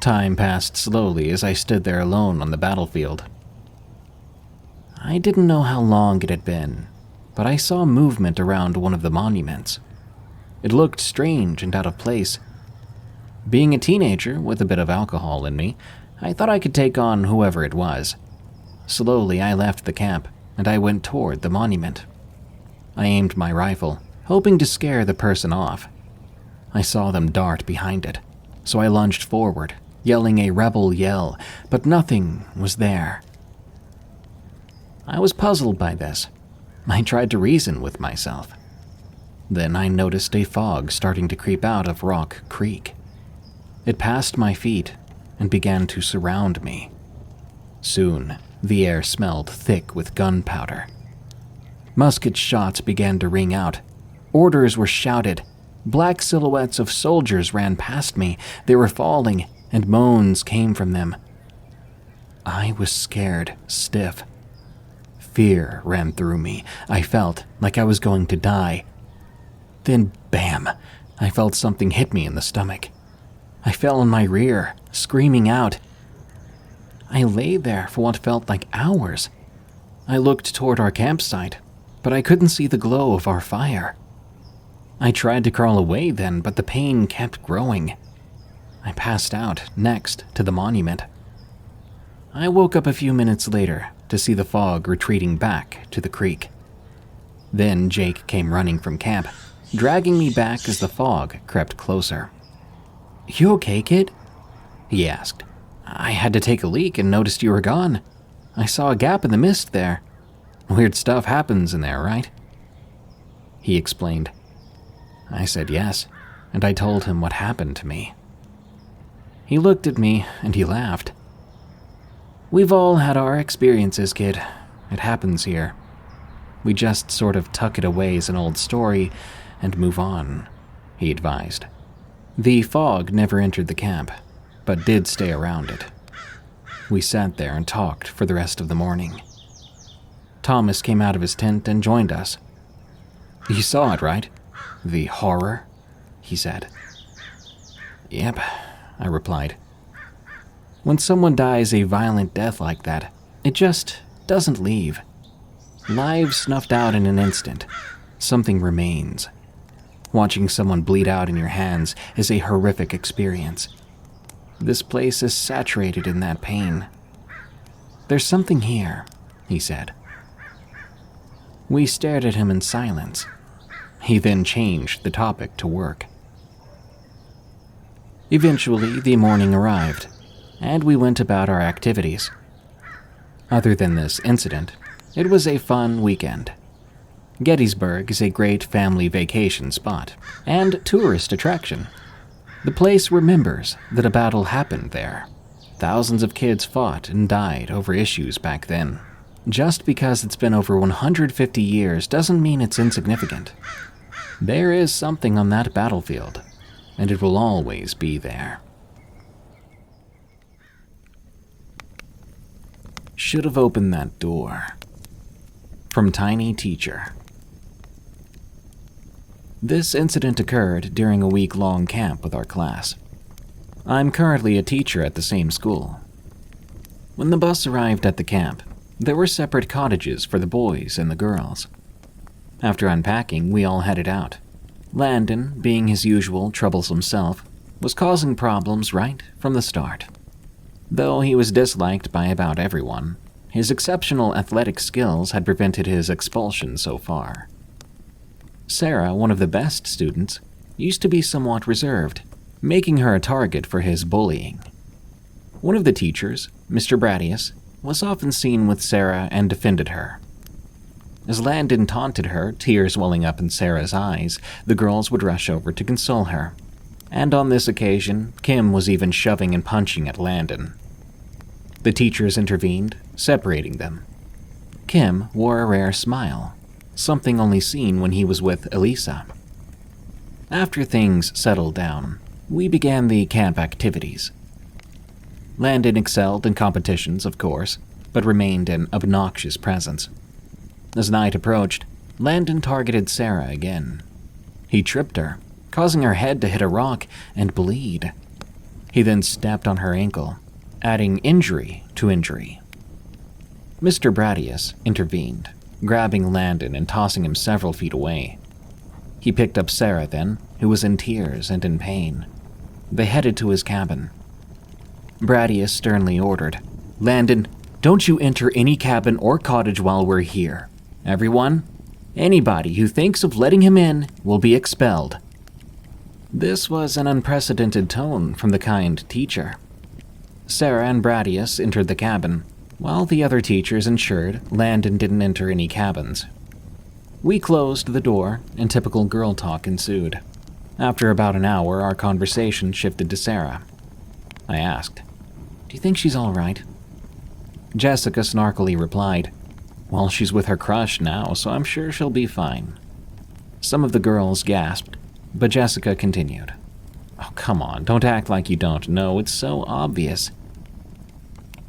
Time passed slowly as I stood there alone on the battlefield. I didn't know how long it had been, but I saw movement around one of the monuments. It looked strange and out of place. Being a teenager with a bit of alcohol in me, I thought I could take on whoever it was. Slowly, I left the camp, and I went toward the monument. I aimed my rifle, hoping to scare the person off. I saw them dart behind it, so I lunged forward, yelling a rebel yell, but nothing was there. I was puzzled by this. I tried to reason with myself. Then I noticed a fog starting to creep out of Rock Creek. It passed my feet and began to surround me. Soon, the air smelled thick with gunpowder. Musket shots began to ring out. Orders were shouted. Black silhouettes of soldiers ran past me. They were falling, and moans came from them. I was scared, stiff. Fear ran through me. I felt like I was going to die. Then, bam, I felt something hit me in the stomach. I fell on my rear, screaming out. I lay there for what felt like hours. I looked toward our campsite, but I couldn't see the glow of our fire. I tried to crawl away then, but the pain kept growing. I passed out next to the monument. I woke up a few minutes later to see the fog retreating back to the creek. Then Jake came running from camp, dragging me back as the fog crept closer. "You okay, kid?" he asked. "I had to take a leak and noticed you were gone. I saw a gap in the mist there. Weird stuff happens in there, right?" He explained. I said yes, and I told him what happened to me. He looked at me and he laughed. "We've all had our experiences, kid. It happens here. We just sort of tuck it away as an old story and move on," he advised. The fog never entered the camp, but did stay around it. We sat there and talked for the rest of the morning. Thomas came out of his tent and joined us. "You saw it, right? The horror?" he said. "Yep," I replied. "When someone dies a violent death like that, it just doesn't leave. Lives snuffed out in an instant. Something remains. Watching someone bleed out in your hands is a horrific experience. This place is saturated in that pain. There's something here," he said. We stared at him in silence. He then changed the topic to work. Eventually, the morning arrived, and we went about our activities. Other than this incident, it was a fun weekend. Gettysburg is a great family vacation spot and tourist attraction. The place remembers that a battle happened there. Thousands of kids fought and died over issues back then. Just because it's been over 150 years doesn't mean it's insignificant. There is something on that battlefield, and it will always be there. Should have opened that door. From Tiny Teacher. This incident occurred during a week-long camp with our class. I'm currently a teacher at the same school. When the bus arrived at the camp, there were separate cottages for the boys and the girls. After unpacking, we all headed out. Landon, being his usual troublesome self, was causing problems right from the start. Though he was disliked by about everyone, his exceptional athletic skills had prevented his expulsion so far. Sarah, one of the best students, used to be somewhat reserved, making her a target for his bullying. One of the teachers, Mr. Bradius, was often seen with Sarah and defended her. As Landon taunted her, tears welling up in Sarah's eyes, the girls would rush over to console her. And on this occasion, Kim was even shoving and punching at Landon. The teachers intervened, separating them. Kim wore a rare smile, something only seen when he was with Elisa. After things settled down, we began the camp activities. Landon excelled in competitions, of course, but remained an obnoxious presence. As night approached, Landon targeted Sarah again. He tripped her, causing her head to hit a rock and bleed. He then stepped on her ankle, adding injury to injury. Mr. Bradius intervened, grabbing Landon and tossing him several feet away. He picked up Sarah then, who was in tears and in pain. They headed to his cabin. Bradius sternly ordered, "Landon, don't you enter any cabin or cottage while we're here. Everyone, anybody who thinks of letting him in will be expelled." This was an unprecedented tone from the kind teacher. Sarah and Bradius entered the cabin, while the other teachers ensured Landon didn't enter any cabins. We closed the door, and typical girl talk ensued. After about an hour, our conversation shifted to Sarah. I asked, "Do you think she's all right?" Jessica snarkily replied, "Well, she's with her crush now, so I'm sure she'll be fine." Some of the girls gasped, but Jessica continued, "Oh, come on, don't act like you don't know, it's so obvious."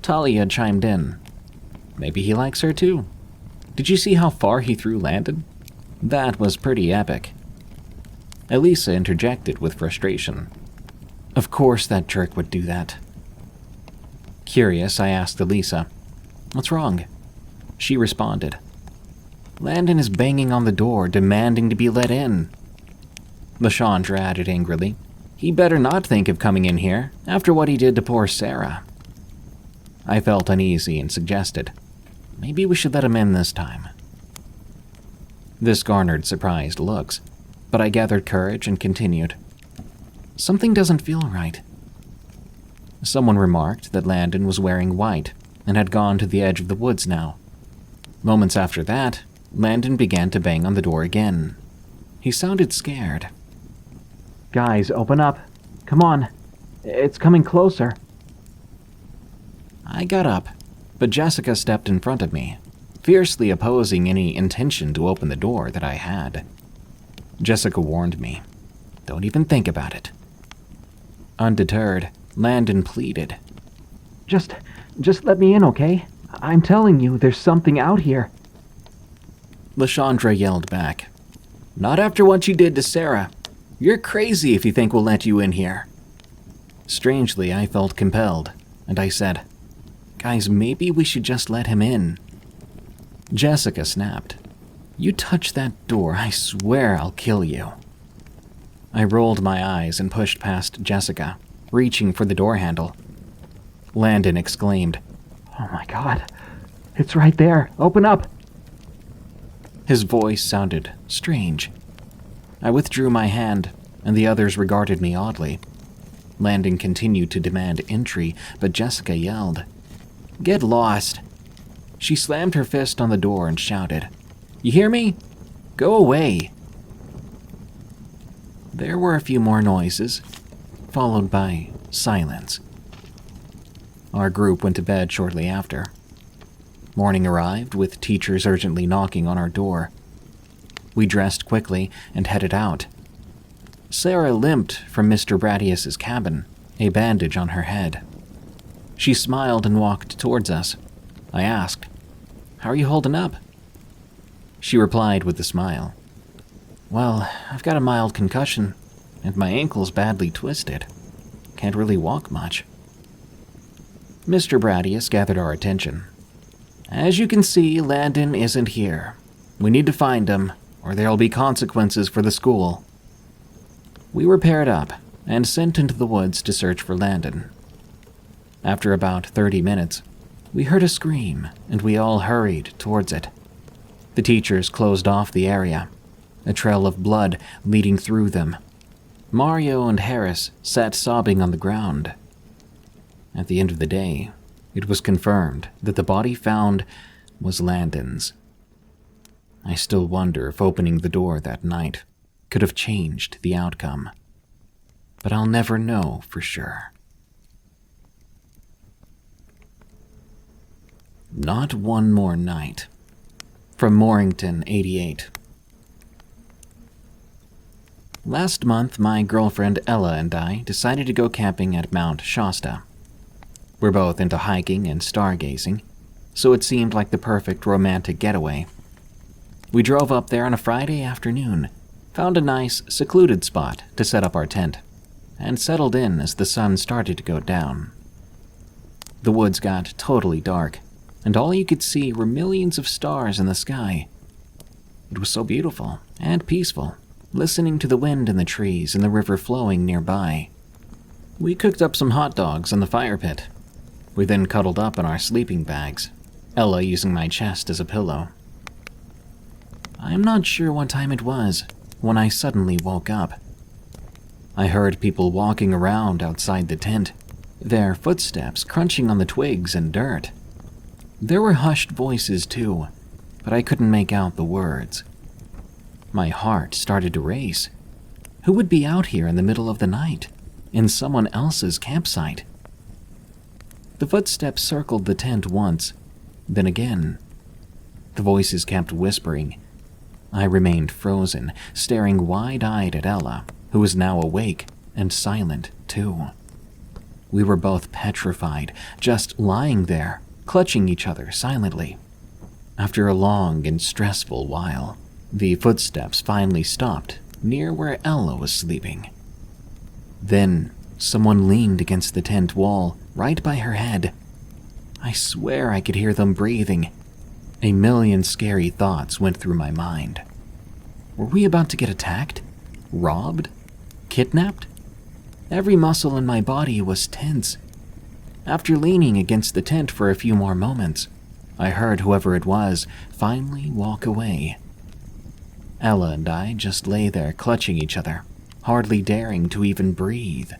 Talia chimed in, "Maybe he likes her too. Did you see how far he threw Landon? That was pretty epic." Elisa interjected with frustration, "Of course that jerk would do that." Curious, I asked Elisa, "What's wrong?" She responded, "Landon is banging on the door, demanding to be let in." LaChandra added angrily, "He better not think of coming in here, after what he did to poor Sarah." I felt uneasy and suggested, "Maybe we should let him in this time." This garnered surprised looks, but I gathered courage and continued, "Something doesn't feel right." Someone remarked that Landon was wearing white and had gone to the edge of the woods now. Moments after that, Landon began to bang on the door again. He sounded scared. "Guys, open up. Come on. It's coming closer." I got up, but Jessica stepped in front of me, fiercely opposing any intention to open the door that I had. Jessica warned me, "Don't even think about it." Undeterred, Landon pleaded, Just let me in, okay? I'm telling you, there's something out here." LaChandra yelled back, "Not after what you did to Sarah. You're crazy if you think we'll let you in here." Strangely, I felt compelled, and I said, "Guys, maybe we should just let him in." Jessica snapped, "You touch that door, I swear I'll kill you." I rolled my eyes and pushed past Jessica, reaching for the door handle. Landon exclaimed, "Oh my God, it's right there, open up." His voice sounded strange. I withdrew my hand, and the others regarded me oddly. Landon continued to demand entry, but Jessica yelled, "Get lost." She slammed her fist on the door and shouted, "You hear me? Go away." There were a few more noises, followed by silence. Our group went to bed shortly after. Morning arrived, with teachers urgently knocking on our door. We dressed quickly and headed out. Sarah limped from Mr. Bradius's cabin, a bandage on her head. She smiled and walked towards us. I asked, "How are you holding up?" She replied with a smile, "Well, I've got a mild concussion, and my ankle's badly twisted. Can't really walk much." Mr. Bradius gathered our attention. "As you can see, Landon isn't here. We need to find him, or there'll be consequences for the school." We were paired up and sent into the woods to search for Landon. After about 30 minutes, we heard a scream, and we all hurried towards it. The teachers closed off the area, a trail of blood leading through them. Mario and Harris sat sobbing on the ground. At the end of the day, it was confirmed that the body found was Landon's. I still wonder if opening the door that night could have changed the outcome, but I'll never know for sure. Not one more night. From Morrington, 88. Last month, my girlfriend Ella and I decided to go camping at Mount Shasta. We're both into hiking and stargazing, so it seemed like the perfect romantic getaway. We drove up there on a Friday afternoon, found a nice, secluded spot to set up our tent, and settled in as the sun started to go down. The woods got totally dark, and all you could see were millions of stars in the sky. It was so beautiful and peaceful, listening to the wind in the trees and the river flowing nearby. We cooked up some hot dogs in the fire pit. We then cuddled up in our sleeping bags, Ella using my chest as a pillow. I'm not sure what time it was when I suddenly woke up. I heard people walking around outside the tent, their footsteps crunching on the twigs and dirt. There were hushed voices too, but I couldn't make out the words. My heart started to race. Who would be out here in the middle of the night, in someone else's campsite? The footsteps circled the tent once, then again. The voices kept whispering. I remained frozen, staring wide-eyed at Ella, who was now awake and silent too. We were both petrified, just lying there, clutching each other silently. After a long and stressful while, the footsteps finally stopped near where Ella was sleeping. Then, someone leaned against the tent wall, right by her head. I swear I could hear them breathing. A million scary thoughts went through my mind. Were we about to get attacked? Robbed? Kidnapped? Every muscle in my body was tense. After leaning against the tent for a few more moments, I heard whoever it was finally walk away. Ella and I just lay there clutching each other, hardly daring to even breathe.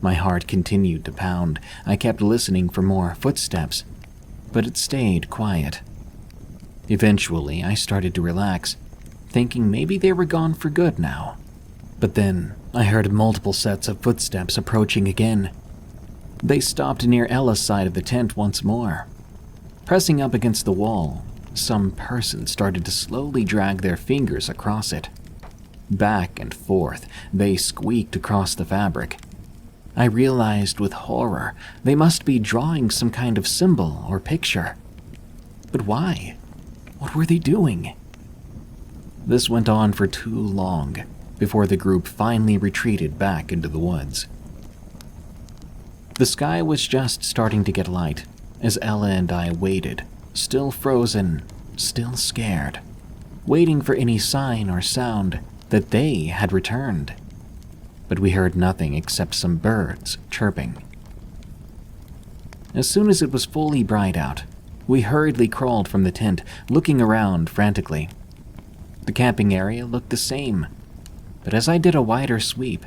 My heart continued to pound. I kept listening for more footsteps, but it stayed quiet. Eventually, I started to relax, thinking maybe they were gone for good now. But then, I heard multiple sets of footsteps approaching again. They stopped near Ella's side of the tent once more. Pressing up against the wall, some person started to slowly drag their fingers across it. Back and forth, they squeaked across the fabric. I realized with horror they must be drawing some kind of symbol or picture. But why? What were they doing? This went on for too long before the group finally retreated back into the woods. The sky was just starting to get light as Ella and I waited, still frozen, still scared, waiting for any sign or sound that they had returned. But we heard nothing except some birds chirping. As soon as it was fully bright out, we hurriedly crawled from the tent, looking around frantically. The camping area looked the same, but as I did a wider sweep,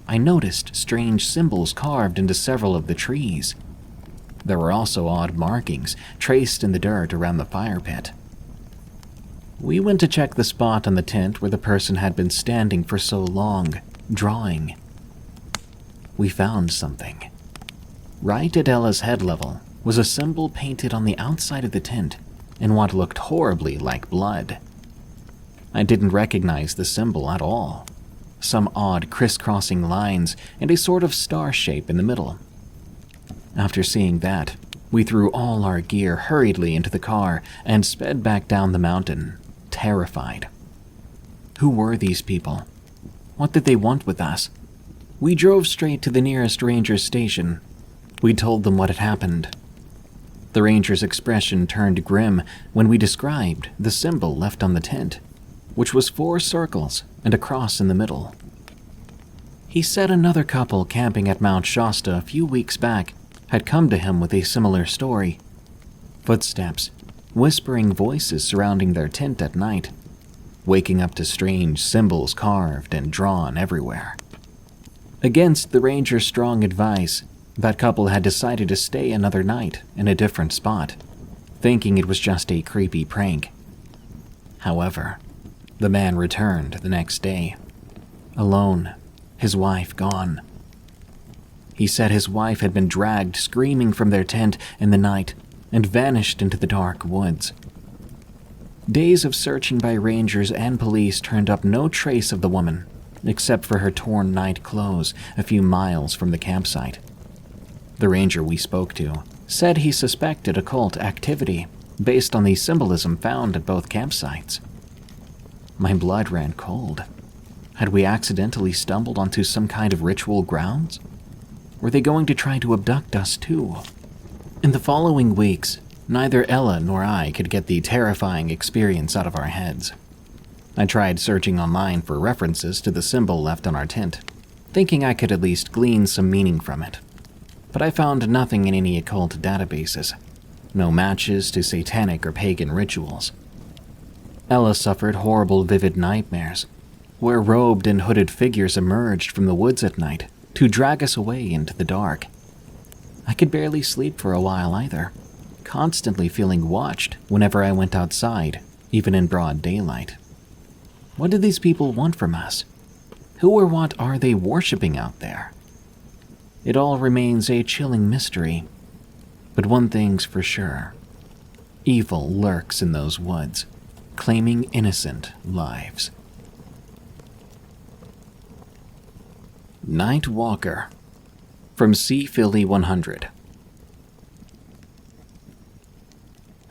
I noticed strange symbols carved into several of the trees. There were also odd markings traced in the dirt around the fire pit. We went to check the spot on the tent where the person had been standing for so long, drawing. We found something. Right at Ella's head level was a symbol painted on the outside of the tent in what looked horribly like blood. I didn't recognize the symbol at all. Some odd crisscrossing lines and a sort of star shape in the middle. After seeing that, we threw all our gear hurriedly into the car and sped back down the mountain, terrified. Who were these people? What did they want with us? We drove straight to the nearest ranger's station. We told them what had happened. The ranger's expression turned grim when we described the symbol left on the tent, which was 4 circles and a cross in the middle. He said another couple camping at Mount Shasta a few weeks back had come to him with a similar story. Footsteps, whispering voices surrounding their tent at night, waking up to strange symbols carved and drawn everywhere. Against the ranger's strong advice, that couple had decided to stay another night in a different spot, thinking it was just a creepy prank. However, the man returned the next day, alone, his wife gone. He said his wife had been dragged screaming from their tent in the night and vanished into the dark woods. Days of searching by rangers and police turned up no trace of the woman, except for her torn night clothes a few miles from the campsite. The ranger we spoke to said he suspected occult activity based on the symbolism found at both campsites. My blood ran cold. Had we accidentally stumbled onto some kind of ritual grounds? Were they going to try to abduct us too? In the following weeks, neither Ella nor I could get the terrifying experience out of our heads. I tried searching online for references to the symbol left on our tent, thinking I could at least glean some meaning from it. But I found nothing in any occult databases. No matches to satanic or pagan rituals. Ella suffered horrible vivid nightmares, where robed and hooded figures emerged from the woods at night to drag us away into the dark. I could barely sleep for a while either, constantly feeling watched whenever I went outside, even in broad daylight. What did these people want from us? Who or what are they worshipping out there? It all remains a chilling mystery. But one thing's for sure. Evil lurks in those woods, claiming innocent lives. Night Walker from C. Philly 100.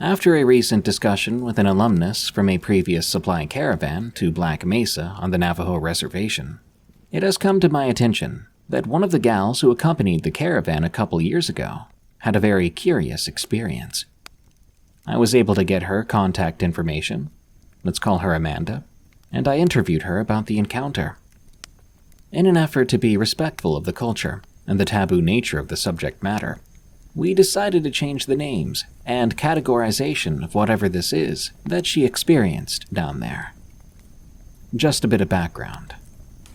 After a recent discussion with an alumnus from a previous supply caravan to Black Mesa on the Navajo Reservation, it has come to my attention that one of the gals who accompanied the caravan a couple years ago had a very curious experience. I was able to get her contact information, let's call her Amanda, and I interviewed her about the encounter. In an effort to be respectful of the culture and the taboo nature of the subject matter, we decided to change the names and categorization of whatever this is that she experienced down there. Just a bit of background.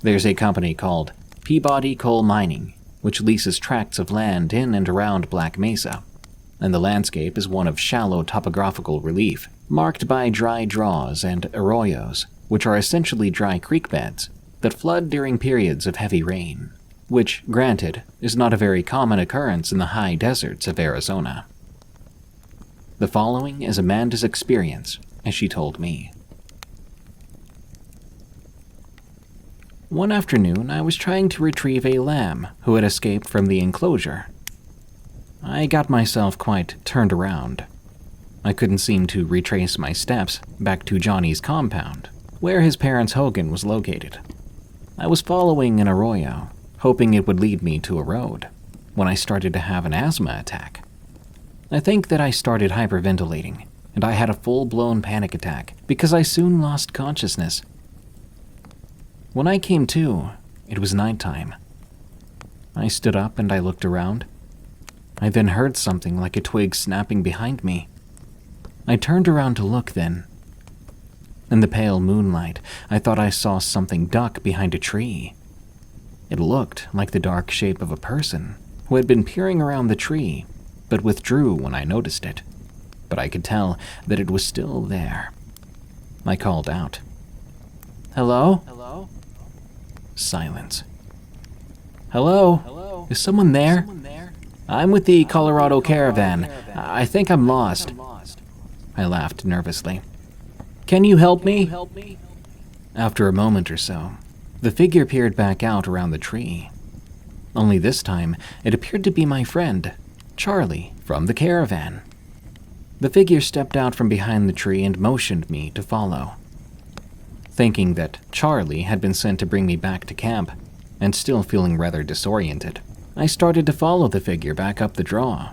There's a company called Peabody Coal Mining, which leases tracts of land in and around Black Mesa, and the landscape is one of shallow topographical relief, marked by dry draws and arroyos, which are essentially dry creek beds that flood during periods of heavy rain, which, granted, is not a very common occurrence in the high deserts of Arizona. The following is Amanda's experience, as she told me. One afternoon, I was trying to retrieve a lamb who had escaped from the enclosure. I got myself quite turned around. I couldn't seem to retrace my steps back to Johnny's compound, where his parents' hogan was located. I was following an arroyo, hoping it would lead me to a road, when I started to have an asthma attack. I think that I started hyperventilating, and I had a full-blown panic attack because I soon lost consciousness. When I came to, it was nighttime. I stood up and I looked around. I then heard something like a twig snapping behind me. I turned around to look then. In the pale moonlight, I thought I saw something duck behind a tree. It looked like the dark shape of a person who had been peering around the tree, but withdrew when I noticed it. But I could tell that it was still there. I called out, "Hello?" Hello? Silence. "Hello? Hello? Is someone there? I'm with the Colorado Caravan. I think I'm lost." I laughed nervously. "Can you help me?" After a moment or so, the figure peered back out around the tree. Only this time, it appeared to be my friend, Charlie, from the caravan. The figure stepped out from behind the tree and motioned me to follow. Thinking that Charlie had been sent to bring me back to camp, and still feeling rather disoriented, I started to follow the figure back up the draw.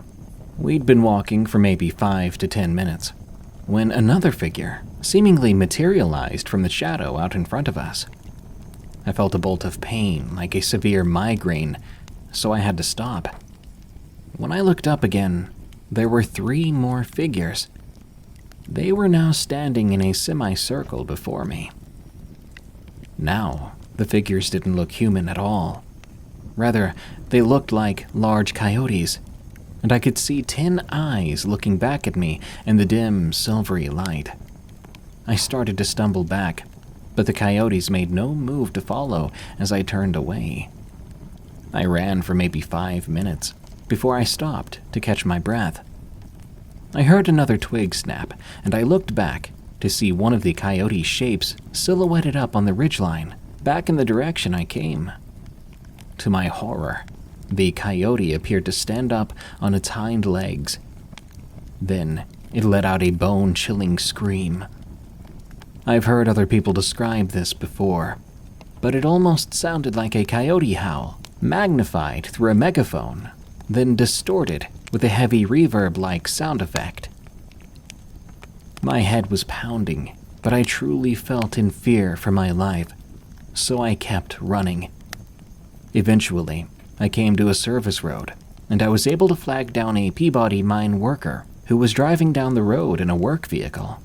We'd been walking for maybe 5 to 10 minutes, when another figure seemingly materialized from the shadow out in front of us. I felt a bolt of pain, like a severe migraine, so I had to stop. When I looked up again, there were 3 more figures. They were now standing in a semicircle before me. Now, the figures didn't look human at all. Rather, they looked like large coyotes, and I could see 10 eyes looking back at me in the dim, silvery light. I started to stumble back, but the coyotes made no move to follow as I turned away. I ran for maybe 5 minutes before I stopped to catch my breath. I heard another twig snap, and I looked back to see one of the coyote's shapes silhouetted up on the ridgeline, back in the direction I came. To my horror, the coyote appeared to stand up on its hind legs. Then it let out a bone-chilling scream. I've heard other people describe this before, but it almost sounded like a coyote howl, magnified through a megaphone, then distorted with a heavy reverb-like sound effect. My head was pounding, but I truly felt in fear for my life, so I kept running. Eventually, I came to a service road, and I was able to flag down a Peabody mine worker who was driving down the road in a work vehicle.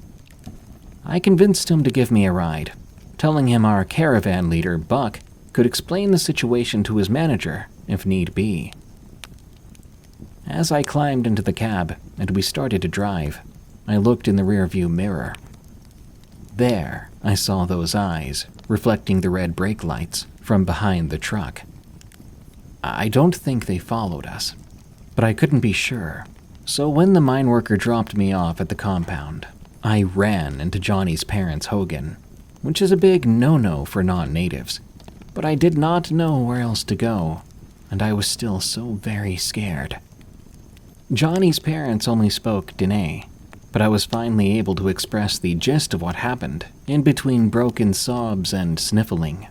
I convinced him to give me a ride, telling him our caravan leader, Buck, could explain the situation to his manager if need be. As I climbed into the cab and we started to drive, I looked in the rearview mirror. There, I saw those eyes reflecting the red brake lights from behind the truck. I don't think they followed us, but I couldn't be sure. So when the mine worker dropped me off at the compound, I ran into Johnny's parents' hogan, which is a big no-no for non-natives. But I did not know where else to go, and I was still so very scared. Johnny's parents only spoke Dene, but I was finally able to express the gist of what happened, in between broken sobs and sniffling.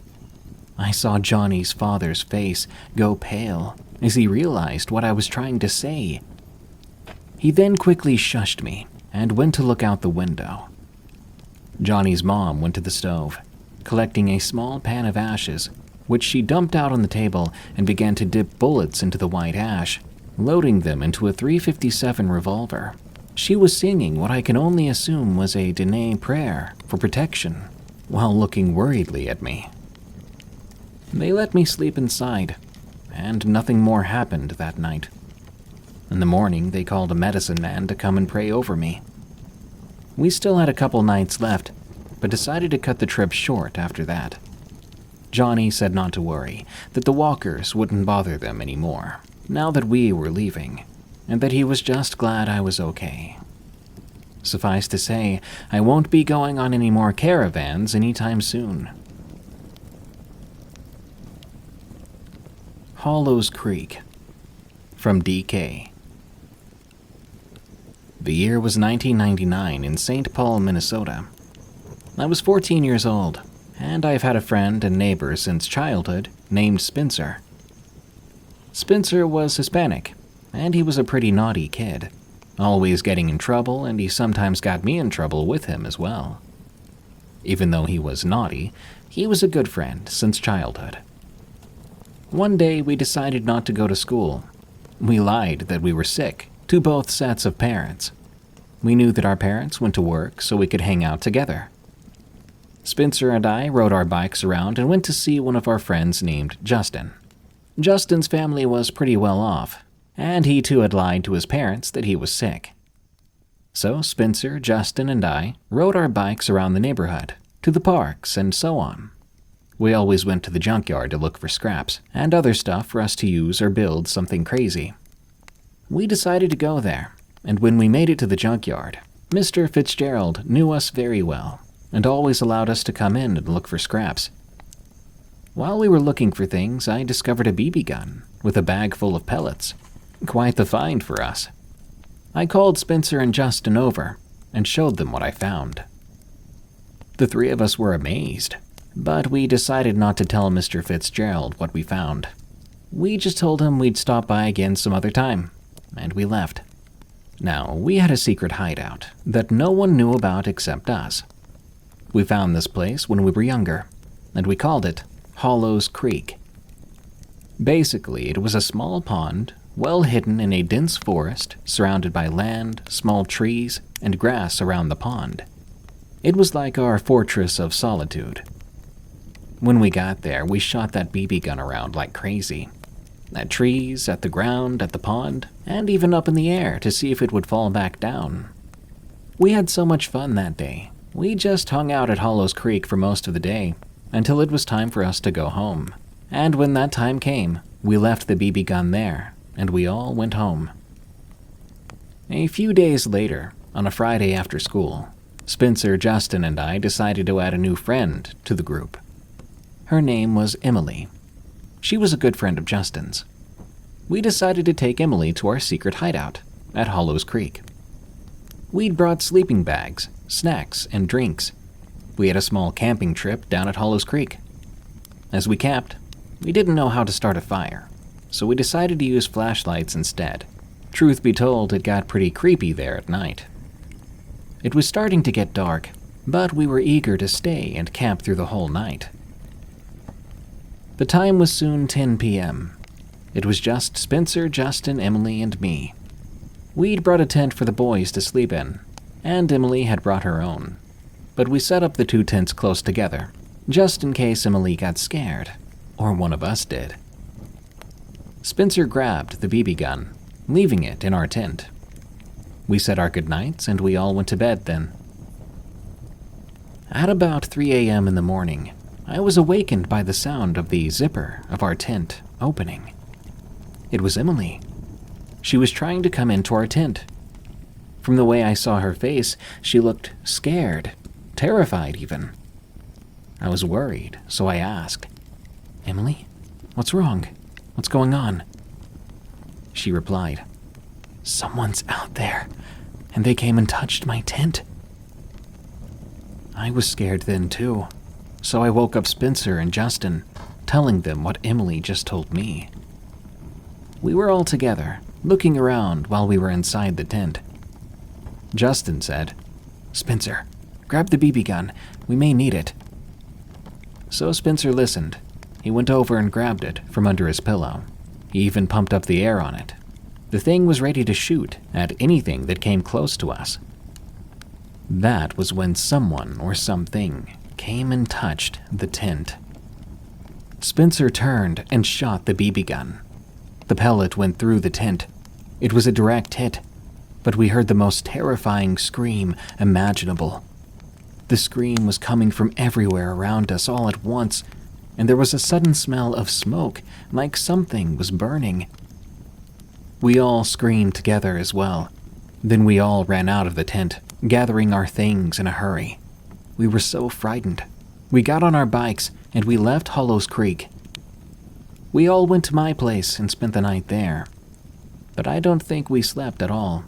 I saw Johnny's father's face go pale as he realized what I was trying to say. He then quickly shushed me and went to look out the window. Johnny's mom went to the stove, collecting a small pan of ashes, which she dumped out on the table and began to dip bullets into the white ash, loading them into a .357 revolver. She was singing what I can only assume was a Dene prayer for protection, while looking worriedly at me. They let me sleep inside, and nothing more happened that night. In the morning, they called a medicine man to come and pray over me. We still had a couple nights left, but decided to cut the trip short after that. Johnny said not to worry, that the walkers wouldn't bother them anymore, now that we were leaving, and that he was just glad I was okay. Suffice to say, I won't be going on any more caravans anytime soon. Hollows Creek, from DK. The year was 1999 in St. Paul, Minnesota. I was 14 years old, and I've had a friend and neighbor since childhood named Spencer. Spencer was Hispanic, and he was a pretty naughty kid, always getting in trouble, and he sometimes got me in trouble with him as well. Even though he was naughty, he was a good friend since childhood. One day, we decided not to go to school. We lied that we were sick to both sets of parents. We knew that our parents went to work so we could hang out together. Spencer and I rode our bikes around and went to see one of our friends named Justin. Justin's family was pretty well off, and he too had lied to his parents that he was sick. So Spencer, Justin, and I rode our bikes around the neighborhood, to the parks, and so on. We always went to the junkyard to look for scraps and other stuff for us to use or build something crazy. We decided to go there, and when we made it to the junkyard, Mr. Fitzgerald knew us very well and always allowed us to come in and look for scraps. While we were looking for things, I discovered a BB gun with a bag full of pellets. Quite the find for us. I called Spencer and Justin over and showed them what I found. The three of us were amazed, but we decided not to tell Mr. Fitzgerald what we found. We just told him we'd stop by again some other time, and we left. Now, we had a secret hideout that no one knew about except us. We found this place when we were younger, and we called it Hollows Creek. Basically, it was a small pond, well hidden in a dense forest, surrounded by land, small trees, and grass around the pond. It was like our fortress of solitude. When we got there, we shot that BB gun around like crazy. At trees, at the ground, at the pond, and even up in the air to see if it would fall back down. We had so much fun that day. We just hung out at Hollows Creek for most of the day, until it was time for us to go home. And when that time came, we left the BB gun there, and we all went home. A few days later, on a Friday after school, Spencer, Justin, and I decided to add a new friend to the group. Her name was Emily. She was a good friend of Justin's. We decided to take Emily to our secret hideout at Hollows Creek. We'd brought sleeping bags, snacks, and drinks. We had a small camping trip down at Hollows Creek. As we camped, we didn't know how to start a fire, so we decided to use flashlights instead. Truth be told, it got pretty creepy there at night. It was starting to get dark, but we were eager to stay and camp through the whole night. The time was soon 10 p.m. It was just Spencer, Justin, Emily, and me. We'd brought a tent for the boys to sleep in, and Emily had brought her own. But we set up the two tents close together, just in case Emily got scared, or one of us did. Spencer grabbed the BB gun, leaving it in our tent. We said our goodnights and we all went to bed then. At about 3 a.m. in the morning, I was awakened by the sound of the zipper of our tent opening. It was Emily. She was trying to come into our tent. From the way I saw her face, she looked scared, terrified even. I was worried, so I asked, "Emily, what's wrong? What's going on?" She replied, "Someone's out there, and they came and touched my tent." I was scared then too, so I woke up Spencer and Justin, telling them what Emily just told me. We were all together, looking around while we were inside the tent. Justin said, "Spencer, grab the BB gun. We may need it." So Spencer listened. He went over and grabbed it from under his pillow. He even pumped up the air on it. The thing was ready to shoot at anything that came close to us. That was when someone or something came and touched the tent. Spencer turned and shot the BB gun. The pellet went through the tent. It was a direct hit, but we heard the most terrifying scream imaginable. The scream was coming from everywhere around us all at once, and there was a sudden smell of smoke, like something was burning. We all screamed together as well. Then we all ran out of the tent, gathering our things in a hurry. We were so frightened. We got on our bikes and we left Hollows Creek. We all went to my place and spent the night there. But I don't think we slept at all.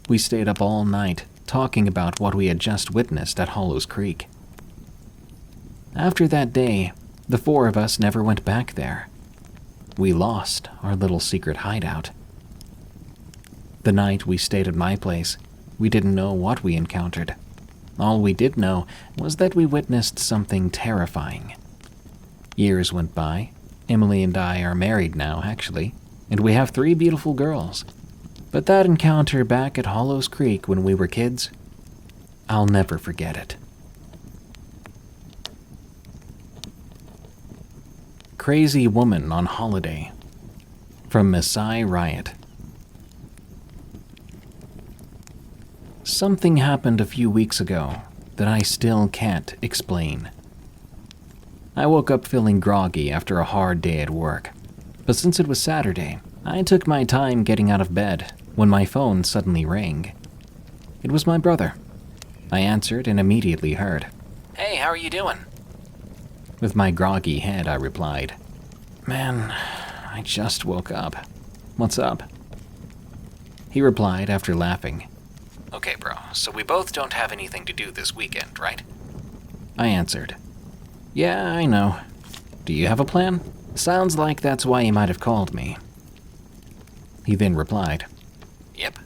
We stayed up all night, talking about what we had just witnessed at Hollows Creek. After that day, the four of us never went back there. We lost our little secret hideout. The night we stayed at my place, we didn't know what we encountered. All we did know was that we witnessed something terrifying. Years went by. Emily and I are married now, actually, and we have 3 beautiful girls. But that encounter back at Hollows Creek when we were kids, I'll never forget it. Crazy Woman on Holiday, from Maasai Riot. Something happened a few weeks ago that I still can't explain. I woke up feeling groggy after a hard day at work, but since it was Saturday, I took my time getting out of bed when my phone suddenly rang. It was my brother. I answered and immediately heard, "Hey, how are you doing?" With my groggy head, I replied, "Man, I just woke up. What's up?" He replied after laughing, "Okay, bro, so we both don't have anything to do this weekend, right?" I answered, "Yeah, I know. Do you have a plan? Sounds like that's why you might have called me." He then replied, "Yep,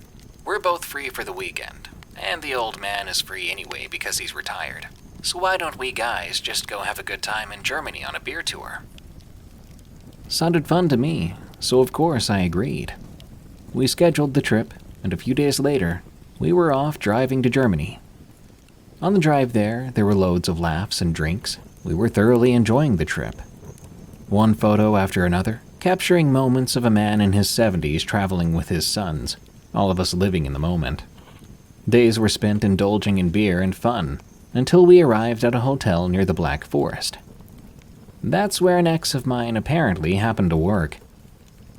we're both free for the weekend, and the old man is free anyway because he's retired. So why don't we guys just go have a good time in Germany on a beer tour?" Sounded fun to me, so of course I agreed. We scheduled the trip, and a few days later, we were off driving to Germany. On the drive there were loads of laughs and drinks. We were thoroughly enjoying the trip. One photo after another, capturing moments of a man in his 70s traveling with his sons, all of us living in the moment. Days were spent indulging in beer and fun, until we arrived at a hotel near the Black Forest. That's where an ex of mine apparently happened to work.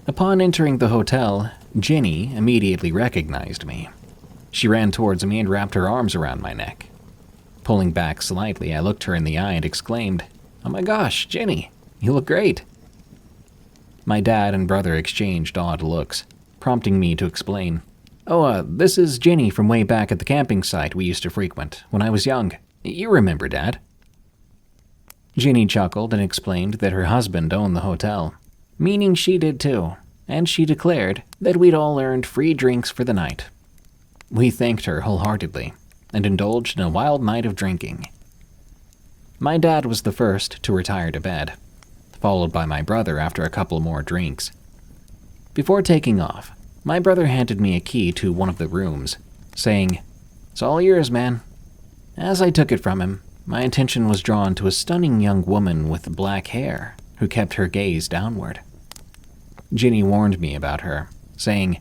Upon entering the hotel, Ginny immediately recognized me. She ran towards me and wrapped her arms around my neck. Pulling back slightly, I looked her in the eye and exclaimed, "Oh my gosh, Ginny, you look great." My dad and brother exchanged odd looks, prompting me to explain. This is Ginny from way back at the camping site we used to frequent when I was young. You remember, Dad." Ginny chuckled and explained that her husband owned the hotel, meaning she did too, and she declared that we'd all earned free drinks for the night. We thanked her wholeheartedly and indulged in a wild night of drinking. My dad was the first to retire to bed, followed by my brother after a couple more drinks. Before taking off, my brother handed me a key to one of the rooms, saying, "It's all yours, man." As I took it from him, my attention was drawn to a stunning young woman with black hair who kept her gaze downward. Ginny warned me about her, saying,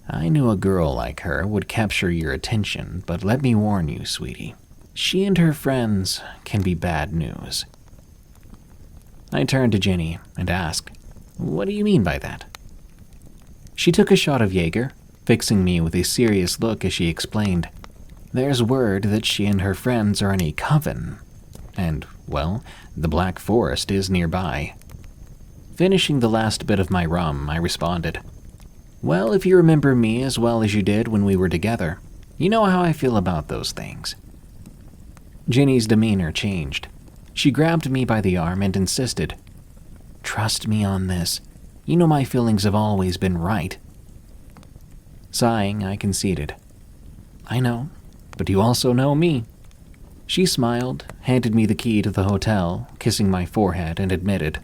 "I knew a girl like her would capture your attention, but let me warn you, sweetie. She and her friends can be bad news." I turned to Ginny and asked, "What do you mean by that?" She took a shot of Jaeger, fixing me with a serious look as she explained, "There's word that she and her friends are in a coven, and, well, the Black Forest is nearby." Finishing the last bit of my rum, I responded, "Well, if you remember me as well as you did when we were together, you know how I feel about those things." Ginny's demeanor changed. She grabbed me by the arm and insisted, "Trust me on this. You know my feelings have always been right." Sighing, I conceded, "I know, but you also know me." She smiled, handed me the key to the hotel, kissing my forehead, and admitted,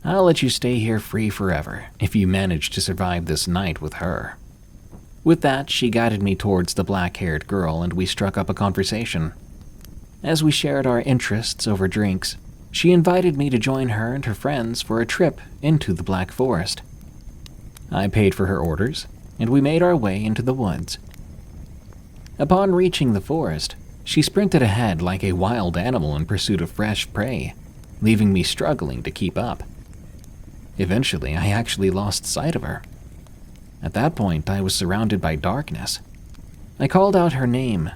"I'll let you stay here free forever if you manage to survive this night with her." With that, she guided me towards the black-haired girl and we struck up a conversation. As we shared our interests over drinks, she invited me to join her and her friends for a trip into the Black Forest. I paid for her orders, and we made our way into the woods. Upon reaching the forest, she sprinted ahead like a wild animal in pursuit of fresh prey, leaving me struggling to keep up. Eventually, I actually lost sight of her. At that point, I was surrounded by darkness. I called out her name,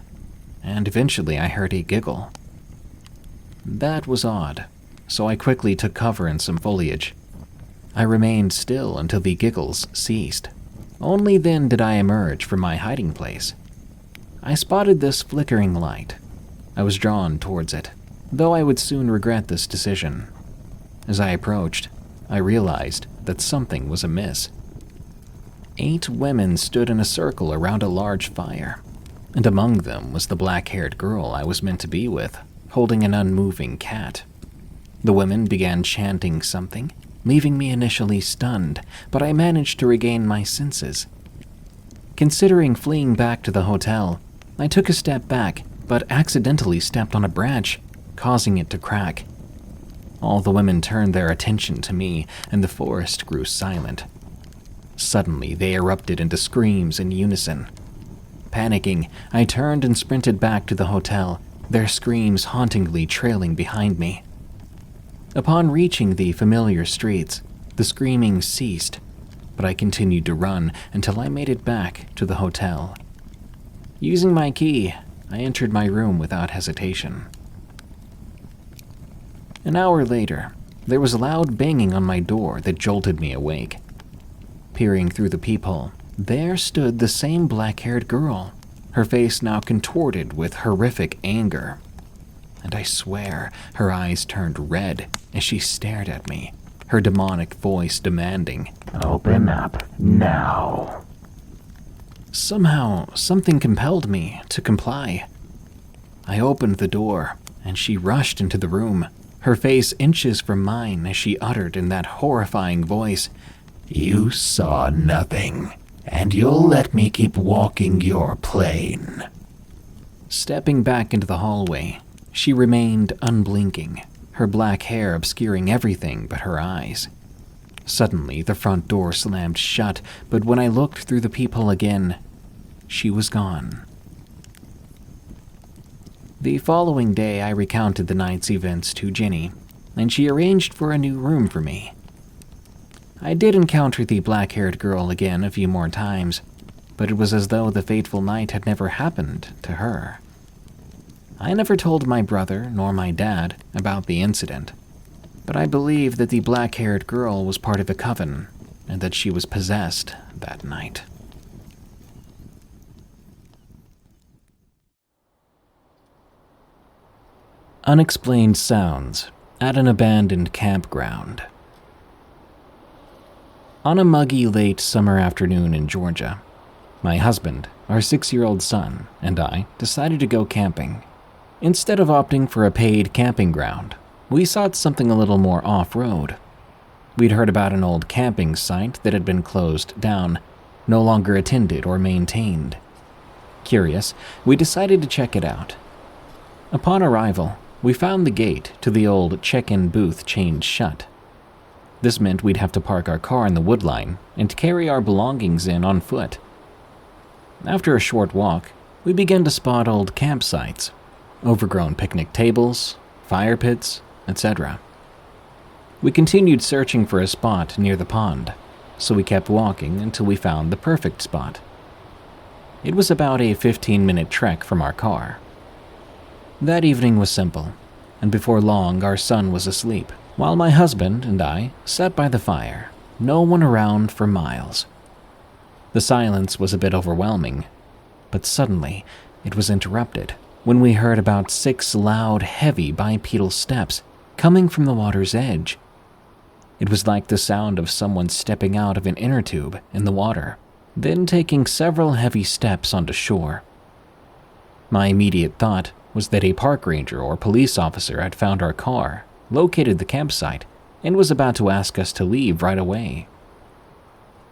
and eventually I heard a giggle. That was odd, so I quickly took cover in some foliage. I remained still until the giggles ceased. Only then did I emerge from my hiding place. I spotted this flickering light. I was drawn towards it, though I would soon regret this decision. As I approached, I realized that something was amiss. 8 women stood in a circle around a large fire, and among them was the black-haired girl I was meant to be with, holding an unmoving cat. The women began chanting something, leaving me initially stunned, but I managed to regain my senses. Considering fleeing back to the hotel, I took a step back, but accidentally stepped on a branch, causing it to crack. All the women turned their attention to me, and the forest grew silent. Suddenly, they erupted into screams in unison. Panicking, I turned and sprinted back to the hotel, their screams hauntingly trailing behind me. Upon reaching the familiar streets, the screaming ceased, but I continued to run until I made it back to the hotel. Using my key, I entered my room without hesitation. An hour later, there was a loud banging on my door that jolted me awake. Peering through the peephole, there stood the same black-haired girl, her face now contorted with horrific anger. And I swear her eyes turned red as she stared at me, her demonic voice demanding, "Open up now." Somehow, something compelled me to comply. I opened the door, and she rushed into the room, her face inches from mine as she uttered in that horrifying voice, "You saw nothing, and you'll let me keep walking your plane." Stepping back into the hallway, she remained unblinking, her black hair obscuring everything but her eyes. Suddenly, the front door slammed shut, but when I looked through the peephole again, she was gone. The following day, I recounted the night's events to Ginny, and she arranged for a new room for me. I did encounter the black-haired girl again a few more times, but it was as though the fateful night had never happened to her. I never told my brother nor my dad about the incident, but I believe that the black-haired girl was part of a coven and that she was possessed that night. Unexplained sounds at an abandoned campground. On a muggy late summer afternoon in Georgia, my husband, our 6-year-old son, and I decided to go camping. Instead of opting for a paid camping ground, we sought something a little more off-road. We'd heard about an old camping site that had been closed down, no longer attended or maintained. Curious, we decided to check it out. Upon arrival, we found the gate to the old check-in booth chained shut. This meant we'd have to park our car in the woodline and carry our belongings in on foot. After a short walk, we began to spot old campsites, overgrown picnic tables, fire pits, etc. We continued searching for a spot near the pond, so we kept walking until we found the perfect spot. It was about a 15-minute trek from our car. That evening was simple, and before long our son was asleep, while my husband and I sat by the fire, no one around for miles. The silence was a bit overwhelming, but suddenly it was interrupted when we heard about 6 loud, heavy bipedal steps coming from the water's edge. It was like the sound of someone stepping out of an inner tube in the water, then taking several heavy steps onto shore. My immediate thought was that a park ranger or police officer had found our car, located the campsite, and was about to ask us to leave right away.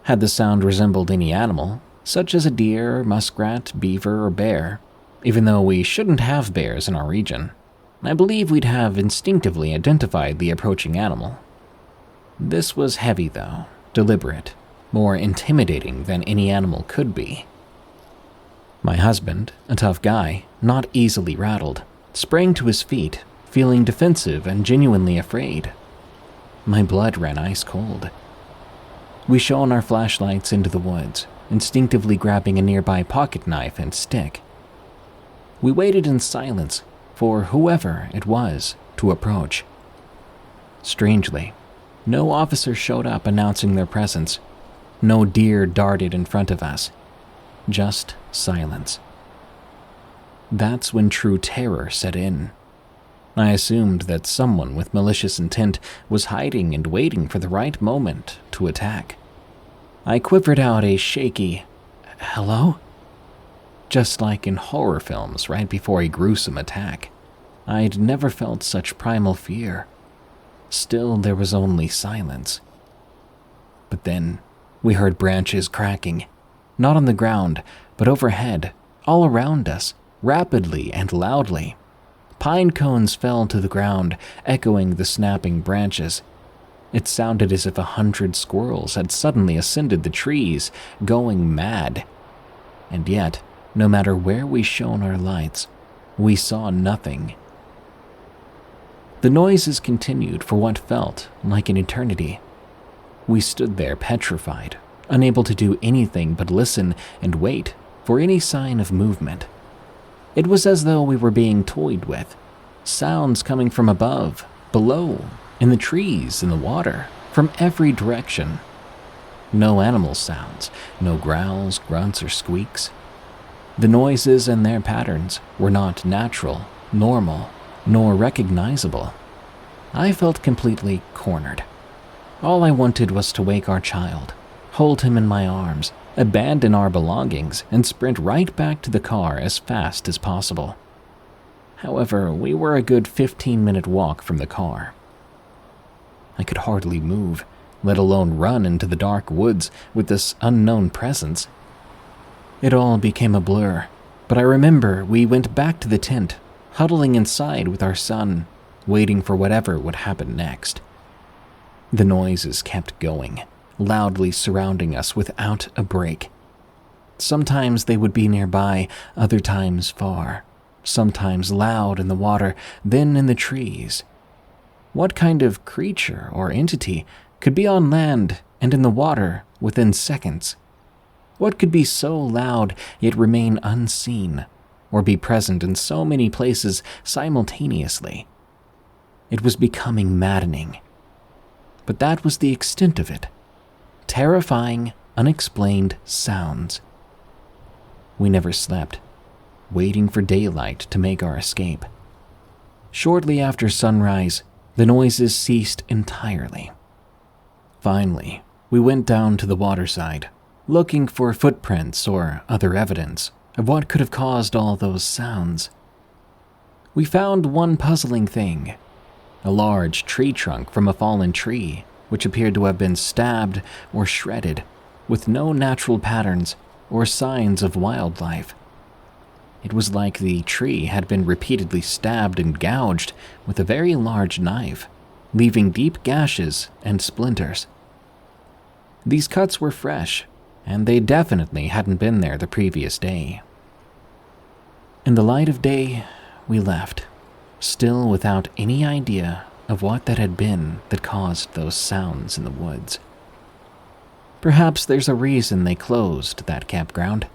Had the sound resembled any animal, such as a deer, muskrat, beaver, or bear, even though we shouldn't have bears in our region, I believe we'd have instinctively identified the approaching animal. This was heavy though, deliberate, more intimidating than any animal could be. My husband, a tough guy, not easily rattled, sprang to his feet, feeling defensive and genuinely afraid. My blood ran ice cold. We shone our flashlights into the woods, instinctively grabbing a nearby pocket knife and stick. We waited in silence for whoever it was to approach. Strangely, no officer showed up announcing their presence. No deer darted in front of us. Just silence. That's when true terror set in. I assumed that someone with malicious intent was hiding and waiting for the right moment to attack. I quivered out a shaky, "Hello?" Just like in horror films right before a gruesome attack. I'd never felt such primal fear. Still, there was only silence. But then, we heard branches cracking, not on the ground, but overhead, all around us, rapidly and loudly. Pine cones fell to the ground, echoing the snapping branches. It sounded as if 100 squirrels had suddenly ascended the trees, going mad. And yet, no matter where we shone our lights, we saw nothing. The noises continued for what felt like an eternity. We stood there petrified, unable to do anything but listen and wait for any sign of movement. It was as though we were being toyed with, sounds coming from above, below, in the trees, in the water, from every direction. No animal sounds, no growls, grunts, or squeaks. The noises and their patterns were not natural, normal, nor recognizable. I felt completely cornered. All I wanted was to wake our child, hold him in my arms, abandon our belongings, and sprint right back to the car as fast as possible. However, we were a good 15-minute walk from the car. I could hardly move, let alone run into the dark woods with this unknown presence. It all became a blur, but I remember we went back to the tent, huddling inside with our son, waiting for whatever would happen next. The noises kept going, loudly surrounding us without a break. Sometimes they would be nearby, other times far, sometimes loud in the water, then in the trees. What kind of creature or entity could be on land and in the water within seconds? What could be so loud yet remain unseen, or be present in so many places simultaneously? It was becoming maddening. But that was the extent of it. Terrifying, unexplained sounds. We never slept, waiting for daylight to make our escape. Shortly after sunrise, the noises ceased entirely. Finally, we went down to the waterside, looking for footprints or other evidence of what could have caused all those sounds. We found one puzzling thing: a large tree trunk from a fallen tree, which appeared to have been stabbed or shredded, with no natural patterns or signs of wildlife. It was like the tree had been repeatedly stabbed and gouged with a very large knife, leaving deep gashes and splinters. These cuts were fresh, and they definitely hadn't been there the previous day. In the light of day, we left, still without any idea of what that had been that caused those sounds in the woods. Perhaps there's a reason they closed that campground.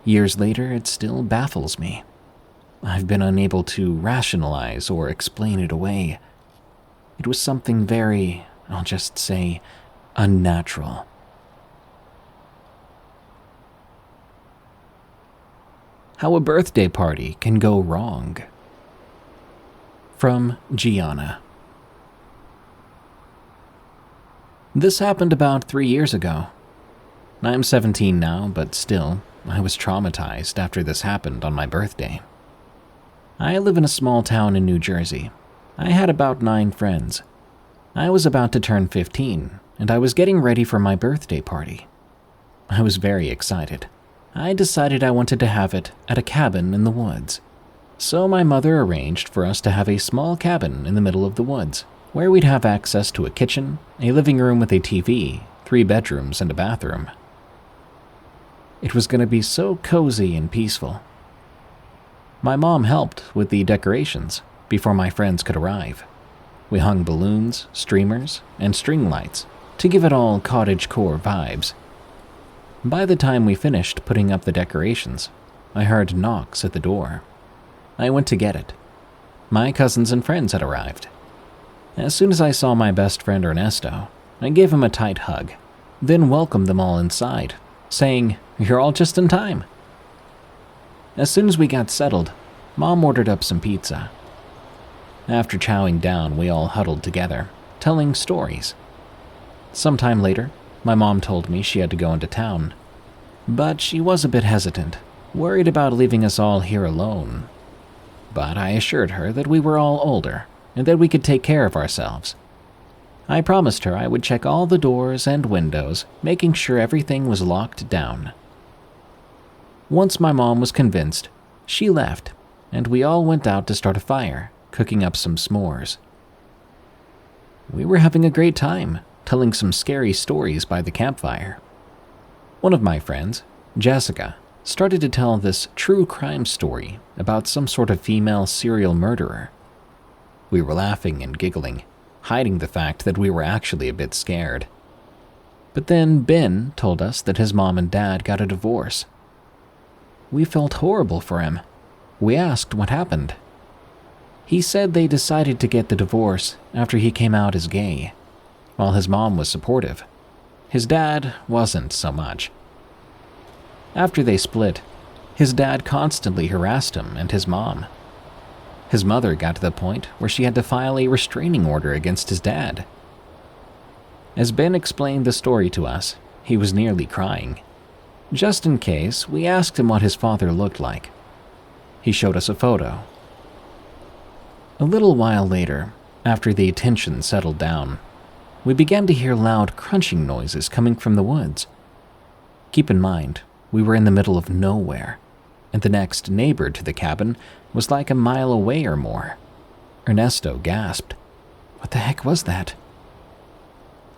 Years later, it still baffles me. I've been unable to rationalize or explain it away. It was something very, I'll just say, unnatural. How a birthday party can go wrong. From Gianna. This happened about 3 years ago. I'm 17 now, but still, I was traumatized after this happened on my birthday. I live in a small town in New Jersey. I had about 9 friends. I was about to turn 15, and I was getting ready for my birthday party. I was very excited. I decided I wanted to have it at a cabin in the woods. So my mother arranged for us to have a small cabin in the middle of the woods, where we'd have access to a kitchen, a living room with a TV, 3 bedrooms, and a bathroom. It was going to be so cozy and peaceful. My mom helped with the decorations before my friends could arrive. We hung balloons, streamers, and string lights to give it all cottagecore vibes. By the time we finished putting up the decorations, I heard knocks at the door. I went to get it. My cousins and friends had arrived. As soon as I saw my best friend Ernesto, I gave him a tight hug, then welcomed them all inside, saying, "You're all just in time." As soon as we got settled, Mom ordered up some pizza. After chowing down, we all huddled together, telling stories. Sometime later, my mom told me she had to go into town, but she was a bit hesitant, worried about leaving us all here alone. But I assured her that we were all older and that we could take care of ourselves. I promised her I would check all the doors and windows, making sure everything was locked down. Once my mom was convinced, she left, and we all went out to start a fire, cooking up some s'mores. We were having a great time, telling some scary stories by the campfire. One of my friends, Jessica, started to tell this true crime story about some sort of female serial murderer. We were laughing and giggling, hiding the fact that we were actually a bit scared. But then Ben told us that his mom and dad got a divorce. We felt horrible for him. We asked what happened. He said they decided to get the divorce after he came out as gay. While his mom was supportive, his dad wasn't so much. After they split, his dad constantly harassed him and his mom. His mother got to the point where she had to file a restraining order against his dad. As Ben explained the story to us, he was nearly crying. Just in case, we asked him what his father looked like. He showed us a photo. A little while later, after the tension settled down, we began to hear loud crunching noises coming from the woods. Keep in mind, we were in the middle of nowhere, and the next neighbor to the cabin was like a mile away or more. Ernesto gasped. What the heck was that?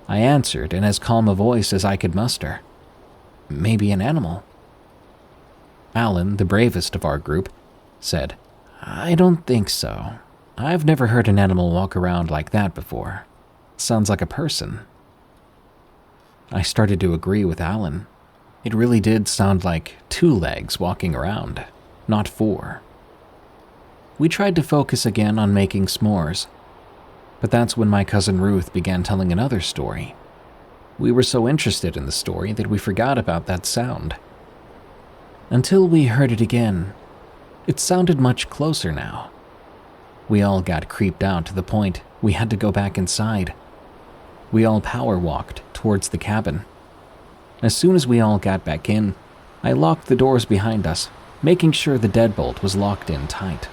I answered in as calm a voice as I could muster. Maybe an animal. Alan, the bravest of our group, said, I don't think so. I've never heard an animal walk around like that before. Sounds like a person, I started to agree with Alan. It really did sound like 2 legs walking around, not 4. We tried to focus again on making s'mores, but that's when my cousin Ruth began telling another story. We were so interested in the story that we forgot about that sound. Until we heard it again. It sounded much closer now. We all got creeped out to the point we had to go back inside. We all power walked towards the cabin. As soon as we all got back in, I locked the doors behind us, making sure the deadbolt was locked in tight.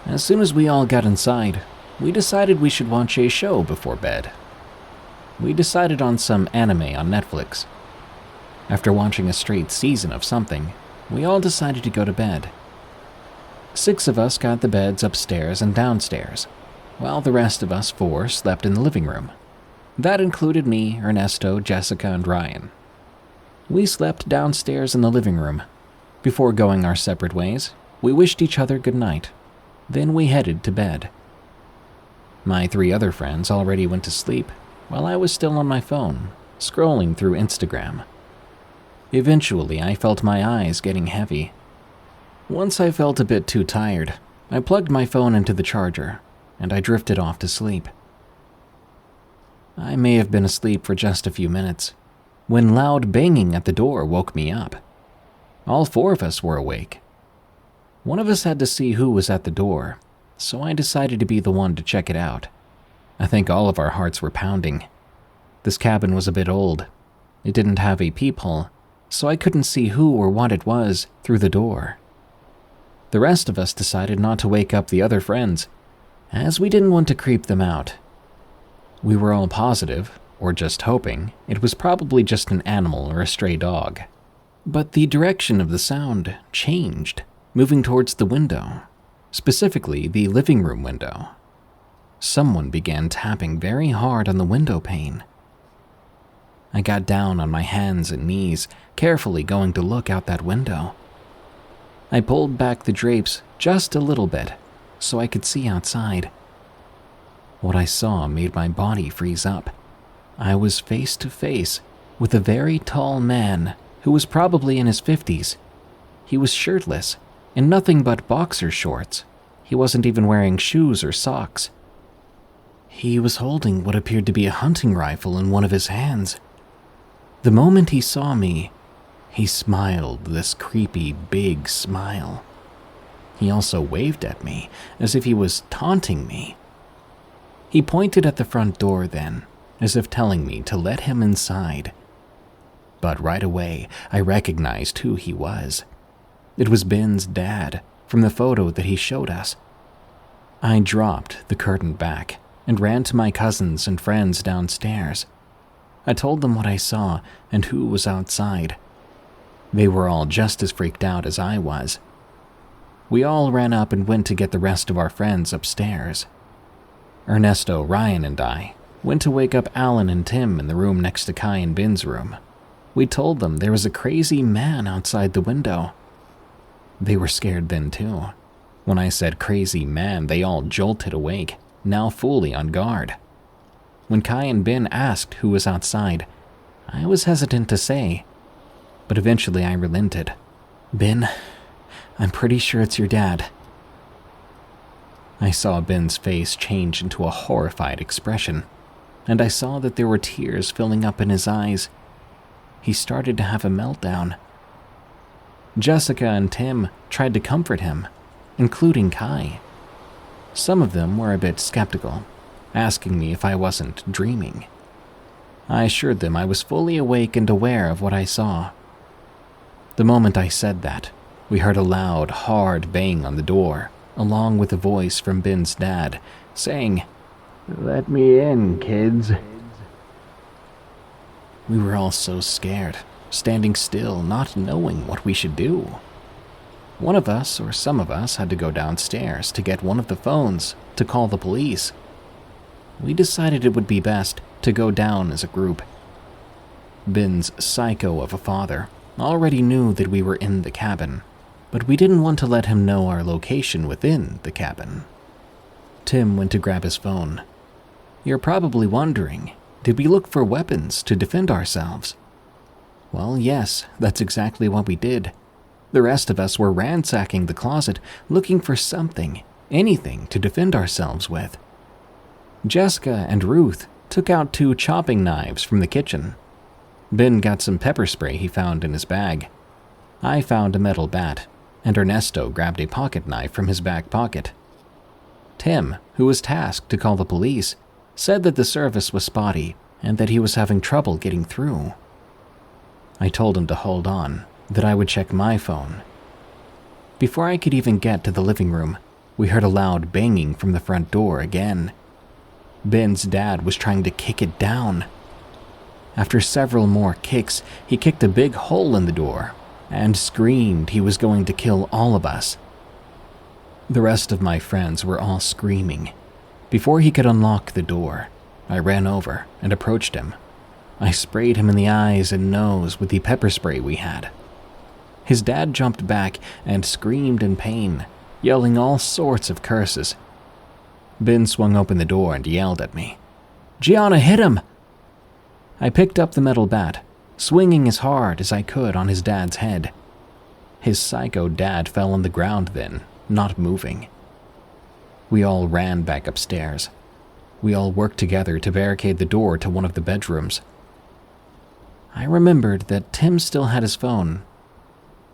As soon as we all got inside, we decided we should watch a show before bed. We decided on some anime on Netflix. After watching a straight season of something, we all decided to go to bed. 6 of us got the beds upstairs and downstairs, while the rest of us 4 slept in the living room. That included me, Ernesto, Jessica, and Ryan. We slept downstairs in the living room. Before going our separate ways, we wished each other good night. Then we headed to bed. My 3 other friends already went to sleep, while I was still on my phone, scrolling through Instagram. Eventually, I felt my eyes getting heavy. Once I felt a bit too tired, I plugged my phone into the charger, and I drifted off to sleep. I may have been asleep for just a few minutes, when loud banging at the door woke me up. All 4 of us were awake. One of us had to see who was at the door, so I decided to be the one to check it out. I think all of our hearts were pounding. This cabin was a bit old. It didn't have a peephole, so I couldn't see who or what it was through the door. The rest of us decided not to wake up the other friends, as we didn't want to creep them out. We were all positive, or just hoping, it was probably just an animal or a stray dog. But the direction of the sound changed, moving towards the window, specifically the living room window. Someone began tapping very hard on the window pane. I got down on my hands and knees, carefully going to look out that window. I pulled back the drapes just a little bit, so I could see outside. What I saw made my body freeze up. I was face to face with a very tall man who was probably in his 50s. He was shirtless, in nothing but boxer shorts. He wasn't even wearing shoes or socks. He was holding what appeared to be a hunting rifle in one of his hands. The moment he saw me, he smiled this creepy, big smile. He also waved at me, as if he was taunting me. He pointed at the front door then, as if telling me to let him inside. But right away, I recognized who he was. It was Ben's dad, from the photo that he showed us. I dropped the curtain back and ran to my cousins and friends downstairs. I told them what I saw and who was outside. They were all just as freaked out as I was. We all ran up and went to get the rest of our friends upstairs. Ernesto, Ryan, and I went to wake up Alan and Tim in the room next to Kai and Ben's room. We told them there was a crazy man outside the window. They were scared then too. When I said crazy man, they all jolted awake, now fully on guard. When Kai and Ben asked who was outside, I was hesitant to say, but eventually I relented. Ben, I'm pretty sure it's your dad. I saw Ben's face change into a horrified expression, and I saw that there were tears filling up in his eyes. He started to have a meltdown. Jessica and Tim tried to comfort him, including Kai. Some of them were a bit skeptical, asking me if I wasn't dreaming. I assured them I was fully awake and aware of what I saw. The moment I said that, we heard a loud, hard bang on the door, along with a voice from Ben's dad, saying, "Let me in, kids." We were all so scared, standing still, not knowing what we should do. One of us, or some of us, had to go downstairs to get one of the phones to call the police. We decided it would be best to go down as a group. Ben's psycho of a father already knew that we were in the cabin, but we didn't want to let him know our location within the cabin. Tim went to grab his phone. You're probably wondering, Did we look for weapons to defend ourselves? Well, yes, that's exactly what we did. The rest of us were ransacking the closet, looking for something, anything to defend ourselves with. Jessica and Ruth took out 2 chopping knives from the kitchen. Ben got some pepper spray he found in his bag. I found a metal bat, and Ernesto grabbed a pocket knife from his back pocket. Tim, who was tasked to call the police, said that the service was spotty and that he was having trouble getting through. I told him to hold on, that I would check my phone. Before I could even get to the living room, we heard a loud banging from the front door again. Ben's dad was trying to kick it down. After several more kicks, he kicked a big hole in the door and screamed he was going to kill all of us. The rest of my friends were all screaming. Before he could unlock the door, I ran over and approached him. I sprayed him in the eyes and nose with the pepper spray we had. His dad jumped back and screamed in pain, yelling all sorts of curses. Ben swung open the door and yelled at me, "Gianna, hit him!" I picked up the metal bat, swinging as hard as I could on his dad's head. His psycho dad fell on the ground then, not moving. We all ran back upstairs. We all worked together to barricade the door to one of the bedrooms. I remembered that Tim still had his phone.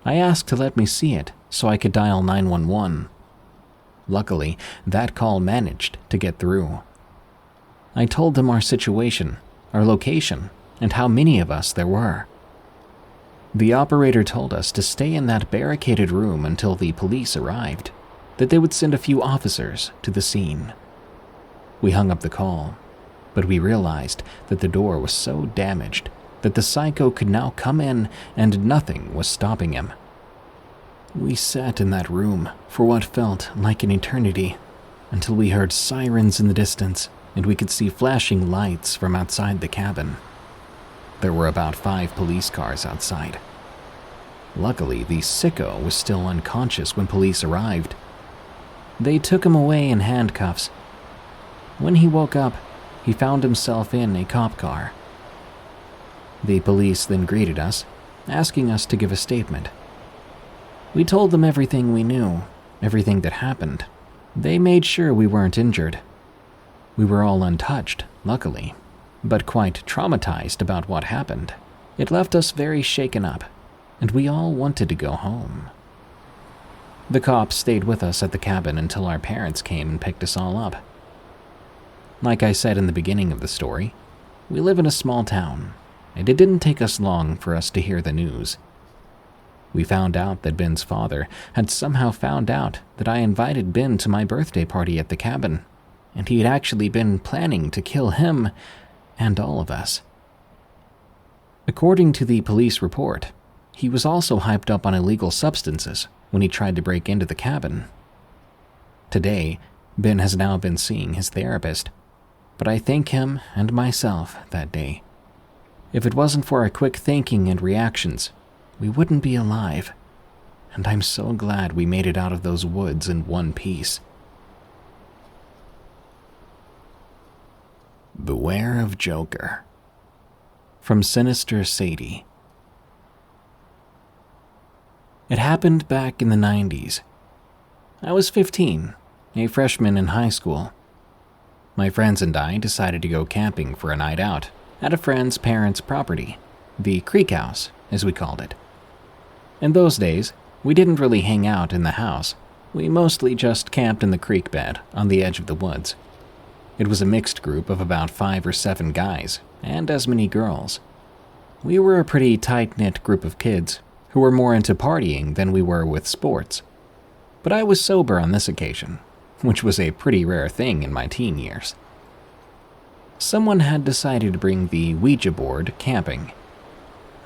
I asked to let me see it so I could dial 911. Luckily, that call managed to get through. I told them our situation, our location, and how many of us there were. The operator told us to stay in that barricaded room until the police arrived, that they would send a few officers to the scene. We hung up the call, but we realized that the door was so damaged that the psycho could now come in and nothing was stopping him. We sat in that room for what felt like an eternity until we heard sirens in the distance and we could see flashing lights from outside the cabin. There were about 5 police cars outside. Luckily, the sicko was still unconscious when police arrived. They took him away in handcuffs. When he woke up, he found himself in a cop car. The police then greeted us, asking us to give a statement. We told them everything we knew, everything that happened. They made sure we weren't injured. We were all untouched, luckily, but quite traumatized about what happened. It left us very shaken up, and we all wanted to go home. The cops stayed with us at the cabin until our parents came and picked us all up. Like I said in the beginning of the story, we live in a small town, and it didn't take us long for us to hear the news. We found out that Ben's father had somehow found out that I invited Ben to my birthday party at the cabin, and he had actually been planning to kill him and all of us. According to the police report, he was also hyped up on illegal substances when he tried to break into the cabin. Today, Ben has now been seeing his therapist, but I thank him and myself that day. If it wasn't for our quick thinking and reactions, we wouldn't be alive, and I'm so glad we made it out of those woods in one piece. Beware of Joker. From Sinister Sadie. It happened back in the 90s. I was 15, a freshman in high school. My friends and I decided to go camping for a night out at a friend's parents' property, the Creek House, as we called it. In those days, we didn't really hang out in the house. We mostly just camped in the creek bed on the edge of the woods. It was a mixed group of about 5 or 7 guys, and as many girls. We were a pretty tight-knit group of kids who were more into partying than we were with sports. But I was sober on this occasion, which was a pretty rare thing in my teen years. Someone had decided to bring the Ouija board camping.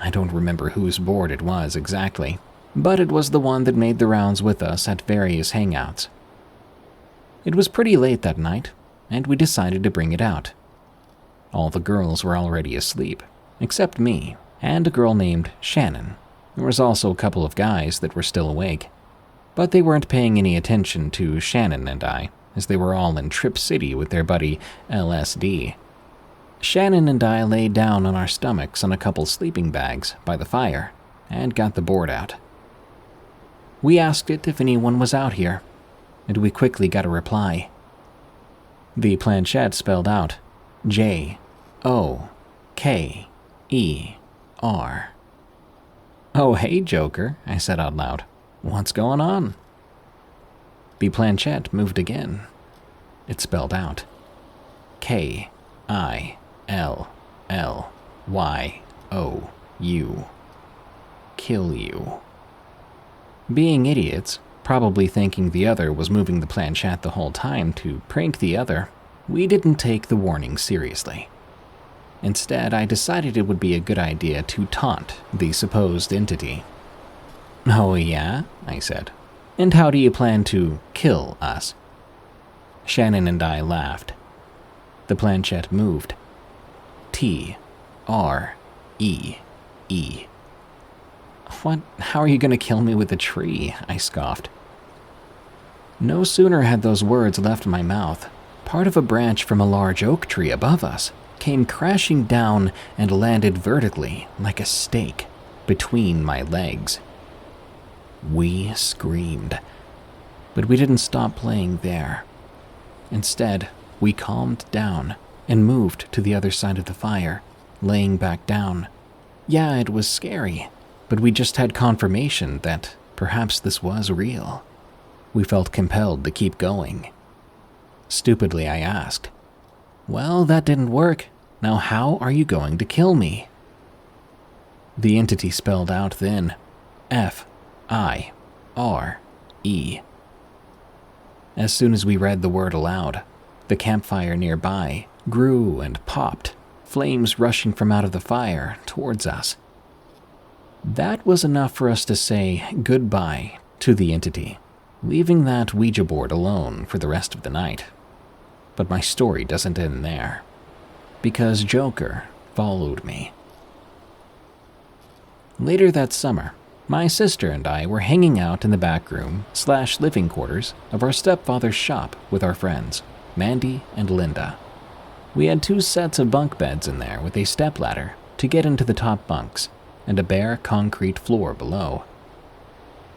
I don't remember whose board it was exactly, but it was the one that made the rounds with us at various hangouts. It was pretty late that night, and we decided to bring it out. All the girls were already asleep, except me and a girl named Shannon. There was also a couple of guys that were still awake, but they weren't paying any attention to Shannon and I, as they were all in Trip City with their buddy LSD. Shannon and I laid down on our stomachs on a couple sleeping bags by the fire and got the board out. We asked it if anyone was out here, and we quickly got a reply. The planchette spelled out Joker. "Oh, hey, Joker," I said out loud. "What's going on?" The planchette moved again. It spelled out KILLLYOU. Kill you. Being idiots, probably thinking the other was moving the planchette the whole time to prank the other, we didn't take the warning seriously. Instead, I decided it would be a good idea to taunt the supposed entity. "Oh yeah?" I said. "And how do you plan to kill us?" Shannon and I laughed. The planchette moved. TREE. "What? How are you going to kill me with a tree?" I scoffed. No sooner had those words left my mouth, part of a branch from a large oak tree above us came crashing down and landed vertically like a stake between my legs. We screamed, but we didn't stop playing there. Instead, we calmed down and moved to the other side of the fire, laying back down. Yeah, it was scary, but we just had confirmation that perhaps this was real. We felt compelled to keep going. Stupidly, I asked, "Well, that didn't work. Now how are you going to kill me?" The entity spelled out then, FIRE. As soon as we read the word aloud, the campfire nearby grew and popped, flames rushing from out of the fire towards us. That was enough for us to say goodbye to the entity, leaving that Ouija board alone for the rest of the night. But my story doesn't end there, because Joker followed me. Later that summer, my sister and I were hanging out in the back room/living quarters of our stepfather's shop with our friends, Mandy and Linda. We had 2 sets of bunk beds in there with a stepladder to get into the top bunks and a bare concrete floor below.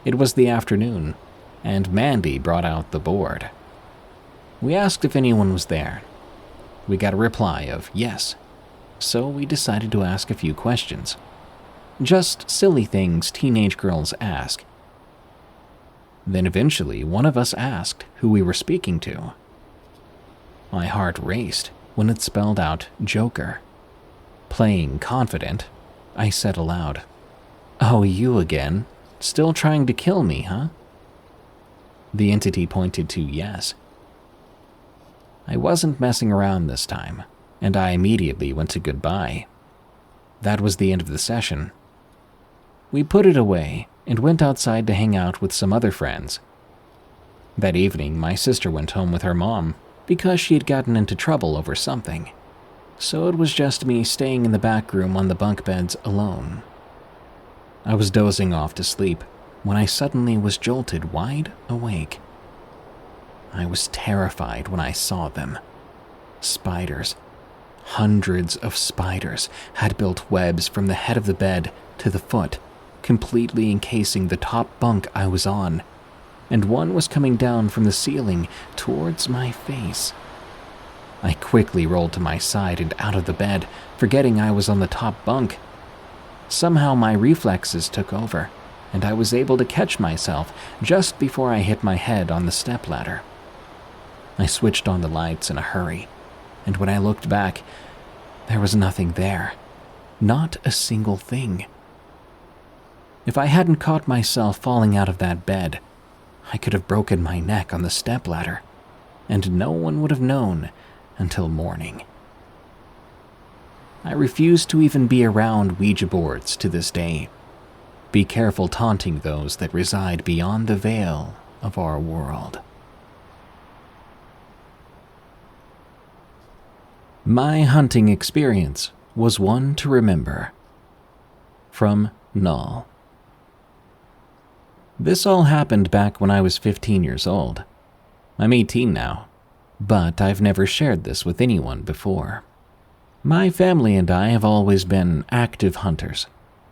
It was the afternoon, and Mandy brought out the board. We asked if anyone was there. We got a reply of yes, so we decided to ask a few questions. Just silly things teenage girls ask. Then eventually one of us asked who we were speaking to. My heart raced when it spelled out Joker. Playing confident, I said aloud, "Oh, you again? Still trying to kill me, huh?" The entity pointed to yes. I wasn't messing around this time, and I immediately went to goodbye. That was the end of the session. We put it away and went outside to hang out with some other friends. That evening, my sister went home with her mom because she had gotten into trouble over something, so it was just me staying in the back room on the bunk beds alone. I was dozing off to sleep when I suddenly was jolted wide awake. I was terrified when I saw them. Spiders. Hundreds of spiders had built webs from the head of the bed to the foot, completely encasing the top bunk I was on, and one was coming down from the ceiling towards my face. I quickly rolled to my side and out of the bed, forgetting I was on the top bunk. Somehow my reflexes took over, and I was able to catch myself just before I hit my head on the stepladder. I switched on the lights in a hurry, and when I looked back, there was nothing there. Not a single thing. If I hadn't caught myself falling out of that bed, I could have broken my neck on the stepladder, and no one would have known until morning. I refuse to even be around Ouija boards to this day. Be careful taunting those that reside beyond the veil of our world. My hunting experience was one to remember. From Null. This all happened back when I was 15 years old. I'm 18 now, but I've never shared this with anyone before. My family and I have always been active hunters,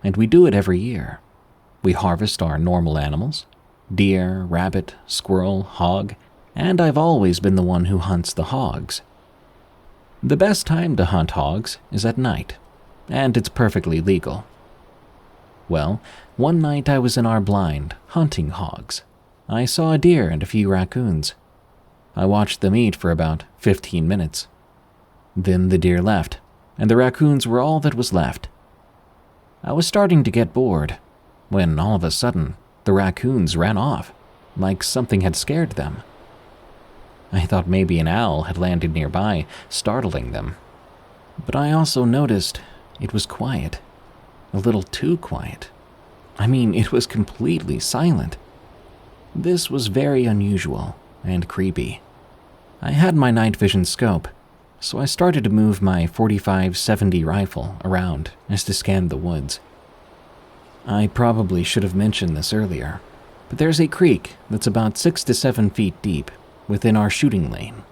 and we do it every year. We harvest our normal animals, deer, rabbit, squirrel, hog, and I've always been the one who hunts the hogs. The best time to hunt hogs is at night, and it's perfectly legal. Well, one night I was in our blind, hunting hogs. I saw a deer and a few raccoons. I watched them eat for about 15 minutes. Then the deer left, and the raccoons were all that was left. I was starting to get bored, when all of a sudden, the raccoons ran off, like something had scared them. I thought maybe an owl had landed nearby, startling them. But I also noticed it was quiet. A little too quiet. I mean, it was completely silent. This was very unusual and creepy. I had my night vision scope, so I started to move my 45-70 rifle around as to scan the woods. I probably should have mentioned this earlier, but there's a creek that's about 6 to 7 feet deep within our shooting lane.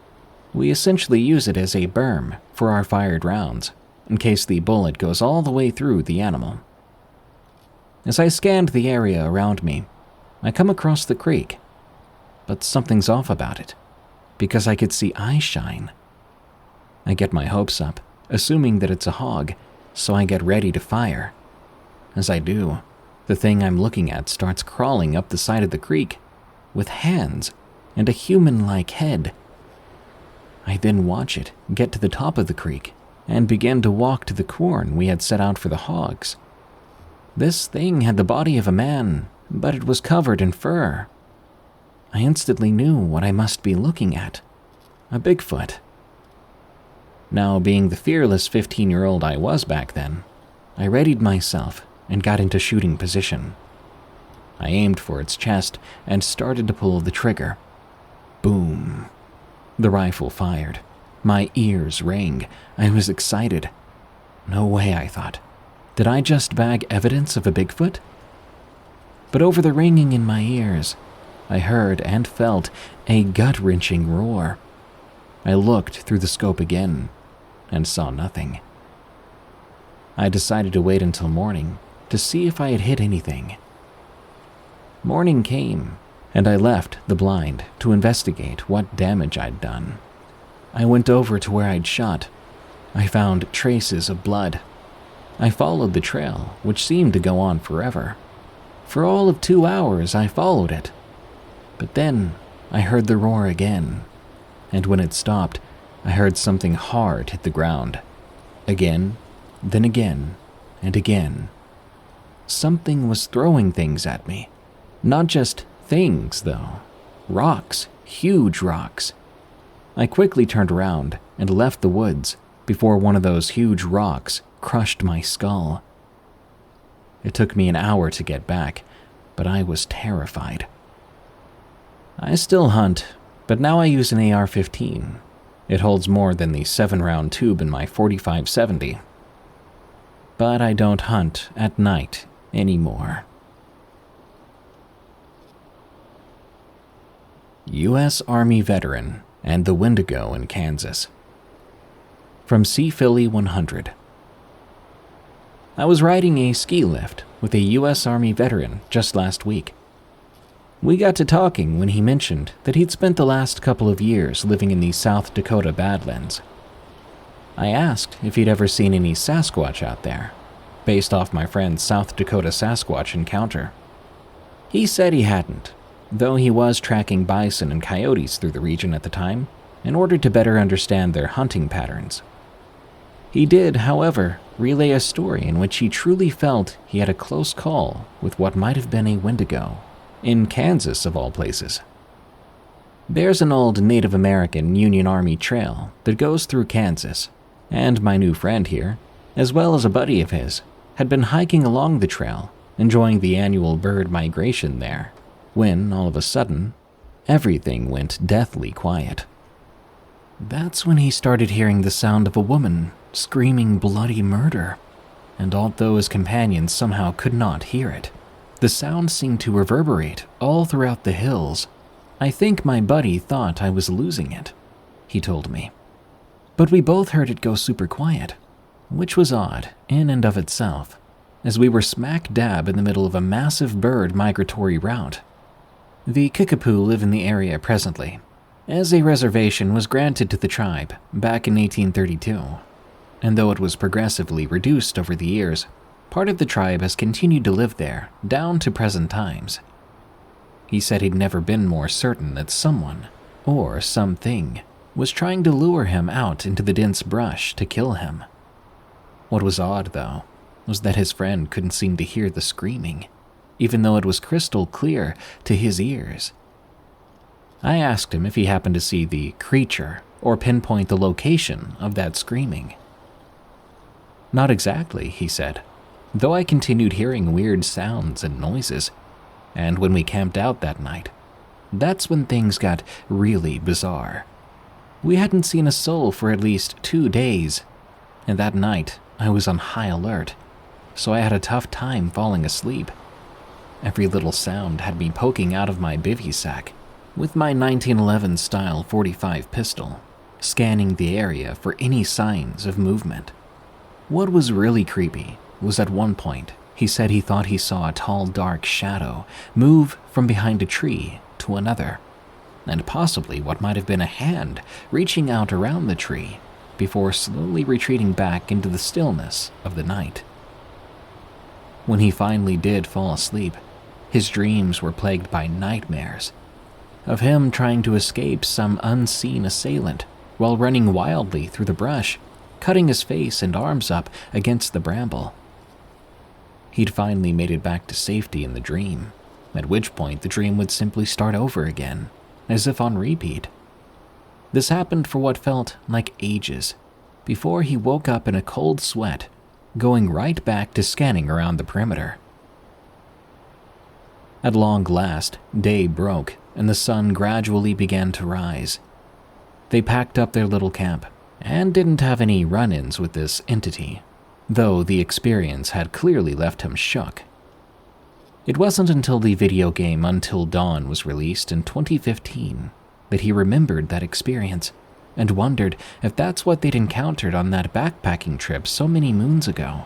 We essentially use it as a berm for our fired rounds, in case the bullet goes all the way through the animal. As I scanned the area around me, I come across the creek, but something's off about it, because I could see eyes shine. I get my hopes up, assuming that it's a hog, so I get ready to fire. As I do, the thing I'm looking at starts crawling up the side of the creek, with hands and a human-like head. I then watch it get to the top of the creek and begin to walk to the corn we had set out for the hogs. This thing had the body of a man, but it was covered in fur. I instantly knew what I must be looking at. A Bigfoot. Now, being the fearless 15-year-old I was back then, I readied myself and got into shooting position. I aimed for its chest and started to pull the trigger. Boom. The rifle fired. My ears rang. I was excited. No way, I thought. Did I just bag evidence of a Bigfoot? But over the ringing in my ears, I heard and felt a gut-wrenching roar. I looked through the scope again and saw nothing. I decided to wait until morning to see if I had hit anything. Morning came, and I left the blind to investigate what damage I'd done. I went over to where I'd shot. I found traces of blood. I followed the trail, which seemed to go on forever. For all of 2 hours, I followed it. But then, I heard the roar again, and when it stopped, I heard something hard hit the ground. Again, then again, and again. Something was throwing things at me. Not just things, though. Rocks, huge rocks. I quickly turned around and left the woods before one of those huge rocks crushed my skull. It took me an hour to get back, but I was terrified. I still hunt, but now I use an AR-15. It holds more than the 7-round tube in my 45-70. But I don't hunt at night anymore. U.S. Army veteran and the Wendigo in Kansas. From C. Philly 100. I was riding a ski lift with a U.S. Army veteran just last week. We got to talking when he mentioned that he'd spent the last couple of years living in the South Dakota Badlands. I asked if he'd ever seen any Sasquatch out there, based off my friend's South Dakota Sasquatch encounter. He said he hadn't, though he was tracking bison and coyotes through the region at the time in order to better understand their hunting patterns. He did, however, relay a story in which he truly felt he had a close call with what might have been a Wendigo, in Kansas of all places. There's an old Native American Union Army trail that goes through Kansas, and my new friend here, as well as a buddy of his, had been hiking along the trail, enjoying the annual bird migration there, when, all of a sudden, everything went deathly quiet. That's when he started hearing the sound of a woman screaming bloody murder, and although his companions somehow could not hear it, the sound seemed to reverberate all throughout the hills. I think my buddy thought I was losing it, he told me. But we both heard it go super quiet, which was odd in and of itself, as we were smack dab in the middle of a massive bird migratory route. The Kickapoo live in the area presently, as a reservation was granted to the tribe back in 1832, and though it was progressively reduced over the years, part of the tribe has continued to live there down to present times. He said he'd never been more certain that someone, or something, was trying to lure him out into the dense brush to kill him. What was odd, though, was that his friend couldn't seem to hear the screaming, even though it was crystal clear to his ears. I asked him if he happened to see the creature or pinpoint the location of that screaming. Not exactly, he said, though I continued hearing weird sounds and noises, and when we camped out that night, that's when things got really bizarre. We hadn't seen a soul for at least 2 days, and that night I was on high alert, so I had a tough time falling asleep. Every little sound had me poking out of my bivy sack with my 1911 style .45 pistol, scanning the area for any signs of movement. What was really creepy was at one point he said he thought he saw a tall dark shadow move from behind a tree to another, and possibly what might have been a hand reaching out around the tree before slowly retreating back into the stillness of the night. When he finally did fall asleep, his dreams were plagued by nightmares of him trying to escape some unseen assailant while running wildly through the brush, cutting his face and arms up against the bramble. He'd finally made it back to safety in the dream, at which point the dream would simply start over again, as if on repeat. This happened for what felt like ages, before he woke up in a cold sweat, going right back to scanning around the perimeter. At long last, day broke, and the sun gradually began to rise. They packed up their little camp, and didn't have any run-ins with this entity, though the experience had clearly left him shook. It wasn't until the video game Until Dawn was released in 2015 that he remembered that experience, and wondered if that's what they'd encountered on that backpacking trip so many moons ago.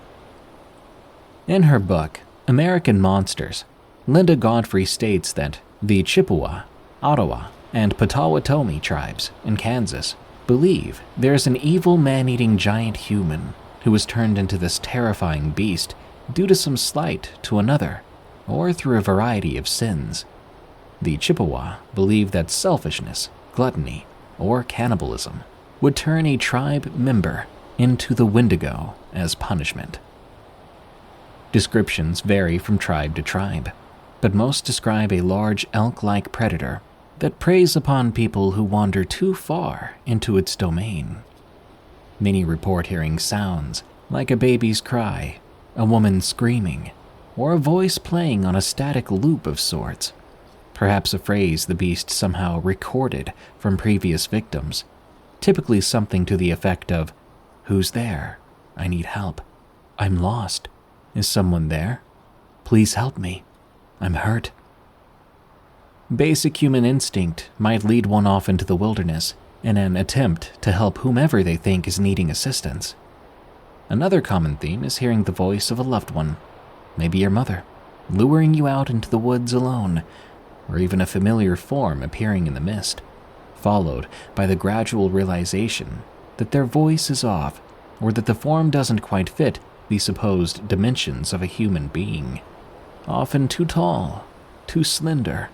In her book, American Monsters, Linda Godfrey states that the Chippewa, Ottawa, and Potawatomi tribes in Kansas believe there's an evil man-eating giant human who was turned into this terrifying beast due to some slight to another, or through a variety of sins. The Chippewa believe that selfishness, gluttony, or cannibalism would turn a tribe member into the Wendigo as punishment. Descriptions vary from tribe to tribe, but most describe a large elk-like predator that preys upon people who wander too far into its domain. Many report hearing sounds like a baby's cry, a woman screaming, or a voice playing on a static loop of sorts. Perhaps a phrase the beast somehow recorded from previous victims, typically something to the effect of, "Who's there? I need help. I'm lost. Is someone there? Please help me. I'm hurt." Basic human instinct might lead one off into the wilderness in an attempt to help whomever they think is needing assistance. Another common theme is hearing the voice of a loved one, maybe your mother, luring you out into the woods alone, or even a familiar form appearing in the mist, followed by the gradual realization that their voice is off, or that the form doesn't quite fit the supposed dimensions of a human being. Often too tall, too slender,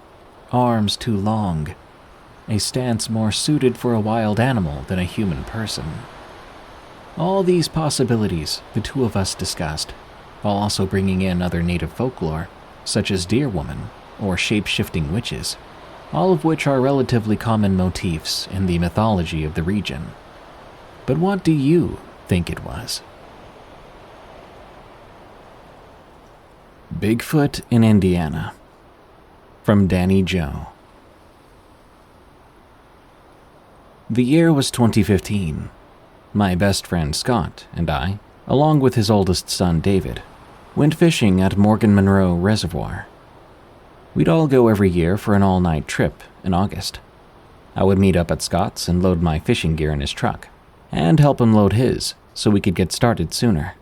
arms too long, a stance more suited for a wild animal than a human person. All these possibilities the two of us discussed, while also bringing in other native folklore, such as Deer Woman or shape-shifting witches, all of which are relatively common motifs in the mythology of the region. But what do you think it was? Bigfoot in Indiana, from Danny Joe. The year was 2015. My best friend Scott and I, along with his oldest son David, went fishing at Morgan Monroe Reservoir. We'd all go every year for an all-night trip in August. I would meet up at Scott's and load my fishing gear in his truck, and help him load his, so we could get started sooner.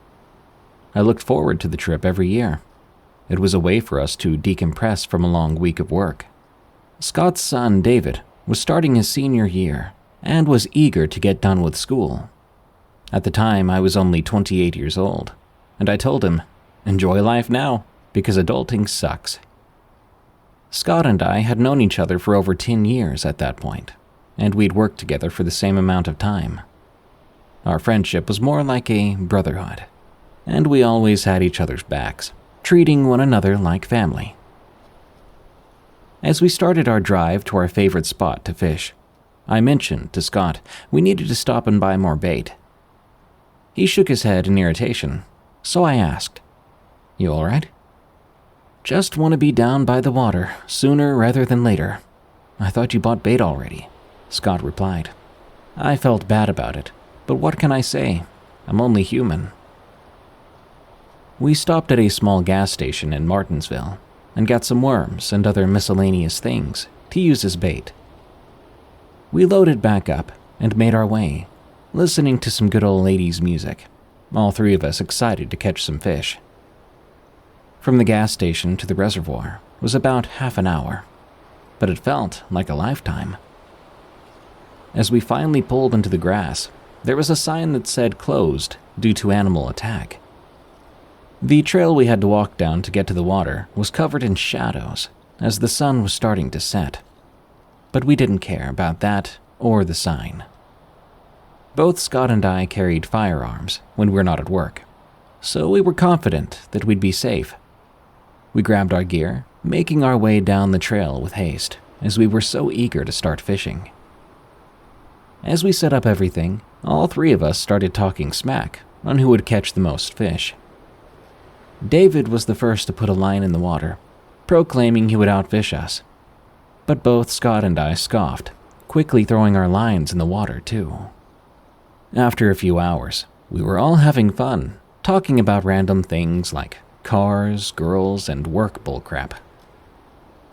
I looked forward to the trip every year. It was a way for us to decompress from a long week of work. Scott's son, David, was starting his senior year and was eager to get done with school. At the time, I was only 28 years old, and I told him, enjoy life now, because adulting sucks. Scott and I had known each other for over 10 years at that point, and we'd worked together for the same amount of time. Our friendship was more like a brotherhood, and we always had each other's backs, treating one another like family. As we started our drive to our favorite spot to fish, I mentioned to Scott we needed to stop and buy more bait. He shook his head in irritation, so I asked, "You all right?" "Just want to be down by the water sooner rather than later. I thought you bought bait already," Scott replied. I felt bad about it, but what can I say? I'm only human. We stopped at a small gas station in Martinsville and got some worms and other miscellaneous things to use as bait. We loaded back up and made our way, listening to some good old 80s music, all three of us excited to catch some fish. From the gas station to the reservoir was about half an hour, but it felt like a lifetime. As we finally pulled into the grass, there was a sign that said closed due to animal attack. The trail we had to walk down to get to the water was covered in shadows as the sun was starting to set, but we didn't care about that or the sign. Both Scott and I carried firearms when we were not at work, so we were confident that we'd be safe. We grabbed our gear, making our way down the trail with haste, as we were so eager to start fishing. As we set up everything, all three of us started talking smack on who would catch the most fish. David was the first to put a line in the water, proclaiming he would outfish us. But both Scott and I scoffed, quickly throwing our lines in the water too. After a few hours, we were all having fun, talking about random things like cars, girls, and work bullcrap.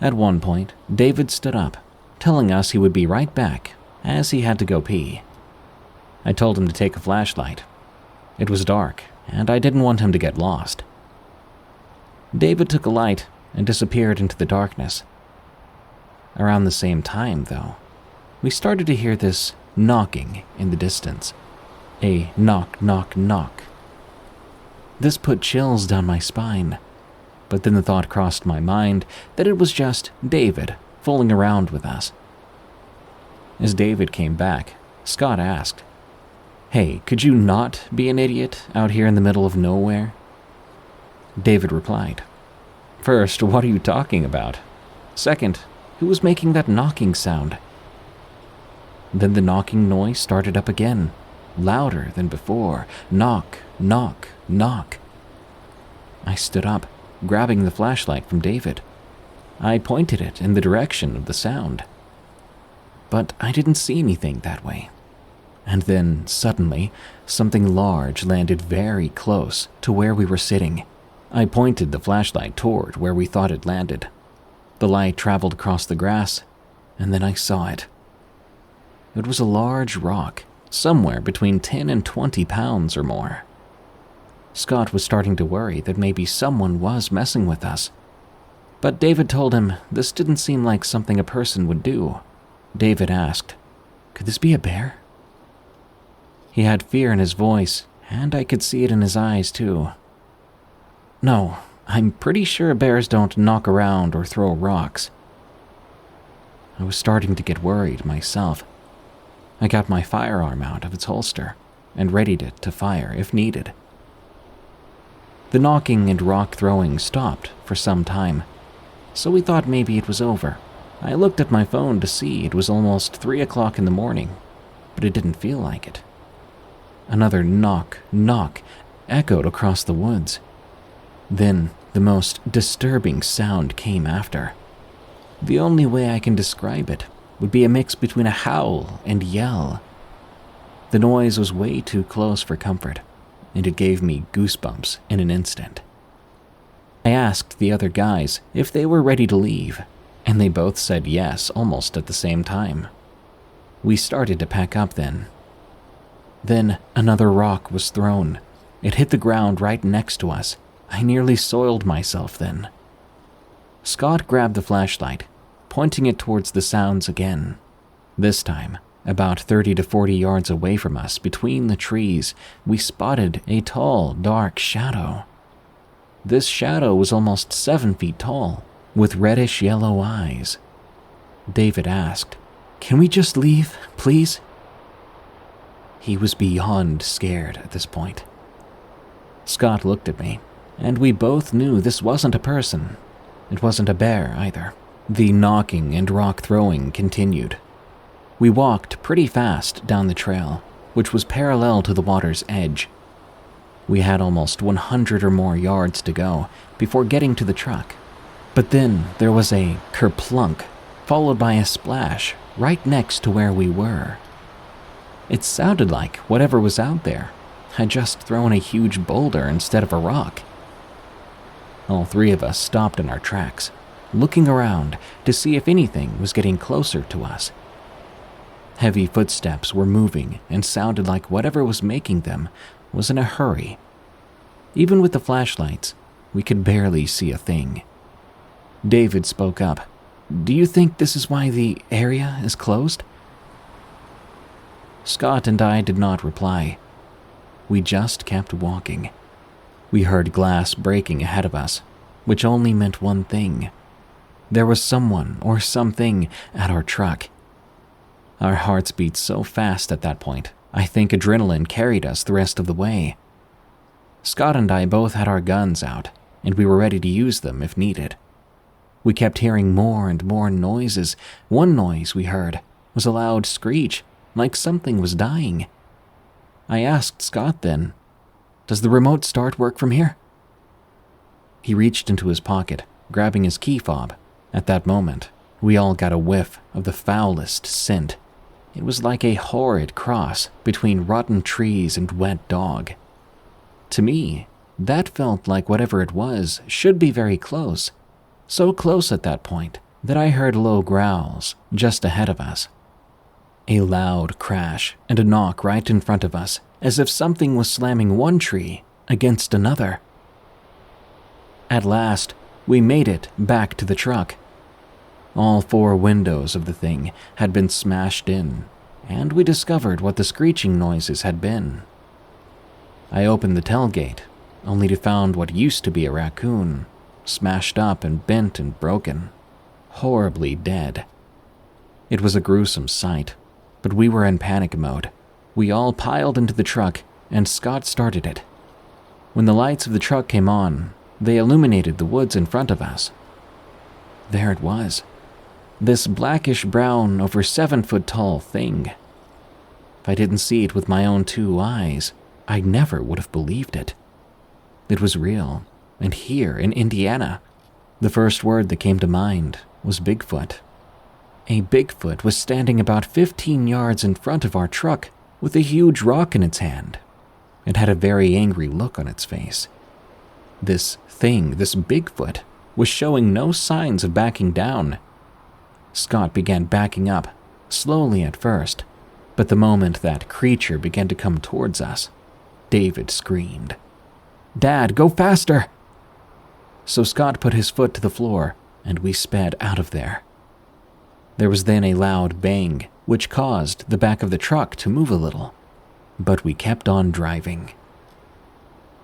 At one point, David stood up, telling us he would be right back, as he had to go pee. I told him to take a flashlight. It was dark, and I didn't want him to get lost. David took a light and disappeared into the darkness. Around the same time, though, we started to hear this knocking in the distance. A knock, knock, knock. This put chills down my spine, but then the thought crossed my mind that it was just David fooling around with us. As David came back, Scott asked, "Hey, could you not be an idiot out here in the middle of nowhere?" David replied, "First, what are you talking about? Second, who was making that knocking sound?" Then the knocking noise started up again, louder than before. Knock, knock, knock. I stood up, grabbing the flashlight from David. I pointed it in the direction of the sound. But I didn't see anything that way. And then, suddenly, something large landed very close to where we were sitting. I pointed the flashlight toward where we thought it landed. The light traveled across the grass, and then I saw it. It was a large rock, somewhere between 10 and 20 pounds or more. Scott was starting to worry that maybe someone was messing with us. But David told him this didn't seem like something a person would do. David asked, "Could this be a bear?" He had fear in his voice, and I could see it in his eyes too. "No, I'm pretty sure bears don't knock around or throw rocks." I was starting to get worried myself. I got my firearm out of its holster and readied it to fire if needed. The knocking and rock throwing stopped for some time, so we thought maybe it was over. I looked at my phone to see it was almost 3 o'clock in the morning, but it didn't feel like it. Another knock, knock echoed across the woods. Then the most disturbing sound came after. The only way I can describe it would be a mix between a howl and yell. The noise was way too close for comfort, and it gave me goosebumps in an instant. I asked the other guys if they were ready to leave, and they both said yes almost at the same time. We started to pack up then. Then another rock was thrown. It hit the ground right next to us. I nearly soiled myself then. Scott grabbed the flashlight, pointing it towards the sounds again. This time, about 30 to 40 yards away from us, between the trees, we spotted a tall, dark shadow. This shadow was almost 7 feet tall, with reddish-yellow eyes. David asked, "Can we just leave, please?" He was beyond scared at this point. Scott looked at me, and we both knew this wasn't a person. It wasn't a bear either. The knocking and rock throwing continued. We walked pretty fast down the trail, which was parallel to the water's edge. We had almost 100 or more yards to go before getting to the truck. But then there was a kerplunk, followed by a splash right next to where we were. It sounded like whatever was out there had just thrown a huge boulder instead of a rock. All three of us stopped in our tracks, looking around to see if anything was getting closer to us. Heavy footsteps were moving and sounded like whatever was making them was in a hurry. Even with the flashlights, we could barely see a thing. David spoke up. "Do you think this is why the area is closed?" Scott and I did not reply. We just kept walking. We heard glass breaking ahead of us, which only meant one thing. There was someone or something at our truck. Our hearts beat so fast at that point, I think adrenaline carried us the rest of the way. Scott and I both had our guns out, and we were ready to use them if needed. We kept hearing more and more noises. One noise we heard was a loud screech, like something was dying. I asked Scott then, "Does the remote start work from here?" He reached into his pocket, grabbing his key fob. At that moment, we all got a whiff of the foulest scent. It was like a horrid cross between rotten trees and wet dog. To me, that felt like whatever it was should be very close. So close at that point that I heard low growls just ahead of us. A loud crash and a knock right in front of us, as if something was slamming one tree against another. At last, we made it back to the truck. All 4 windows of the thing had been smashed in, and we discovered what the screeching noises had been. I opened the tailgate, only to find what used to be a raccoon, smashed up and bent and broken, horribly dead. It was a gruesome sight, but we were in panic mode. We all piled into the truck, and Scott started it. When the lights of the truck came on, they illuminated the woods in front of us. There it was. This blackish-brown, over 7-foot-tall thing. If I didn't see it with my own 2 eyes, I never would have believed it. It was real, and here in Indiana. The first word that came to mind was Bigfoot. A Bigfoot was standing about 15 yards in front of our truck with a huge rock in its hand. It had a very angry look on its face. This thing, this Bigfoot, was showing no signs of backing down. Scott began backing up, slowly at first, but the moment that creature began to come towards us, David screamed, "Dad, go faster!" So Scott put his foot to the floor, and we sped out of there. There was then a loud bang, which caused the back of the truck to move a little, but we kept on driving.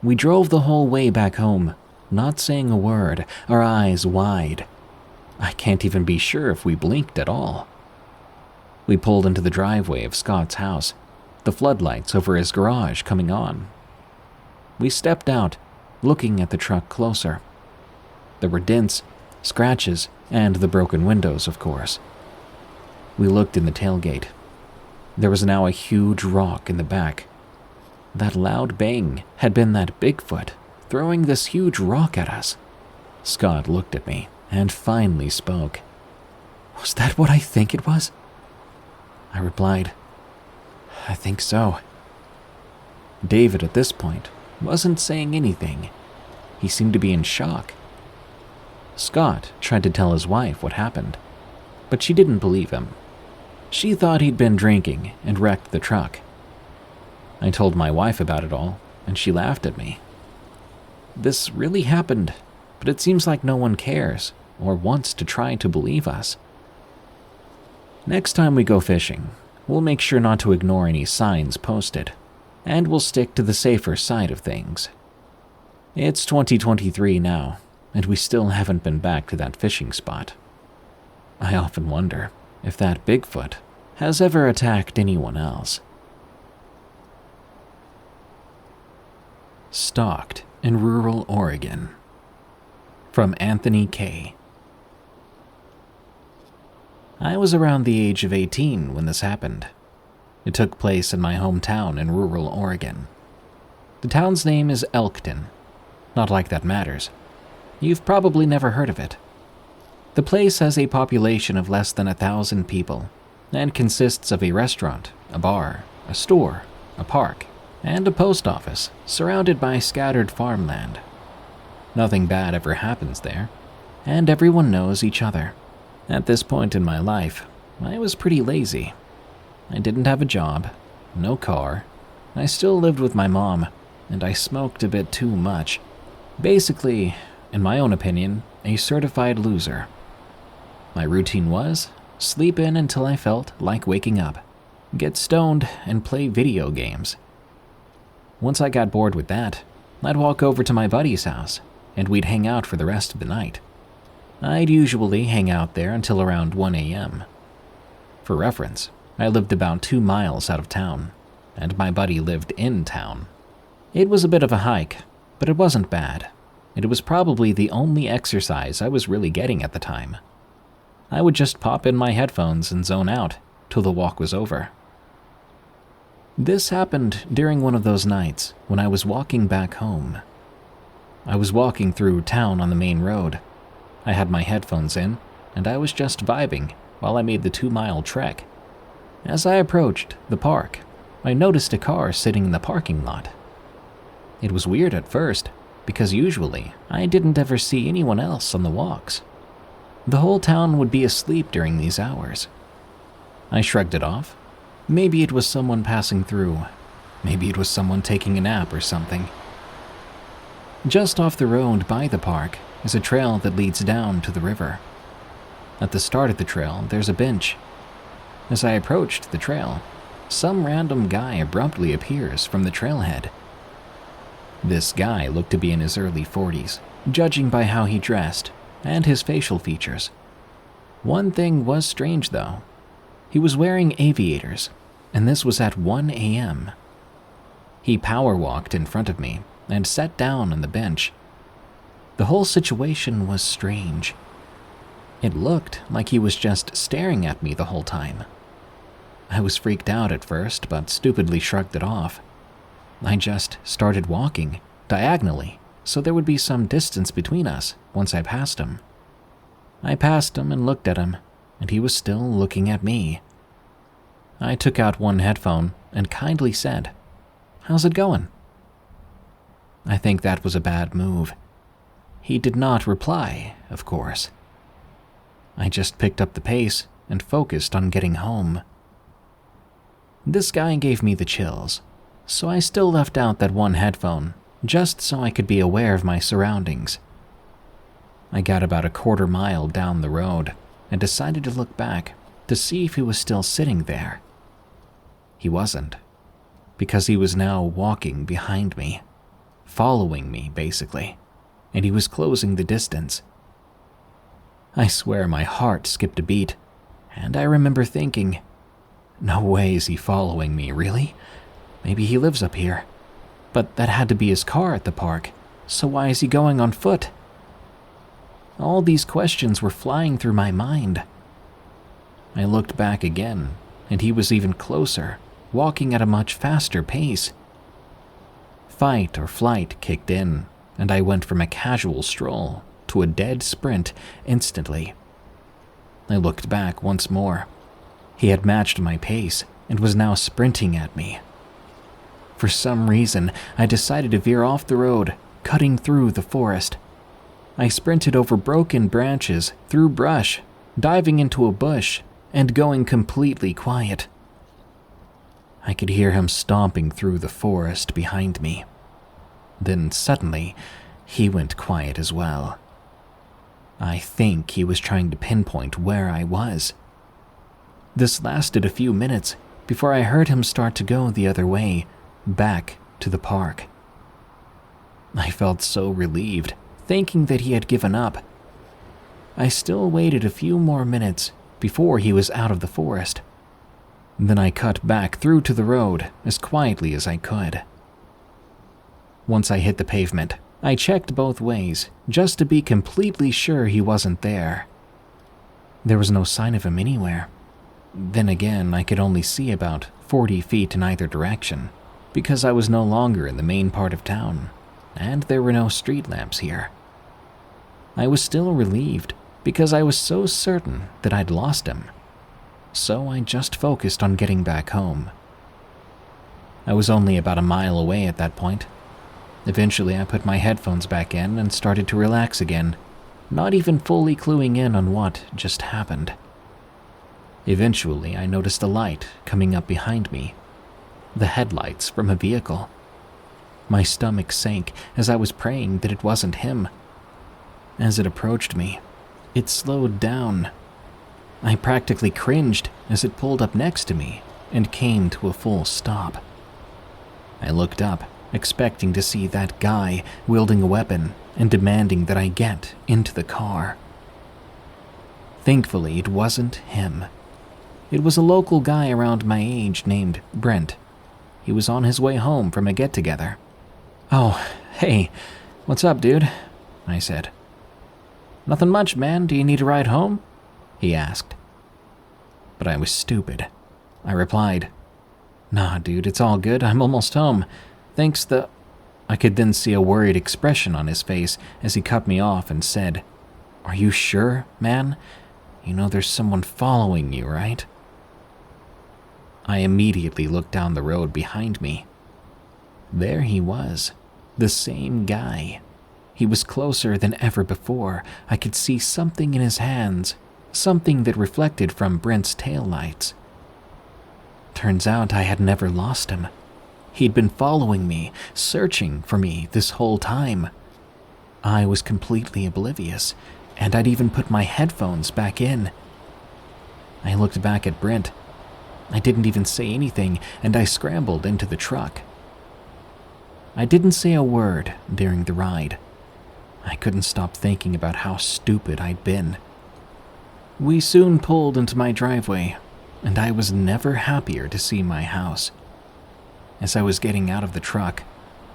We drove the whole way back home, not saying a word, our eyes wide. I can't even be sure if we blinked at all. We pulled into the driveway of Scott's house, the floodlights over his garage coming on. We stepped out, looking at the truck closer. There were dents, scratches, and the broken windows, of course. We looked in the tailgate. There was now a huge rock in the back. That loud bang had been that Bigfoot throwing this huge rock at us. Scott looked at me and finally spoke. "Was that what I think it was?" I replied, "I think so." David, at this point, wasn't saying anything. He seemed to be in shock. Scott tried to tell his wife what happened, but she didn't believe him. She thought he'd been drinking and wrecked the truck. I told my wife about it all, and she laughed at me. This really happened, but it seems like no one cares or wants to try to believe us. Next time we go fishing, we'll make sure not to ignore any signs posted, and we'll stick to the safer side of things. It's 2023 now, and we still haven't been back to that fishing spot. I often wonder if that Bigfoot has ever attacked anyone else. Stalked in rural Oregon. From Anthony K. I was around the age of 18 when this happened. It took place in my hometown in rural Oregon. The town's name is Elkton. Not like that matters. You've probably never heard of it. The place has a population of less than 1,000 people and consists of a restaurant, a bar, a store, a park, and a post office surrounded by scattered farmland. Nothing bad ever happens there, and everyone knows each other. At this point in my life, I was pretty lazy. I didn't have a job, no car, I still lived with my mom, and I smoked a bit too much. Basically, in my own opinion, a certified loser. My routine was sleep in until I felt like waking up, get stoned, and play video games. Once I got bored with that, I'd walk over to my buddy's house, and we'd hang out for the rest of the night. I'd usually hang out there until around 1 a.m. For reference, I lived about 2 miles out of town, and my buddy lived in town. It was a bit of a hike, but it wasn't bad. It was probably the only exercise I was really getting at the time. I would just pop in my headphones and zone out till the walk was over. This happened during one of those nights when I was walking back home. I was walking through town on the main road. I had my headphones in, and I was just vibing while I made the 2-mile trek. As I approached the park, I noticed a car sitting in the parking lot. It was weird at first, because usually I didn't ever see anyone else on the walks. The whole town would be asleep during these hours. I shrugged it off. Maybe it was someone passing through. Maybe it was someone taking a nap or something. Just off the road by the park is a trail that leads down to the river. At the start of the trail, there's a bench. As I approached the trail, some random guy abruptly appears from the trailhead. This guy looked to be in his early 40s, judging by how he dressed and his facial features. One thing was strange, though. He was wearing aviators, and this was at 1 a.m. He power walked in front of me and sat down on the bench. The whole situation was strange. It looked like he was just staring at me the whole time. I was freaked out at first, but stupidly shrugged it off. I just started walking, diagonally, so there would be some distance between us once I passed him. I passed him and looked at him, and he was still looking at me. I took out one headphone and kindly said, "How's it going?" I think that was a bad move. He did not reply, of course. I just picked up the pace and focused on getting home. This guy gave me the chills, so I still left out that one headphone, just so I could be aware of my surroundings. I got about a quarter mile down the road and decided to look back to see if he was still sitting there. He wasn't, because he was now walking behind me, following me basically, and he was closing the distance. I swear my heart skipped a beat, and I remember thinking, no way is he following me, really? Maybe he lives up here. But that had to be his car at the park, so why is he going on foot? All these questions were flying through my mind. I looked back again, and he was even closer, walking at a much faster pace. Fight or flight kicked in, and I went from a casual stroll to a dead sprint instantly. I looked back once more. He had matched my pace and was now sprinting at me. For some reason, I decided to veer off the road, cutting through the forest. I sprinted over broken branches, through brush, diving into a bush, and going completely quiet. I could hear him stomping through the forest behind me. Then suddenly, he went quiet as well. I think he was trying to pinpoint where I was. This lasted a few minutes before I heard him start to go the other way, back to the park. I felt so relieved, thinking that he had given up. I still waited a few more minutes before he was out of the forest. Then I cut back through to the road as quietly as I could. Once I hit the pavement, I checked both ways just to be completely sure he wasn't there. There was no sign of him anywhere. Then again, I could only see about 40 feet in either direction because I was no longer in the main part of town, and there were no street lamps here. I was still relieved because I was so certain that I'd lost him. So I just focused on getting back home. I was only about a mile away at that point. Eventually, I put my headphones back in and started to relax again, not even fully cluing in on what just happened. Eventually, I noticed a light coming up behind me, the headlights from a vehicle. My stomach sank as I was praying that it wasn't him. As it approached me, it slowed down. I practically cringed as it pulled up next to me and came to a full stop. I looked up, expecting to see that guy wielding a weapon and demanding that I get into the car. Thankfully, it wasn't him. It was a local guy around my age named Brent. He was on his way home from a get-together. "Oh, hey, what's up, dude?" I said. "Nothing much, man. Do you need a ride home?" he asked. But I was stupid. I replied, "Nah, dude, it's all good. I'm almost home. Thanks I could then see a worried expression on his face as he cut me off and said, "Are you sure, man? You know there's someone following you, right?" I immediately looked down the road behind me. There he was, the same guy. He was closer than ever before. I could see something in his hands, something that reflected from Brent's taillights. Turns out I had never lost him. He'd been following me, searching for me this whole time. I was completely oblivious, and I'd even put my headphones back in. I looked back at Brent. I didn't even say anything, and I scrambled into the truck. I didn't say a word during the ride. I couldn't stop thinking about how stupid I'd been. We soon pulled into my driveway, and I was never happier to see my house. As I was getting out of the truck,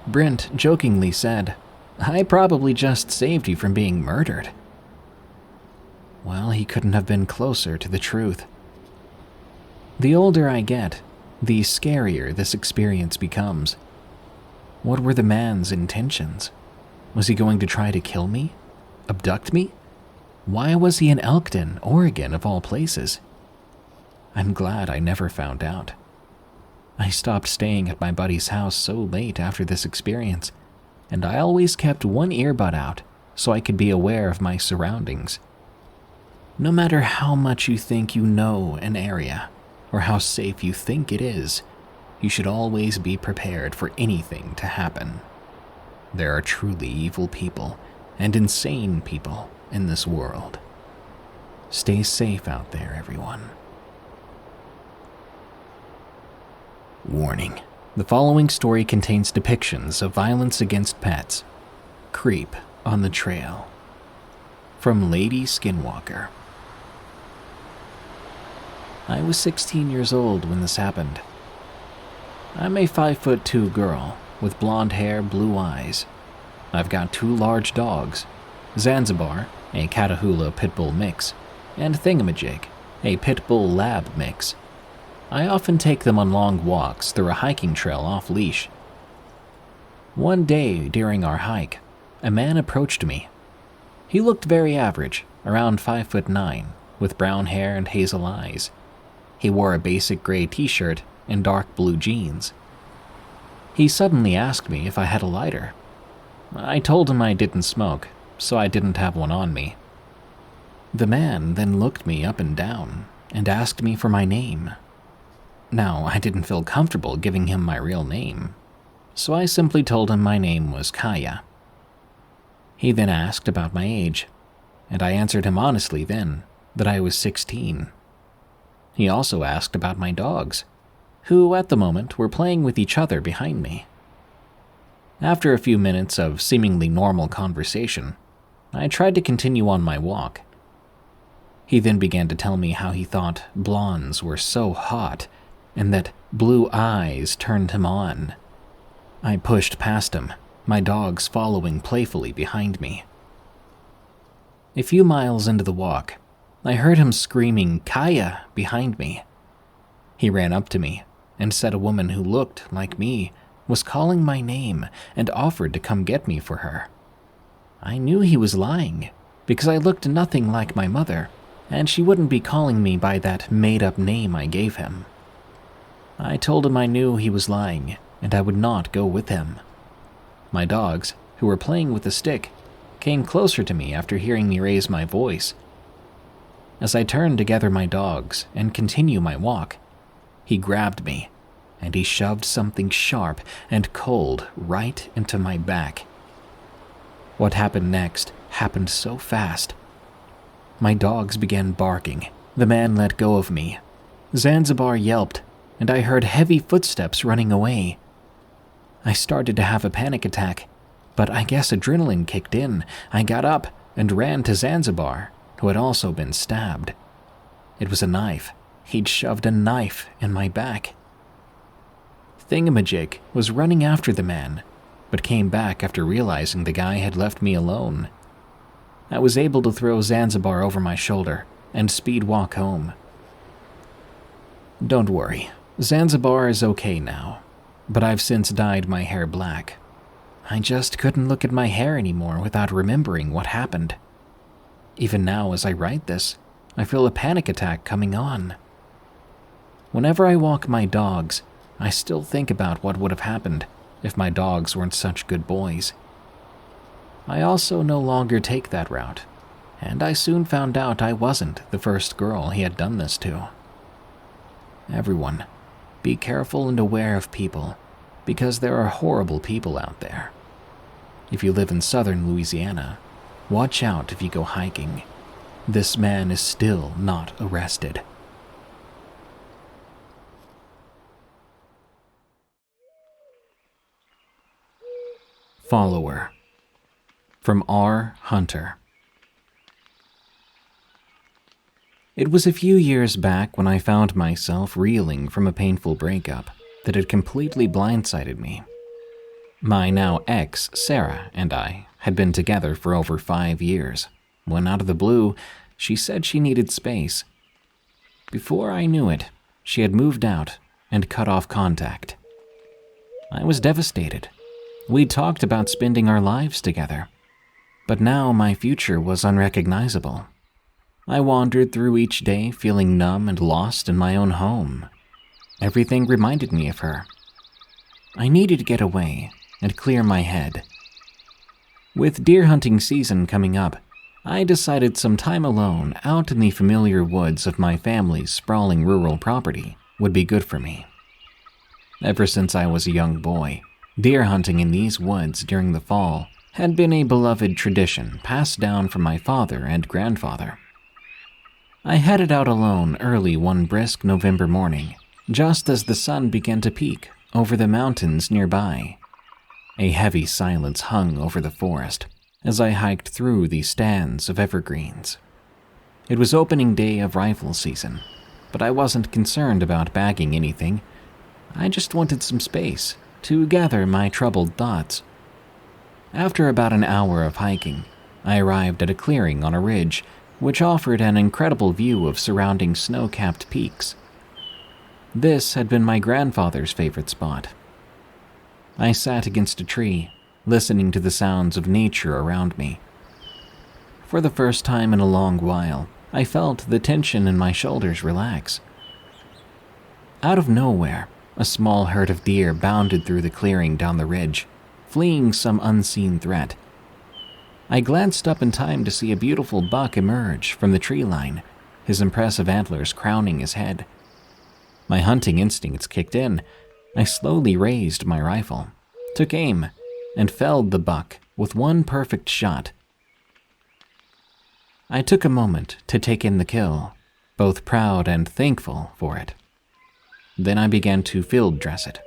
Brent jokingly said, "I probably just saved you from being murdered." Well, he couldn't have been closer to the truth. The older I get, the scarier this experience becomes. What were the man's intentions? Was he going to try to kill me? Abduct me? Why was he in Elkton, Oregon, of all places? I'm glad I never found out. I stopped staying at my buddy's house so late after this experience, and I always kept one earbud out so I could be aware of my surroundings. No matter how much you think you know an area, or how safe you think it is, you should always be prepared for anything to happen. There are truly evil people and insane people in this world. Stay safe out there, everyone. Warning: the following story contains depictions of violence against pets. Creep on the trail. From Lady Skinwalker. I was 16 years old when this happened. I'm a 5'2" girl with blonde hair, blue eyes. I've got 2 large dogs, Zanzibar, a Catahoula Pitbull mix, and Thingamajig, a Pitbull Lab mix. I often take them on long walks through a hiking trail off-leash. One day during our hike, a man approached me. He looked very average, around 5'9", with brown hair and hazel eyes. He wore a basic gray t-shirt and dark blue jeans. He suddenly asked me if I had a lighter. I told him I didn't smoke, so I didn't have one on me. The man then looked me up and down and asked me for my name. Now, I didn't feel comfortable giving him my real name, so I simply told him my name was Kaya. He then asked about my age, and I answered him honestly then that I was 16. He also asked about my dogs, who at the moment were playing with each other behind me. After a few minutes of seemingly normal conversation, I tried to continue on my walk. He then began to tell me how he thought blondes were so hot and that blue eyes turned him on. I pushed past him, my dogs following playfully behind me. A few miles into the walk, I heard him screaming "Kaya" behind me. He ran up to me and said a woman who looked like me was calling my name and offered to come get me for her. I knew he was lying because I looked nothing like my mother, and she wouldn't be calling me by that made-up name I gave him. I told him I knew he was lying and I would not go with him. My dogs, who were playing with a stick, came closer to me after hearing me raise my voice. As I turned to gather my dogs and continue my walk, he grabbed me and he shoved something sharp and cold right into my back. What happened next happened so fast. My dogs began barking. The man let go of me. Zanzibar yelped, and I heard heavy footsteps running away. I started to have a panic attack, but I guess adrenaline kicked in. I got up and ran to Zanzibar, who had also been stabbed. It was a knife. He'd shoved a knife in my back. Thingamajig was running after the man, but came back after realizing the guy had left me alone. I was able to throw Zanzibar over my shoulder and speed walk home. Don't worry, Zanzibar is okay now, but I've since dyed my hair black. I just couldn't look at my hair anymore without remembering what happened. Even now as I write this, I feel a panic attack coming on. Whenever I walk my dogs, I still think about what would have happened if my dogs weren't such good boys. I also no longer take that route, and I soon found out I wasn't the first girl he had done this to. Everyone, be careful and aware of people, because there are horrible people out there. If you live in southern Louisiana, watch out if you go hiking. This man is still not arrested. Follower. From R. Hunter. It was a few years back when I found myself reeling from a painful breakup that had completely blindsided me. My now ex, Sarah, and I had been together for over 5 years, when out of the blue, she said she needed space. Before I knew it, she had moved out and cut off contact. I was devastated. We talked about spending our lives together, but now my future was unrecognizable. I wandered through each day feeling numb and lost in my own home. Everything reminded me of her. I needed to get away and clear my head. With deer hunting season coming up, I decided some time alone out in the familiar woods of my family's sprawling rural property would be good for me. Ever since I was a young boy, deer hunting in these woods during the fall had been a beloved tradition passed down from my father and grandfather. I headed out alone early one brisk November morning, just as the sun began to peek over the mountains nearby. A heavy silence hung over the forest as I hiked through the stands of evergreens. It was opening day of rifle season, but I wasn't concerned about bagging anything. I just wanted some space to gather my troubled thoughts. After about an hour of hiking, I arrived at a clearing on a ridge which offered an incredible view of surrounding snow-capped peaks. This had been my grandfather's favorite spot. I sat against a tree, listening to the sounds of nature around me. For the first time in a long while, I felt the tension in my shoulders relax. Out of nowhere, a small herd of deer bounded through the clearing down the ridge, fleeing some unseen threat. I glanced up in time to see a beautiful buck emerge from the tree line, his impressive antlers crowning his head. My hunting instincts kicked in. I slowly raised my rifle, took aim, and felled the buck with one perfect shot. I took a moment to take in the kill, both proud and thankful for it. Then I began to field dress it.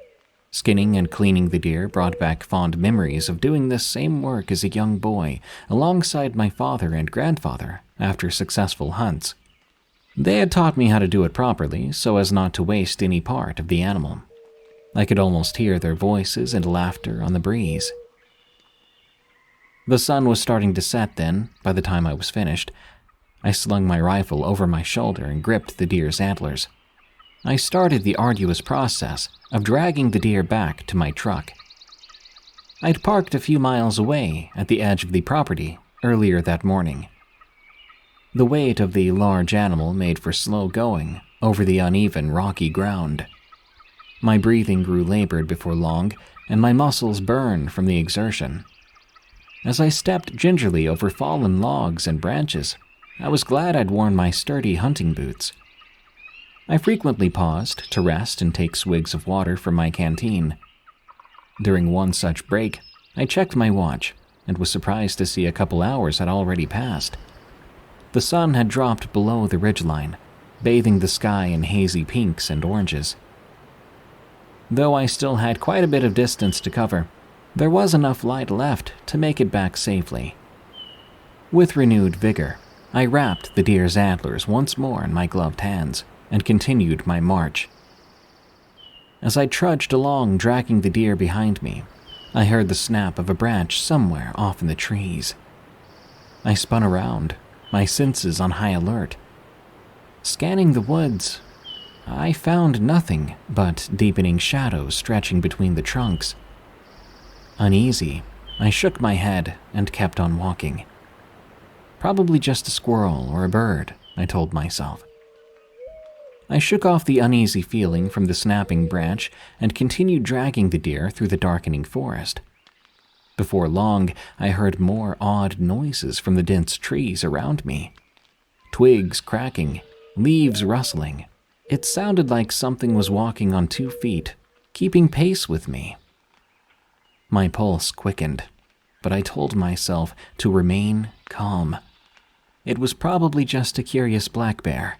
Skinning and cleaning the deer brought back fond memories of doing this same work as a young boy alongside my father and grandfather after successful hunts. They had taught me how to do it properly so as not to waste any part of the animal. I could almost hear their voices and laughter on the breeze. The sun was starting to set then, by the time I was finished. I slung my rifle over my shoulder and gripped the deer's antlers. I started the arduous process of dragging the deer back to my truck. I'd parked a few miles away at the edge of the property earlier that morning. The weight of the large animal made for slow going over the uneven, rocky ground. My breathing grew labored before long, and my muscles burned from the exertion. As I stepped gingerly over fallen logs and branches, I was glad I'd worn my sturdy hunting boots. I frequently paused to rest and take swigs of water from my canteen. During one such break, I checked my watch and was surprised to see a couple hours had already passed. The sun had dropped below the ridgeline, bathing the sky in hazy pinks and oranges. Though I still had quite a bit of distance to cover, there was enough light left to make it back safely. With renewed vigor, I wrapped the deer's antlers once more in my gloved hands and continued my march. As I trudged along, dragging the deer behind me, I heard the snap of a branch somewhere off in the trees. I spun around, my senses on high alert. Scanning the woods, I found nothing but deepening shadows stretching between the trunks. Uneasy, I shook my head and kept on walking. Probably just a squirrel or a bird, I told myself. I shook off the uneasy feeling from the snapping branch and continued dragging the deer through the darkening forest. Before long, I heard more odd noises from the dense trees around me. Twigs cracking, leaves rustling. It sounded like something was walking on 2 feet, keeping pace with me. My pulse quickened, but I told myself to remain calm. It was probably just a curious black bear.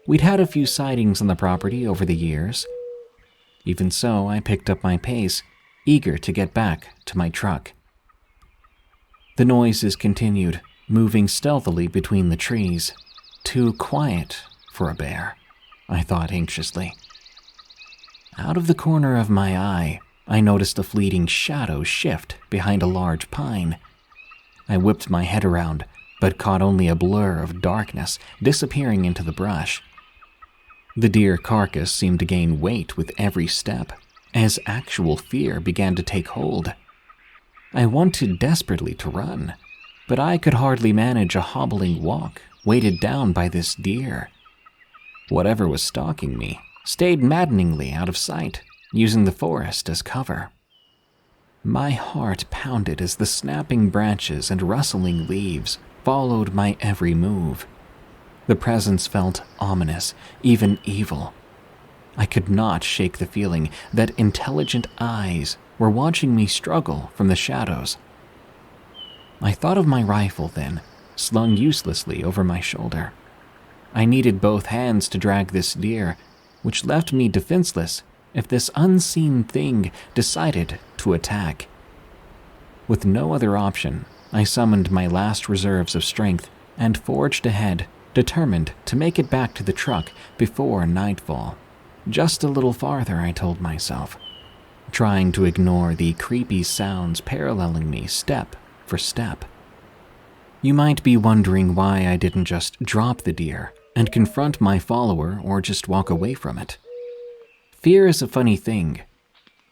We'd had a few sightings on the property over the years. Even so, I picked up my pace, eager to get back to my truck. The noises continued, moving stealthily between the trees. Too quiet for a bear, I thought anxiously. Out of the corner of my eye, I noticed a fleeting shadow shift behind a large pine. I whipped my head around, but caught only a blur of darkness disappearing into the brush. The deer carcass seemed to gain weight with every step, as actual fear began to take hold. I wanted desperately to run, but I could hardly manage a hobbling walk weighted down by this deer. Whatever was stalking me stayed maddeningly out of sight, using the forest as cover. My heart pounded as the snapping branches and rustling leaves followed my every move. The presence felt ominous, even evil. I could not shake the feeling that intelligent eyes were watching me struggle from the shadows. I thought of my rifle then, slung uselessly over my shoulder. I needed both hands to drag this deer, which left me defenseless if this unseen thing decided to attack. With no other option, I summoned my last reserves of strength and forged ahead, determined to make it back to the truck before nightfall. Just a little farther, I told myself, trying to ignore the creepy sounds paralleling me step for step. You might be wondering why I didn't just drop the deer and confront my follower or just walk away from it. Fear is a funny thing.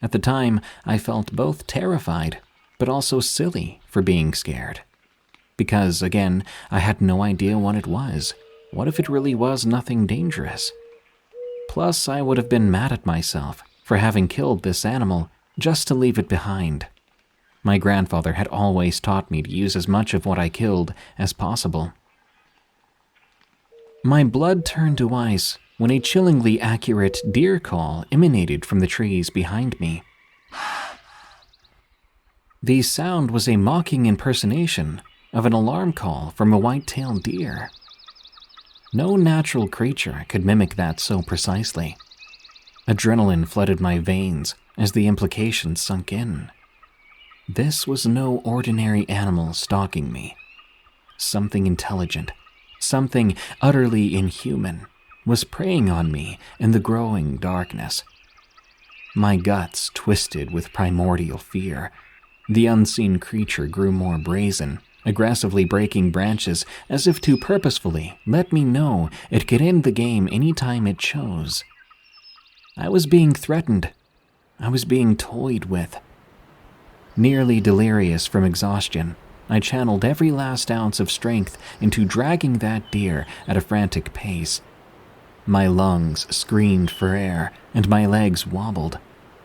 At the time, I felt both terrified but also silly for being scared. Because, again, I had no idea what it was. What if it really was nothing dangerous? Plus, I would have been mad at myself for having killed this animal just to leave it behind. My grandfather had always taught me to use as much of what I killed as possible. My blood turned to ice when a chillingly accurate deer call emanated from the trees behind me. The sound was a mocking impersonation of an alarm call from a white-tailed deer. No natural creature could mimic that so precisely. Adrenaline flooded my veins as the implication sunk in. This was no ordinary animal stalking me. Something intelligent, something utterly inhuman, was preying on me in the growing darkness. My guts twisted with primordial fear. The unseen creature grew more brazen, aggressively breaking branches as if to purposefully let me know it could end the game anytime it chose. I was being threatened. I was being toyed with. Nearly delirious from exhaustion, I channeled every last ounce of strength into dragging that deer at a frantic pace. My lungs screamed for air, and my legs wobbled,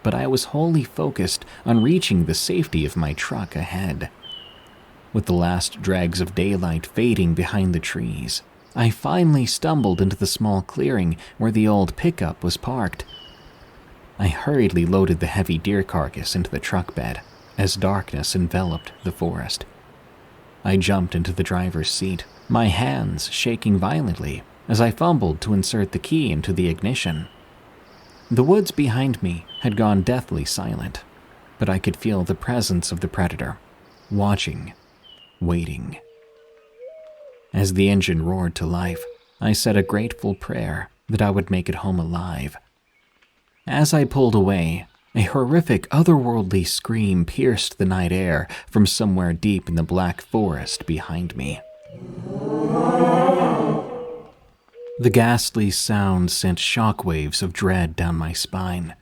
but I was wholly focused on reaching the safety of my truck ahead. With the last dregs of daylight fading behind the trees, I finally stumbled into the small clearing where the old pickup was parked. I hurriedly loaded the heavy deer carcass into the truck bed as darkness enveloped the forest. I jumped into the driver's seat, my hands shaking violently as I fumbled to insert the key into the ignition. The woods behind me had gone deathly silent, but I could feel the presence of the predator, watching, waiting. As the engine roared to life, I said a grateful prayer that I would make it home alive. As I pulled away, a horrific otherworldly scream pierced the night air from somewhere deep in the black forest behind me. The ghastly sound sent shockwaves of dread down my spine.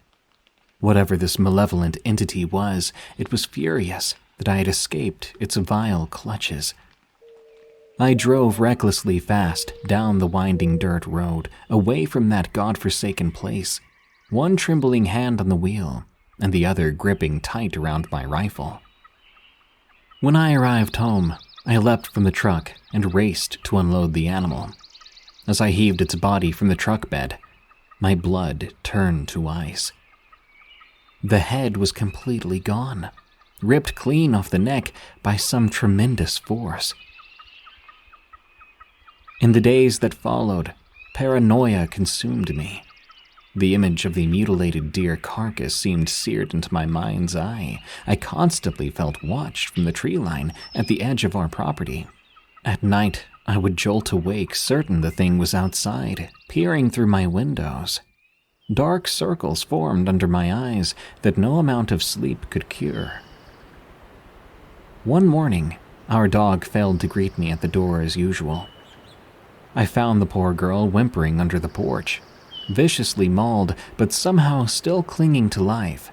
Whatever this malevolent entity was, it was furious that I had escaped its vile clutches. I drove recklessly fast down the winding dirt road, away from that godforsaken place, one trembling hand on the wheel and the other gripping tight around my rifle. When I arrived home, I leapt from the truck and raced to unload the animal. As I heaved its body from the truck bed, my blood turned to ice. The head was completely gone, ripped clean off the neck by some tremendous force. In the days that followed, paranoia consumed me. The image of the mutilated deer carcass seemed seared into my mind's eye. I constantly felt watched from the tree line at the edge of our property. At night, I would jolt awake, certain the thing was outside, peering through my windows. Dark circles formed under my eyes that no amount of sleep could cure. One morning, our dog failed to greet me at the door as usual. I found the poor girl whimpering under the porch, viciously mauled but somehow still clinging to life.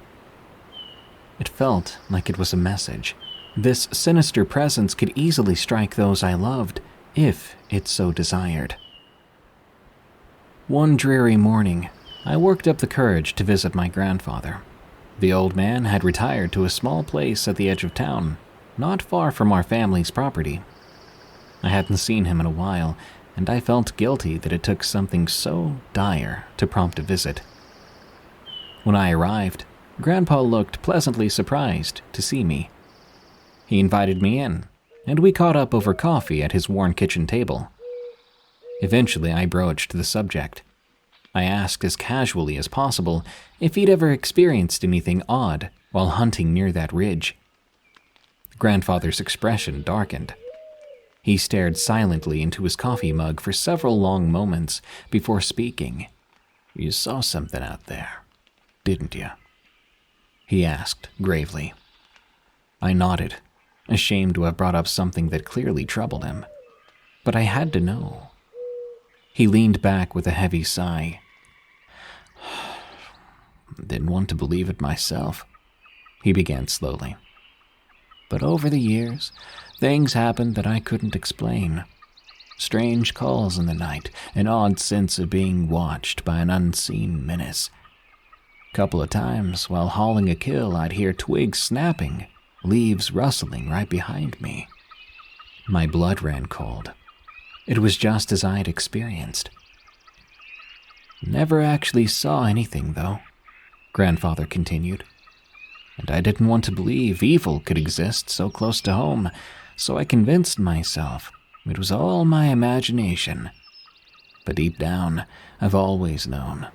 It felt like it was a message. This sinister presence could easily strike those I loved, if it so desired. One dreary morning, I worked up the courage to visit my grandfather. The old man had retired to a small place at the edge of town, not far from our family's property. I hadn't seen him in a while, and I felt guilty that it took something so dire to prompt a visit. When I arrived, Grandpa looked pleasantly surprised to see me. He invited me in, and we caught up over coffee at his worn kitchen table. Eventually, I broached the subject. I asked as casually as possible if he'd ever experienced anything odd while hunting near that ridge. Grandfather's expression darkened. He stared silently into his coffee mug for several long moments before speaking. "You saw something out there, didn't you?" he asked gravely. I nodded, ashamed to have brought up something that clearly troubled him. But I had to know. He leaned back with a heavy sigh. "Didn't want to believe it myself," he began slowly. "But over the years, things happened that I couldn't explain. Strange calls in the night, an odd sense of being watched by an unseen menace. Couple of times, while hauling a kill, I'd hear twigs snapping, leaves rustling right behind me." My blood ran cold. It was just as I'd experienced. Never actually saw anything, though, Grandfather continued. And I didn't want to believe evil could exist so close to home, so I convinced myself it was all my imagination. But deep down, I've always known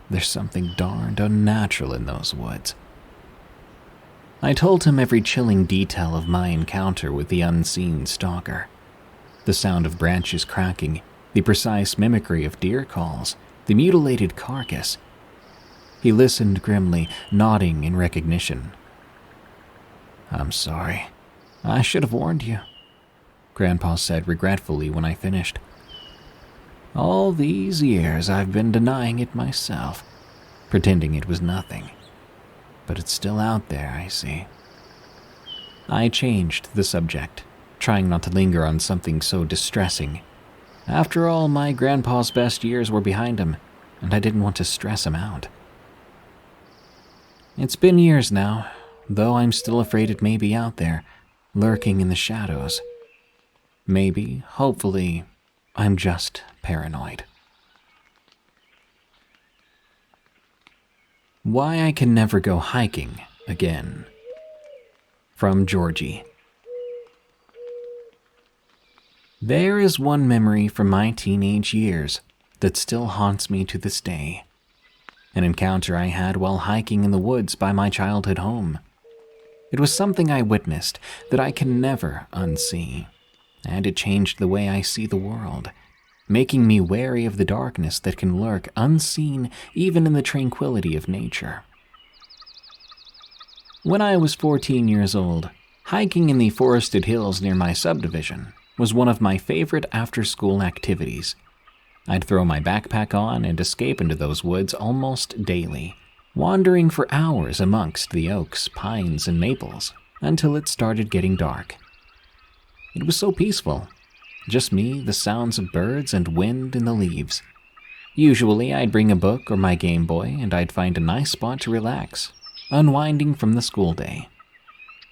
there's something darned unnatural in those woods. I told him every chilling detail of my encounter with the unseen stalker. The sound of branches cracking, the precise mimicry of deer calls, the mutilated carcass. He listened grimly, nodding in recognition. "I'm sorry. I should have warned you," Grandpa said regretfully when I finished. "All these years I've been denying it myself, pretending it was nothing. But it's still out there, I see." I changed the subject, trying not to linger on something so distressing. After all, my grandpa's best years were behind him, and I didn't want to stress him out. "It's been years now, though I'm still afraid it may be out there, lurking in the shadows. Maybe, hopefully, I'm just paranoid." Why I Can Never Go Hiking Again. From Georgie. There is one memory from my teenage years that still haunts me to this day. An encounter I had while hiking in the woods by my childhood home. It was something I witnessed that I can never unsee, and it changed the way I see the world, making me wary of the darkness that can lurk unseen even in the tranquility of nature. When I was 14 years old, hiking in the forested hills near my subdivision was one of my favorite after-school activities. I'd throw my backpack on and escape into those woods almost daily, wandering for hours amongst the oaks, pines, and maples until it started getting dark. It was so peaceful. Just me, the sounds of birds, and wind in the leaves. Usually, I'd bring a book or my Game Boy, and I'd find a nice spot to relax, unwinding from the school day.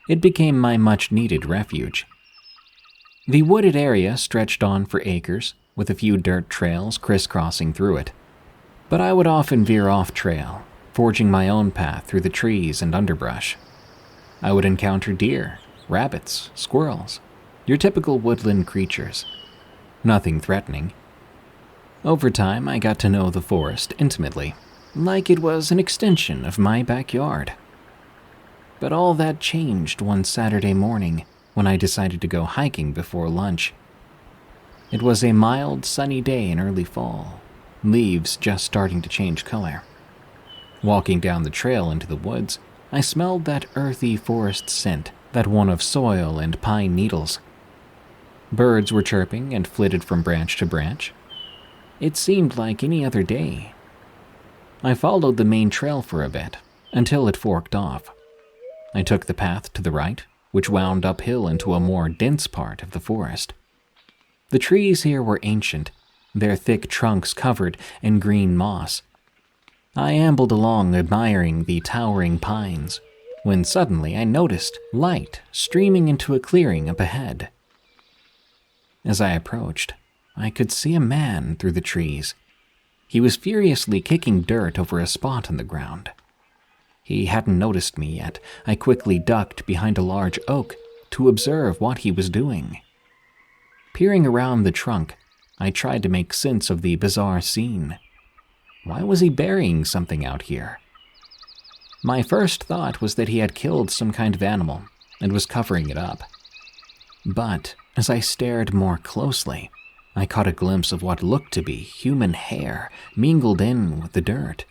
It became my much-needed refuge. The wooded area stretched on for acres, with a few dirt trails crisscrossing through it. But I would often veer off trail, forging my own path through the trees and underbrush. I would encounter deer, rabbits, squirrels, your typical woodland creatures. Nothing threatening. Over time, I got to know the forest intimately, like it was an extension of my backyard. But all that changed one Saturday morning when I decided to go hiking before lunch. It was a mild, sunny day in early fall, leaves just starting to change color. Walking down the trail into the woods, I smelled that earthy forest scent, that one of soil and pine needles. Birds were chirping and flitted from branch to branch. It seemed like any other day. I followed the main trail for a bit, until it forked off. I took the path to the right, which wound uphill into a more dense part of the forest. The trees here were ancient, their thick trunks covered in green moss. I ambled along admiring the towering pines, when suddenly I noticed light streaming into a clearing up ahead. As I approached, I could see a man through the trees. He was furiously kicking dirt over a spot on the ground. He hadn't noticed me yet. I quickly ducked behind a large oak to observe what he was doing. Peering around the trunk, I tried to make sense of the bizarre scene. Why was he burying something out here? My first thought was that he had killed some kind of animal and was covering it up. But as I stared more closely, I caught a glimpse of what looked to be human hair mingled in with the dirt.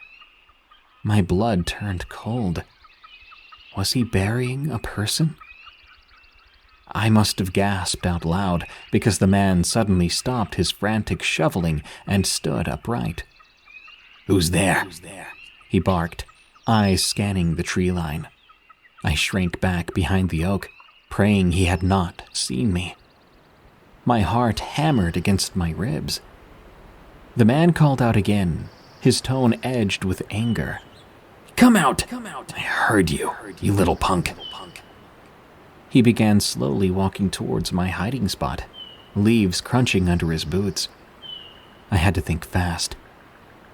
My blood turned cold. Was he burying a person? I must have gasped out loud because the man suddenly stopped his frantic shoveling and stood upright. "Who's there?" he barked, eyes scanning the tree line. I shrank back behind the oak, praying he had not seen me. My heart hammered against my ribs. The man called out again, his tone edged with anger. Come out! I heard you, you little punk." He began slowly walking towards my hiding spot, leaves crunching under his boots. I had to think fast.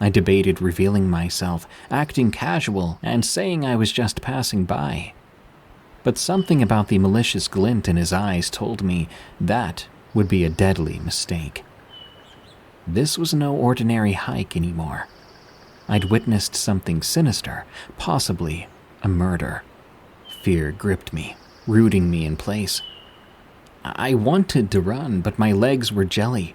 I debated revealing myself, acting casual, and saying I was just passing by. But something about the malicious glint in his eyes told me that would be a deadly mistake. This was no ordinary hike anymore. I'd witnessed something sinister, possibly a murder. Fear gripped me, rooting me in place. I wanted to run, but my legs were jelly.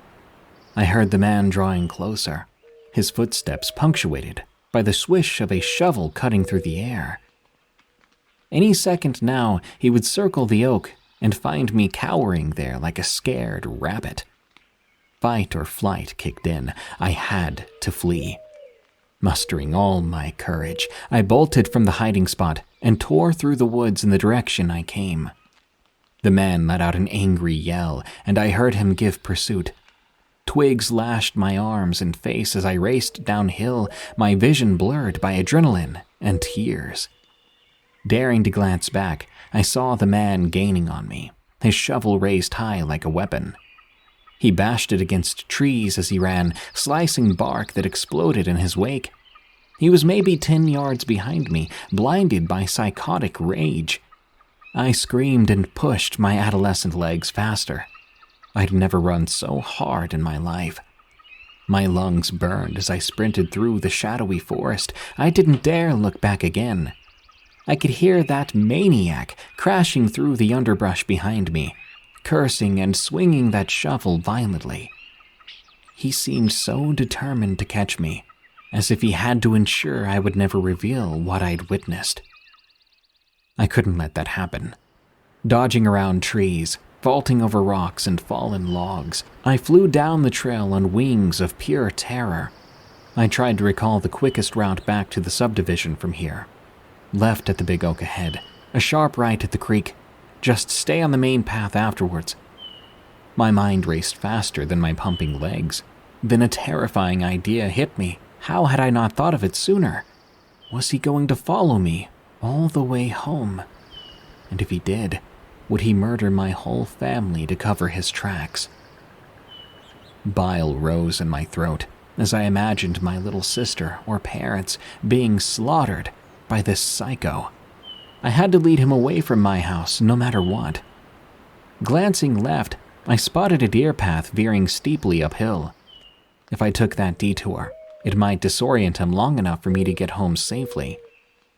I heard the man drawing closer, his footsteps punctuated by the swish of a shovel cutting through the air. Any second now, he would circle the oak and find me cowering there like a scared rabbit. Fight or flight kicked in. I had to flee. Mustering all my courage, I bolted from the hiding spot and tore through the woods in the direction I came. The man let out an angry yell, and I heard him give pursuit. Twigs lashed my arms and face as I raced downhill, my vision blurred by adrenaline and tears. Daring to glance back, I saw the man gaining on me, his shovel raised high like a weapon. He bashed it against trees as he ran, slicing bark that exploded in his wake. He was maybe 10 yards behind me, blinded by psychotic rage. I screamed and pushed my adolescent legs faster. I'd never run so hard in my life. My lungs burned as I sprinted through the shadowy forest. I didn't dare look back again. I could hear that maniac crashing through the underbrush behind me, cursing and swinging that shovel violently. He seemed so determined to catch me, as if he had to ensure I would never reveal what I'd witnessed. I couldn't let that happen. Dodging around trees, vaulting over rocks and fallen logs, I flew down the trail on wings of pure terror. I tried to recall the quickest route back to the subdivision from here. Left at the big oak ahead, a sharp right at the creek. Just stay on the main path afterwards. My mind raced faster than my pumping legs. Then a terrifying idea hit me. How had I not thought of it sooner? Was he going to follow me all the way home? And if he did, would he murder my whole family to cover his tracks? Bile rose in my throat as I imagined my little sister or parents being slaughtered by this psycho. I had to lead him away from my house no matter what. Glancing left, I spotted a deer path veering steeply uphill. If I took that detour, it might disorient him long enough for me to get home safely.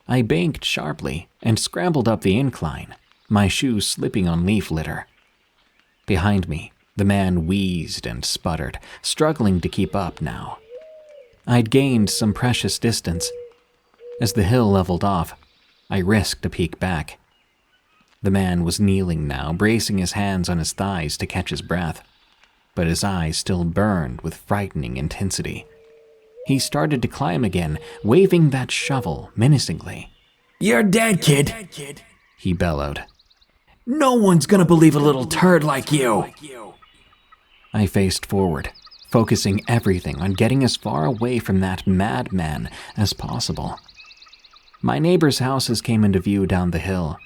I banked sharply and scrambled up the incline, my shoes slipping on leaf litter. Behind me, the man wheezed and sputtered, struggling to keep up now. I'd gained some precious distance. As the hill leveled off, I risked a peek back. The man was kneeling now, bracing his hands on his thighs to catch his breath, but his eyes still burned with frightening intensity. He started to climb again, waving that shovel menacingly. "You're dead, kid," he bellowed. "No one's gonna believe a little turd like you." I faced forward, focusing everything on getting as far away from that madman as possible. My neighbors' houses came into view down the hill.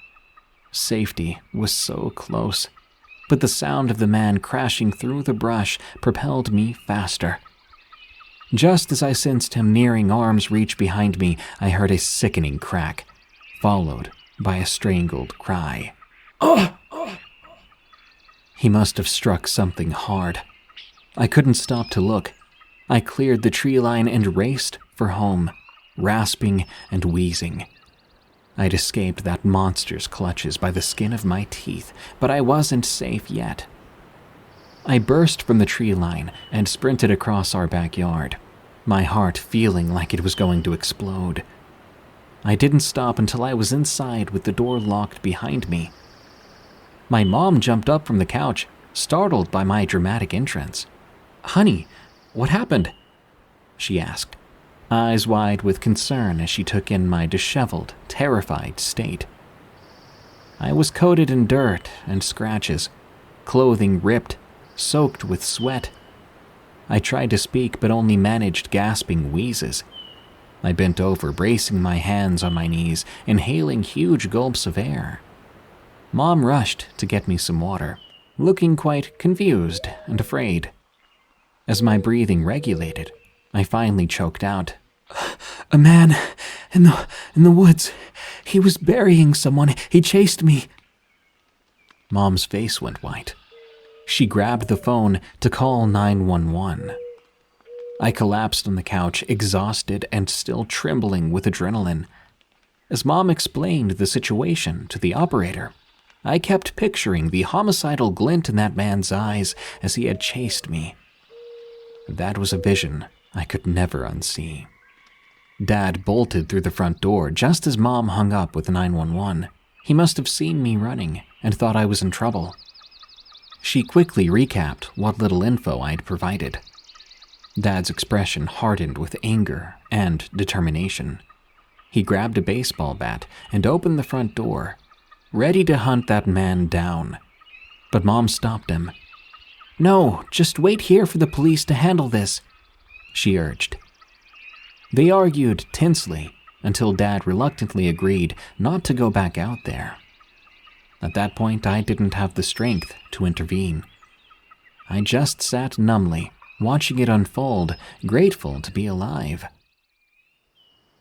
Safety was so close, but the sound of the man crashing through the brush propelled me faster. Just as I sensed him nearing arm's reach behind me, I heard a sickening crack, followed by a strangled cry. He must have struck something hard. I couldn't stop to look. I cleared the tree line and raced for home, rasping and wheezing. I'd escaped that monster's clutches by the skin of my teeth, but I wasn't safe yet. I burst from the tree line and sprinted across our backyard, my heart feeling like it was going to explode. I didn't stop until I was inside with the door locked behind me. My mom jumped up from the couch, startled by my dramatic entrance. "Honey, what happened?" she asked, eyes wide with concern as she took in my disheveled, terrified state. I was coated in dirt and scratches, clothing ripped, soaked with sweat. I tried to speak but only managed gasping wheezes. I bent over, bracing my hands on my knees, inhaling huge gulps of air. Mom rushed to get me some water, looking quite confused and afraid. As my breathing regulated, I finally choked out. A man in the woods. He was burying someone. He chased me. Mom's face went white. She grabbed the phone to call 911. I collapsed on the couch, exhausted and still trembling with adrenaline. As Mom explained the situation to the operator, I kept picturing the homicidal glint in that man's eyes as he had chased me. That was a vision I could never unsee. Dad bolted through the front door just as Mom hung up with 911. He must have seen me running and thought I was in trouble. She quickly recapped what little info I'd provided. Dad's expression hardened with anger and determination. He grabbed a baseball bat and opened the front door, ready to hunt that man down. But Mom stopped him. "No, just wait here for the police to handle this," she urged. They argued tensely until Dad reluctantly agreed not to go back out there. At that point, I didn't have the strength to intervene. I just sat numbly, watching it unfold, grateful to be alive.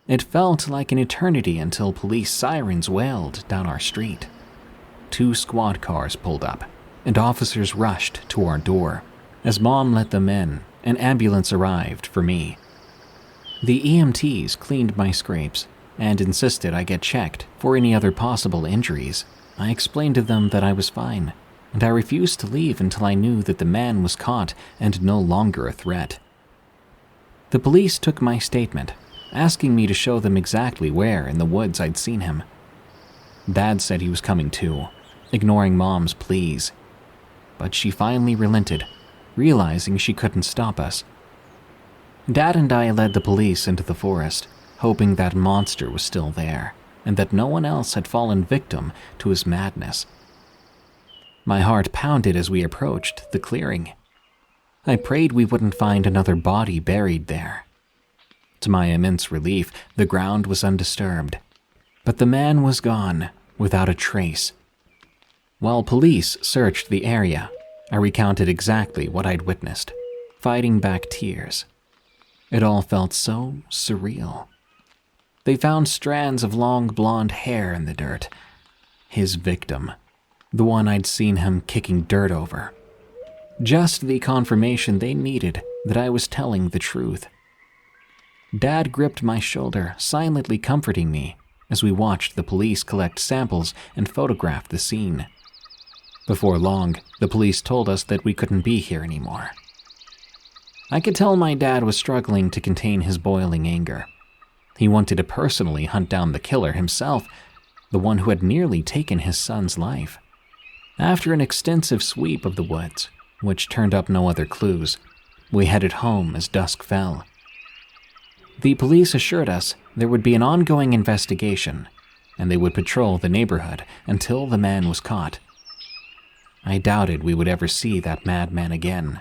It felt like an eternity until police sirens wailed down our street. 2 squad cars pulled up, and officers rushed to our door. As Mom let them in, an ambulance arrived for me. The EMTs cleaned my scrapes and insisted I get checked for any other possible injuries. I explained to them that I was fine, and I refused to leave until I knew that the man was caught and no longer a threat. The police took my statement, asking me to show them exactly where in the woods I'd seen him. Dad said he was coming too, ignoring Mom's pleas. But she finally relented, realizing she couldn't stop us. Dad and I led the police into the forest, hoping that monster was still there, and that no one else had fallen victim to his madness. My heart pounded as we approached the clearing. I prayed we wouldn't find another body buried there. To my immense relief, the ground was undisturbed, but the man was gone without a trace. While police searched the area, I recounted exactly what I'd witnessed, fighting back tears. It all felt so surreal. They found strands of long blonde hair in the dirt. His victim, the one I'd seen him kicking dirt over. Just the confirmation they needed that I was telling the truth. Dad gripped my shoulder, silently comforting me as we watched the police collect samples and photograph the scene. Before long, the police told us that we couldn't be here anymore. I could tell my dad was struggling to contain his boiling anger. He wanted to personally hunt down the killer himself, the one who had nearly taken his son's life. After an extensive sweep of the woods, which turned up no other clues, we headed home as dusk fell. The police assured us there would be an ongoing investigation, and they would patrol the neighborhood until the man was caught. I doubted we would ever see that madman again.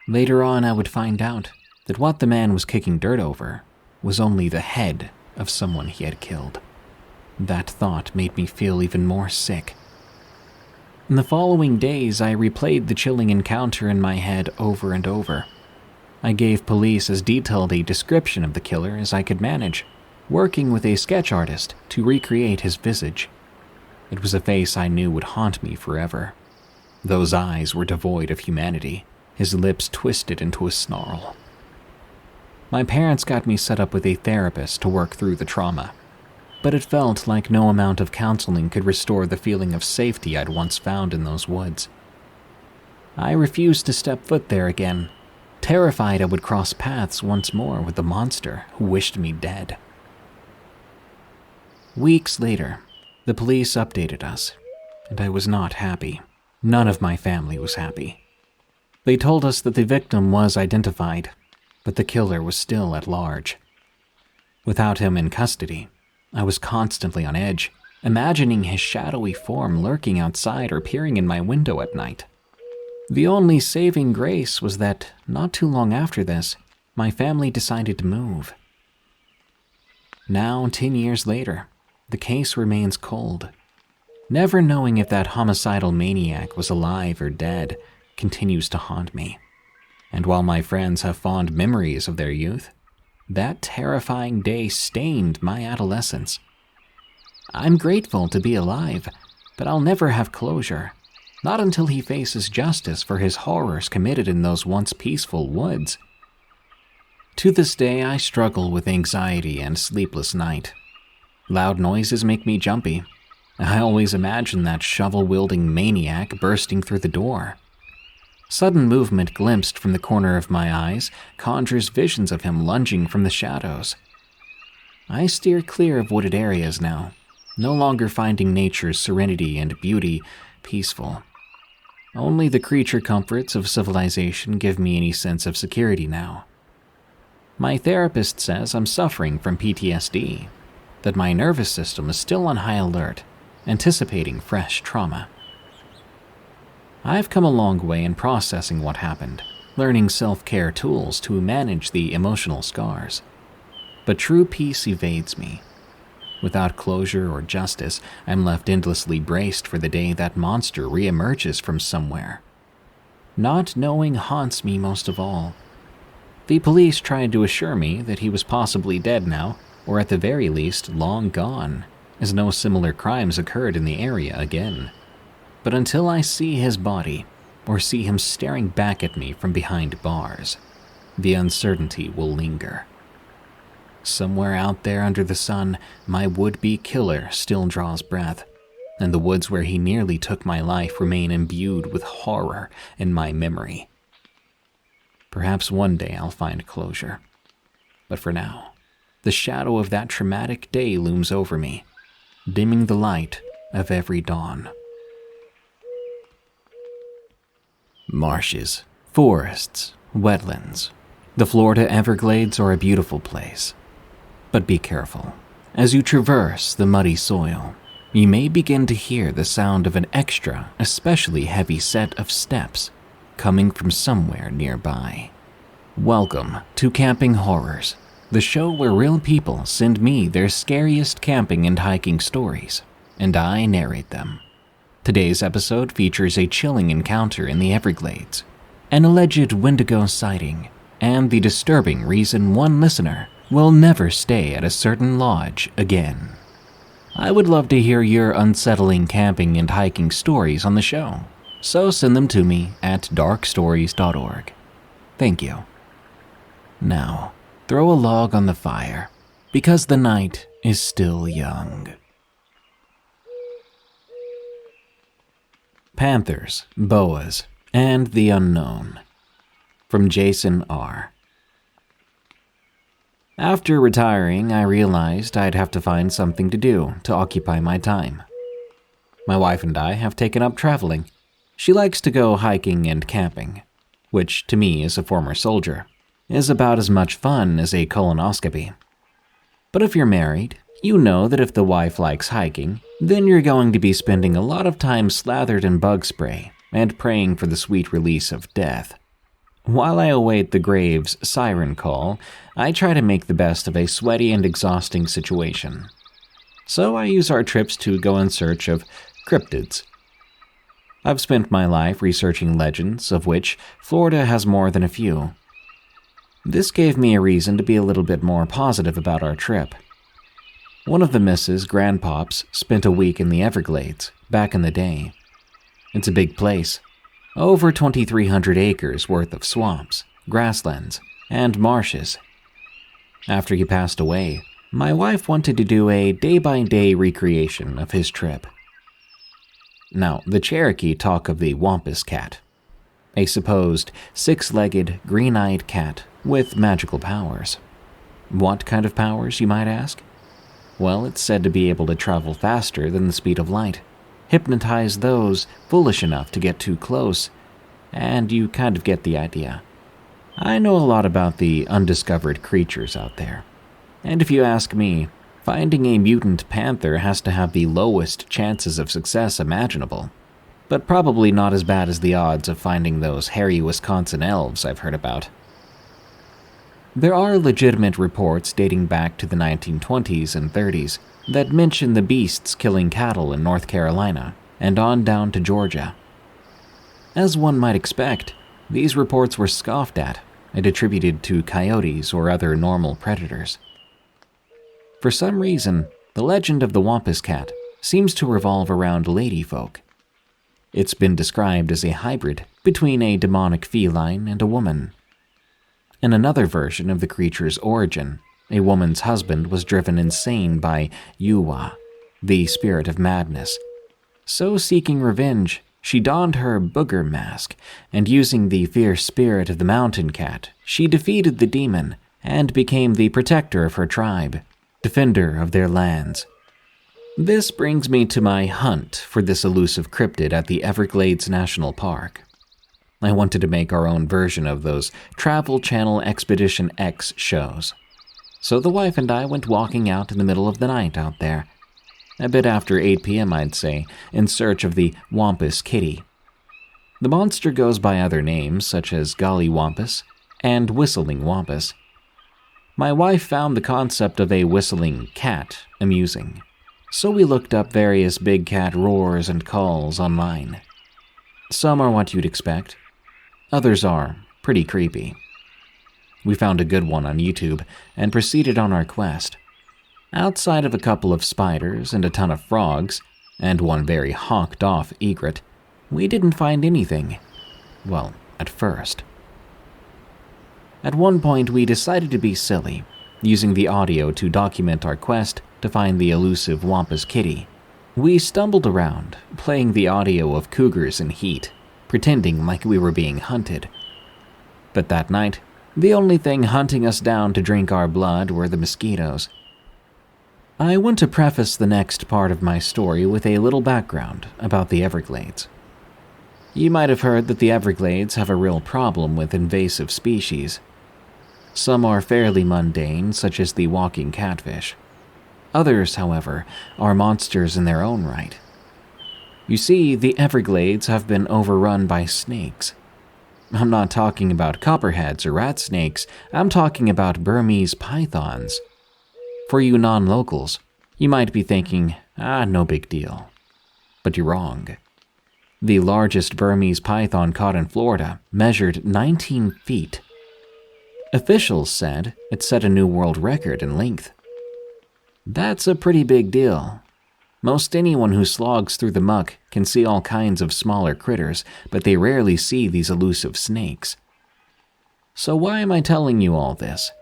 Later on, I would find out that what the man was kicking dirt over was only the head of someone he had killed. That thought made me feel even more sick. In the following days, I replayed the chilling encounter in my head over and over. I gave police as detailed a description of the killer as I could manage, working with a sketch artist to recreate his visage. It was a face I knew would haunt me forever. Those eyes were devoid of humanity, his lips twisted into a snarl. My parents got me set up with a therapist to work through the trauma, but it felt like no amount of counseling could restore the feeling of safety I'd once found in those woods. I refused to step foot there again, terrified I would cross paths once more with the monster who wished me dead. Weeks later, the police updated us, and I was not happy. None of my family was happy. They told us that the victim was identified, but the killer was still at large. Without him in custody, I was constantly on edge, imagining his shadowy form lurking outside or peering in my window at night. The only saving grace was that, not too long after this, my family decided to move. Now, 10 years later, the case remains cold. Never knowing if that homicidal maniac was alive or dead continues to haunt me. And while my friends have fond memories of their youth, that terrifying day stained my adolescence. I'm grateful to be alive, but I'll never have closure. Not until he faces justice for his horrors committed in those once peaceful woods. To this day, I struggle with anxiety and sleepless night. Loud noises make me jumpy. I always imagine that shovel-wielding maniac bursting through the door. Sudden movement glimpsed from the corner of my eyes conjures visions of him lunging from the shadows. I steer clear of wooded areas now, no longer finding nature's serenity and beauty peaceful. Only the creature comforts of civilization give me any sense of security now. My therapist says I'm suffering from PTSD, that my nervous system is still on high alert, anticipating fresh trauma. I've come a long way in processing what happened, learning self-care tools to manage the emotional scars. But true peace evades me. Without closure or justice, I'm left endlessly braced for the day that monster reemerges from somewhere. Not knowing haunts me most of all. The police tried to assure me that he was possibly dead now, or at the very least long gone, as no similar crimes occurred in the area again. But until I see his body, or see him staring back at me from behind bars, the uncertainty will linger. Somewhere out there under the sun, my would-be killer still draws breath, and the woods where he nearly took my life remain imbued with horror in my memory. Perhaps one day I'll find closure. But for now, the shadow of that traumatic day looms over me, dimming the light of every dawn. Marshes, forests, wetlands. The Florida Everglades are a beautiful place. But be careful. As you traverse the muddy soil, you may begin to hear the sound of an extra, especially heavy set of steps coming from somewhere nearby. Welcome to Camping Horrors, the show where real people send me their scariest camping and hiking stories, and I narrate them. Today's episode features a chilling encounter in the Everglades, an alleged Wendigo sighting, and the disturbing reason one listener will never stay at a certain lodge again. I would love to hear your unsettling camping and hiking stories on the show, so send them to me at darkstories.org. Thank you. Now, throw a log on the fire, because the night is still young. Panthers, Boas, and the Unknown. From Jason R. After retiring, I realized I'd have to find something to do to occupy my time. My wife and I have taken up traveling. She likes to go hiking and camping, which to me as a former soldier is about as much fun as a colonoscopy. But if you're married, you know that if the wife likes hiking, then you're going to be spending a lot of time slathered in bug spray and praying for the sweet release of death. While I await the grave's siren call, I try to make the best of a sweaty and exhausting situation. So I use our trips to go in search of cryptids. I've spent my life researching legends, of which Florida has more than a few. This gave me a reason to be a little bit more positive about our trip. One of the Mrs. Grandpops spent a week in the Everglades, back in the day. It's a big place. Over 2,300 acres worth of swamps, grasslands, and marshes. After he passed away, my wife wanted to do a day-by-day recreation of his trip. Now, the Cherokee talk of the Wampus cat, a supposed six-legged, green-eyed cat with magical powers. What kind of powers, you might ask? Well, it's said to be able to travel faster than the speed of light, hypnotize those foolish enough to get too close, and you kind of get the idea. I know a lot about the undiscovered creatures out there, and if you ask me, finding a mutant panther has to have the lowest chances of success imaginable, but probably not as bad as the odds of finding those hairy Wisconsin elves I've heard about. There are legitimate reports dating back to the 1920s and 30s that mention the beasts killing cattle in North Carolina and on down to Georgia. As one might expect, These reports were scoffed at and attributed to coyotes or other normal predators. For some reason, the legend of the Wampus Cat seems to revolve around ladyfolk. It's been described as a hybrid between a demonic feline and a woman. In another version of the creature's origin, a woman's husband was driven insane by Yuwa, the spirit of madness. So, seeking revenge, she donned her booger mask, and using the fierce spirit of the mountain cat, she defeated the demon and became the protector of her tribe, defender of their lands. This brings me to my hunt for this elusive cryptid at the Everglades National Park. I wanted to make our own version of those Travel Channel Expedition X shows. So the wife and I went walking out in the middle of the night out there, a bit after 8 p.m. I'd say, in search of the Wampus Kitty. The monster goes by other names such as Golly Wampus and Whistling Wampus. My wife found the concept of a whistling cat amusing, so we looked up various big cat roars and calls online. Some are what you'd expect. Others are pretty creepy. We found a good one on YouTube and proceeded on our quest. Outside of a couple of spiders and a ton of frogs, and one very honked-off egret, we didn't find anything. Well, at first. At one point, we decided to be silly, using the audio to document our quest to find the elusive Wampus Kitty. We stumbled around, playing the audio of cougars in heat, pretending like we were being hunted. But that night, the only thing hunting us down to drink our blood were the mosquitoes. I want to preface the next part of my story with a little background about the Everglades. You might have heard that the Everglades have a real problem with invasive species. Some are fairly mundane, such as the walking catfish. Others, however, are monsters in their own right. You see, the Everglades have been overrun by snakes. I'm not talking about copperheads or rat snakes, I'm talking about Burmese pythons. For you non-locals, you might be thinking, no big deal. But you're wrong. The largest Burmese python caught in Florida measured 19 feet. Officials said it set a new world record in length. That's a pretty big deal. Most anyone who slogs through the muck can see all kinds of smaller critters, but they rarely see these elusive snakes. So why am I telling you all this?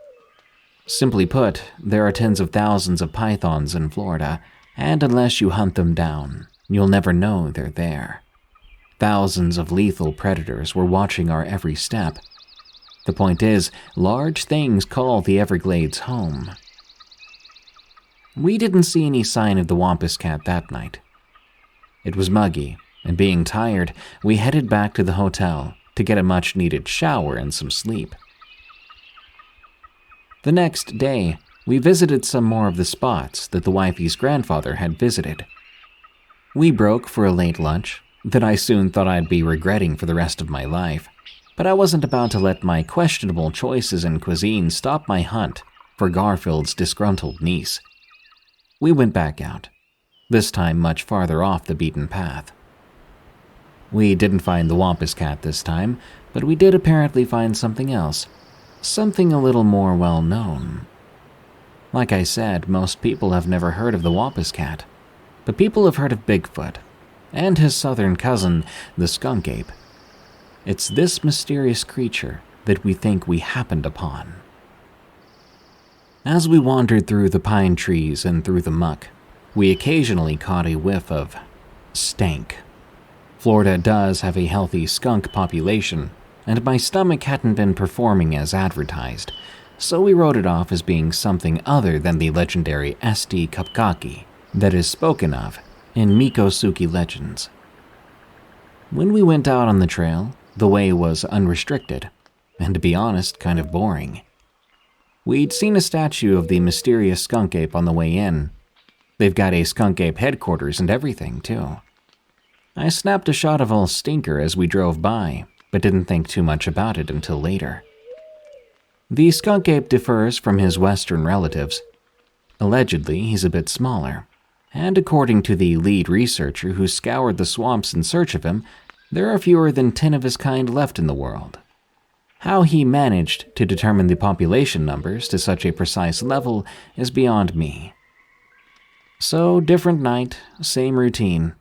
Simply put, there are tens of thousands of pythons in Florida, and unless you hunt them down, you'll never know they're there. Thousands of lethal predators were watching our every step. The point is, large things call the Everglades home. We didn't see any sign of the Wampus Cat that night. It was muggy, and being tired, we headed back to the hotel to get a much-needed shower and some sleep. The next day, we visited some more of the spots that the wifey's grandfather had visited. We broke for a late lunch that I soon thought I'd be regretting for the rest of my life, but I wasn't about to let my questionable choices in cuisine stop my hunt for Garfield's disgruntled niece. We went back out, this time much farther off the beaten path. We didn't find the Wampus Cat this time, but we did apparently find something else. Something a little more well-known. Like I said, most people have never heard of the Wampus Cat, but people have heard of Bigfoot, and his southern cousin, the skunk ape. It's this mysterious creature that we think we happened upon. As we wandered through the pine trees and through the muck, we occasionally caught a whiff of stank. Florida does have a healthy skunk population, and my stomach hadn't been performing as advertised, so we wrote it off as being something other than the legendary Esti Kapkaki that is spoken of in Mikosuke legends. When we went out on the trail, the way was unrestricted, and to be honest, kind of boring. We'd seen a statue of the mysterious skunk ape on the way in. They've got a skunk ape headquarters and everything, too. I snapped a shot of old Stinker as we drove by, but didn't think too much about it until later. The skunk ape differs from his western relatives. Allegedly, he's a bit smaller, and according to the lead researcher who scoured the swamps in search of him, There are fewer than 10 of his kind left in the world. How he managed to determine the population numbers to such a precise level is beyond me. So, different night, same routine.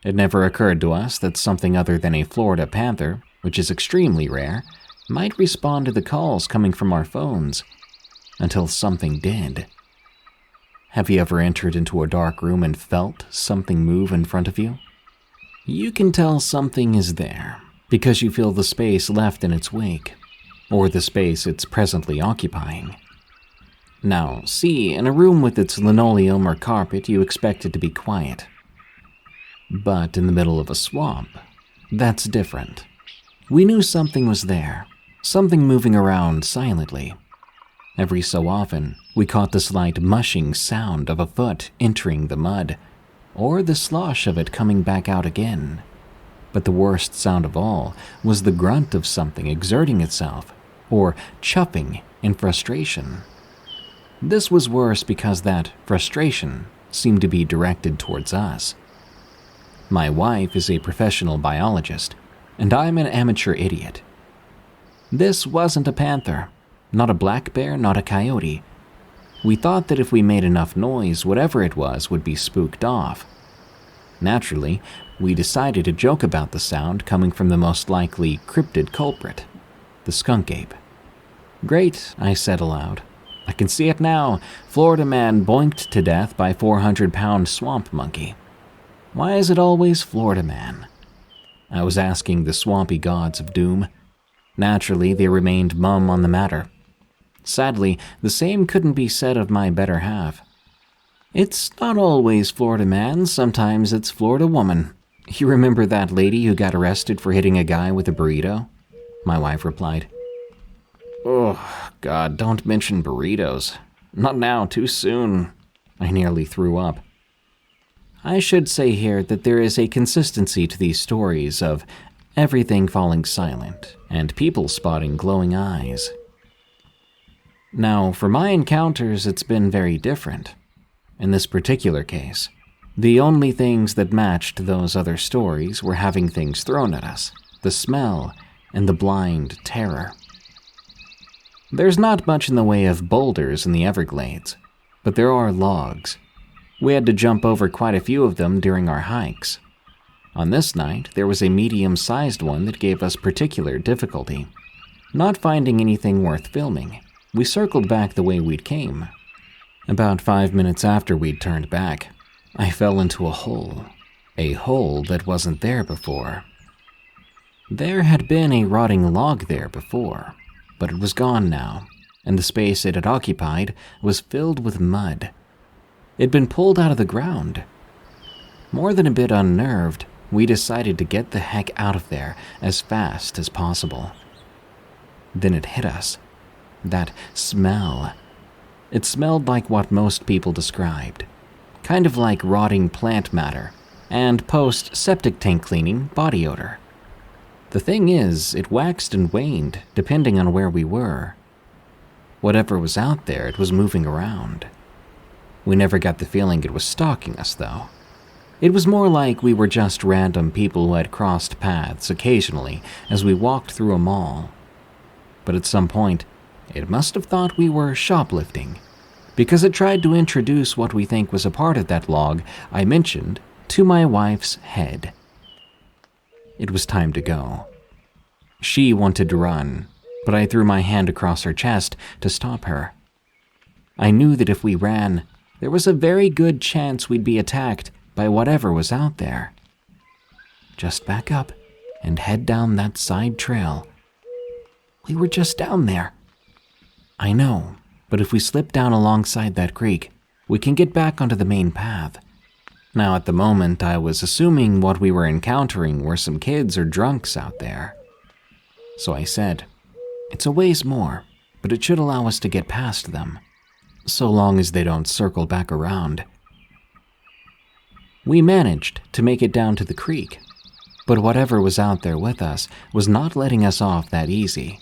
It never occurred to us that something other than a Florida panther, which is extremely rare, might respond to the calls coming from our phones, until something did. Have you ever entered into a dark room and felt something move in front of you? You can tell something is there because you feel the space left in its wake, or the space it's presently occupying. Now, see, in a room with its linoleum or carpet, you expect it to be quiet. But in the middle of a swamp, that's different. We knew something was there, something moving around silently. Every so often, we caught the slight mushing sound of a foot entering the mud, or the slosh of it coming back out again. But the worst sound of all was the grunt of something exerting itself, or chuffing in frustration. This was worse because that frustration seemed to be directed towards us. My wife is a professional biologist, and I'm an amateur idiot. This wasn't a panther, not a black bear, not a coyote. We thought that if we made enough noise, whatever it was would be spooked off. Naturally, we decided to joke about the sound coming from the most likely cryptid culprit, the skunk ape. Great, I said aloud. I can see it now. Florida man boinked to death by 400-pound swamp monkey. Why is it always Florida man? I was asking the swampy gods of doom. Naturally, they remained mum on the matter. Sadly, the same couldn't be said of my better half. It's not always Florida man, sometimes it's Florida woman. You remember that lady who got arrested for hitting a guy with a burrito? My wife replied. Oh, God, don't mention burritos. Not now, too soon. I nearly threw up. I should say here that there is a consistency to these stories of everything falling silent and people spotting glowing eyes. Now, for my encounters, it's been very different. In this particular case, the only things that matched those other stories were having things thrown at us, the smell, and the blind terror. There's not much in the way of boulders in the Everglades, but there are logs. We had to jump over quite a few of them during our hikes. On this night, there was a medium-sized one that gave us particular difficulty. Not finding anything worth filming, we circled back the way we'd came. About 5 minutes after we'd turned back, I fell into a hole that wasn't there before. There had been a rotting log there before, but it was gone now, and the space it had occupied was filled with mud. It'd been pulled out of the ground. More than a bit unnerved, we decided to get the heck out of there as fast as possible. Then it hit us. That smell. It smelled like what most people described. Kind of like rotting plant matter and post-septic tank cleaning body odor. The thing is, it waxed and waned depending on where we were. Whatever was out there, it was moving around. We never got the feeling it was stalking us, though. It was more like we were just random people who had crossed paths occasionally as we walked through a mall. But at some point, it must have thought we were shoplifting, because it tried to introduce what we think was a part of that log I mentioned to my wife's head. It was time to go. She wanted to run, but I threw my hand across her chest to stop her. I knew that if we ran, there was a very good chance we'd be attacked by whatever was out there. Just back up and head down that side trail. We were just down there. I know, but if we slip down alongside that creek, we can get back onto the main path. Now, at the moment, I was assuming what we were encountering were some kids or drunks out there. So I said, it's a ways more, but it should allow us to get past them, so long as they don't circle back around. We managed to make it down to the creek, but whatever was out there with us was not letting us off that easy.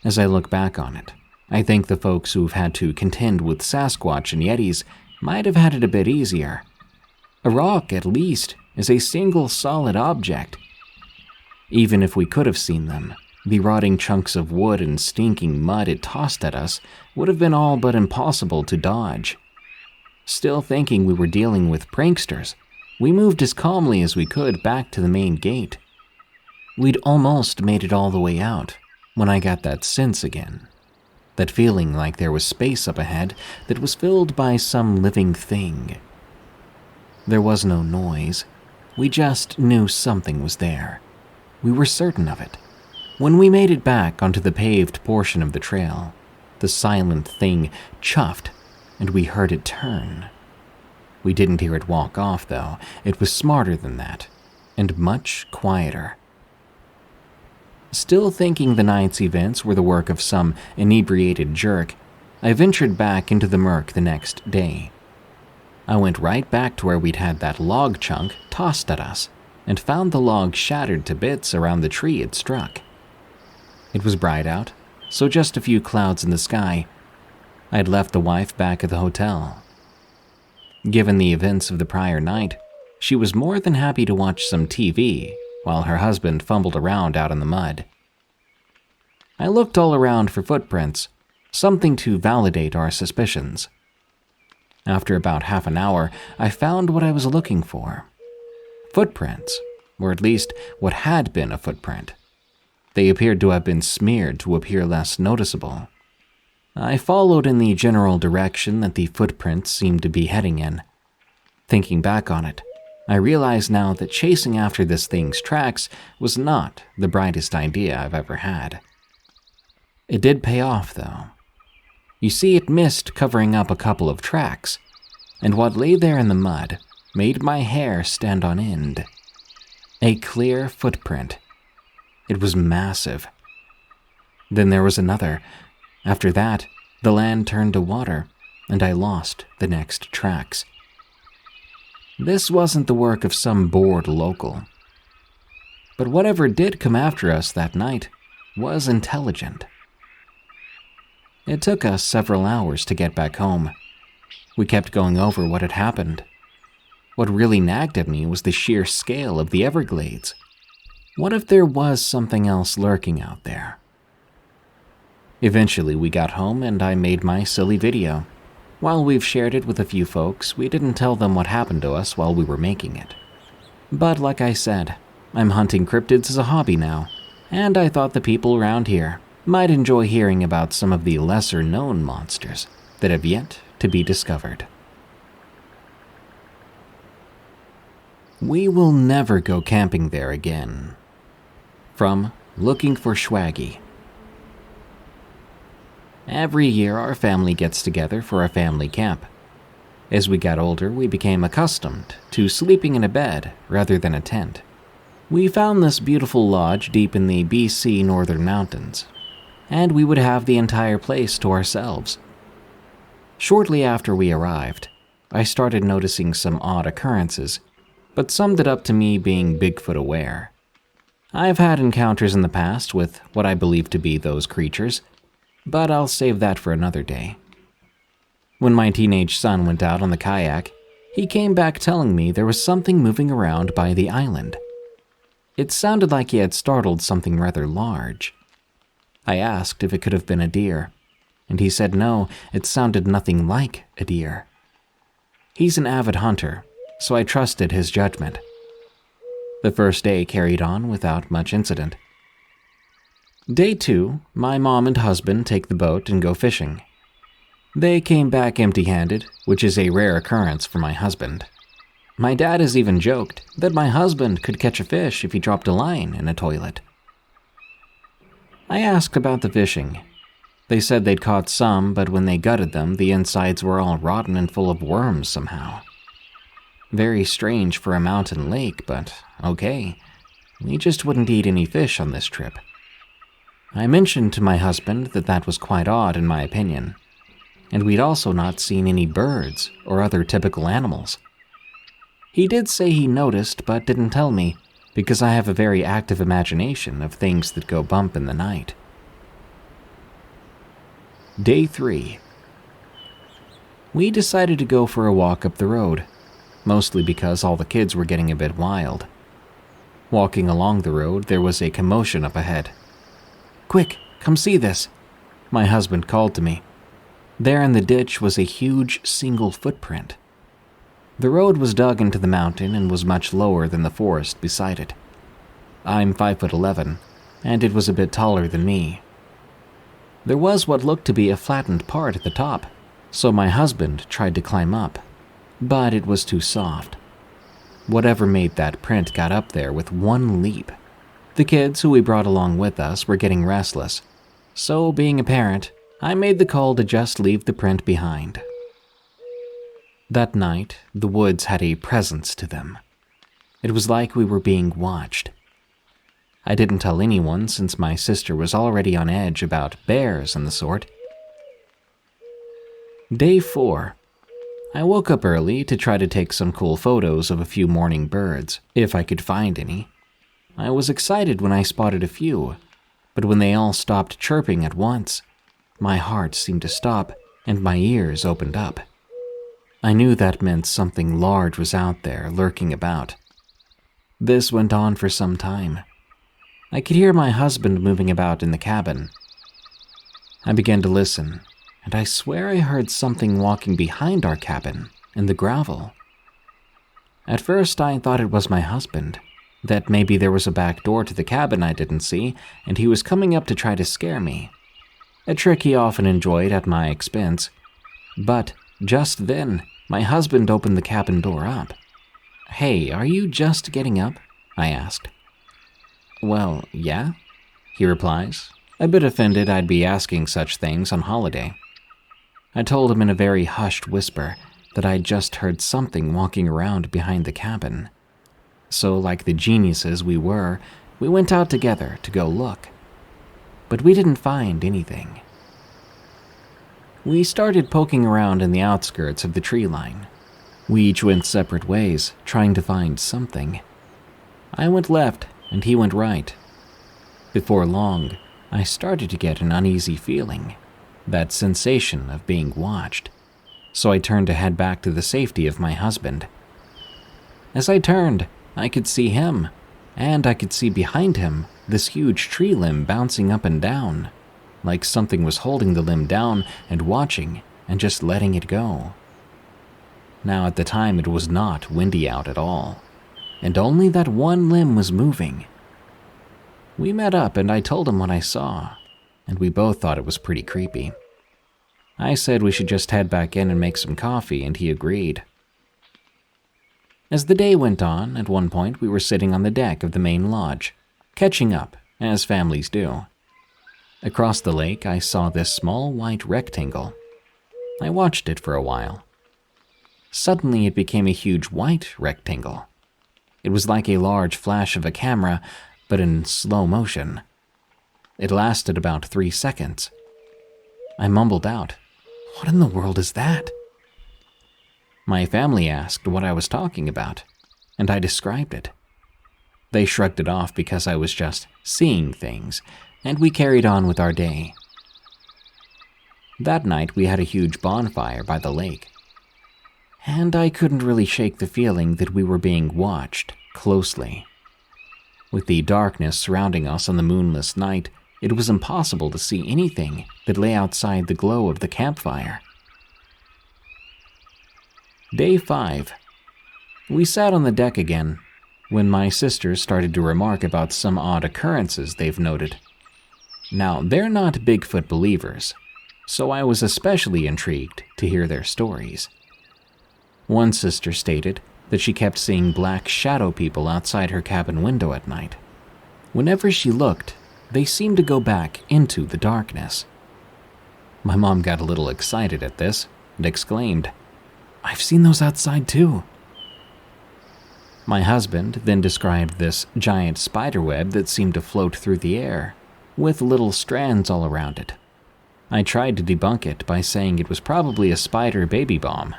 As I look back on it, I think the folks who've had to contend with Sasquatch and Yetis might have had it a bit easier. A rock, at least, is a single solid object, Even if we could have seen them, the rotting chunks of wood and stinking mud it tossed at us would have been all but impossible to dodge. Still thinking we were dealing with pranksters, we moved as calmly as we could back to the main gate. We'd almost made it all the way out when I got that sense again. That feeling like there was space up ahead that was filled by some living thing. There was no noise. We just knew something was there. We were certain of it. When we made it back onto the paved portion of the trail, the silent thing chuffed, and we heard it turn. We didn't hear it walk off, though. It was smarter than that, and much quieter. Still thinking the night's events were the work of some inebriated jerk, I ventured back into the murk the next day. I went right back to where we'd had that log chunk tossed at us, and found the log shattered to bits around the tree it struck. It was bright out, so just a few clouds in the sky. I'd left the wife back at the hotel. Given the events of the prior night, she was more than happy to watch some TV while her husband fumbled around out in the mud. I looked all around for footprints, something to validate our suspicions. After about half an hour, I found what I was looking for. Footprints, or at least what had been a footprint. They appeared to have been smeared to appear less noticeable. I followed in the general direction that the footprints seemed to be heading in. Thinking back on it, I realize now that chasing after this thing's tracks was not the brightest idea I've ever had. It did pay off, though. You see, it missed covering up a couple of tracks, and what lay there in the mud made my hair stand on end. A clear footprint. It was massive. Then there was another. After that, the land turned to water, and I lost the next tracks. This wasn't the work of some bored local. But whatever did come after us that night was intelligent. It took us several hours to get back home. We kept going over what had happened. What really nagged at me was the sheer scale of the Everglades. What if there was something else lurking out there? Eventually we got home and I made my silly video. While we've shared it with a few folks, we didn't tell them what happened to us while we were making it. But like I said, I'm hunting cryptids as a hobby now, and I thought the people around here might enjoy hearing about some of the lesser-known monsters that have yet to be discovered. We will never go camping there again. From Looking for Swaggy. Every year our family gets together for a family camp. As we got older, we became accustomed to sleeping in a bed rather than a tent. We found this beautiful lodge deep in the BC northern mountains, and we would have the entire place to ourselves. Shortly after we arrived, I started noticing some odd occurrences, but summed it up to me being Bigfoot aware. I've had encounters in the past with what I believe to be those creatures, but I'll save that for another day. When my teenage son went out on the kayak, he came back telling me there was something moving around by the island. It sounded like he had startled something rather large. I asked if it could have been a deer, and he said no, it sounded nothing like a deer. He's an avid hunter, so I trusted his judgment. The first day carried on without much incident. Day 2, my mom and husband take the boat and go fishing. They came back empty-handed, which is a rare occurrence for my husband. My dad has even joked that my husband could catch a fish if he dropped a line in a toilet. I asked about the fishing. They said they'd caught some, but when they gutted them, the insides were all rotten and full of worms somehow. Very strange for a mountain lake, but okay. We just wouldn't eat any fish on this trip. I mentioned to my husband that that was quite odd in my opinion, and we'd also not seen any birds or other typical animals. He did say he noticed but didn't tell me, because I have a very active imagination of things that go bump in the night. Day 3. We decided to go for a walk up the road, mostly because all the kids were getting a bit wild. Walking along the road, there was a commotion up ahead. "Quick, come see this," my husband called to me. There in the ditch was a huge single footprint. The road was dug into the mountain and was much lower than the forest beside it. I'm 5'11", and it was a bit taller than me. There was what looked to be a flattened part at the top, so my husband tried to climb up, but it was too soft. Whatever made that print got up there with one leap. The kids who we brought along with us were getting restless, so being a parent, I made the call to just leave the print behind. That night, the woods had a presence to them. It was like we were being watched. I didn't tell anyone since my sister was already on edge about bears and the sort. Day 4. I woke up early to try to take some cool photos of a few morning birds, if I could find any. I was excited when I spotted a few, but when they all stopped chirping at once, my heart seemed to stop and my ears opened up. I knew that meant something large was out there lurking about. This went on for some time. I could hear my husband moving about in the cabin. I began to listen, and I swear I heard something walking behind our cabin in the gravel. At first I thought it was my husband, that maybe there was a back door to the cabin I didn't see, and he was coming up to try to scare me. A trick he often enjoyed at my expense. But just then, my husband opened the cabin door up. "Hey, are you just getting up?" I asked. "Well, yeah," he replies, a bit offended I'd be asking such things on holiday. I told him in a very hushed whisper that I'd just heard something walking around behind the cabin. So, like the geniuses we were, we went out together to go look. But we didn't find anything. We started poking around in the outskirts of the tree line. We each went separate ways, trying to find something. I went left, and he went right. Before long, I started to get an uneasy feeling, that sensation of being watched, so I turned to head back to the safety of my husband. As I turned, I could see him, and I could see behind him this huge tree limb bouncing up and down, like something was holding the limb down and watching and just letting it go. Now at the time it was not windy out at all, and only that one limb was moving. We met up and I told him what I saw, and we both thought it was pretty creepy. I said we should just head back in and make some coffee, and he agreed. As the day went on, at one point we were sitting on the deck of the main lodge, catching up, as families do. Across the lake, I saw this small white rectangle. I watched it for a while. Suddenly, it became a huge white rectangle. It was like a large flash of a camera, but in slow motion. It lasted about 3 seconds. I mumbled out, "What in the world is that?" My family asked what I was talking about, and I described it. They shrugged it off because I was just seeing things, and we carried on with our day. That night we had a huge bonfire by the lake, and I couldn't really shake the feeling that we were being watched closely. With the darkness surrounding us on the moonless night, it was impossible to see anything that lay outside the glow of the campfire. Day 5. We sat on the deck again, when my sisters started to remark about some odd occurrences they've noted. Now, they're not Bigfoot believers, so I was especially intrigued to hear their stories. One sister stated that she kept seeing black shadow people outside her cabin window at night. Whenever she looked, they seemed to go back into the darkness. My mom got a little excited at this and exclaimed, "I've seen those outside too." My husband then described this giant spiderweb that seemed to float through the air, with little strands all around it. I tried to debunk it by saying it was probably a spider baby bomb.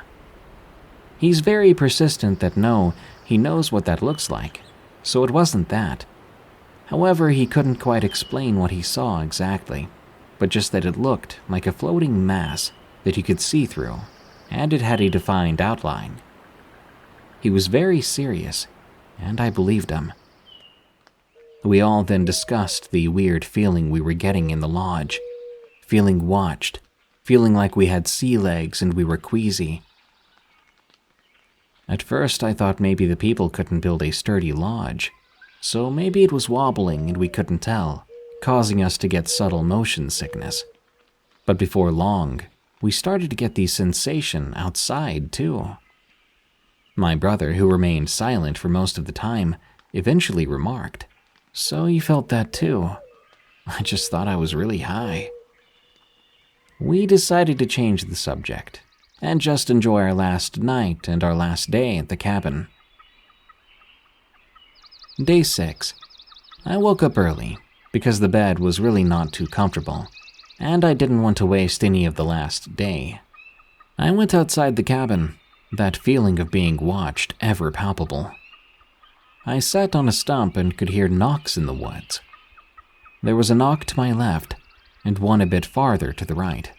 He's very persistent that no, he knows what that looks like, so it wasn't that. However, he couldn't quite explain what he saw exactly, but just that it looked like a floating mass that you could see through, and it had a defined outline. He was very serious, and I believed him. We all then discussed the weird feeling we were getting in the lodge, feeling watched, feeling like we had sea legs and we were queasy. At first, I thought maybe the people couldn't build a sturdy lodge, so maybe it was wobbling and we couldn't tell, causing us to get subtle motion sickness. But before long, we started to get the sensation outside too. My brother, who remained silent for most of the time, eventually remarked, "So you felt that too? I just thought I was really high." We decided to change the subject and just enjoy our last night and our last day at the cabin. Day 6. I woke up early because the bed was really not too comfortable, and I didn't want to waste any of the last day. I went outside the cabin, that feeling of being watched ever palpable. I sat on a stump and could hear knocks in the woods. There was a knock to my left and one a bit farther to the right.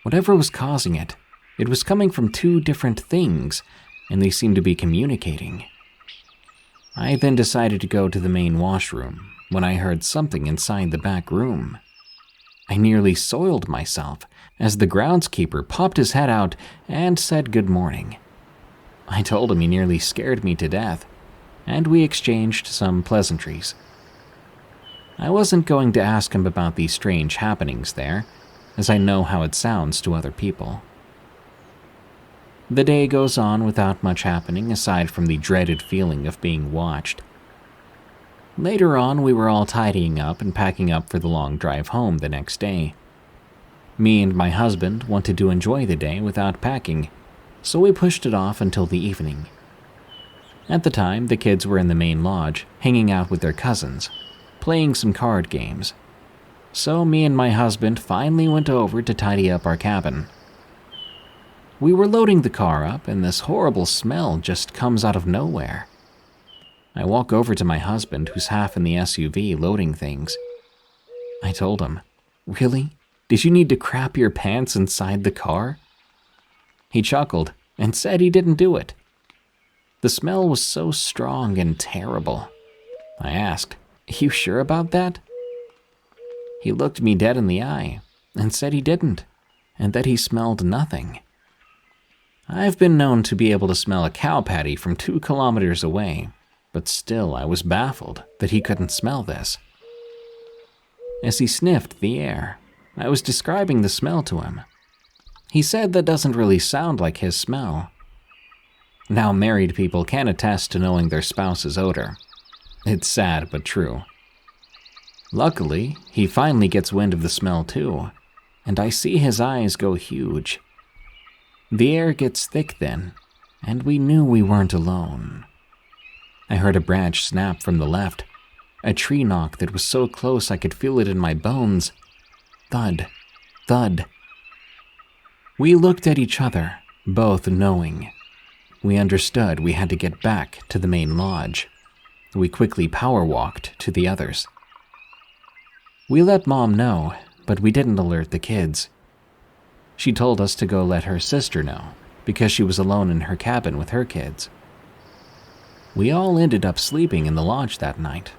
Whatever was causing it, it was coming from two different things, and they seemed to be communicating. I then decided to go to the main washroom when I heard something inside the back room. I nearly soiled myself as the groundskeeper popped his head out and said good morning. I told him he nearly scared me to death, and we exchanged some pleasantries. I wasn't going to ask him about these strange happenings there, as I know how it sounds to other people. The day goes on without much happening aside from the dreaded feeling of being watched. Later on, we were all tidying up and packing up for the long drive home the next day. Me and my husband wanted to enjoy the day without packing, so we pushed it off until the evening. At the time, the kids were in the main lodge, hanging out with their cousins, playing some card games. So me and my husband finally went over to tidy up our cabin. We were loading the car up and this horrible smell just comes out of nowhere. I walk over to my husband, who's half in the SUV loading things. I told him, "Really? Did you need to crap your pants inside the car?" He chuckled and said he didn't do it. The smell was so strong and terrible. I asked, "You sure about that?" He looked me dead in the eye and said he didn't, and that he smelled nothing. I've been known to be able to smell a cow patty from 2 kilometers away, but still I was baffled that he couldn't smell this. As he sniffed the air, I was describing the smell to him. He said that doesn't really sound like his smell. Now married people can attest to knowing their spouse's odor. It's sad but true. Luckily, he finally gets wind of the smell too, and I see his eyes go huge. The air gets thick then, and we knew we weren't alone. I heard a branch snap from the left, a tree knock that was so close I could feel it in my bones. Thud, thud. We looked at each other, both knowing. We understood we had to get back to the main lodge. We quickly power walked to the others. We let Mom know, but we didn't alert the kids. She told us to go let her sister know, because she was alone in her cabin with her kids. We all ended up sleeping in the lodge that night.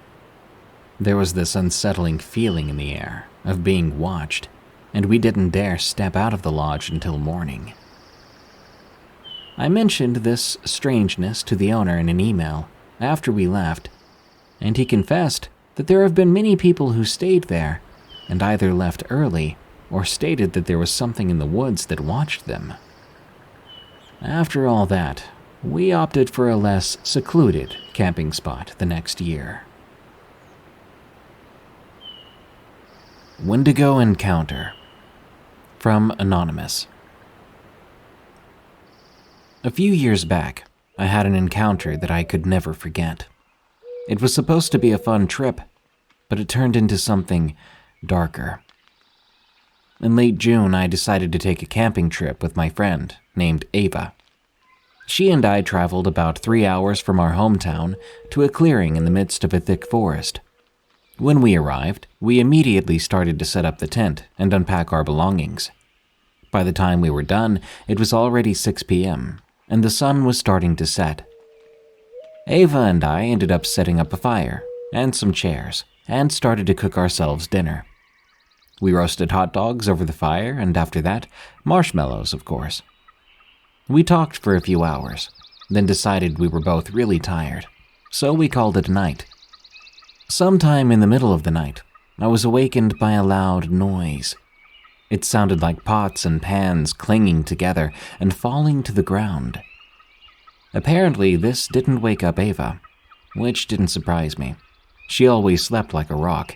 There was this unsettling feeling in the air of being watched, and we didn't dare step out of the lodge until morning. I mentioned this strangeness to the owner in an email after we left, and he confessed that there have been many people who stayed there and either left early or stated that there was something in the woods that watched them. After all that, we opted for a less secluded camping spot the next year. Wendigo Encounter. From Anonymous. A few years back, I had an encounter that I could never forget. It was supposed to be a fun trip, but it turned into something darker. In late June, I decided to take a camping trip with my friend named Ava. She and I traveled about 3 hours from our hometown to a clearing in the midst of a thick forest. When we arrived, we immediately started to set up the tent and unpack our belongings. By the time we were done, it was already 6 p.m., and the sun was starting to set. Ava and I ended up setting up a fire and some chairs, and started to cook ourselves dinner. We roasted hot dogs over the fire, and after that, marshmallows, of course. We talked for a few hours, then decided we were both really tired, so we called it a night. Sometime in the middle of the night, I was awakened by a loud noise. It sounded like pots and pans clinging together and falling to the ground. Apparently, this didn't wake up Ava, which didn't surprise me. She always slept like a rock.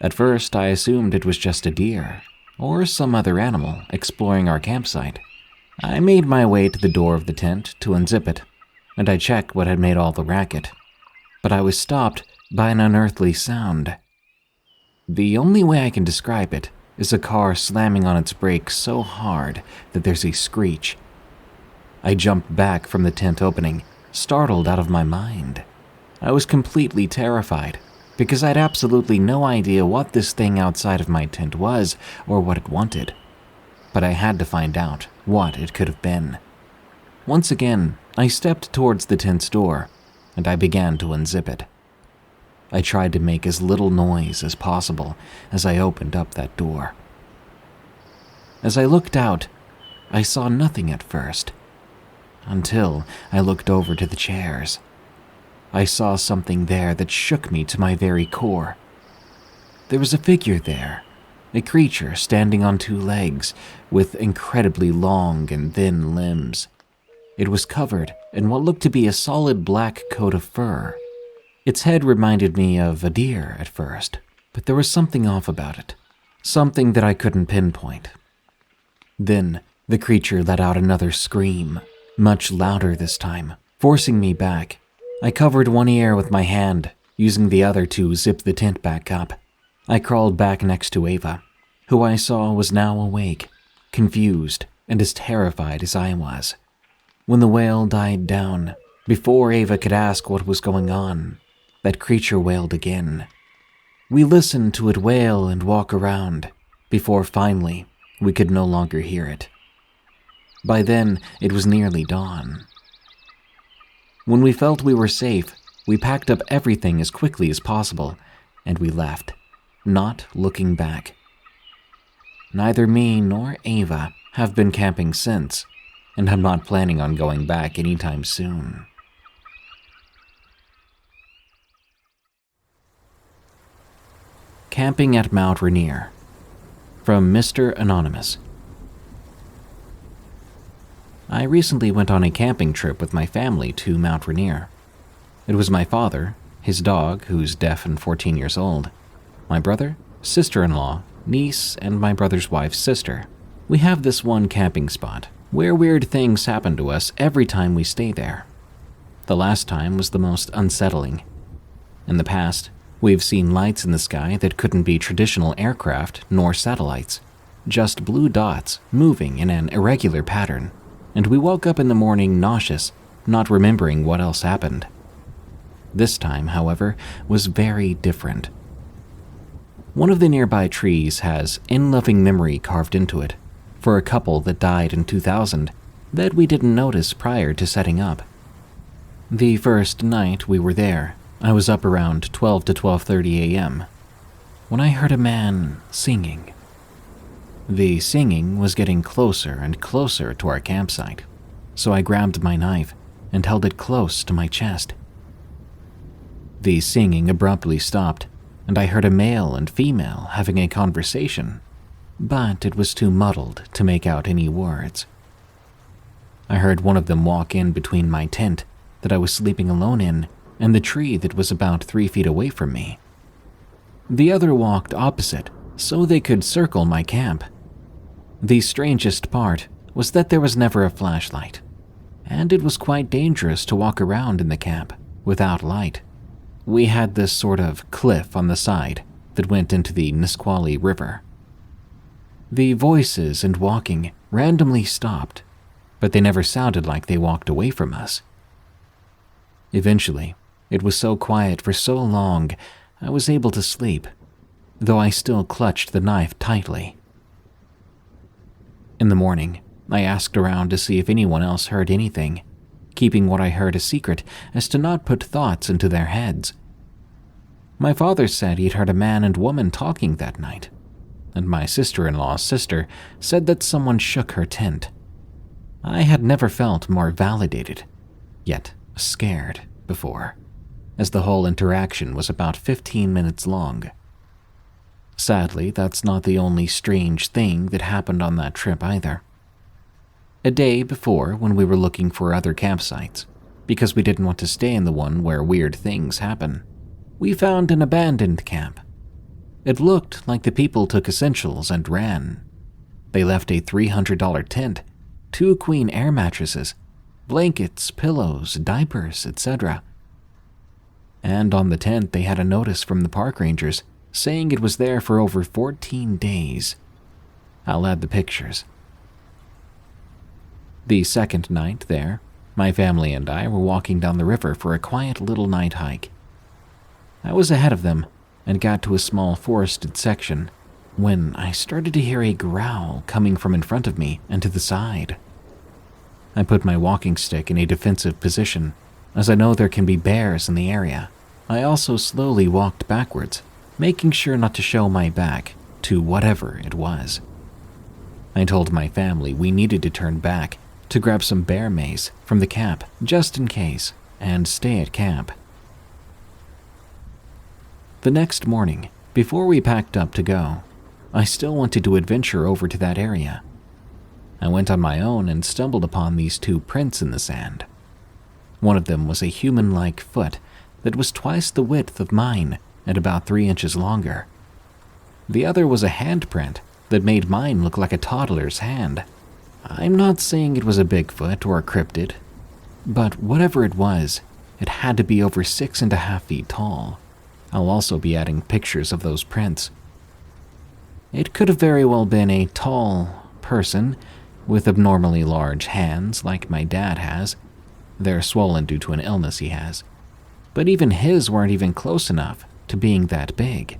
At first, I assumed it was just a deer or some other animal exploring our campsite. I made my way to the door of the tent to unzip it, and I checked what had made all the racket. But I was stopped by an unearthly sound. The only way I can describe it is a car slamming on its brakes so hard that there's a screech. I jumped back from the tent opening, startled out of my mind. I was completely terrified, because I had absolutely no idea what this thing outside of my tent was or what it wanted. But I had to find out what it could have been. Once again, I stepped towards the tent's door, and I began to unzip it. I tried to make as little noise as possible as I opened up that door. As I looked out, I saw nothing at first, until I looked over to the chairs. I saw something there that shook me to my very core. There was a figure there, a creature standing on two legs with incredibly long and thin limbs. It was covered in what looked to be a solid black coat of fur. Its head reminded me of a deer at first, but there was something off about it, something that I couldn't pinpoint. Then the creature let out another scream, much louder this time, forcing me back. I covered one ear with my hand, using the other to zip the tent back up. I crawled back next to Ava, who I saw was now awake, confused, and as terrified as I was. When the wail died down, before Ava could ask what was going on, that creature wailed again. We listened to it wail and walk around, before finally we could no longer hear it. By then, it was nearly dawn. When we felt we were safe, we packed up everything as quickly as possible, and we left, not looking back. Neither me nor Ava have been camping since, and I'm not planning on going back anytime soon. Camping at Mount Rainier, from Mr. Anonymous. I recently went on a camping trip with my family to Mount Rainier. It was my father, his dog, who's deaf and 14 years old, my brother, sister-in-law, niece, and my brother's wife's sister. We have this one camping spot where weird things happen to us every time we stay there. The last time was the most unsettling. In the past, we've seen lights in the sky that couldn't be traditional aircraft nor satellites, just blue dots moving in an irregular pattern. And we woke up in the morning nauseous, not remembering what else happened. This time, however, was very different. One of the nearby trees has "in loving memory" carved into it, for a couple that died in 2000 that we didn't notice prior to setting up. The first night we were there, I was up around 12 to 12:30 a.m. when I heard a man singing. The singing was getting closer and closer to our campsite, so I grabbed my knife and held it close to my chest. The singing abruptly stopped, and I heard a male and female having a conversation, but it was too muddled to make out any words. I heard one of them walk in between my tent that I was sleeping alone in and the tree that was about 3 feet away from me. The other walked opposite, so they could circle my camp. The strangest part was that there was never a flashlight, and it was quite dangerous to walk around in the camp without light. We had this sort of cliff on the side that went into the Nisqually River. The voices and walking randomly stopped, but they never sounded like they walked away from us. Eventually, it was so quiet for so long, I was able to sleep, though I still clutched the knife tightly. In the morning, I asked around to see if anyone else heard anything, keeping what I heard a secret as to not put thoughts into their heads. My father said he'd heard a man and woman talking that night, and my sister-in-law's sister said that someone shook her tent. I had never felt more validated, yet scared, before, as the whole interaction was about 15 minutes long. Sadly, that's not the only strange thing that happened on that trip either. A day before, when we were looking for other campsites, because we didn't want to stay in the one where weird things happen, we found an abandoned camp. It looked like the people took essentials and ran. They left a $300 tent, 2 queen air mattresses, blankets, pillows, diapers, etc. And on the tent they had a notice from the park rangers saying it was there for over 14 days. I'll add the pictures. The second night there, my family and I were walking down the river for a quiet little night hike. I was ahead of them and got to a small forested section when I started to hear a growl coming from in front of me and to the side. I put my walking stick in a defensive position, as I know there can be bears in the area. I also slowly walked backwards, making sure not to show my back to whatever it was. I told my family we needed to turn back to grab some bear mace from the camp just in case, and stay at camp. The next morning, before we packed up to go, I still wanted to adventure over to that area. I went on my own and stumbled upon these 2 prints in the sand. One of them was a human-like foot that was twice the width of mine and about 3 inches longer. The other was a handprint that made mine look like a toddler's hand. I'm not saying it was a Bigfoot or a cryptid, but whatever it was, it had to be over 6.5 feet tall. I'll also be adding pictures of those prints. It could have very well been a tall person with abnormally large hands like my dad has. They're swollen due to an illness he has. But even his weren't even close enough to being that big.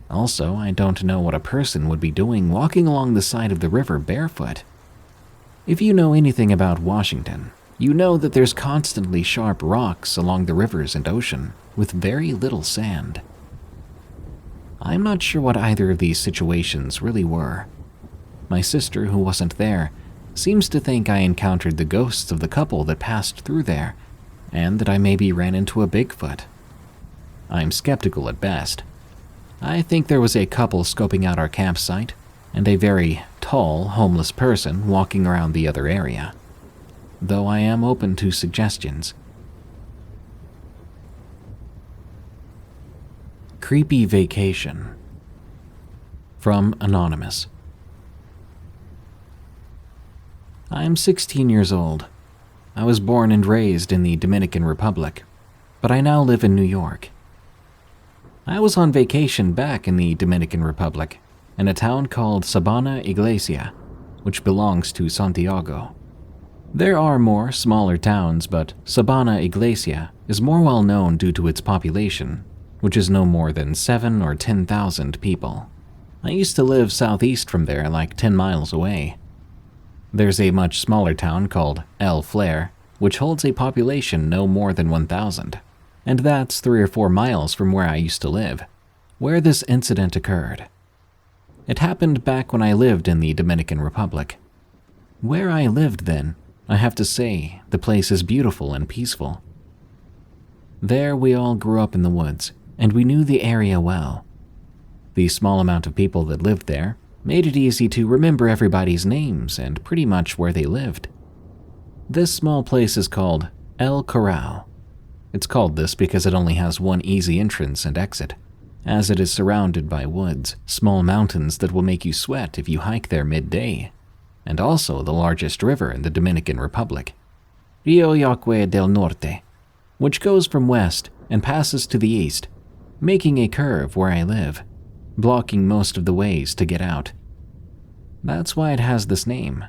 Also, I don't know what a person would be doing walking along the side of the river barefoot. If you know anything about Washington, you know that there's constantly sharp rocks along the rivers and ocean with very little sand. I'm not sure what either of these situations really were. My sister, who wasn't there, seems to think I encountered the ghosts of the couple that passed through there, and that I maybe ran into a Bigfoot. I'm skeptical at best. I think there was a couple scoping out our campsite, and a very tall, homeless person walking around the other area, though I am open to suggestions. Creepy Vacation. From Anonymous. I'm 16 years old. I was born and raised in the Dominican Republic, but I now live in New York. I was on vacation back in the Dominican Republic, in a town called Sabana Iglesia, which belongs to Santiago. There are more smaller towns, but Sabana Iglesia is more well known due to its population, which is no more than 7,000 or 10,000 people. I used to live southeast from there, like 10 miles away. There's a much smaller town called El Flair, which holds a population no more than 1,000, and that's 3 or 4 miles from where I used to live, where this incident occurred. It happened back when I lived in the Dominican Republic. Where I lived then, I have to say, the place is beautiful and peaceful. There we all grew up in the woods, and we knew the area well. The small amount of people that lived there made it easy to remember everybody's names and pretty much where they lived. This small place is called El Corral. It's called this because it only has one easy entrance and exit, as it is surrounded by woods, small mountains that will make you sweat if you hike there midday, and also the largest river in the Dominican Republic, Rio Yaqui del Norte, which goes from west and passes to the east, making a curve where I live, blocking most of the ways to get out. That's why it has this name.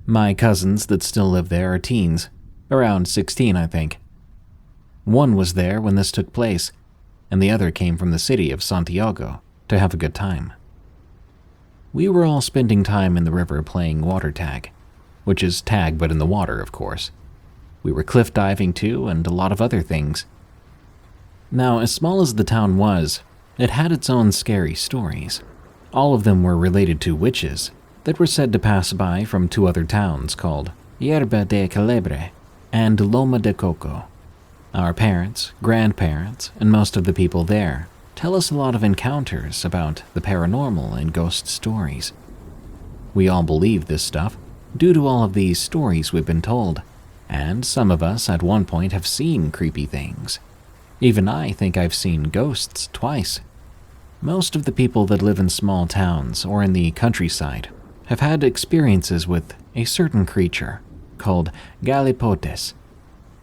My cousins that still live there are teens, around 16 I think. One was there when this took place, and the other came from the city of Santiago to have a good time. We were all spending time in the river playing water tag, which is tag but in the water, of course. We were cliff diving too, and a lot of other things. Now, as small as the town was, it had its own scary stories. All of them were related to witches that were said to pass by from two other towns called Yerba de Calebre and Loma de Coco. Our parents, grandparents, and most of the people there tell us a lot of encounters about the paranormal and ghost stories. We all believe this stuff due to all of these stories we've been told, and some of us at one point have seen creepy things. Even I think I've seen ghosts twice. Most of the people that live in small towns or in the countryside have had experiences with a certain creature called galipotes.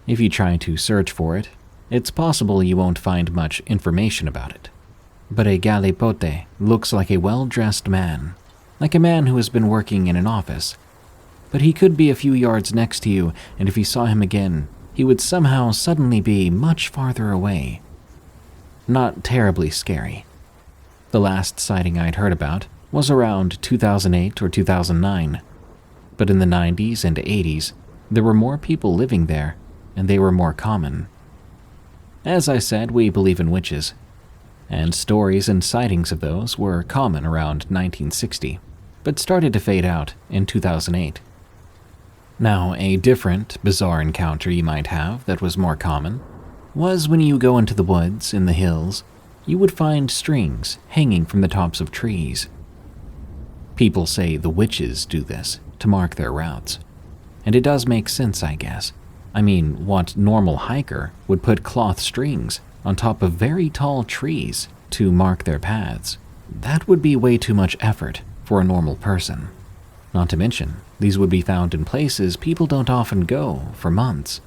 If you try to search for it, it's possible you won't find much information about it. But a galipote looks like a well-dressed man, like a man who has been working in an office. But he could be a few yards next to you, and if you saw him again, he would somehow suddenly be much farther away. Not terribly scary. The last sighting I'd heard about was around 2008 or 2009. But in the 90s and 80s, there were more people living there, and they were more common. As I said, we believe in witches, and stories and sightings of those were common around 1960, but started to fade out in 2008. Now, a different, bizarre encounter you might have that was more common was when you go into the woods in the hills, you would find strings hanging from the tops of trees. People say the witches do this to mark their routes, and it does make sense, I guess. I mean, what normal hiker would put cloth strings on top of very tall trees to mark their paths? That would be way too much effort for a normal person. Not to mention, these would be found in places people don't often go for months.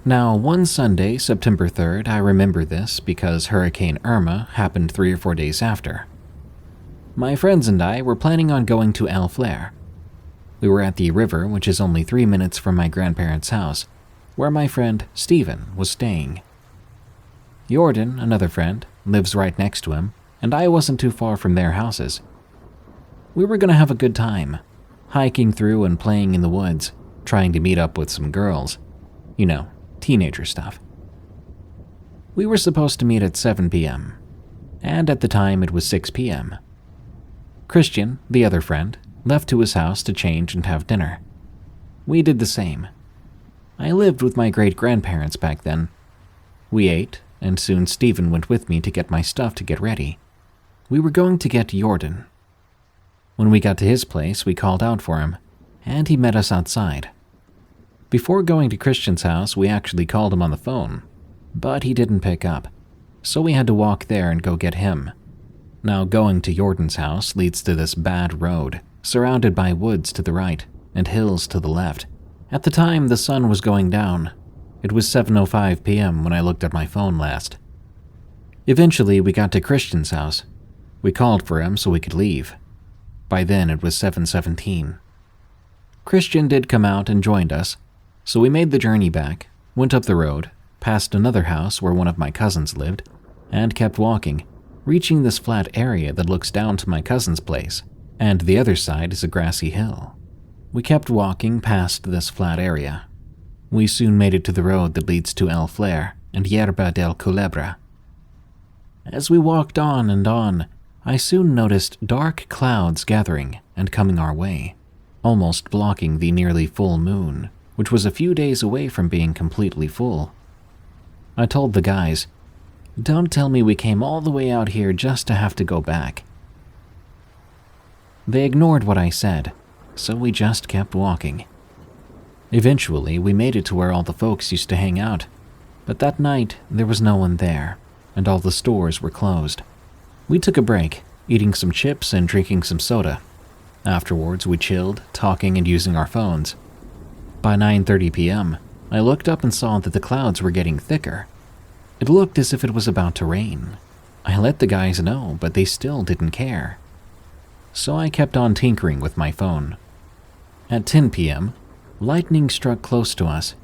Now, one Sunday, September 3rd, I remember this because Hurricane Irma happened 3 or 4 days after. My friends and I were planning on going to El Flair. We were at the river, which is only 3 minutes from my grandparents' house, where my friend Stephen was staying. Jordan, another friend, lives right next to him, and I wasn't too far from their houses. We were going to have a good time, hiking through and playing in the woods, trying to meet up with some girls. You know, teenager stuff. We were supposed to meet at 7 p.m., and at the time it was 6 p.m. Christian, the other friend, left to his house to change and have dinner. We did the same. I lived with my great-grandparents back then. We ate, and soon Stephen went with me to get my stuff to get ready. We were going to get Jordan. When we got to his place, we called out for him, and he met us outside. Before going to Christian's house, we actually called him on the phone, but he didn't pick up, so we had to walk there and go get him. Now, going to Jordan's house leads to this bad road, surrounded by woods to the right and hills to the left. At the time, the sun was going down. It was 7:05 p.m. when I looked at my phone last. Eventually, we got to Christian's house. We called for him so we could leave. By then, it was 7:17. Christian did come out and joined us, so we made the journey back, went up the road, past another house where one of my cousins lived, and kept walking, reaching this flat area that looks down to my cousin's place, and the other side is a grassy hill. We kept walking past this flat area. We soon made it to the road that leads to El Flair and Yerba del Culebra. As we walked on and on, I soon noticed dark clouds gathering and coming our way, almost blocking the nearly full moon, which was a few days away from being completely full. I told the guys, "Don't tell me we came all the way out here just to have to go back." They ignored what I said, so we just kept walking. Eventually, we made it to where all the folks used to hang out, but that night there was no one there, and all the stores were closed. We took a break, eating some chips and drinking some soda. Afterwards, we chilled, talking and using our phones. By 9:30 p.m., I looked up and saw that the clouds were getting thicker. It looked as if it was about to rain. I let the guys know, but they still didn't care. So I kept on tinkering with my phone. At 10 p.m., lightning struck close to us,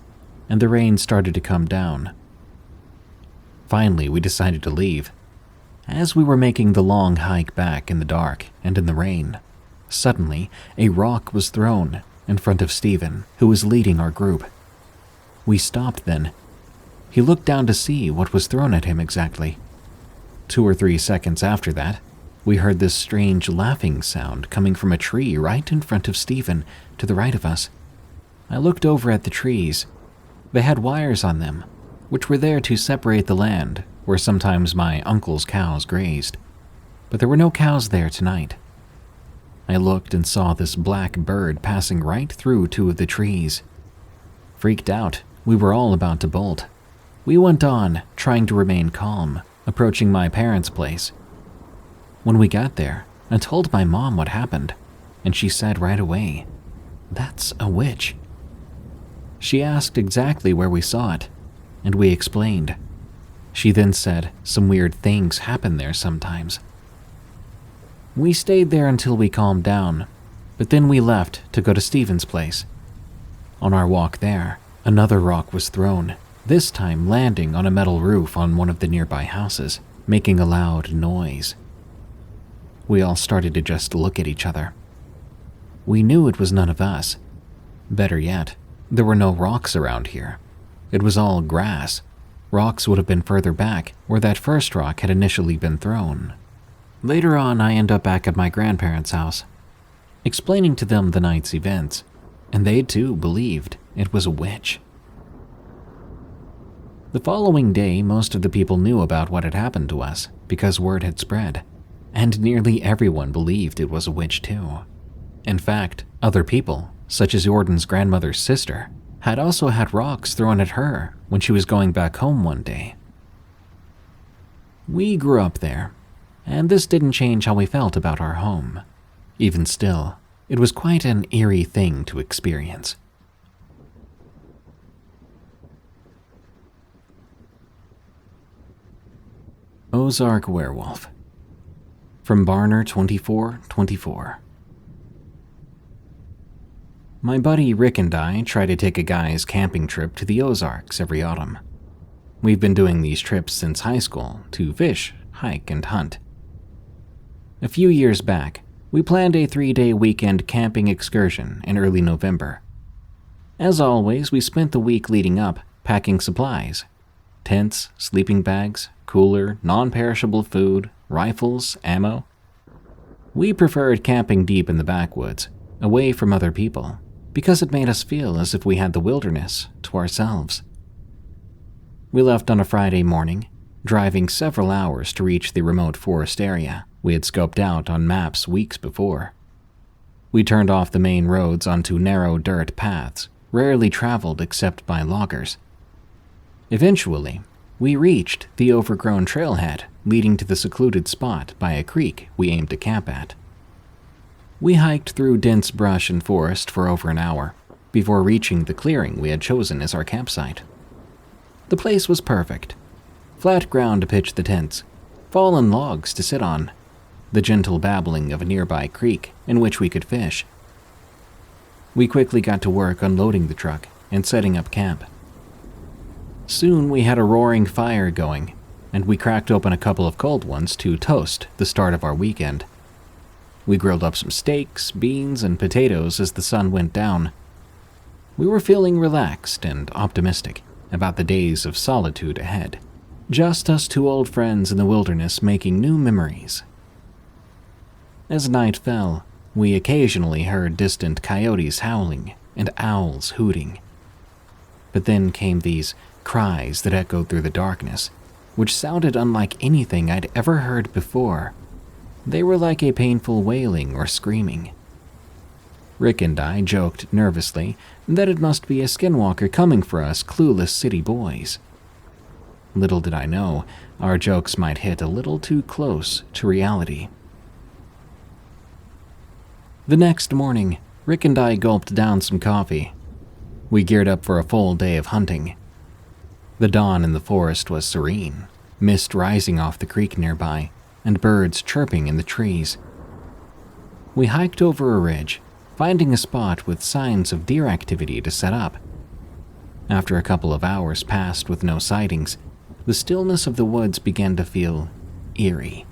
and the rain started to come down. Finally, we decided to leave. As we were making the long hike back in the dark and in the rain, suddenly a rock was thrown in front of Stephen, who was leading our group. We stopped then, He looked down to see what was thrown at him exactly. 2 or 3 seconds after that, we heard this strange laughing sound coming from a tree right in front of Stephen, to the right of us. I looked over at the trees. They had wires on them, which were there to separate the land where sometimes my uncle's cows grazed. But there were no cows there tonight. I looked and saw this black bird passing right through 2 of the trees. Freaked out, we were all about to bolt. We went on, trying to remain calm, approaching my parents' place. When we got there, I told my mom what happened, and she said right away, "That's a witch." She asked exactly where we saw it, and we explained. She then said some weird things happen there sometimes. We stayed there until we calmed down, but then we left to go to Stephen's place. On our walk there, another rock was thrown, this time landing on a metal roof on one of the nearby houses, making a loud noise. We all started to just look at each other. We knew it was none of us. Better yet, there were no rocks around here. It was all grass. Rocks would have been further back, where that first rock had initially been thrown. Later on, I end up back at my grandparents' house, explaining to them the night's events, and they too believed it was a witch. The following day, most of the people knew about what had happened to us because word had spread, and nearly everyone believed it was a witch too. In fact, other people, such as Jordan's grandmother's sister, had also had rocks thrown at her when she was going back home one day. We grew up there, and this didn't change how we felt about our home. Even still, it was quite an eerie thing to experience. Ozark Werewolf, from Barner2424. My buddy Rick and I try to take a guy's camping trip to the Ozarks every autumn. We've been doing these trips since high school to fish, hike, and hunt. A few years back, we planned a 3-day weekend camping excursion in early November. As always, we spent the week leading up packing supplies: tents, sleeping bags, cooler, non-perishable food, rifles, ammo. We preferred camping deep in the backwoods, away from other people, because it made us feel as if we had the wilderness to ourselves. We left on a Friday morning, driving several hours to reach the remote forest area we had scoped out on maps weeks before. We turned off the main roads onto narrow dirt paths, rarely traveled except by loggers. Eventually, we reached the overgrown trailhead leading to the secluded spot by a creek we aimed to camp at. We hiked through dense brush and forest for over an hour before reaching the clearing we had chosen as our campsite. The place was perfect. Flat ground to pitch the tents, fallen logs to sit on, the gentle babbling of a nearby creek in which we could fish. We quickly got to work unloading the truck and setting up camp. Soon we had a roaring fire going, and we cracked open a couple of cold ones to toast the start of our weekend. We grilled up some steaks, beans, and potatoes as the sun went down. We were feeling relaxed and optimistic about the days of solitude ahead. Just us 2 old friends in the wilderness making new memories. As night fell, we occasionally heard distant coyotes howling and owls hooting. But then came these cries that echoed through the darkness, which sounded unlike anything I'd ever heard before. They were like a painful wailing or screaming. Rick and I joked nervously that it must be a skinwalker coming for us clueless city boys. Little did I know, our jokes might hit a little too close to reality. The next morning, Rick and I gulped down some coffee. We geared up for a full day of hunting. The dawn in the forest was serene, mist rising off the creek nearby, and birds chirping in the trees. We hiked over a ridge, finding a spot with signs of deer activity to set up. After a couple of hours passed with no sightings, the stillness of the woods began to feel eerie.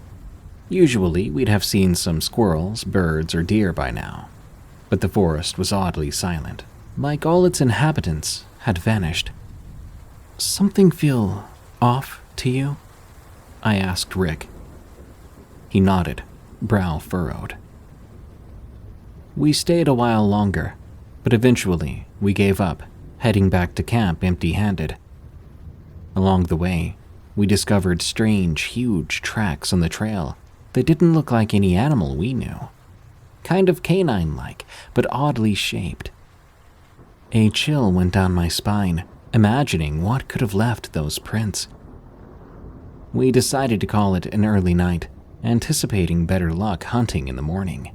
Usually, we'd have seen some squirrels, birds, or deer by now, but the forest was oddly silent, like all its inhabitants had vanished. something feel off to you?" I asked Rick. He nodded, brow furrowed. We stayed a while longer, but eventually we gave up, heading back to camp empty-handed. Along the way, we discovered strange, huge tracks on the trail that didn't look like any animal we knew. Kind of canine-like, but oddly shaped. A chill went down my spine, imagining what could have left those prints. We decided to call it an early night, anticipating better luck hunting in the morning.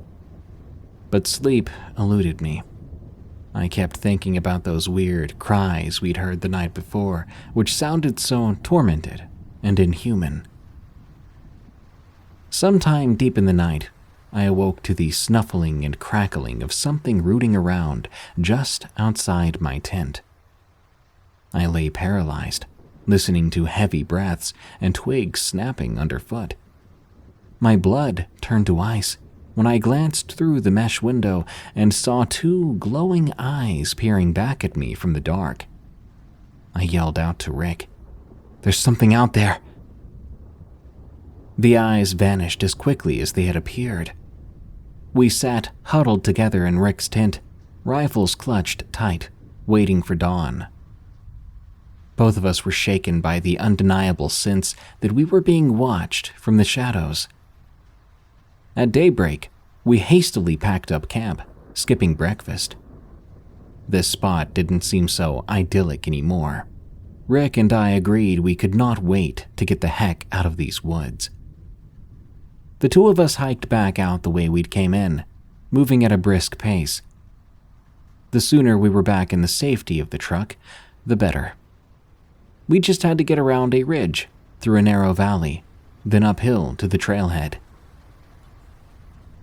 But sleep eluded me. I kept thinking about those weird cries we'd heard the night before, which sounded so tormented and inhuman. Sometime deep in the night, I awoke to the snuffling and crackling of something rooting around just outside my tent. I lay paralyzed, listening to heavy breaths and twigs snapping underfoot. My blood turned to ice when I glanced through the mesh window and saw two glowing eyes peering back at me from the dark. I yelled out to Rick, "There's something out there." The eyes vanished as quickly as they had appeared. We sat huddled together in Rick's tent, rifles clutched tight, waiting for dawn. Both of us were shaken by the undeniable sense that we were being watched from the shadows. At daybreak, we hastily packed up camp, skipping breakfast. This spot didn't seem so idyllic anymore. Rick and I agreed we could not wait to get the heck out of these woods. The two of us hiked back out the way we'd came in, moving at a brisk pace. The sooner we were back in the safety of the truck, the better. We just had to get around a ridge, through a narrow valley, then uphill to the trailhead.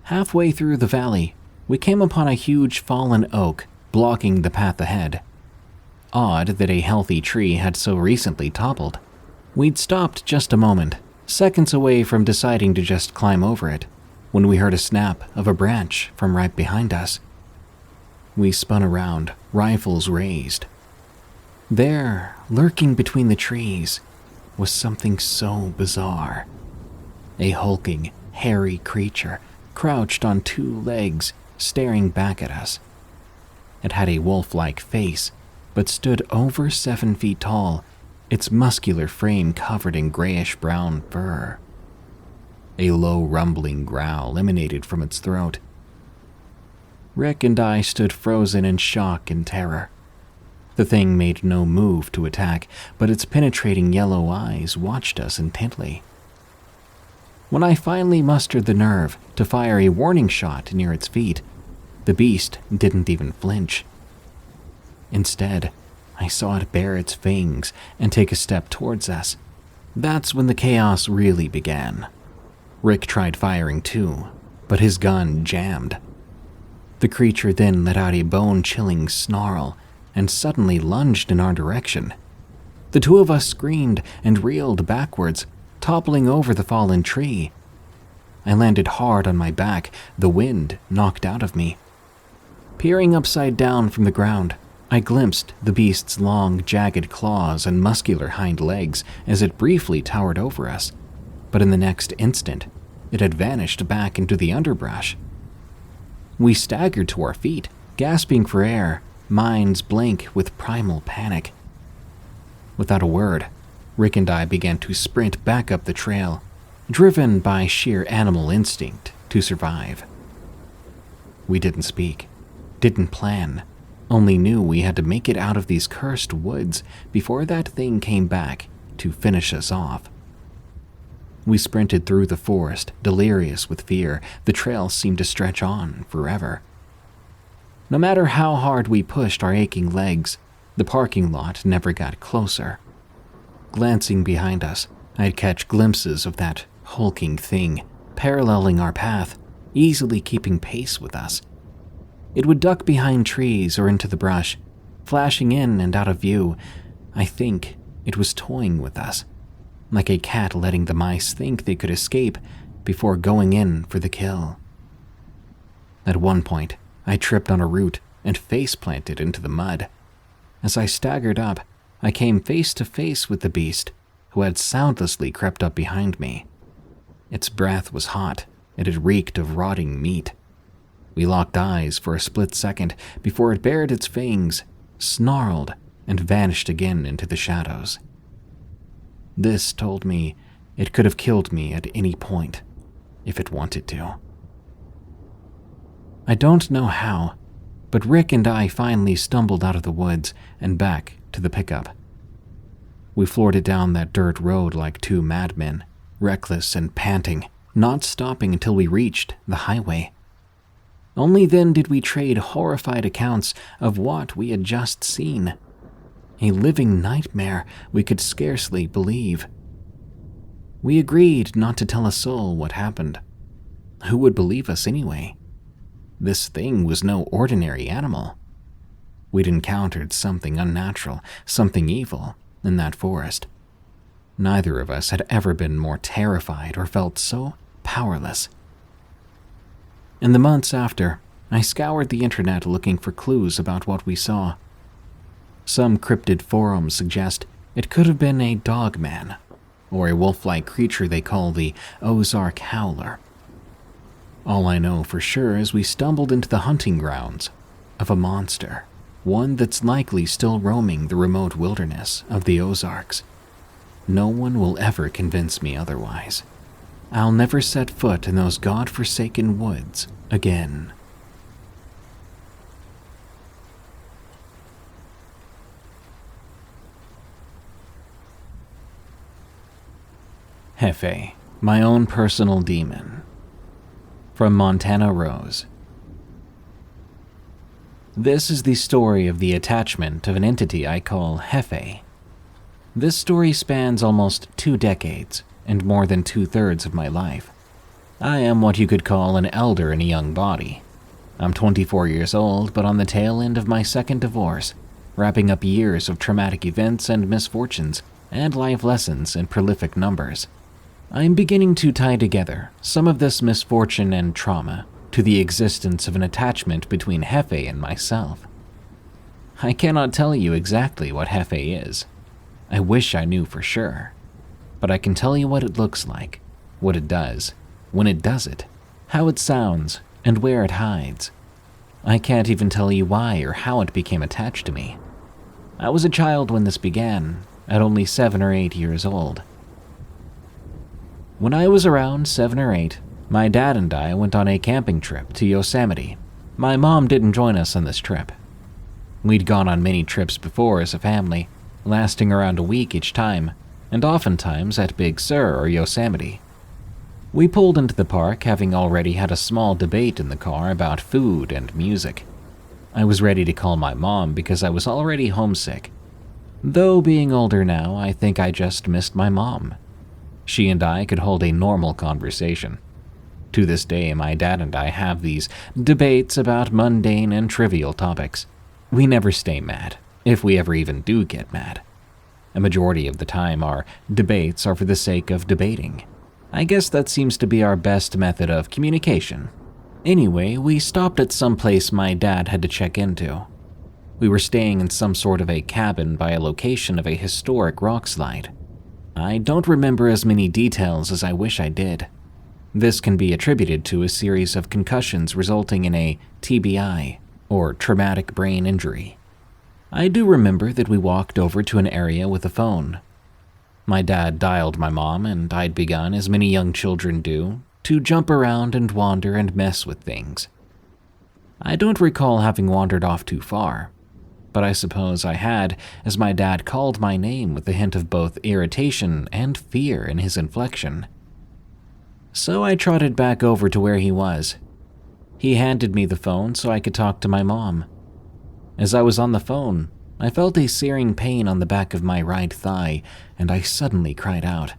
Halfway through the valley, we came upon a huge fallen oak blocking the path ahead. Odd that a healthy tree had so recently toppled. We'd stopped just a moment, seconds away from deciding to just climb over it, when we heard a snap of a branch from right behind us. We spun around, rifles raised. There, lurking between the trees, was something so bizarre. A hulking, hairy creature crouched on two legs, staring back at us. It had a wolf-like face, but stood over 7 feet tall, its muscular frame covered in grayish-brown fur. A low rumbling growl emanated from its throat. Rick and I stood frozen in shock and terror. The thing made no move to attack, but its penetrating yellow eyes watched us intently. When I finally mustered the nerve to fire a warning shot near its feet, the beast didn't even flinch. Instead, I saw it bare its fangs and take a step towards us. That's when the chaos really began. Rick tried firing too, but his gun jammed. The creature then let out a bone-chilling snarl and suddenly lunged in our direction. The two of us screamed and reeled backwards, toppling over the fallen tree. I landed hard on my back, the wind knocked out of me. Peering upside down from the ground, I glimpsed the beast's long, jagged claws and muscular hind legs as it briefly towered over us, but in the next instant, it had vanished back into the underbrush. We staggered to our feet, gasping for air, minds blank with primal panic. Without a word, Rick and I began to sprint back up the trail, driven by sheer animal instinct to survive. We didn't speak, didn't plan, only knew we had to make it out of these cursed woods before that thing came back to finish us off. We sprinted through the forest, delirious with fear. The trail seemed to stretch on forever. No matter how hard we pushed our aching legs, the parking lot never got closer. Glancing behind us, I'd catch glimpses of that hulking thing, paralleling our path, easily keeping pace with us. It would duck behind trees or into the brush, flashing in and out of view. I think it was toying with us, like a cat letting the mice think they could escape before going in for the kill. At one point, I tripped on a root and face-planted into the mud. As I staggered up, I came face to face with the beast, who had soundlessly crept up behind me. Its breath was hot, and it reeked of rotting meat. We locked eyes for a split second before it bared its fangs, snarled, and vanished again into the shadows. This told me it could have killed me at any point, if it wanted to. I don't know how, but Rick and I finally stumbled out of the woods and back to the pickup. We floored it down that dirt road like two madmen, reckless and panting, not stopping until we reached the highway. Only then did we trade horrified accounts of what we had just seen. A living nightmare we could scarcely believe. We agreed not to tell a soul what happened. Who would believe us anyway? This thing was no ordinary animal. We'd encountered something unnatural, something evil, in that forest. Neither of us had ever been more terrified or felt so powerless. In the months after, I scoured the internet looking for clues about what we saw. Some cryptid forums suggest it could have been a dogman, or a wolf-like creature they call the Ozark Howler. All I know for sure is we stumbled into the hunting grounds of a monster, one that's likely still roaming the remote wilderness of the Ozarks. No one will ever convince me otherwise. I'll never set foot in those god-forsaken woods again. Hefe, my own personal demon. From Montana Rose. This is the story of the attachment of an entity I call Hefe. This story spans almost 2 decades and more than 2/3 of my life. I am what you could call an elder in a young body. I'm 24 years old, but on the tail end of my second divorce, wrapping up years of traumatic events and misfortunes and life lessons in prolific numbers. I'm beginning to tie together some of this misfortune and trauma to the existence of an attachment between Hefe and myself. I cannot tell you exactly what Hefe is. I wish I knew for sure. But I can tell you what it looks like, what it does, when it does it, how it sounds, and where it hides. I can't even tell you why or how it became attached to me. I was a child when this began, at only 7 or 8 years old. When I was around 7 or 8, my dad and I went on a camping trip to Yosemite. My mom didn't join us on this trip. We'd gone on many trips before as a family, lasting around a week each time, and oftentimes at Big Sur or Yosemite. We pulled into the park having already had a small debate in the car about food and music. I was ready to call my mom because I was already homesick. Though being older now, I think I just missed my mom. She and I could hold a normal conversation. To this day, my dad and I have these debates about mundane and trivial topics. We never stay mad, if we ever even do get mad. A majority of the time, our debates are for the sake of debating. I guess that seems to be our best method of communication. Anyway, we stopped at some place my dad had to check into. We were staying in some sort of a cabin by a location of a historic rock slide. I don't remember as many details as I wish I did. This can be attributed to a series of concussions resulting in a TBI, or traumatic brain injury. I do remember that we walked over to an area with a phone. My dad dialed my mom, and I'd begun, as many young children do, to jump around and wander and mess with things. I don't recall having wandered off too far, but I suppose I had, as my dad called my name with a hint of both irritation and fear in his inflection. So I trotted back over to where he was. He handed me the phone so I could talk to my mom. As I was on the phone, I felt a searing pain on the back of my right thigh, and I suddenly cried out.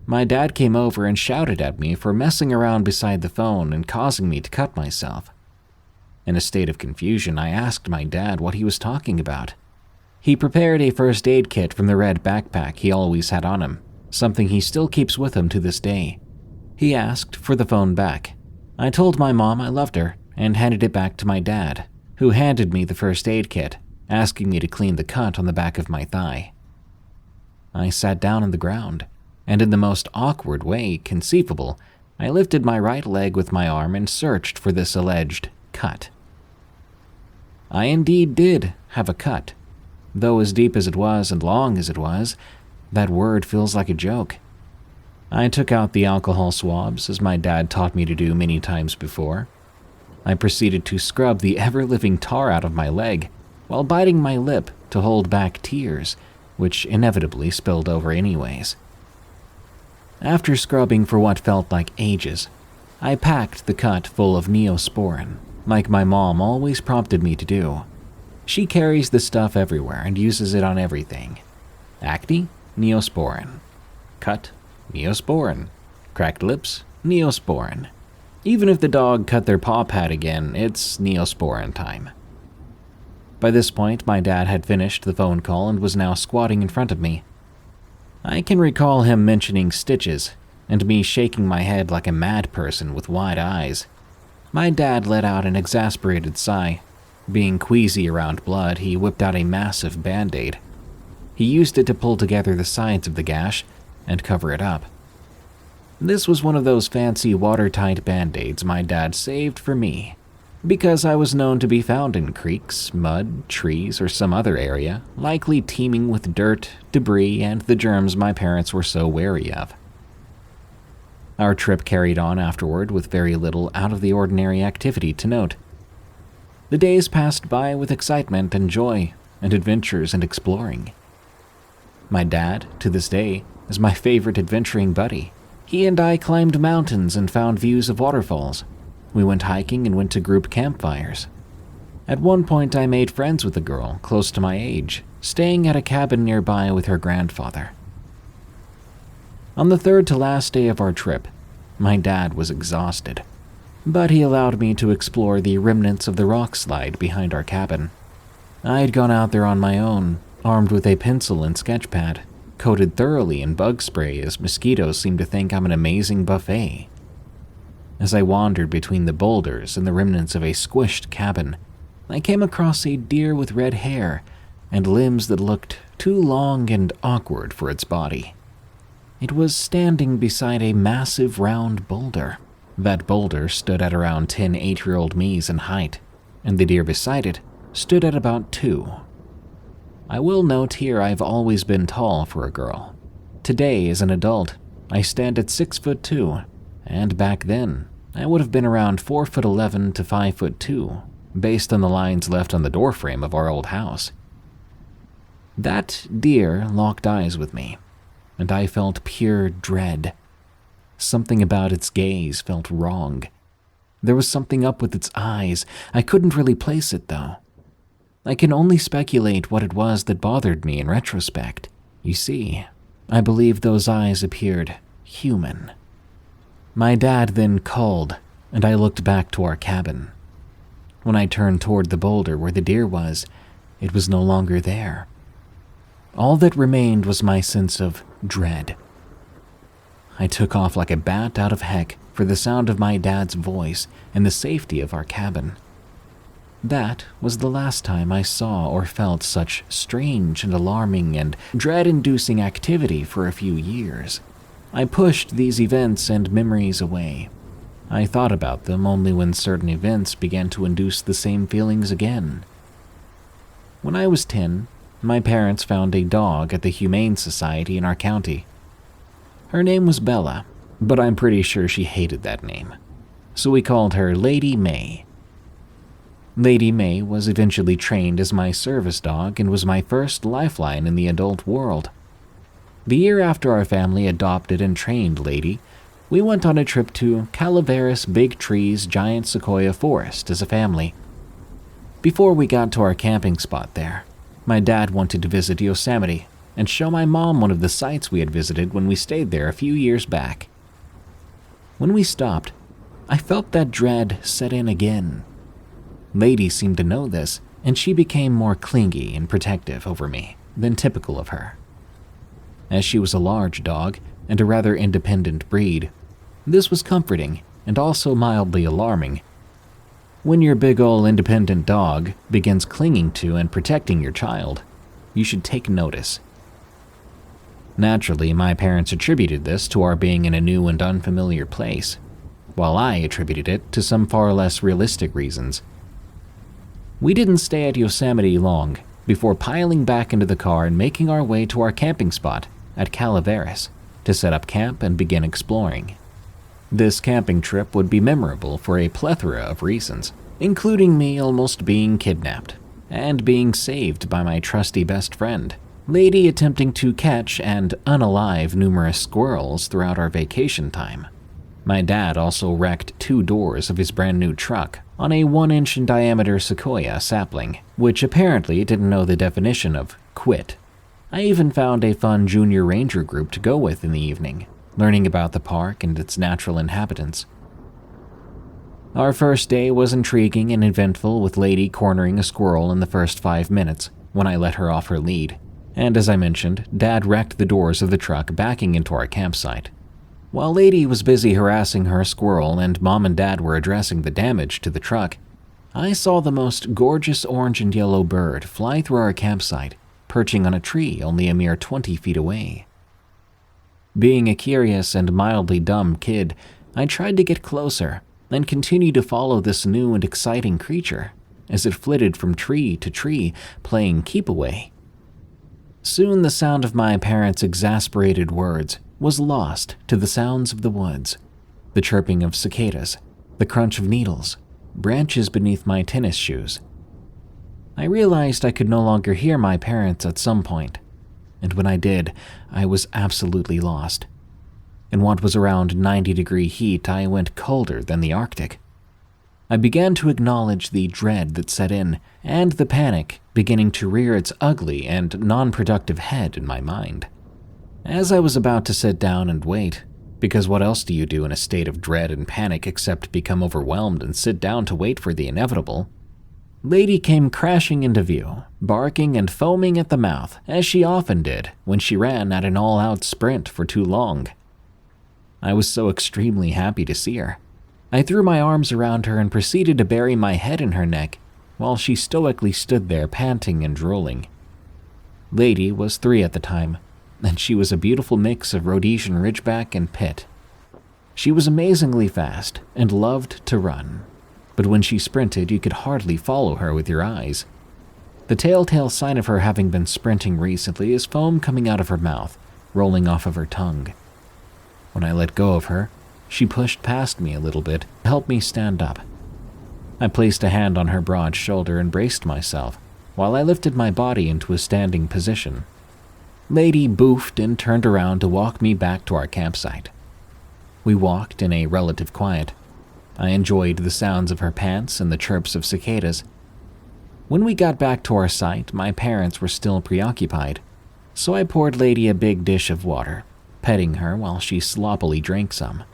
My dad came over and shouted at me for messing around beside the phone and causing me to cut myself. In a state of confusion, I asked my dad what he was talking about. He prepared a first aid kit from the red backpack he always had on him, something he still keeps with him to this day. He asked for the phone back. I told my mom I loved her and handed it back to my dad, who handed me the first aid kit, asking me to clean the cut on the back of my thigh. I sat down on the ground, and in the most awkward way conceivable, I lifted my right leg with my arm and searched for this alleged cut. I indeed did have a cut, though as deep as it was and long as it was, that word feels like a joke. I took out the alcohol swabs, as my dad taught me to do many times before. I proceeded to scrub the ever-living tar out of my leg, while biting my lip to hold back tears, which inevitably spilled over anyways. After scrubbing for what felt like ages, I packed the cut full of Neosporin, like my mom always prompted me to do. She carries the stuff everywhere and uses it on everything. Acne? Neosporin. Cut? Neosporin. Cracked lips? Neosporin. Even if the dog cut their paw pad again, it's Neosporin time. By this point, my dad had finished the phone call and was now squatting in front of me. I can recall him mentioning stitches, and me shaking my head like a mad person with wide eyes. My dad let out an exasperated sigh. Being queasy around blood, he whipped out a massive Band-Aid. He used it to pull together the sides of the gash and cover it up. This was one of those fancy watertight Band-Aids my dad saved for me, because I was known to be found in creeks, mud, trees, or some other area, likely teeming with dirt, debris, and the germs my parents were so wary of. Our trip carried on afterward with very little out-of-the-ordinary activity to note. The days passed by with excitement and joy, and adventures and exploring. My dad, to this day, is my favorite adventuring buddy. He and I climbed mountains and found views of waterfalls. We went hiking and went to group campfires. At one point, I made friends with a girl close to my age, staying at a cabin nearby with her grandfather. On the third to last day of our trip, my dad was exhausted, but he allowed me to explore the remnants of the rock slide behind our cabin. I had gone out there on my own, armed with a pencil and sketch pad, coated thoroughly in bug spray as mosquitoes seemed to think I'm an amazing buffet. As I wandered between the boulders and the remnants of a squished cabin, I came across a deer with red hair and limbs that looked too long and awkward for its body. It was standing beside a massive round boulder. That boulder stood at around 10 8-year-old me's in height, and the deer beside it stood at about 2. I will note here I've always been tall for a girl. Today, as an adult, I stand at 6'2", and back then, I would have been around 4'11" to 5'2", based on the lines left on the doorframe of our old house. That deer locked eyes with me, and I felt pure dread. Something about its gaze felt wrong. There was something up with its eyes. I couldn't really place it, though. I can only speculate what it was that bothered me in retrospect. You see, I believe those eyes appeared human. My dad then called, and I looked back to our cabin. When I turned toward the boulder where the deer was, it was no longer there. All that remained was my sense of dread. I took off like a bat out of heck for the sound of my dad's voice and the safety of our cabin. That was the last time I saw or felt such strange and alarming and dread-inducing activity for a few years. I pushed these events and memories away. I thought about them only when certain events began to induce the same feelings again. When I was 10, my parents found a dog at the Humane Society in our county. Her name was Bella, but I'm pretty sure she hated that name, so we called her Lady May. Lady May was eventually trained as my service dog and was my first lifeline in the adult world. The year after our family adopted and trained Lady, we went on a trip to Calaveras Big Trees Giant Sequoia Forest as a family. Before we got to our camping spot there, my dad wanted to visit Yosemite and show my mom one of the sites we had visited when we stayed there a few years back. When we stopped, I felt that dread set in again. Lady seemed to know this, and she became more clingy and protective over me than typical of her. As she was a large dog and a rather independent breed, this was comforting and also mildly alarming. When your big ol' independent dog begins clinging to and protecting your child, you should take notice. Naturally, my parents attributed this to our being in a new and unfamiliar place, while I attributed it to some far less realistic reasons. We didn't stay at Yosemite long before piling back into the car and making our way to our camping spot at Calaveras to set up camp and begin exploring. This camping trip would be memorable for a plethora of reasons, including me almost being kidnapped and being saved by my trusty best friend, Lady attempting to catch and unalive numerous squirrels throughout our vacation time. My dad also wrecked 2 doors of his brand new truck on a 1-inch in diameter sequoia sapling, which apparently didn't know the definition of quit. I even found a fun junior ranger group to go with in the evening, learning about the park and its natural inhabitants. Our first day was intriguing and eventful, with Lady cornering a squirrel in the first 5 minutes when I let her off her lead. And as I mentioned, Dad wrecked the doors of the truck backing into our campsite. While Lady was busy harassing her squirrel and Mom and Dad were addressing the damage to the truck, I saw the most gorgeous orange and yellow bird fly through our campsite, perching on a tree only a mere 20 feet away. Being a curious and mildly dumb kid, I tried to get closer and continue to follow this new and exciting creature as it flitted from tree to tree, playing keep away. Soon the sound of my parents' exasperated words was lost to the sounds of the woods, the chirping of cicadas, the crunch of needles, branches beneath my tennis shoes. I realized I could no longer hear my parents at some point, and when I did, I was absolutely lost. In what was around 90-degree heat, I went colder than the Arctic. I began to acknowledge the dread that set in, and the panic beginning to rear its ugly and non-productive head in my mind. As I was about to sit down and wait, because what else do you do in a state of dread and panic except become overwhelmed and sit down to wait for the inevitable, Lady came crashing into view, barking and foaming at the mouth, as she often did when she ran at an all-out sprint for too long. I was so extremely happy to see her. I threw my arms around her and proceeded to bury my head in her neck while she stoically stood there panting and drooling. Lady was 3 at the time, and she was a beautiful mix of Rhodesian Ridgeback and Pit. She was amazingly fast and loved to run, but when she sprinted you could hardly follow her with your eyes. The telltale sign of her having been sprinting recently is foam coming out of her mouth, rolling off of her tongue. When I let go of her, she pushed past me a little bit to help me stand up. I placed a hand on her broad shoulder and braced myself, while I lifted my body into a standing position. Lady boofed and turned around to walk me back to our campsite. We walked in a relative quiet. I enjoyed the sounds of her pants and the chirps of cicadas. When we got back to our site, my parents were still preoccupied, so I poured Lady a big dish of water, petting her while she sloppily drank some.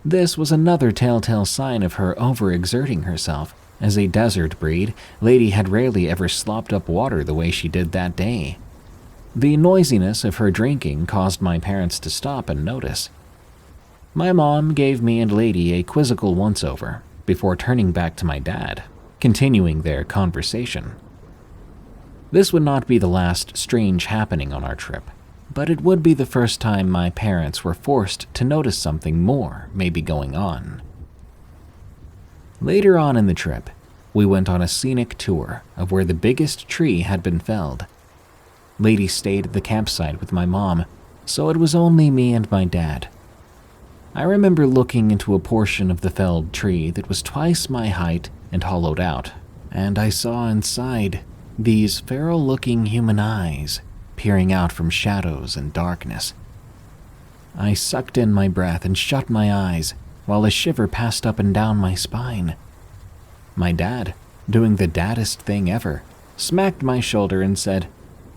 This was another telltale sign of her overexerting herself. As a desert breed, Lady had rarely ever slopped up water the way she did that day. The noisiness of her drinking caused my parents to stop and notice. My mom gave me and Lady a quizzical once-over before turning back to my dad, continuing their conversation. This would not be the last strange happening on our trip, but it would be the first time my parents were forced to notice something more may be going on. Later on in the trip, we went on a scenic tour of where the biggest tree had been felled. Lady stayed at the campsite with my mom, so it was only me and my dad. I remember looking into a portion of the felled tree that was twice my height and hollowed out, and I saw inside these feral-looking human eyes peering out from shadows and darkness. I sucked in my breath and shut my eyes while a shiver passed up and down my spine. My dad, doing the daddest thing ever, smacked my shoulder and said,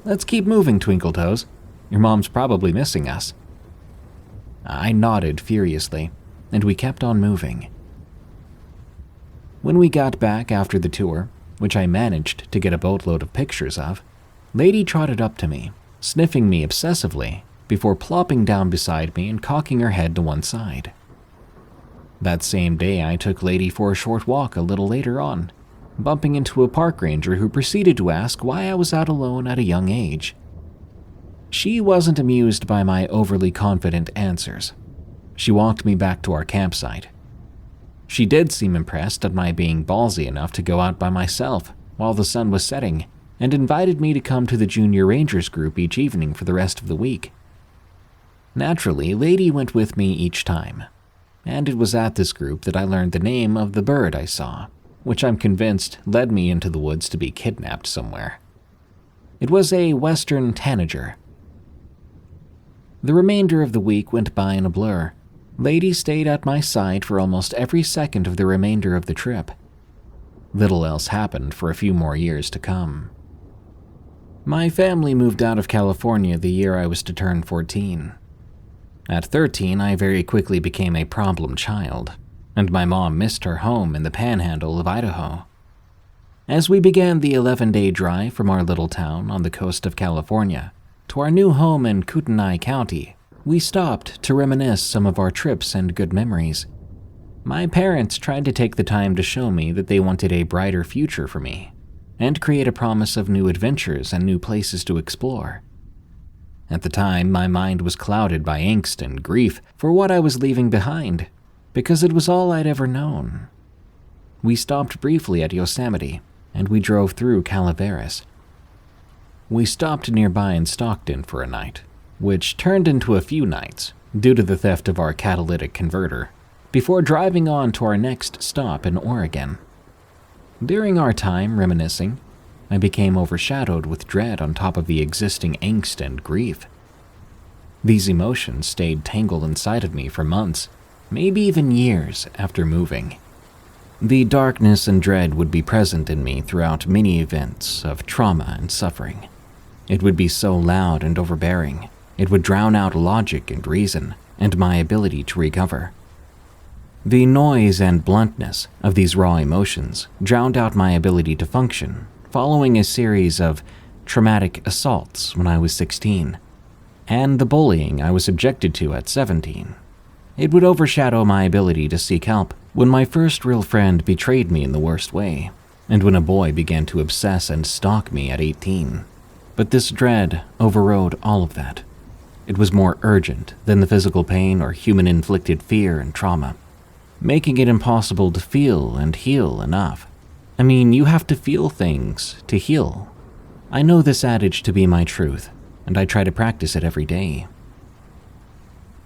"Let's keep moving, Twinkletoes. Your mom's probably missing us." I nodded furiously, and we kept on moving. When we got back after the tour, which I managed to get a boatload of pictures of, Lady trotted up to me, sniffing me obsessively, before plopping down beside me and cocking her head to one side. That same day, I took Lady for a short walk a little later on, bumping into a park ranger who proceeded to ask why I was out alone at a young age. She wasn't amused by my overly confident answers. She walked me back to our campsite. She did seem impressed at my being ballsy enough to go out by myself while the sun was setting, and invited me to come to the Junior Rangers group each evening for the rest of the week. Naturally, Lady went with me each time, and it was at this group that I learned the name of the bird I saw, which I'm convinced led me into the woods to be kidnapped somewhere. It was a western tanager. The remainder of the week went by in a blur. Lady stayed at my side for almost every second of the remainder of the trip. Little else happened for a few more years to come. My family moved out of California the year I was to turn 14. At 13, I very quickly became a problem child, and my mom missed her home in the panhandle of Idaho. As we began the 11-day drive from our little town on the coast of California to our new home in Kootenai County, we stopped to reminisce some of our trips and good memories. My parents tried to take the time to show me that they wanted a brighter future for me, and create a promise of new adventures and new places to explore. At the time, my mind was clouded by angst and grief for what I was leaving behind, because it was all I'd ever known. We stopped briefly at Yosemite, and we drove through Calaveras. We stopped nearby in Stockton for a night, which turned into a few nights due to the theft of our catalytic converter, before driving on to our next stop in Oregon. During our time reminiscing, I became overshadowed with dread on top of the existing angst and grief. These emotions stayed tangled inside of me for months, maybe even years after moving. The darkness and dread would be present in me throughout many events of trauma and suffering. It would be so loud and overbearing, it would drown out logic and reason and my ability to recover. The noise and bluntness of these raw emotions drowned out my ability to function following a series of traumatic assaults when I was 16, and the bullying I was subjected to at 17. It would overshadow my ability to seek help when my first real friend betrayed me in the worst way, and when a boy began to obsess and stalk me at 18. But this dread overrode all of that. It was more urgent than the physical pain or human-inflicted fear and trauma, making it impossible to feel and heal enough. I mean, you have to feel things to heal. I know this adage to be my truth, and I try to practice it every day.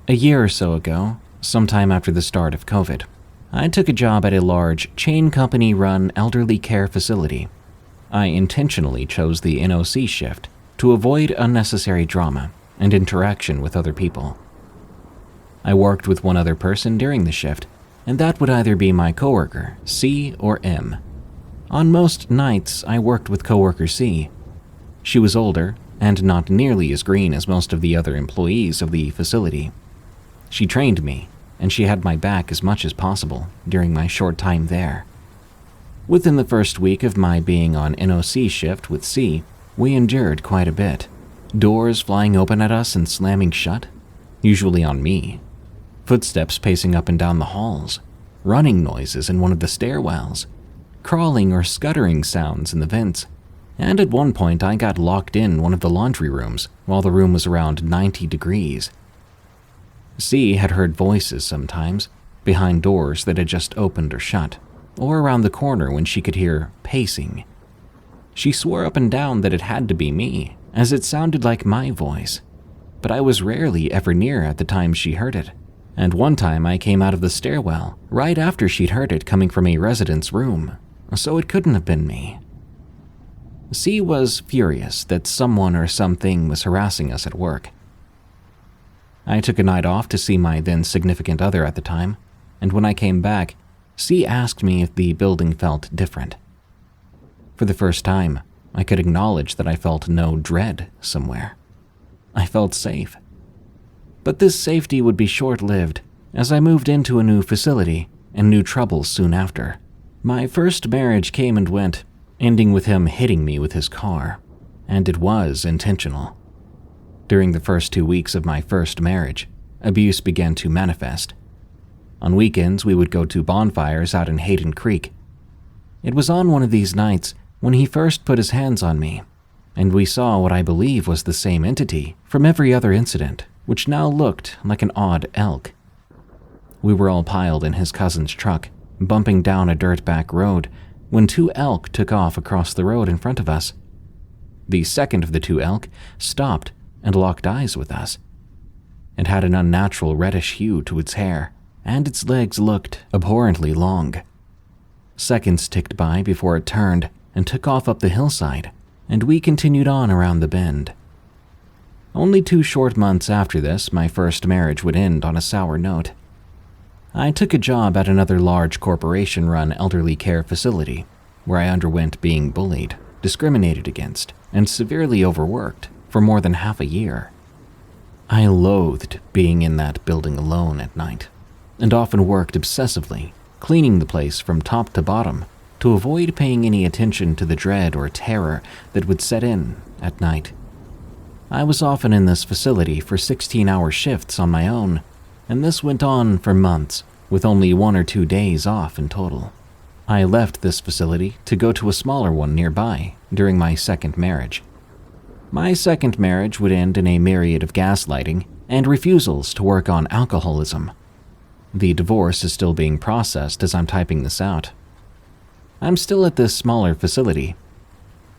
A year or so ago, sometime after the start of COVID, I took a job at a large chain company-run elderly care facility. I intentionally chose the NOC shift to avoid unnecessary drama and interaction with other people. I worked with one other person during the shift, and that would either be my coworker, C or M. On most nights, I worked with coworker C. She was older and not nearly as green as most of the other employees of the facility. She trained me, and she had my back as much as possible during my short time there. Within the first week of my being on NOC shift with C, we endured quite a bit. Doors flying open at us and slamming shut, usually on me. Footsteps pacing up and down the halls, running noises in one of the stairwells, crawling or scuttering sounds in the vents, and at one point I got locked in one of the laundry rooms while the room was around 90 degrees. C had heard voices sometimes, behind doors that had just opened or shut, or around the corner when she could hear pacing. She swore up and down that it had to be me, as it sounded like my voice, but I was rarely ever near at the time she heard it. And one time I came out of the stairwell right after she'd heard it coming from a resident's room, so it couldn't have been me. C was furious that someone or something was harassing us at work. I took a night off to see my then significant other at the time, and when I came back, C asked me if the building felt different. For the first time, I could acknowledge that I felt no dread somewhere. I felt safe. But this safety would be short-lived, as I moved into a new facility and new troubles soon after. My first marriage came and went, ending with him hitting me with his car, and it was intentional. During the first 2 weeks of my first marriage, abuse began to manifest. On weekends, we would go to bonfires out in Hayden Creek. It was on one of these nights when he first put his hands on me, and we saw what I believe was the same entity from every other incident, which now looked like an odd elk. We were all piled in his cousin's truck, bumping down a dirt back road, when 2 elk took off across the road in front of us. The second of the 2 elk stopped and locked eyes with us. It had an unnatural reddish hue to its hair, and its legs looked abhorrently long. Seconds ticked by before it turned and took off up the hillside, and we continued on around the bend. Only 2 short months after this, my first marriage would end on a sour note. I took a job at another large corporation-run elderly care facility, where I underwent being bullied, discriminated against, and severely overworked for more than half a year. I loathed being in that building alone at night, and often worked obsessively, cleaning the place from top to bottom to avoid paying any attention to the dread or terror that would set in at night. I was often in this facility for 16-hour shifts on my own, and this went on for months, with only 1 or 2 days off in total. I left this facility to go to a smaller one nearby during my second marriage. My second marriage would end in a myriad of gaslighting and refusals to work on alcoholism. The divorce is still being processed as I'm typing this out. I'm still at this smaller facility.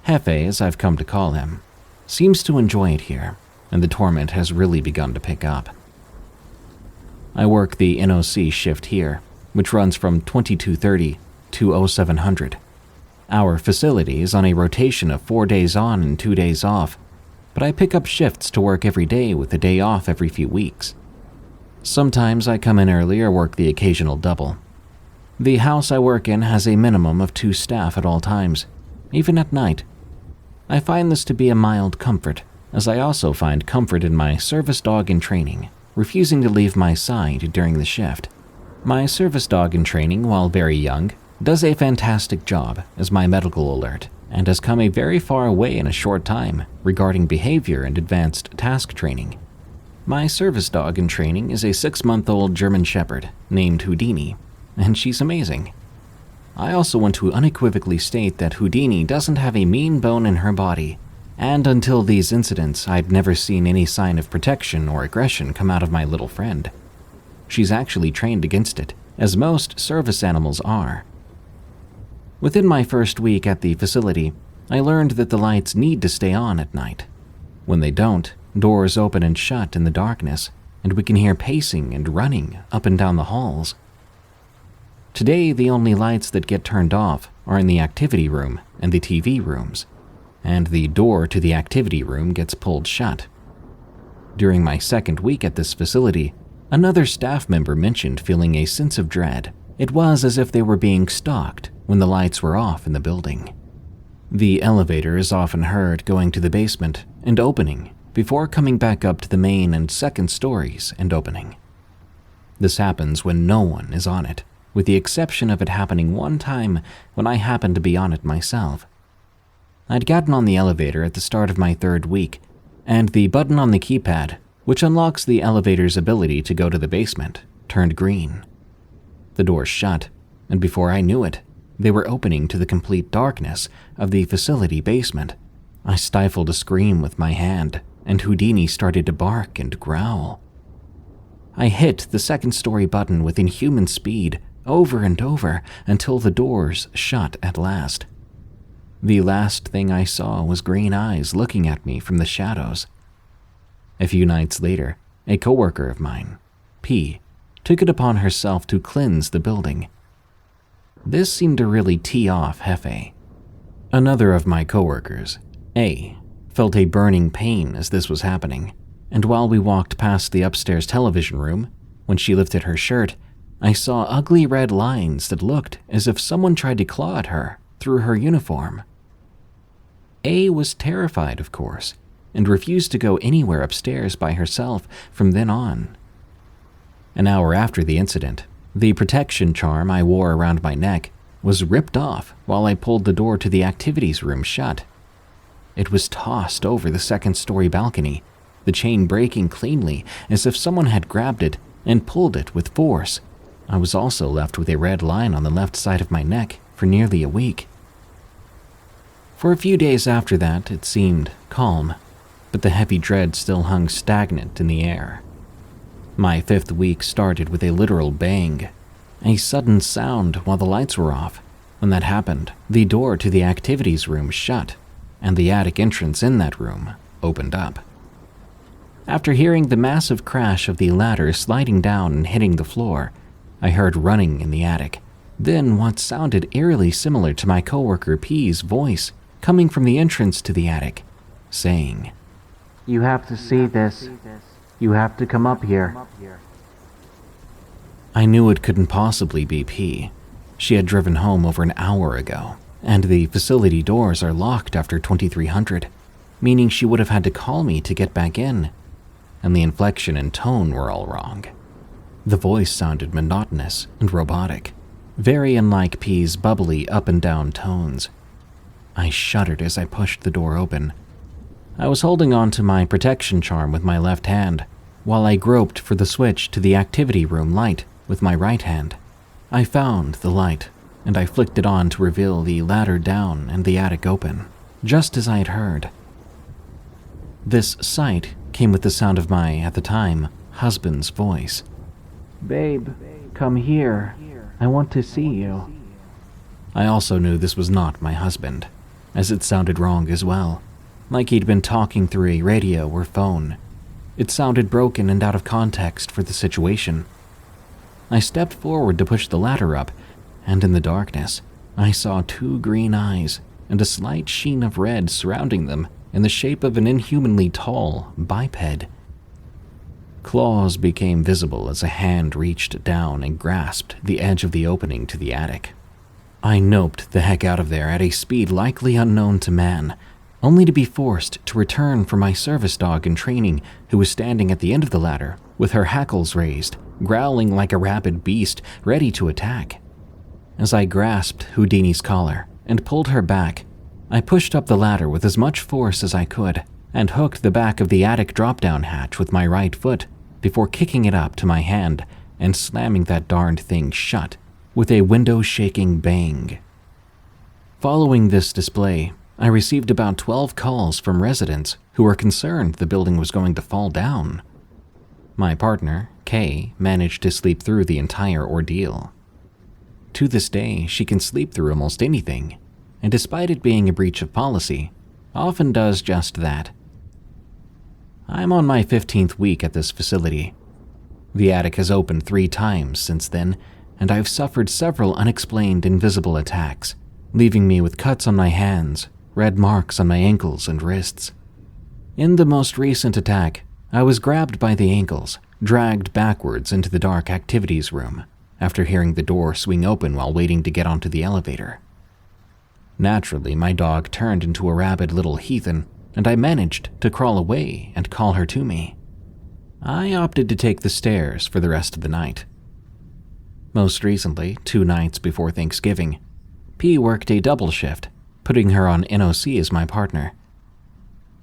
Hefe, as I've come to call him, seems to enjoy it here, and the torment has really begun to pick up. I work the NOC shift here, which runs from 22:30 to 0700. Our facility is on a rotation of 4 days on and 2 days off, but I pick up shifts to work every day with a day off every few weeks. Sometimes I come in early or work the occasional double. The house I work in has a minimum of 2 staff at all times, even at night. I find this to be a mild comfort, as I also find comfort in my service dog in training, refusing to leave my side during the shift. My service dog in training, while very young, does a fantastic job as my medical alert and has come a very far way in a short time regarding behavior and advanced task training. My service dog in training is a 6-month-old German Shepherd named Houdini, and she's amazing. I also want to unequivocally state that Houdini doesn't have a mean bone in her body, and until these incidents, I'd never seen any sign of protection or aggression come out of my little friend. She's actually trained against it, as most service animals are. Within my first week at the facility, I learned that the lights need to stay on at night. When they don't, doors open and shut in the darkness, and we can hear pacing and running up and down the halls. Today, the only lights that get turned off are in the activity room and the TV rooms, and the door to the activity room gets pulled shut. During my second week at this facility, another staff member mentioned feeling a sense of dread. It was as if they were being stalked when the lights were off in the building. The elevator is often heard going to the basement and opening before coming back up to the main and second stories and opening. This happens when no one is on it, with the exception of it happening one time when I happened to be on it myself. I'd gotten on the elevator at the start of my third week, and the button on the keypad, which unlocks the elevator's ability to go to the basement, turned green. The doors shut, and before I knew it, they were opening to the complete darkness of the facility basement. I stifled a scream with my hand, and Houdini started to bark and growl. I hit the second-story button with inhuman speed, over and over, until the doors shut at last. The last thing I saw was green eyes looking at me from the shadows. A few nights later, a coworker of mine, P, took it upon herself to cleanse the building. This seemed to really tee off Hefe. Another of my coworkers, A, felt a burning pain as this was happening, and while we walked past the upstairs television room, when she lifted her shirt, I saw ugly red lines that looked as if someone tried to claw at her through her uniform. A was terrified, of course, and refused to go anywhere upstairs by herself from then on. An hour after the incident, the protection charm I wore around my neck was ripped off while I pulled the door to the activities room shut. It was tossed over the second-story balcony, the chain breaking cleanly as if someone had grabbed it and pulled it with force. I was also left with a red line on the left side of my neck for nearly a week. For a few days after that, it seemed calm, but the heavy dread still hung stagnant in the air. My 5th week started with a literal bang, a sudden sound while the lights were off. When that happened, the door to the activities room shut, and the attic entrance in that room opened up. After hearing the massive crash of the ladder sliding down and hitting the floor, I heard running in the attic. Then what sounded eerily similar to my coworker P's voice coming from the entrance to the attic, saying, "You have to see this. You have to come up here." I knew it couldn't possibly be P. She had driven home over an hour ago, and the facility doors are locked after 2300, meaning she would have had to call me to get back in, and the inflection and tone were all wrong. The voice sounded monotonous and robotic, very unlike P's bubbly up and down tones. I shuddered as I pushed the door open. I was holding on to my protection charm with my left hand, while I groped for the switch to the activity room light with my right hand. I found the light, and I flicked it on to reveal the ladder down and the attic open, just as I had heard. This sight came with the sound of my, at the time, husband's voice. "Babe, come here. I want to see you." I also knew this was not my husband, as it sounded wrong as well, like he'd been talking through a radio or phone. It sounded broken and out of context for the situation. I stepped forward to push the ladder up, and in the darkness, I saw 2 green eyes and a slight sheen of red surrounding them in the shape of an inhumanly tall biped. Claws became visible as a hand reached down and grasped the edge of the opening to the attic. I noped the heck out of there at a speed likely unknown to man, only to be forced to return for my service dog in training, who was standing at the end of the ladder with her hackles raised, growling like a rabid beast ready to attack. As I grasped Houdini's collar and pulled her back, I pushed up the ladder with as much force as I could and hooked the back of the attic drop-down hatch with my right foot before kicking it up to my hand and slamming that darned thing shut with a window-shaking bang. Following this display, I received about 12 calls from residents who were concerned the building was going to fall down. My partner, Kay, managed to sleep through the entire ordeal. To this day, she can sleep through almost anything, and despite it being a breach of policy, often does just that. I'm on my 15th week at this facility. The attic has opened 3 times since then, and I've suffered several unexplained invisible attacks, leaving me with cuts on my hands, red marks on my ankles and wrists. In the most recent attack, I was grabbed by the ankles, dragged backwards into the dark activities room, after hearing the door swing open while waiting to get onto the elevator. Naturally, my dog turned into a rabid little heathen, and I managed to crawl away and call her to me. I opted to take the stairs for the rest of the night. Most recently, 2 nights before Thanksgiving, P worked a double shift, putting her on NOC as my partner.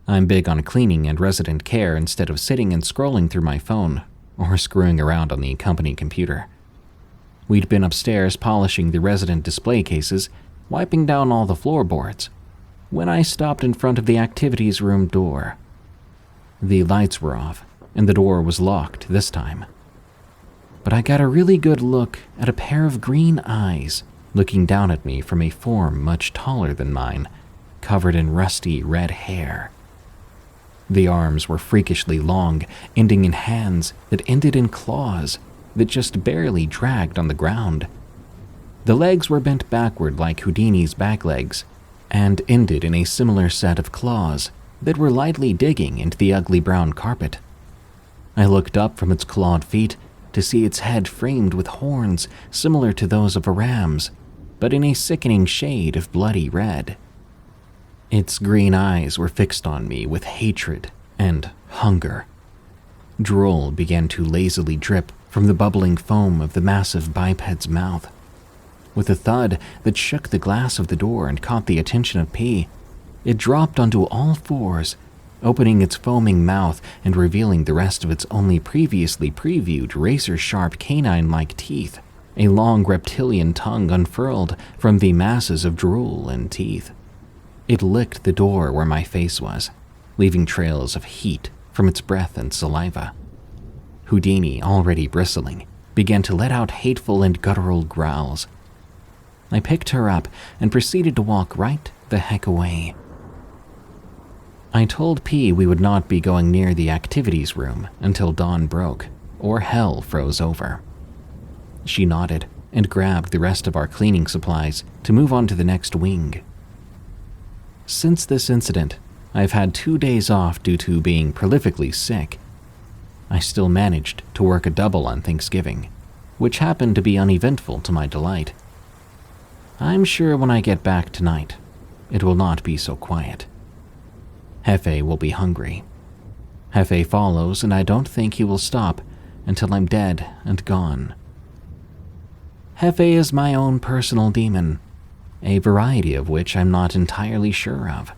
I'm big on cleaning and resident care instead of sitting and scrolling through my phone or screwing around on the company computer. We'd been upstairs polishing the resident display cases, wiping down all the floorboards, when I stopped in front of the activities room door. The lights were off, and the door was locked this time. But I got a really good look at a pair of green eyes looking down at me from a form much taller than mine, covered in rusty red hair. The arms were freakishly long, ending in hands that ended in claws that just barely dragged on the ground. The legs were bent backward like Houdini's back legs, and ended in a similar set of claws that were lightly digging into the ugly brown carpet. I looked up from its clawed feet to see its head framed with horns similar to those of a ram's, but in a sickening shade of bloody red. Its green eyes were fixed on me with hatred and hunger. Drool began to lazily drip from the bubbling foam of the massive biped's mouth. With a thud that shook the glass of the door and caught the attention of P, it dropped onto all fours, opening its foaming mouth and revealing the rest of its only previously previewed razor-sharp canine-like teeth A long reptilian tongue unfurled from the masses of drool and teeth. It licked the door where my face was, leaving trails of heat from its breath and saliva. Houdini, already bristling, began to let out hateful and guttural growls. I picked her up and proceeded to walk right the heck away. I told P we would not be going near the activities room until dawn broke, or hell froze over. She nodded and grabbed the rest of our cleaning supplies to move on to the next wing. Since this incident, I've had 2 days off due to being prolifically sick. I still managed to work a double on Thanksgiving, which happened to be uneventful to my delight. I'm sure when I get back tonight, it will not be so quiet. Hefe will be hungry. Hefe follows, and I don't think he will stop until I'm dead and gone. Hefe is my own personal demon, a variety of which I'm not entirely sure of.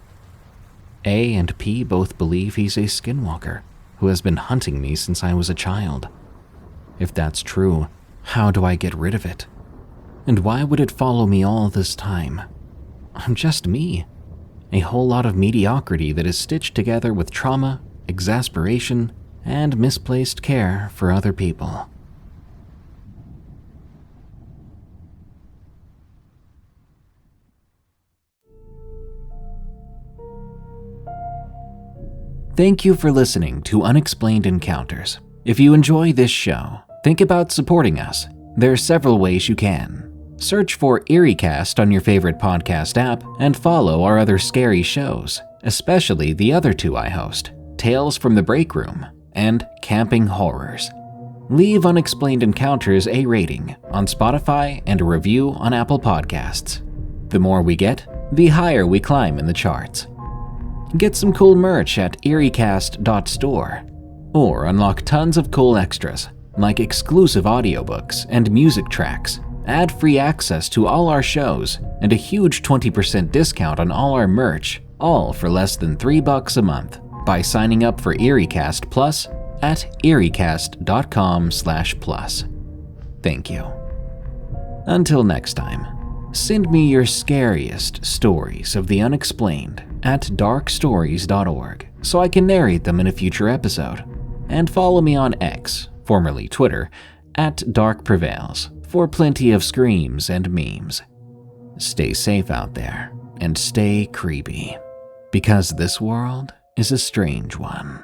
A and P both believe he's a skinwalker who has been hunting me since I was a child. If that's true, how do I get rid of it? And why would it follow me all this time? I'm just me. A whole lot of mediocrity that is stitched together with trauma, exasperation, and misplaced care for other people. Thank you for listening to Unexplained Encounters. If you enjoy this show, think about supporting us. There are several ways you can. Search for EerieCast on your favorite podcast app and follow our other scary shows, especially the other two I host, Tales from the Break Room and Camping Horrors. Leave Unexplained Encounters a rating on Spotify and a review on Apple Podcasts. The more we get, the higher we climb in the charts. Get some cool merch at EerieCast.store, or unlock tons of cool extras like exclusive audiobooks and music tracks, ad-free access to all our shows, and a huge 20% discount on all our merch, all for less than $3 a month by signing up for EerieCast Plus at EerieCast.com/plus. Thank you. Until next time, send me your scariest stories of the unexplained at darkstories.org so I can narrate them in a future episode. And follow me on X, formerly Twitter, at Prevails for plenty of screams and memes. Stay safe out there and stay creepy, because this world is a strange one.